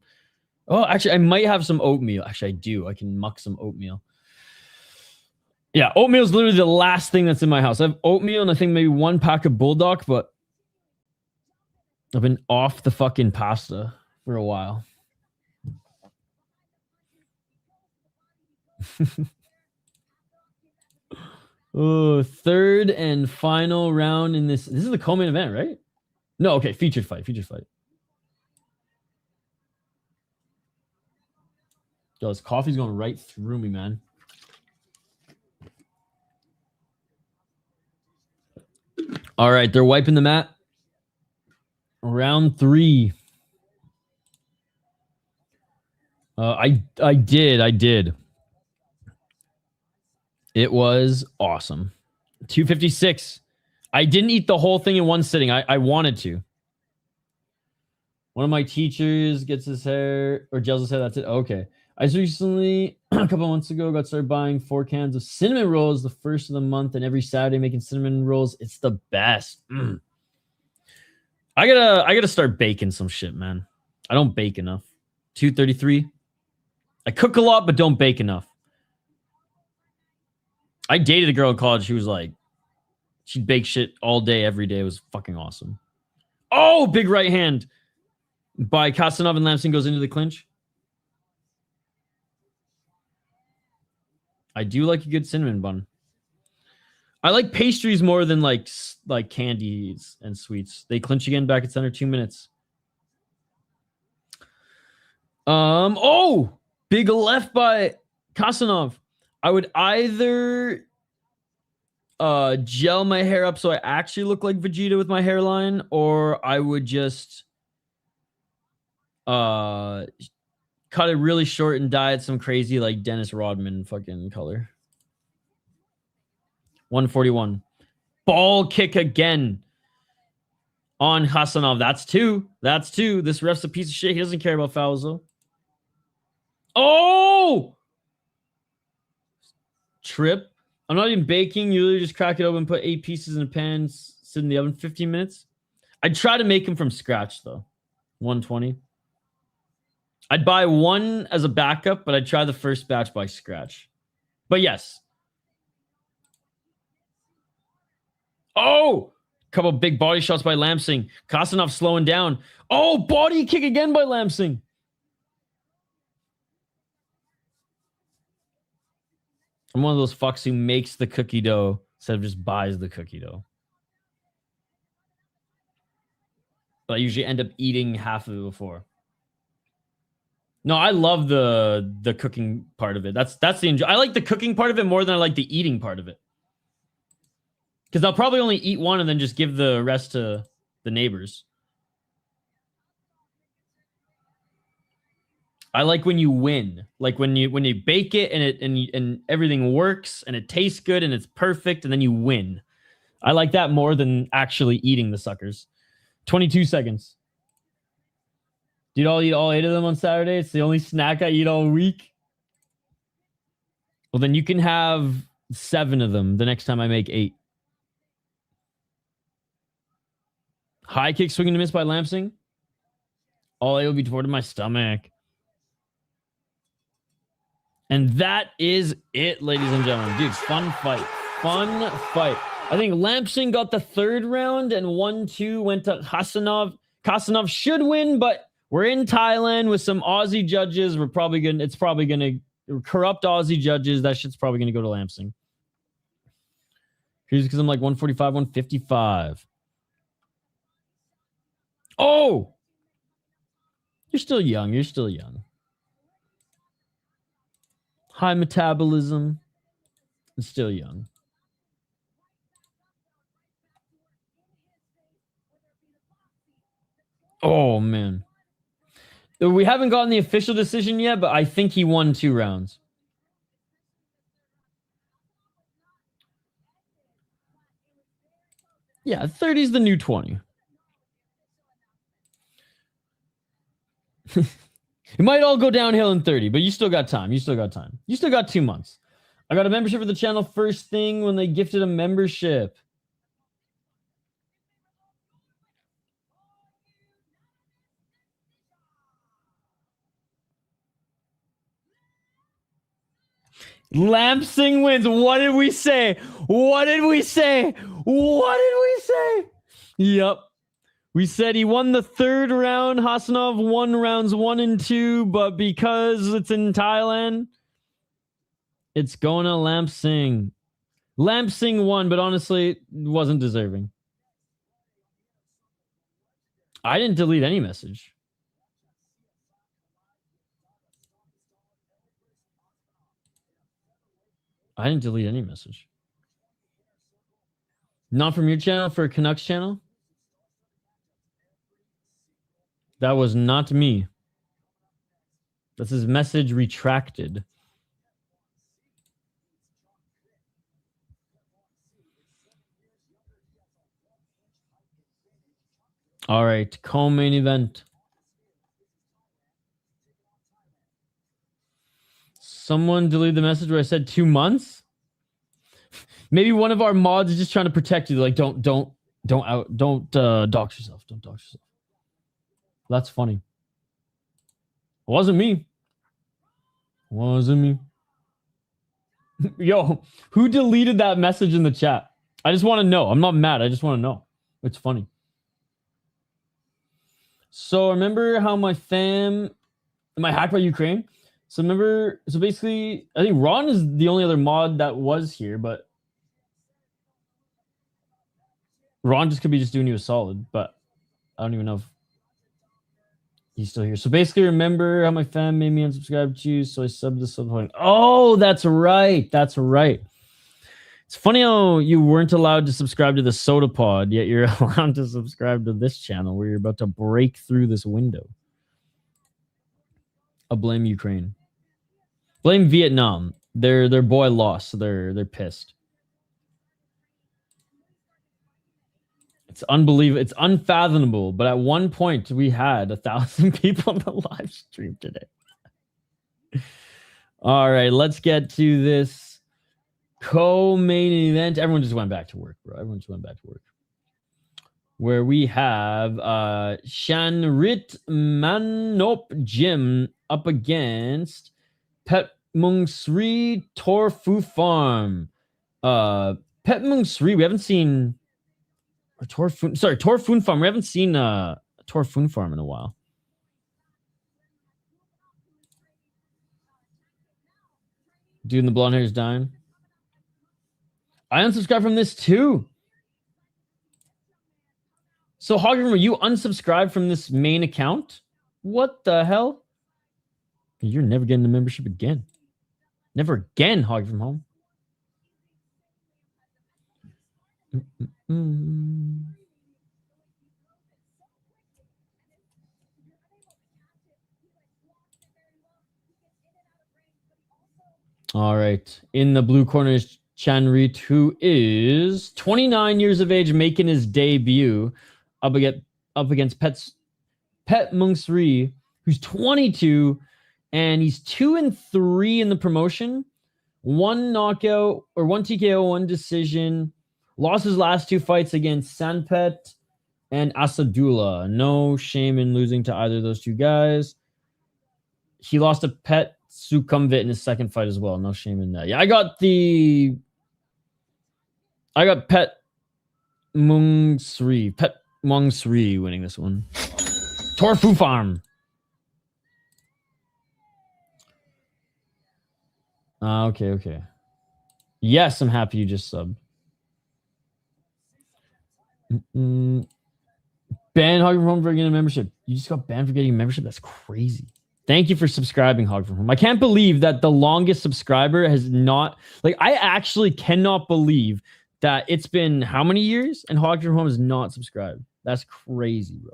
Oh, actually, I might have some oatmeal. Actually, I do. I can muck some oatmeal. Yeah, oatmeal is literally the last thing that's in my house. I have oatmeal and I think maybe 1 pack of Bulldog, but I've been off the fucking pasta for a while. Oh, third and final round in this. This is the co-main event, right? No, okay, featured fight. Yo, this coffee's going right through me, man. All right, they're wiping the mat. Round 3. I did. It was awesome. 256. I didn't eat the whole thing in one sitting. I wanted to. One of my teachers gets his hair or gels his hair. That's it. Okay. I just recently, a couple of months ago, got started buying 4 cans of cinnamon rolls the first of the month, and every Saturday making cinnamon rolls. It's the best. I gotta start baking some shit, man. I don't bake enough. 233. I cook a lot, but don't bake enough. I dated a girl in college who was like, she'd bake shit all day, every day. It was fucking awesome. Oh, big right hand by Khasanov, and Lamsing goes into the clinch. I do like a good cinnamon bun. I like pastries more than like candies and sweets. They clinch again back at center, 2 minutes. Oh, big left by Khasanov. I would either gel my hair up so I actually look like Vegeta with my hairline, or I would just cut it really short and dye it some crazy like Dennis Rodman fucking color. 141. Ball kick again on Khasanov. That's 2. That's 2. This ref's a piece of shit. He doesn't care about fouls though. Oh! Trip. I'm not even baking. You literally just crack it open, put 8 pieces in a pan, sit in the oven 15 minutes. I'd try to make them from scratch though. 120. I'd buy one as a backup, but I'd try the first batch by scratch. But yes. Oh! Couple big body shots by Lamsing. Khasanov slowing down. Oh, body kick again by Lamsing. I'm one of those fucks who makes the cookie dough instead of just buys the cookie dough. But I usually end up eating half of it before. No, I love the cooking part of it. That's the enjoy. I like the cooking part of it more than I like the eating part of it. Because I'll probably only eat one and then just give the rest to the neighbors. I like when you win. Like when you bake it and everything works and it tastes good and it's perfect and then you win. I like that more than actually eating the suckers. 22 seconds. Dude, I'll eat all 8 of them on Saturday. It's the only snack I eat all week. Well, then you can have 7 of them the next time I make 8. High kick swinging to miss by Lamsing. All 8 will be toward my stomach. And that is it, ladies and gentlemen. Dude, fun fight. Fun fight. I think Lamsing got the 3rd round and 1-2 went to Khasanov. Khasanov should win, but we're in Thailand with some Aussie judges. It's probably gonna corrupt Aussie judges. That shit's probably gonna go to Lamsing. Here's because I'm like 145, 155. Oh! You're still young. You're still young. High metabolism. And still young. Oh, man. We haven't gotten the official decision yet, but I think he won 2 rounds. Yeah, 30 is the new 20. It might all go downhill in 30, but you still got time. You still got time. You still got 2 months. I got a membership for the channel first thing when they gifted a membership. Lamsing wins. What did we say? What did we say? What did we say? Yep. We said he won the 3rd round. Khasanov won rounds 1 and 2, but because it's in Thailand, it's going to Lamsing. Lamsing won, but honestly, wasn't deserving. I didn't delete any message. I didn't delete any message. Not from your channel, for a Canucks channel? That was not me. That's his message retracted. All right, co-main event. Someone deleted the message where I said 2 months. Maybe one of our mods is just trying to protect you. Like, don't dox yourself. Don't dox yourself. That's funny. It wasn't me. Wasn't me. Yo, who deleted that message in the chat? I just want to know. I'm not mad. I just want to know. It's funny. So remember how my fam, am I hacked by Ukraine? So basically, I think Ron is the only other mod that was here, but Ron just could be just doing you a solid, but I don't even know if he's still here. So basically, remember how my fam made me unsubscribe to you, so I subbed to sub. Oh, that's right. That's right. It's funny how you weren't allowed to subscribe to the Soda Pod, yet you're allowed to subscribe to this channel where you're about to break through this window. I'll blame Ukraine. Blame Vietnam. Their boy lost, so they're pissed. It's unbelievable. It's unfathomable. But at one point, we had 1,000 people on the live stream today. All right, let's get to this co-main event. Everyone just went back to work, bro. Everyone just went back to work. Where we have Chankrit Manop Gym up against Petmuangsri Torfu Farm. Petmuangsri, we haven't seen... Or Torfun Farm. We haven't seen Torfun Farm in a while. Dude in the blonde hair is dying. I unsubscribed from this too. So, Hogger, you unsubscribed from this main account? What the hell? You're never getting the membership again. Never again, Hogger from home. All right. In the blue corner is Chankrit, who is 29 years of age, making his debut up against Petmuangsri, who's 22, and he's 2-3 in the promotion. 1 knockout or 1 TKO, 1 decision. Lost his last 2 fights against Sanpet and Asadullah. No shame in losing to either of those 2 guys. He lost to Pet Sukhumvit in his second fight as well. No shame in that. Yeah, I got Petmuangsri winning this one. Torfu Farm. Okay. Yes, I'm happy you just subbed. Banned Hog from Home for getting a membership. You just got banned for getting a membership? That's crazy. Thank you for subscribing, Hog from Home. I can't believe that the longest subscriber has not... Like, I actually cannot believe that it's been how many years and Hockey from Home has not subscribed. That's crazy, bro.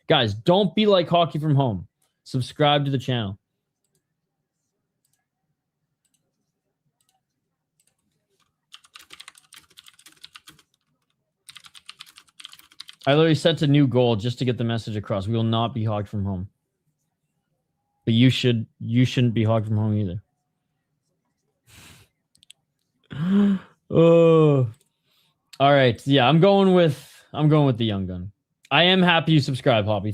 Guys, don't be like Hockey from Home. Subscribe to the channel. I literally set a new goal just to get the message across. We will not be hogged from home. But you shouldn't be hogged from home either. Oh. All right. Yeah, I'm going with the young gun. I am happy you subscribe, Hoppy.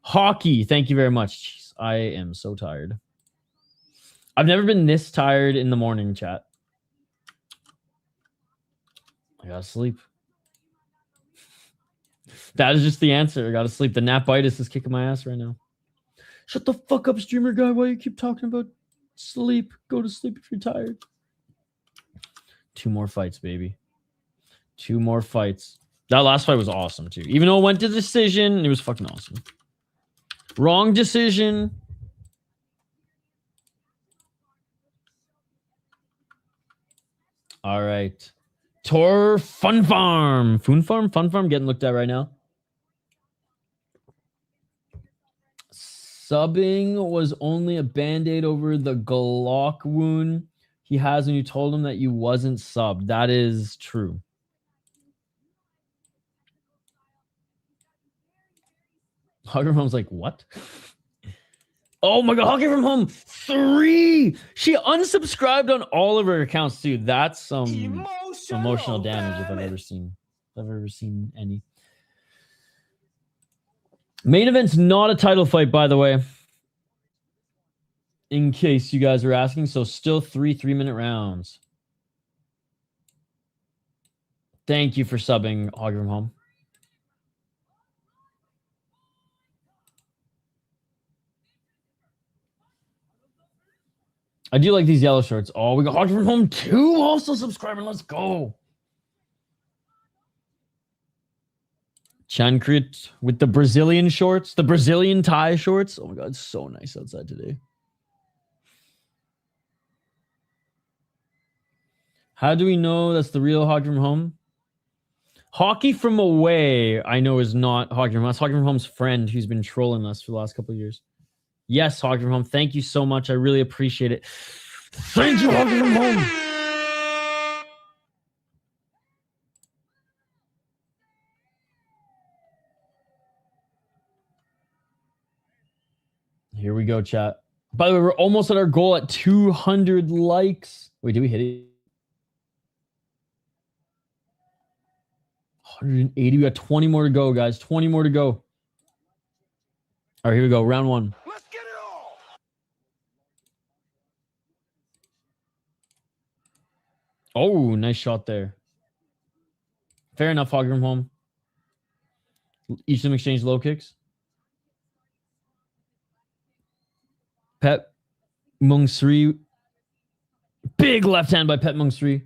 Hockey. Thank you very much. Jeez, I am so tired. I've never been this tired in the morning, chat. I gotta sleep. That is just the answer. I gotta sleep. The napitis is kicking my ass right now. Shut the fuck up, streamer guy. Why you keep talking about sleep? Go to sleep if you're tired. 2 more fights, baby. 2 more fights. That last fight was awesome, too. Even though it went to decision, it was fucking awesome. Wrong decision. All right. Tor Fun Farm. Fun Farm getting looked at right now. Subbing was only a band-aid over the Glock wound he has when you told him that you wasn't subbed. That is true. Hugger Home's like, what? Oh my god, Hugger from Home 3. She unsubscribed on all of her accounts too. That's some emotional damage if I've ever seen. If I've ever seen any. Main event's not a title fight, by the way. In case you guys are asking, so still 3 3-minute rounds. Thank you for subbing, Hugger from Home. I do like these yellow shorts. Oh, we got Hogger from Home 2 also subscribing. Let's go. Chankrit with the Brazilian shorts, the Brazilian tie shorts. Oh my god, it's so nice outside today. How do we know that's the real Hogger from Home? Hockey from away, I know, is not Hogger from Home. That's Hogger from Home's friend who's been trolling us for the last couple of years. Yes, Hogger from Home. Thank you so much. I really appreciate it. Thank you, Hogger from Home. Here we go, chat. By the way, we're almost at our goal at 200 likes. Wait, did we hit it? 180. We got 20 more to go, guys. 20 more to go. All right, here we go. Round 1. Let's get it all. Oh, nice shot there. Fair enough, Hogger from Home. Each of them exchange low kicks. Petmuangsri. Big left hand by Petmuangsri.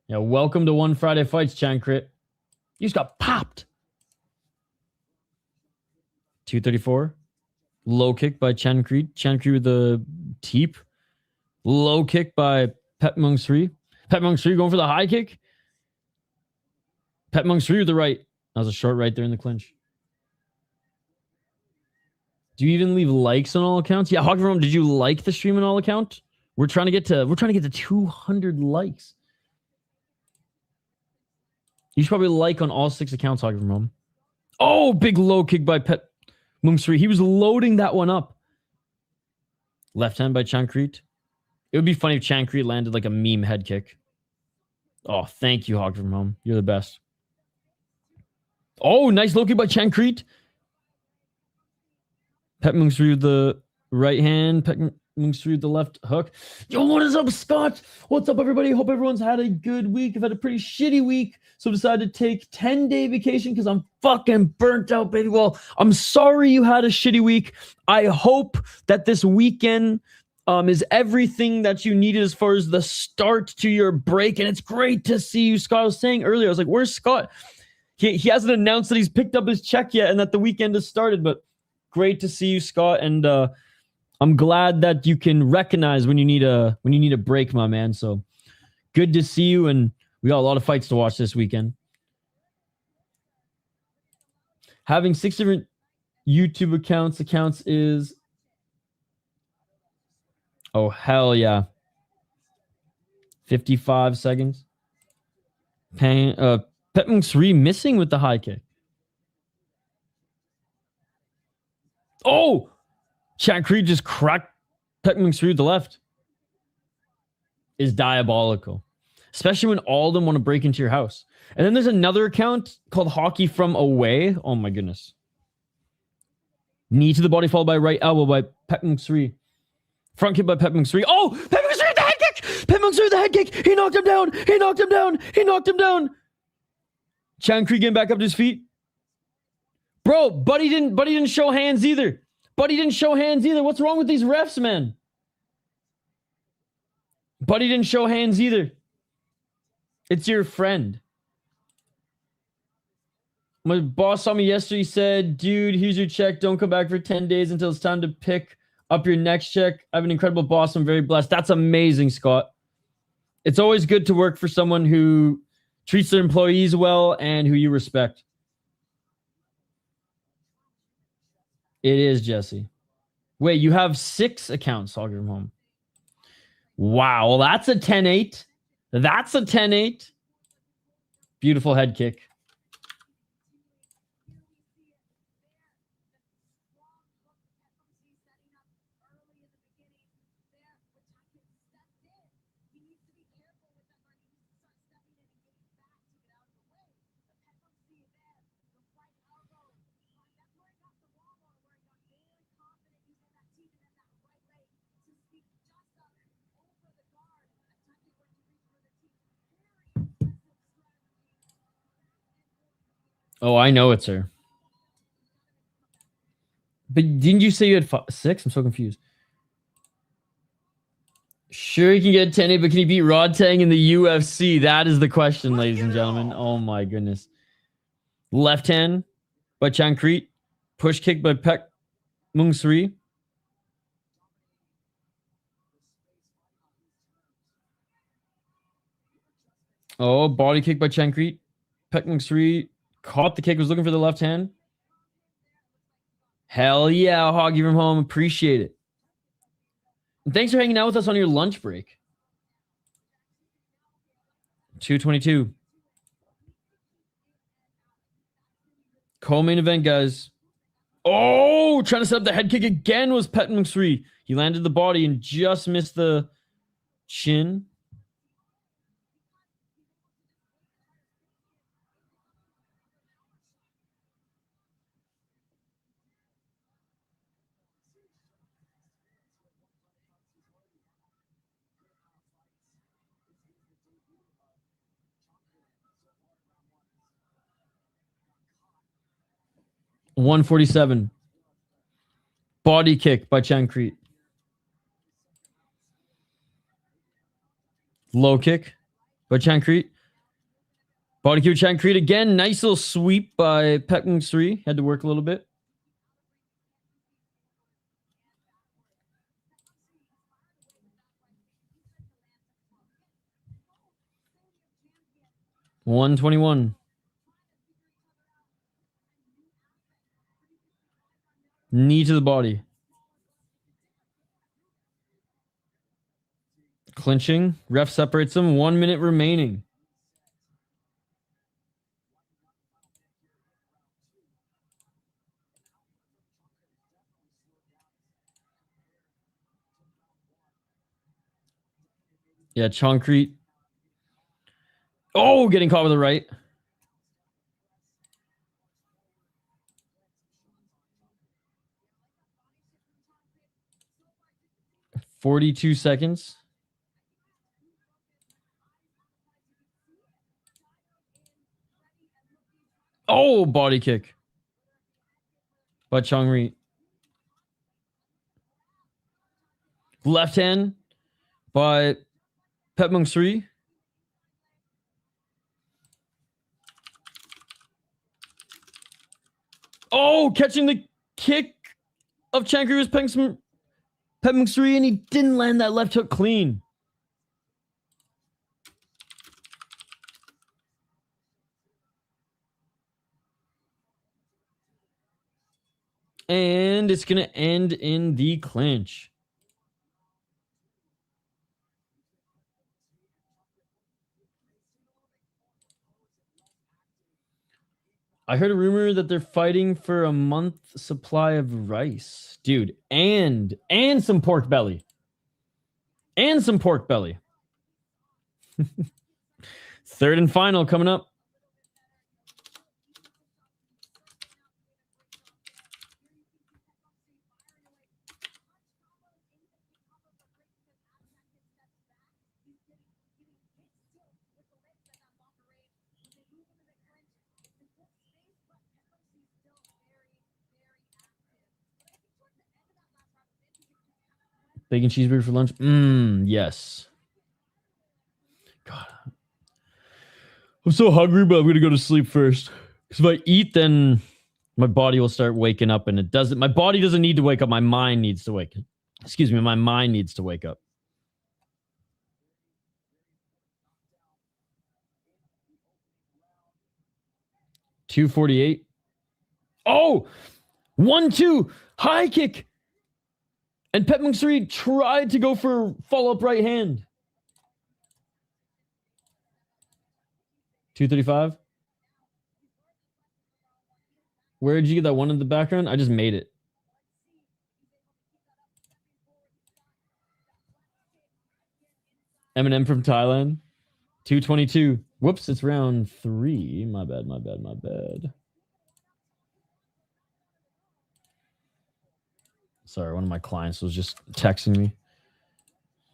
Yeah, welcome to One Friday Fights, Chankrit. You just got popped. 234. Low kick by Chankrit. Chankrit with the teep. Low kick by Petmuangsri. Petmuangsri going for the high kick. Petmuangsri with the right. That was a short right there in the clinch. Do you even leave likes on all accounts? Yeah, Hogger from Home, did you like the stream on all accounts? We're trying to get to 200 likes. You should probably like on all 6 accounts, Hogger from Home. Oh, big low kick by Petmuangsri. He was loading that one up. Left hand by Chankrit. It would be funny if Chankrit landed like a meme head kick. Oh, thank you, Hogger from Home. You're the best. Oh, nice low kick by Chankrit. Petmuangsri with the right hand. Petmuangsri with the left hook. Yo, what is up, Scott? What's up, everybody? Hope everyone's had a good week. I've had a pretty shitty week, so I decided to take 10-day vacation because I'm fucking burnt out, baby. Well, I'm sorry you had a shitty week. I hope that this weekend is everything that you needed as far as the start to your break, and it's great to see you, Scott. I was saying earlier, I was like, where's Scott? He hasn't announced that he's picked up his check yet and that the weekend has started, but great to see you, Scott, and I'm glad that you can recognize when you need a break, my man. So good to see you, and we got a lot of fights to watch this weekend. Having 6 different YouTube accounts is, oh hell yeah, 55 seconds. Petmuangsri missing with the high kick. Oh, Chankrit just cracked Petmuangsri with the left. Is diabolical, especially when all of them want to break into your house. And then there's another account called Hockey from Away. Oh my goodness. Knee to the body followed by right elbow by Petmuangsri. Front kick by Petmuangsri. Oh, Petmuangsri with the head kick. Petmuangsri with the head kick. He knocked him down. He knocked him down. He knocked him down. Chankrit getting back up to his feet. Bro, Buddy didn't show hands either. Buddy didn't show hands either. What's wrong with these refs, man? Buddy didn't show hands either. It's your friend. My boss saw me yesterday. He said, dude, here's your check. Don't come back for 10 days until it's time to pick up your next check. I have an incredible boss. I'm very blessed. That's amazing, Scott. It's always good to work for someone who treats their employees well and who you respect. It is, Jesse. Wait, you have 6 accounts, Hogger from Home. Wow, well, that's a 10-8. That's a 10-8. Beautiful head kick. Oh, I know it's her. But didn't you say you had 6? I'm so confused. Sure, he can get 10-8, but can he beat Rod Tang in the UFC? That is the question, ladies and gentlemen. Oh my goodness. Left hand by Chankrit. Push kick by Petmuangsri. Oh, body kick by Chankrit. Petmuangsri caught the kick, was looking for the left hand. Hell yeah, Hoggy from home. Appreciate it. And thanks for hanging out with us on your lunch break. 222. Co-main event, guys. Oh, trying to set up the head kick again was Petmuangsri. He landed the body and just missed the chin. $147. Body kick by Chankrit. Low kick by Chankrit. Body kick by Chankrit again. Nice little sweep by Petmuangsri. Had to work a little bit. $121. Knee to the body. Clinching. Ref separates them. 1 minute remaining. Yeah, Chankrit. Oh, getting caught with the right. $42 seconds. Oh, body kick by Chankrit. Left hand by Petmuangsri. Oh, catching the kick of Chankrit was Petmuangsri, and he didn't land that left hook clean. And it's going to end in the clinch. I heard a rumor that they're fighting for a month supply of rice. Dude, and some pork belly. And some pork belly. Third and final coming up. Bacon cheeseburger for lunch? Yes. God. I'm so hungry, but I'm going to go to sleep first. Because if I eat, then my body will start waking up, and it doesn't. My body doesn't need to wake up. My mind needs to wake up. Excuse me. My mind needs to wake up. $248. Oh! 1-2. High kick. And Petmuangsri tried to go for follow-up right hand. 235. Where did you get that one in the background? I just made it. Eminem from Thailand. 222. Whoops, it's round 3. My bad. Sorry, one of my clients was just texting me.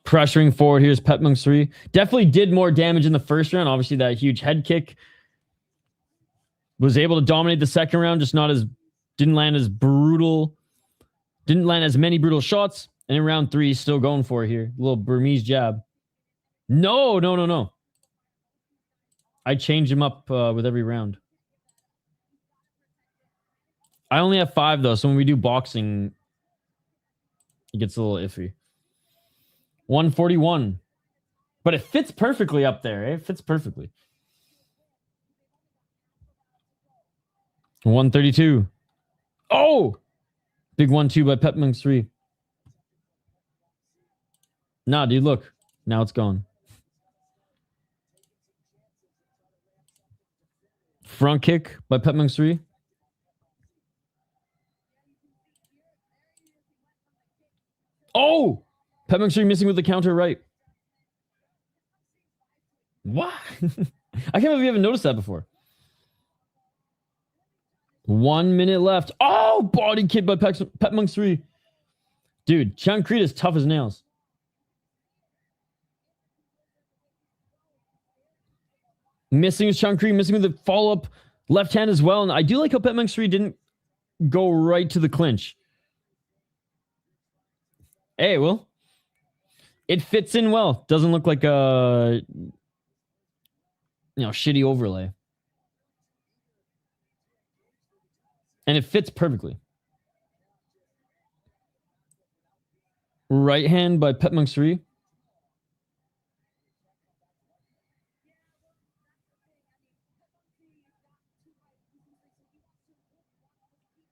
Pressuring forward. Here's Petmuangsri. Definitely did more damage in the first round. Obviously, that huge head kick Was able to dominate the second round, just didn't land as many brutal shots. And in round 3, he's still going for it here. A little Burmese jab. No. I change him up with every round. I only have 5 though, so when we do boxing, it gets a little iffy. 141. But it fits perfectly up there, eh? It fits perfectly. 132. Oh! Big 1-2 by Petmuangsri. Nah, dude, look. Now it's gone. Front kick by Petmuangsri. Oh! Petmuangsri missing with the counter right. What? I can't believe you haven't noticed that before. 1 minute left. Oh, body kick by Petmuangsri. Dude, Chankrit is tough as nails. Missing his Chankrit, missing with the follow-up left hand as well. And I do like how Petmuangsri didn't go right to the clinch. Hey, well, it fits in well. Doesn't look like a shitty overlay. And it fits perfectly. Right hand by Petmuangsri.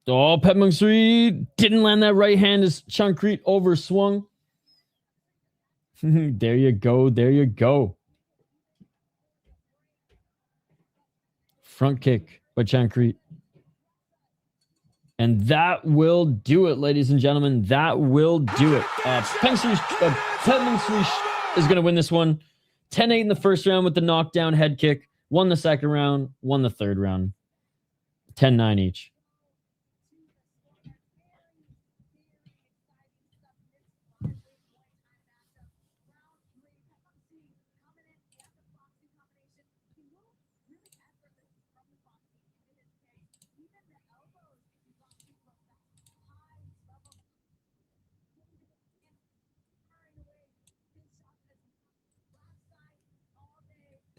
Oh, Petmuangsri didn't land that right hand as Chankrit overswung. There you go. Front kick by Chankrit. And that will do it, ladies and gentlemen. That will do it. Petmuangsri is going to win this one. 10-8 in the first round with the knockdown head kick. Won the second round. Won the third round. 10-9 each.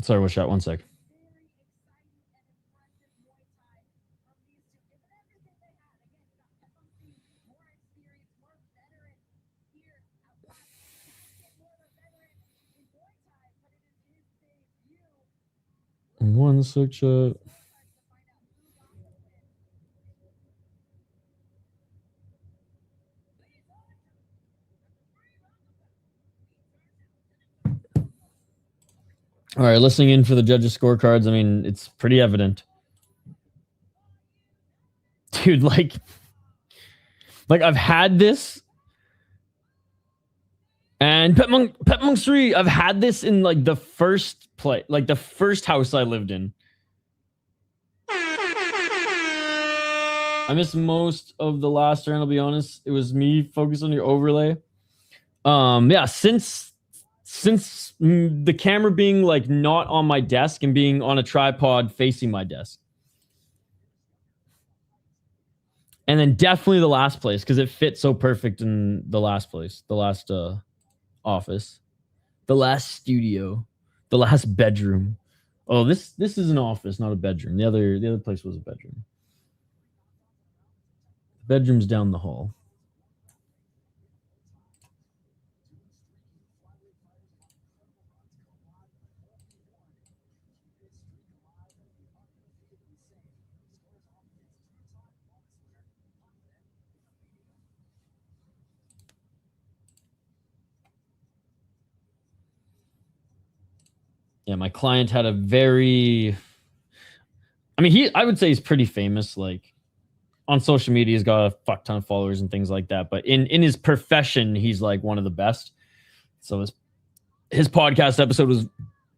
Sorry, what shot? 1 sec. One sec shot. All right, listening in for the judges' scorecards. I mean, it's pretty evident. Dude, like I've had this. And Petmuangsri, I've had this in like the first the first house I lived in. I missed most of the last round, I'll be honest. It was me focused on your overlay. Yeah, since the camera being like not on my desk and being on a tripod facing my desk. And then definitely the last place because it fit so perfect in the last place, the last office, the last studio, the last bedroom. Oh, this is an office, not a bedroom. The other place was a bedroom. The bedroom's down the hall. Yeah, my client had a very... I mean, I would say he's pretty famous. Like, on social media, he's got a fuck ton of followers and things like that. But in his profession, he's like one of the best. So his podcast episode was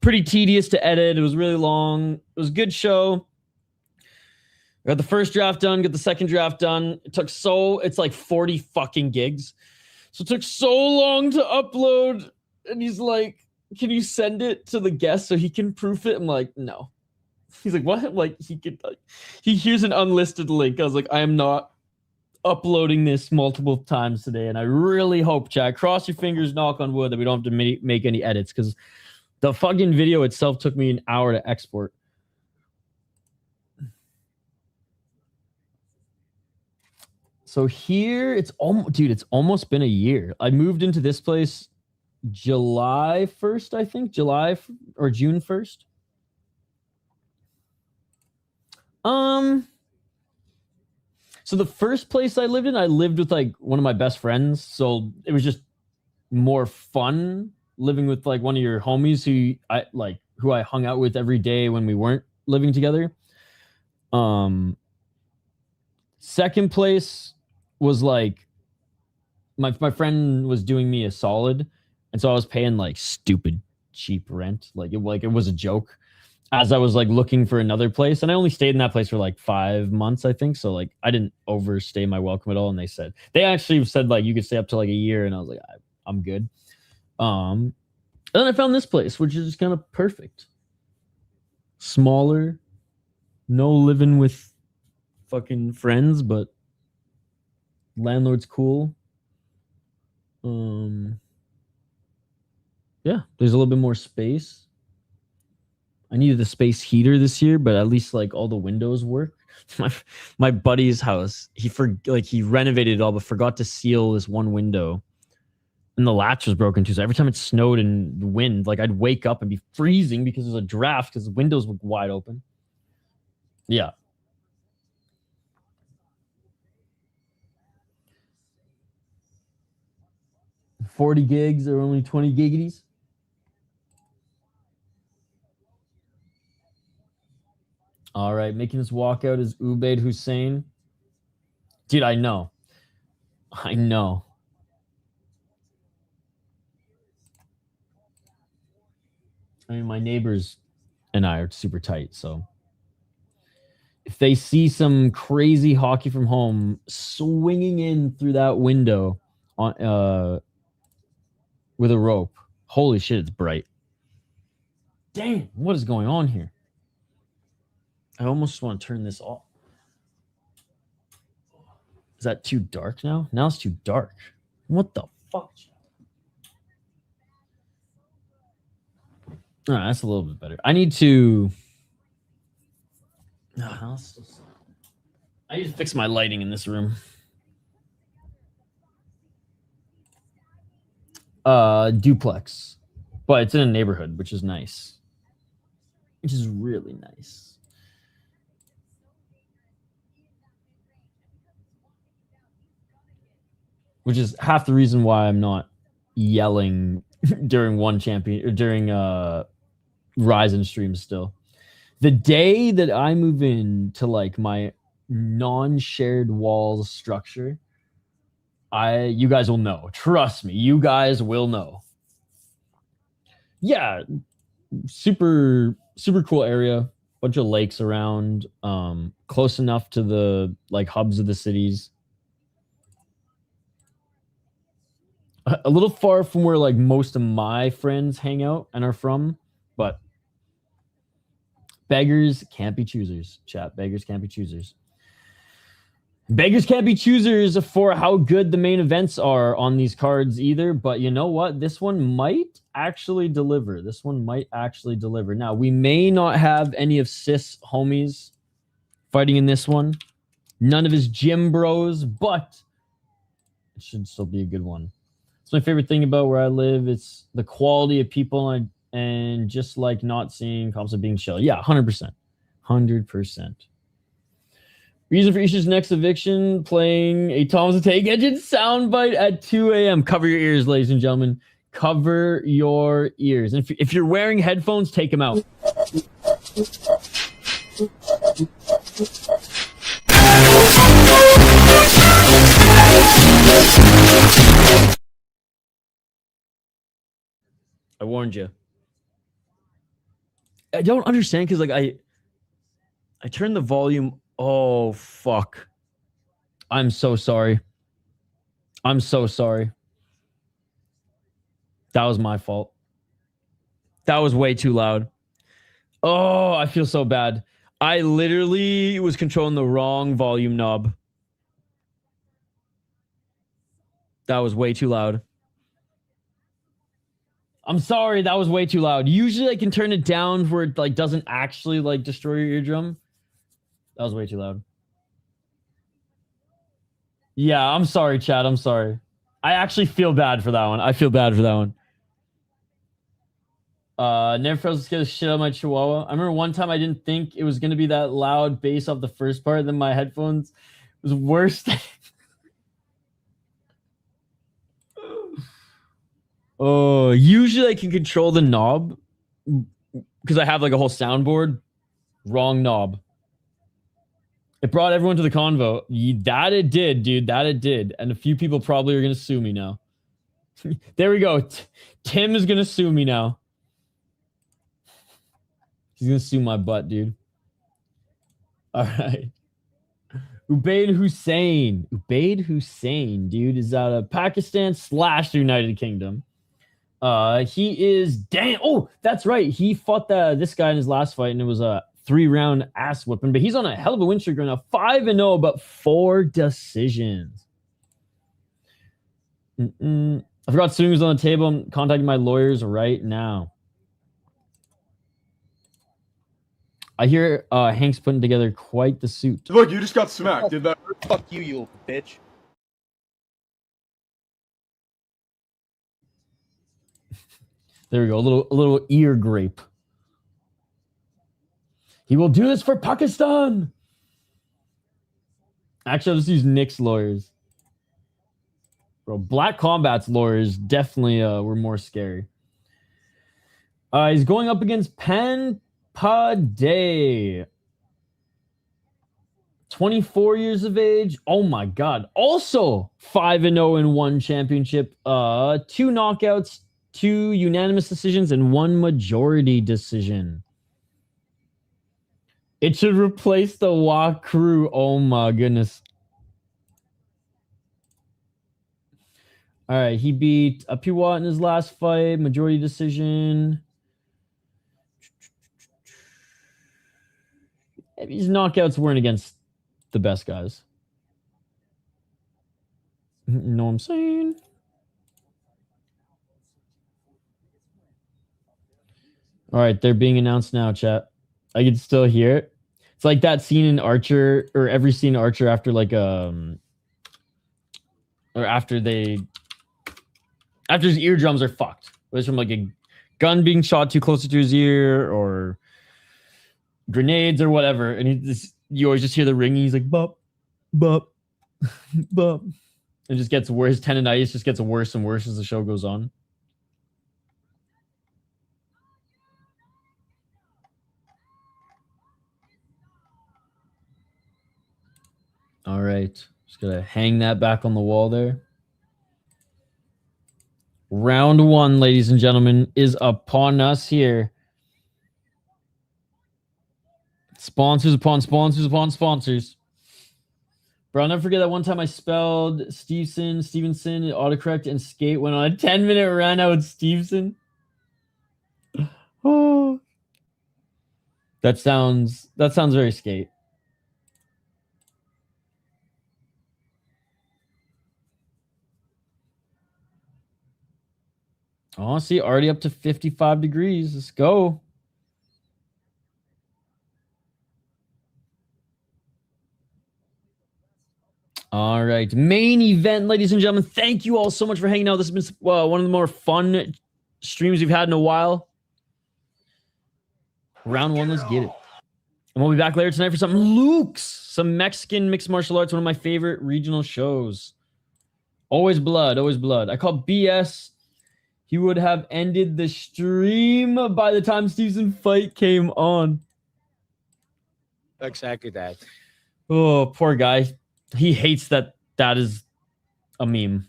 pretty tedious to edit. It was really long. It was a good show. I got the first draft done, got the second draft done. It's like 40 fucking gigs. So it took so long to upload. And he's like, can you send it to the guest so he can proof it? I'm like, no. He's like, what? Like he hears an unlisted link. I was like, I am not uploading this multiple times today, and I really hope, chat, cross your fingers, knock on wood, that we don't have to make any edits, because the fucking video itself took me an hour to export. So here, it's almost been a year. I moved into this place July 1st, I think, July or June 1st. So the first place I lived in, I lived with like one of my best friends. So it was just more fun living with like one of your homies who I hung out with every day when we weren't living together. Second place was like my friend was doing me a solid, and so I was paying like stupid cheap rent. Like it was a joke. As I was like looking for another place, and I only stayed in that place for like 5 months, I think. So like I didn't overstay my welcome at all. And they actually said like you could stay up to like a year, and I was like, I'm good. And then I found this place, which is kind of perfect. Smaller, no living with fucking friends, but landlord's cool. Yeah, there's a little bit more space. I needed a space heater this year, but at least like all the windows work. My buddy's house, he renovated it all, but forgot to seal this one window, and the latch was broken too. So every time it snowed and the wind, like I'd wake up and be freezing because there's a draft because the windows were wide open. Yeah. $40 gigs or only 20 gigities. All right, making this walkout is Ubaid Hussain. Dude, I know. I know. I mean, my neighbors and I are super tight, so if they see some crazy hockey from home swinging in through that window on with a rope, holy shit, it's bright. Damn, what is going on here? I almost want to turn this off. Is that too dark now? Now it's too dark. What the fuck? All right, that's a little bit better. I need to... I need to fix my lighting in this room. Duplex. But it's in a neighborhood, which is nice. Which is really nice. Which is half the reason why I'm not yelling during Ryzen streams still. The day that I move into like my non-shared walls structure, you guys will know. Trust me, you guys will know. Yeah, super cool area. Bunch of lakes around, close enough to the like hubs of the cities. A little far from where like most of my friends hang out and are from, but beggars can't be choosers, chat. Beggars can't be choosers. Beggars can't be choosers for how good the main events are on these cards either, but you know what? This one might actually deliver. Now, we may not have any of Sis homies fighting in this one. None of his gym bros, but it should still be a good one. It's my favorite thing about where I live. It's the quality of people and just like not seeing comps of being chill. Yeah, 100%. 100%. Reason for Isha's next eviction, playing a Thomas the Tank Engine soundbite at 2 a.m. Cover your ears, ladies and gentlemen. Cover your ears. And if you're wearing headphones, take them out. I warned you. I don't understand because like I turned the volume. Oh fuck. I'm so sorry. I'm so sorry. That was my fault. That was way too loud. Oh, I feel so bad. I literally was controlling the wrong volume knob. That was way too loud. I'm sorry, that was way too loud. Usually I can turn it down where it like doesn't actually like destroy your eardrum. That was way too loud. Yeah, I'm sorry, Chad. I'm sorry. I actually feel bad for that one. I feel bad for that one. Never felt to scare the shit out of my chihuahua. I remember one time I didn't think it was gonna be that loud bass off the first part, then my headphones was worse. Oh, usually I can control the knob because I have like a whole soundboard. Wrong knob. It brought everyone to the convo. That it did, dude. That it did. And a few people probably are gonna sue me now. There we go. Tim is gonna sue me now. He's gonna sue my butt, dude. All right. Ubaid Hussain. Ubaid Hussain, dude, is out of Pakistan / the United Kingdom. He is damn. Oh, that's right. He fought this guy in his last fight, and it was a 3-round ass whipping. But he's on a hell of a win streak right now. 5-0, but 4 decisions. I forgot suing was on the table. I'm contacting my lawyers right now. I hear Hank's putting together quite the suit. Look, you just got smacked. Did that hurt? Fuck you, you bitch. There we go. A little ear grape. He will do this for Pakistan. Actually, I'll just use Nick's lawyers. Bro, Black Combat's lawyers definitely were more scary. He's going up against Panpadej. 24 years of age. Oh my god. Also 5-0 in 1 championship. 2 knockouts, 2 unanimous decisions, and 1 majority decision. It should replace the Wa crew. Oh my goodness. All right, he beat Piwat in his last fight, majority decision. These knockouts weren't against the best guys. Know what I'm saying? All right, they're being announced now, chat. I can still hear it. It's like that scene in Archer, or every scene in Archer after like or after his eardrums are fucked. Whether it's from like a gun being shot too close to his ear or grenades or whatever, and you always just hear the ringing. He's like bop, bop, bop. It just gets worse. His tendonitis just gets worse and worse as the show goes on. All right, just gotta hang that back on the wall there. Round 1, ladies and gentlemen, is upon us here. Sponsors upon sponsors upon sponsors. Bro, I'll never forget that one time I spelled Stevenson, autocorrect, and skate went on a 10-minute run out with Stevenson. Oh, that sounds very skate. Oh, see, already up to 55 degrees. Let's go. All right. Main event, ladies and gentlemen. Thank you all so much for hanging out. This has been one of the more fun streams we've had in a while. Round 1, let's get it. And we'll be back later tonight for some Luke's, some Mexican mixed martial arts, one of my favorite regional shows. Always blood, always blood. I call BS. He would have ended the stream by the time Stevenson fight came on. Exactly that. Oh, poor guy. He hates that is a meme.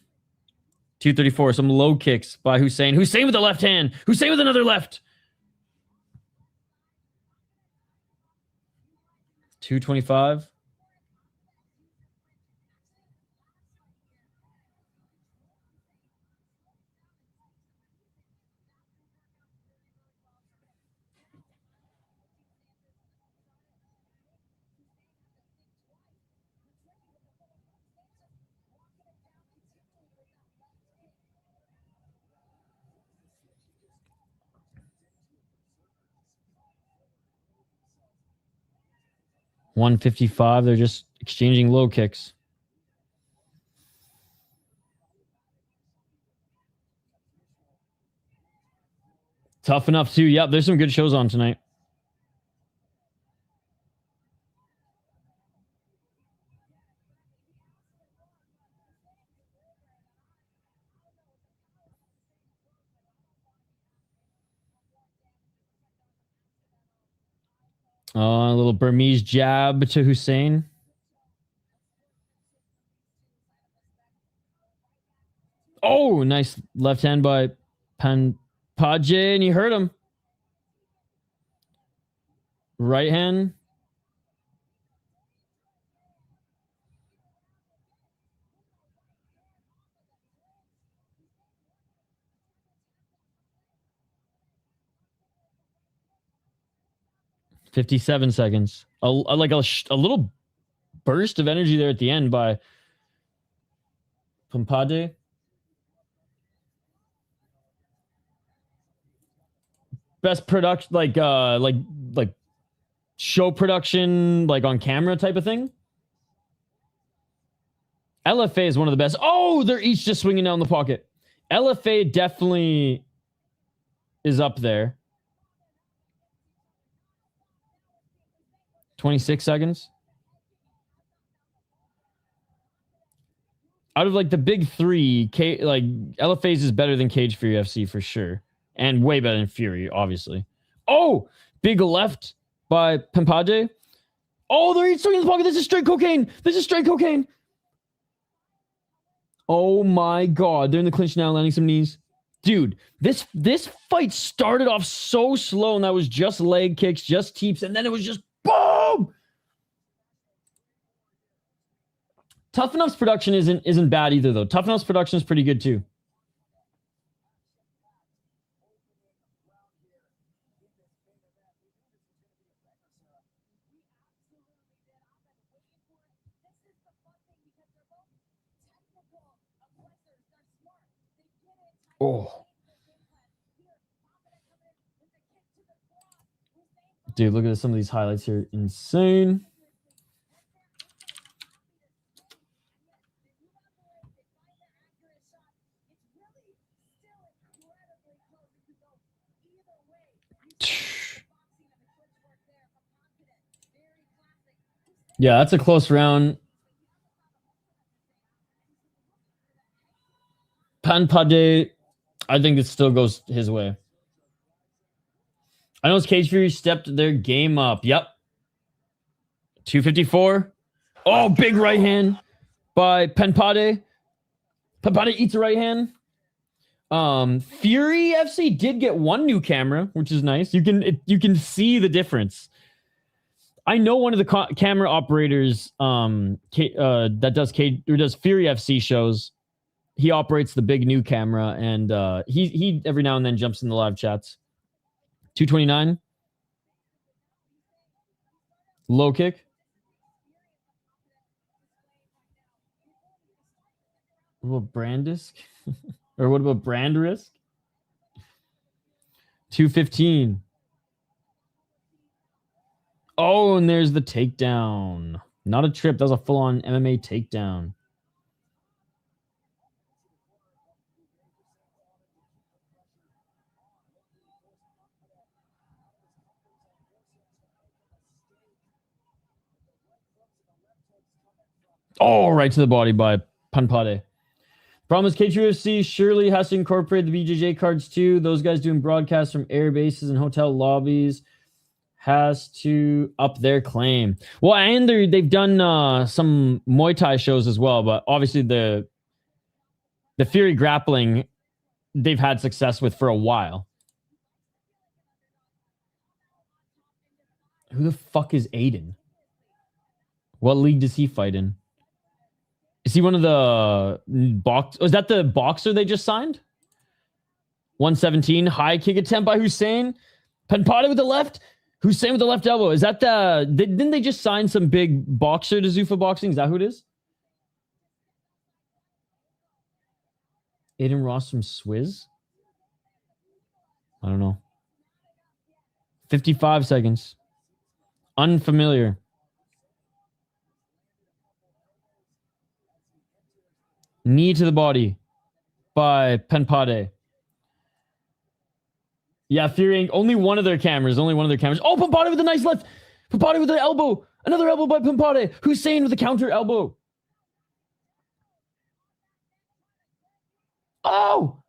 234, some low kicks by Hussain. Hussain with the left hand. Hussain with another left. 225. 155. They're just exchanging low kicks. Tough enough too. Yep, there's some good shows on tonight. A little Burmese jab to Hussain. Oh, nice left hand by Panpadej, and he hurt him. Right hand. $57 seconds. A little burst of energy there at the end by Panpadej. Best production, like show production, like on camera type of thing. LFA is one of the best. Oh, they're each just swinging down the pocket. LFA definitely is up there. 26 seconds. Out of like the big three, like LFA's is better than Cage Fury FC for sure. And way better than Fury, obviously. Oh, big left by Panpadej. Oh, they're each swinging the pocket. This is straight cocaine. This is straight cocaine. Oh my God. They're in the clinch now, landing some knees. Dude, this fight started off so slow, and that was just leg kicks, just teeps, and then it was just boom. Tough Enough's production isn't bad either, though. Tough Enough's production is pretty good too. Oh. Dude, look at some of these highlights here. Insane. Yeah, that's a close round. Panpadej, I think it still goes his way. I know it's Cage Fury stepped their game up. Yep. 254. Oh, big right hand by Panpadej. Panpadej eats a right hand. Fury FC did get one new camera, which is nice. You can see the difference. I know one of the camera operators that does Fury FC shows. He operates the big new camera, and he every now and then jumps in the live chats. 229. Low kick. What about Brandisk? Or what about Brandrisk? 215. Oh, and there's the takedown. Not a trip. That was a full-on MMA takedown. Oh, right to the body by Panpadej. Problem is, KTUFC surely has to incorporate the BJJ cards too. Those guys doing broadcasts from air bases and hotel lobbies has to up their claim. Well, and they've done some Muay Thai shows as well, but obviously the Fury grappling they've had success with for a while. Who the fuck is Aiden? What league does he fight in? Is he one of the was that the boxer they just signed? 117 high kick attempt by Hussain. Panpadej with the left. Hussain with the left elbow. Is that didn't they just sign some big boxer to Zuffa Boxing? Is that who it is? Aiden Ross from Swizz? I don't know. 55 seconds. Unfamiliar. Knee to the body by Panpadej. Yeah, fearing only one of their cameras. Oh, Panpadej with a nice left. Panpadej with the elbow. Another elbow by Panpadej. Hussain with the counter elbow. Oh!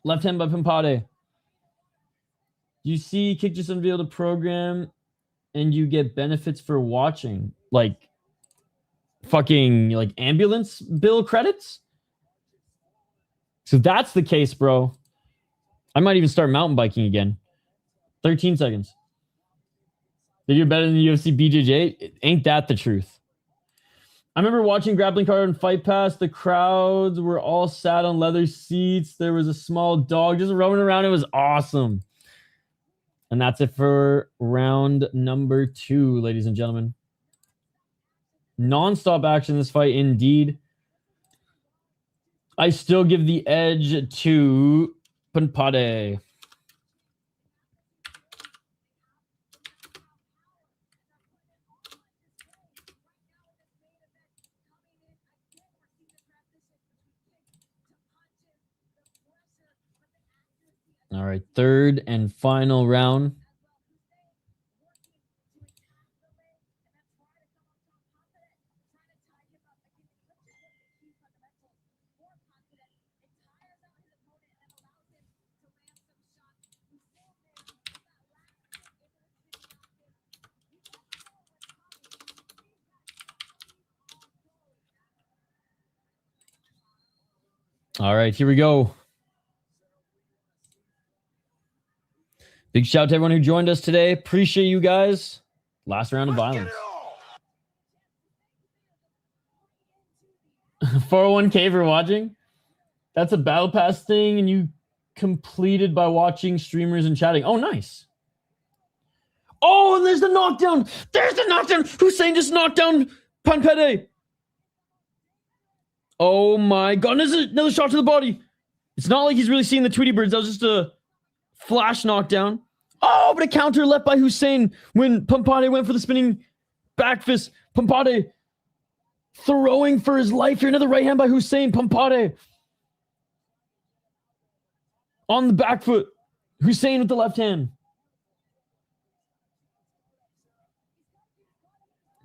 Left hand by Panpadej. You see, kick just unveiled a program and you get benefits for watching. Like, fucking, like, ambulance bill credits? So that's the case, bro. I might even start mountain biking again. 13 seconds. Did you better than the UFC BJJ? Ain't that the truth? I remember watching Grappling Card on Fight Pass. The crowds were all sat on leather seats. There was a small dog just roaming around. It was awesome. And that's it for round number 2, ladies and gentlemen. Non-stop action in this fight, indeed. I still give the edge to Panpadej. All right, third and final round. All right, here we go. Big shout out to everyone who joined us today. Appreciate you guys. Last round of violence. 401k for watching. That's a battle pass thing, and you completed by watching streamers and chatting. Oh, nice. Oh, and there's the knockdown. There's the knockdown. Hussain just knocked down Panpadej. Oh my god. There's another shot to the body. It's not like he's really seeing the Tweety Birds. That was just a flash knockdown. Oh, but a counter left by Hussain when Panpadej went for the spinning back fist. Panpadej throwing for his life here. Another right hand by Hussain. Panpadej on the back foot. Hussain with the left hand.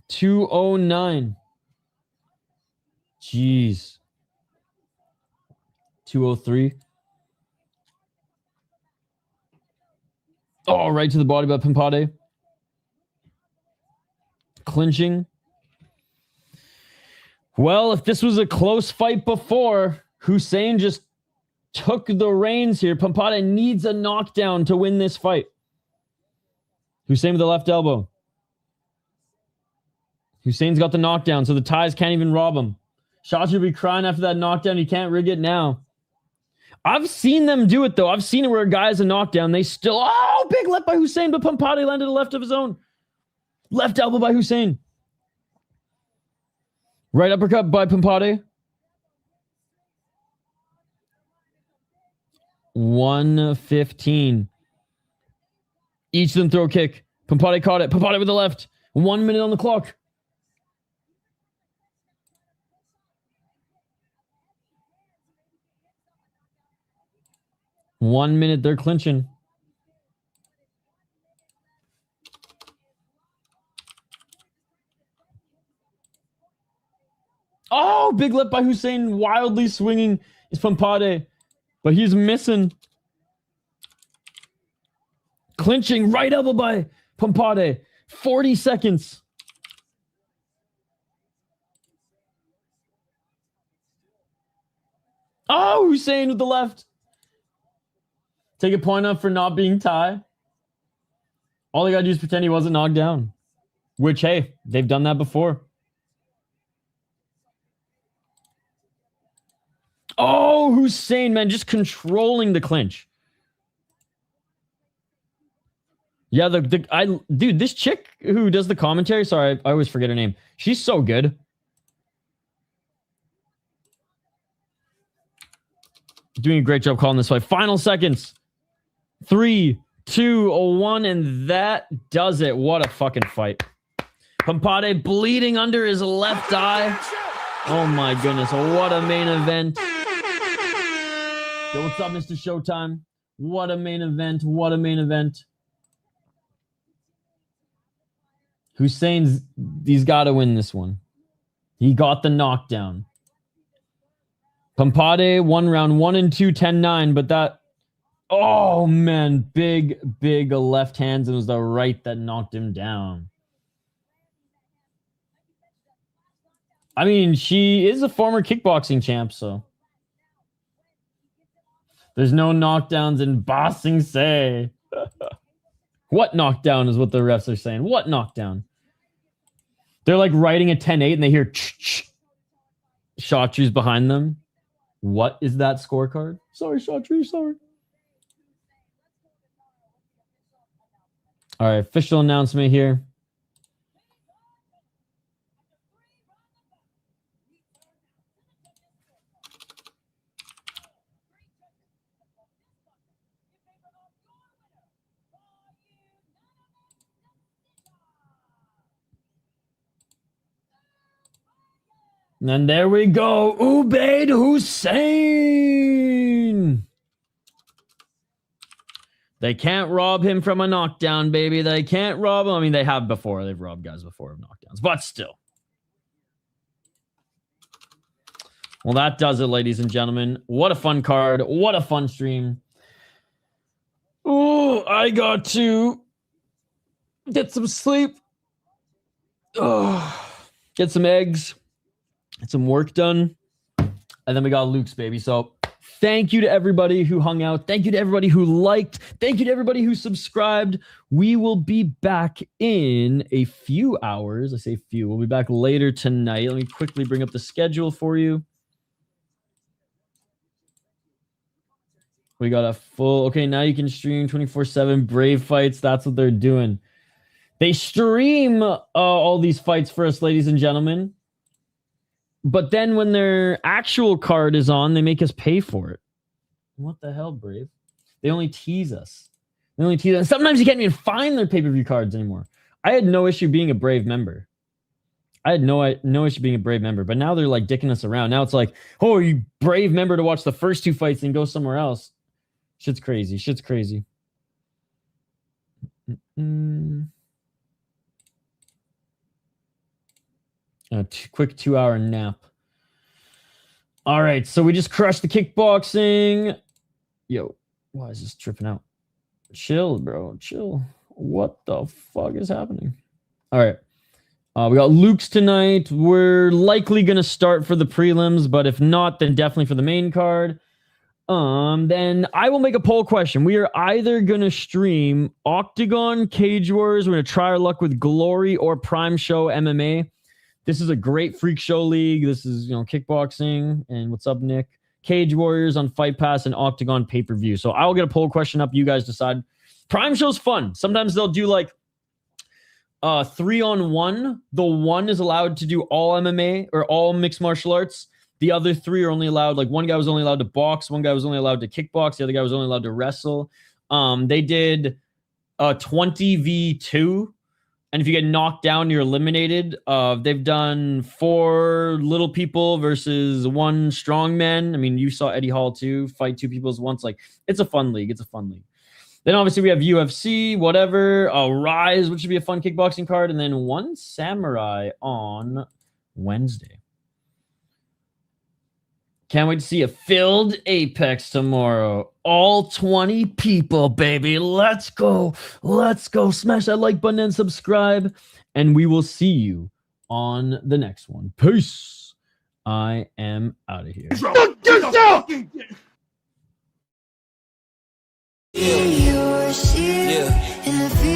209. Jeez. 203. Oh, right to the body by Panpadej. Clinching. Well, if this was a close fight before, Hussain just took the reins here. Panpadej needs a knockdown to win this fight. Hussain with the left elbow. Hussain's got the knockdown, so the ties can't even rob him. Shots will be crying after that knockdown. You can't rig it now. I've seen them do it, though. I've seen it where a guy's a knockdown. They still... Oh, big left by Hussain, but Panpadej landed a left of his own. Left elbow by Hussain. Right uppercut by Panpadej. 115. Each of them throw a kick. Panpadej caught it. Panpadej with the left. 1 minute on the clock. One minute, they're clinching. Oh, big left by Hussain, wildly swinging is Panpadej, but he's missing. Clinching, right elbow by Panpadej. 40 seconds. Oh, Hussain with the left. Take a point up for not being Thai. All they got to do is pretend he wasn't knocked down. Which, hey, they've done that before. Oh, Hussain, man, just controlling the clinch. Yeah, dude, this chick who does the commentary, sorry, I always forget her name. She's so good. Doing a great job calling this fight. Final seconds. 3, 2, 1, and that does it. What a fucking fight. Panpadej bleeding under his left eye. Oh my goodness, what a main event. Yo, what's up, Mr. Showtime? What a main event, what a main event. Hussain's, he's got to win this one. He got the knockdown. Panpadej won round 1 and 2, 10-9, but that, oh man, big left hands, and it was the right that knocked him down. I mean, she is a former kickboxing champ, so. There's no knockdowns in boxing, say. What knockdown is what the refs are saying? What knockdown? They're like writing a 10-8 and they hear Chautry's behind them. What is that scorecard? Sorry, Chautry, sorry. All right, official announcement here. And there we go. Ubaid Hussain. They can't rob him from a knockdown, baby. They can't rob him. I mean, they have before. They've robbed guys before of knockdowns. But still. Well, that does it, ladies and gentlemen. What a fun card. What a fun stream. Oh, I got to get some sleep. Oh, get some eggs. Get some work done. And then we got Luke's, baby. So thank you to everybody who hung out. Thank you to everybody who liked. Thank you to everybody who subscribed. We will be back in a few hours. I say few. We'll be back later tonight. Let me quickly bring up the schedule for you. We got a full... Okay, now you can stream 24/7 Brave fights. That's what they're doing. They stream all these fights for us, ladies and gentlemen. But then when their actual card is on, they make us pay for it. What the hell, Brave? They only tease us. They only tease us. Sometimes you can't even find their pay-per-view cards anymore. I had no issue being a Brave member. I had no issue being a Brave member. But now they're like dicking us around. Now it's like, oh, are you Brave member to watch the first 2 fights and go somewhere else? Shit's crazy. Shit's crazy. A quick 2-hour nap. All right, so we just crushed the kickboxing. Yo, why is this tripping out? Chill, bro. Chill. What the fuck is happening? All right. We got Luke's tonight. We're likely going to start for the prelims, but if not, then definitely for the main card. Then I will make a poll question. We are either going to stream Octagon, Cage Wars. We're going to try our luck with Glory or Prime Show MMA. This is a great freak show league. This is, kickboxing. And what's up, Nick? Cage Warriors on Fight Pass and Octagon pay-per-view. So I'll get a poll question up. You guys decide. Prime Show's fun. Sometimes they'll do like 3-on-1. The one is allowed to do all MMA or all mixed martial arts. The other 3 are only allowed, like one guy was only allowed to box. One guy was only allowed to kickbox. The other guy was only allowed to wrestle. They did 20v2. And if you get knocked down, you're eliminated. They've done 4 little people versus 1 strong man. I mean, you saw Eddie Hall too fight 2 people at once. Like, it's a fun league. It's a fun league. Then obviously we have UFC, whatever. Rise, which should be a fun kickboxing card. And then 1 Samurai on Wednesday. Can't wait to see a filled Apex tomorrow. All 20 people, baby. Let's go. Let's go. Smash that like button and subscribe. And we will see you on the next one. Peace. I am out of here. Yeah.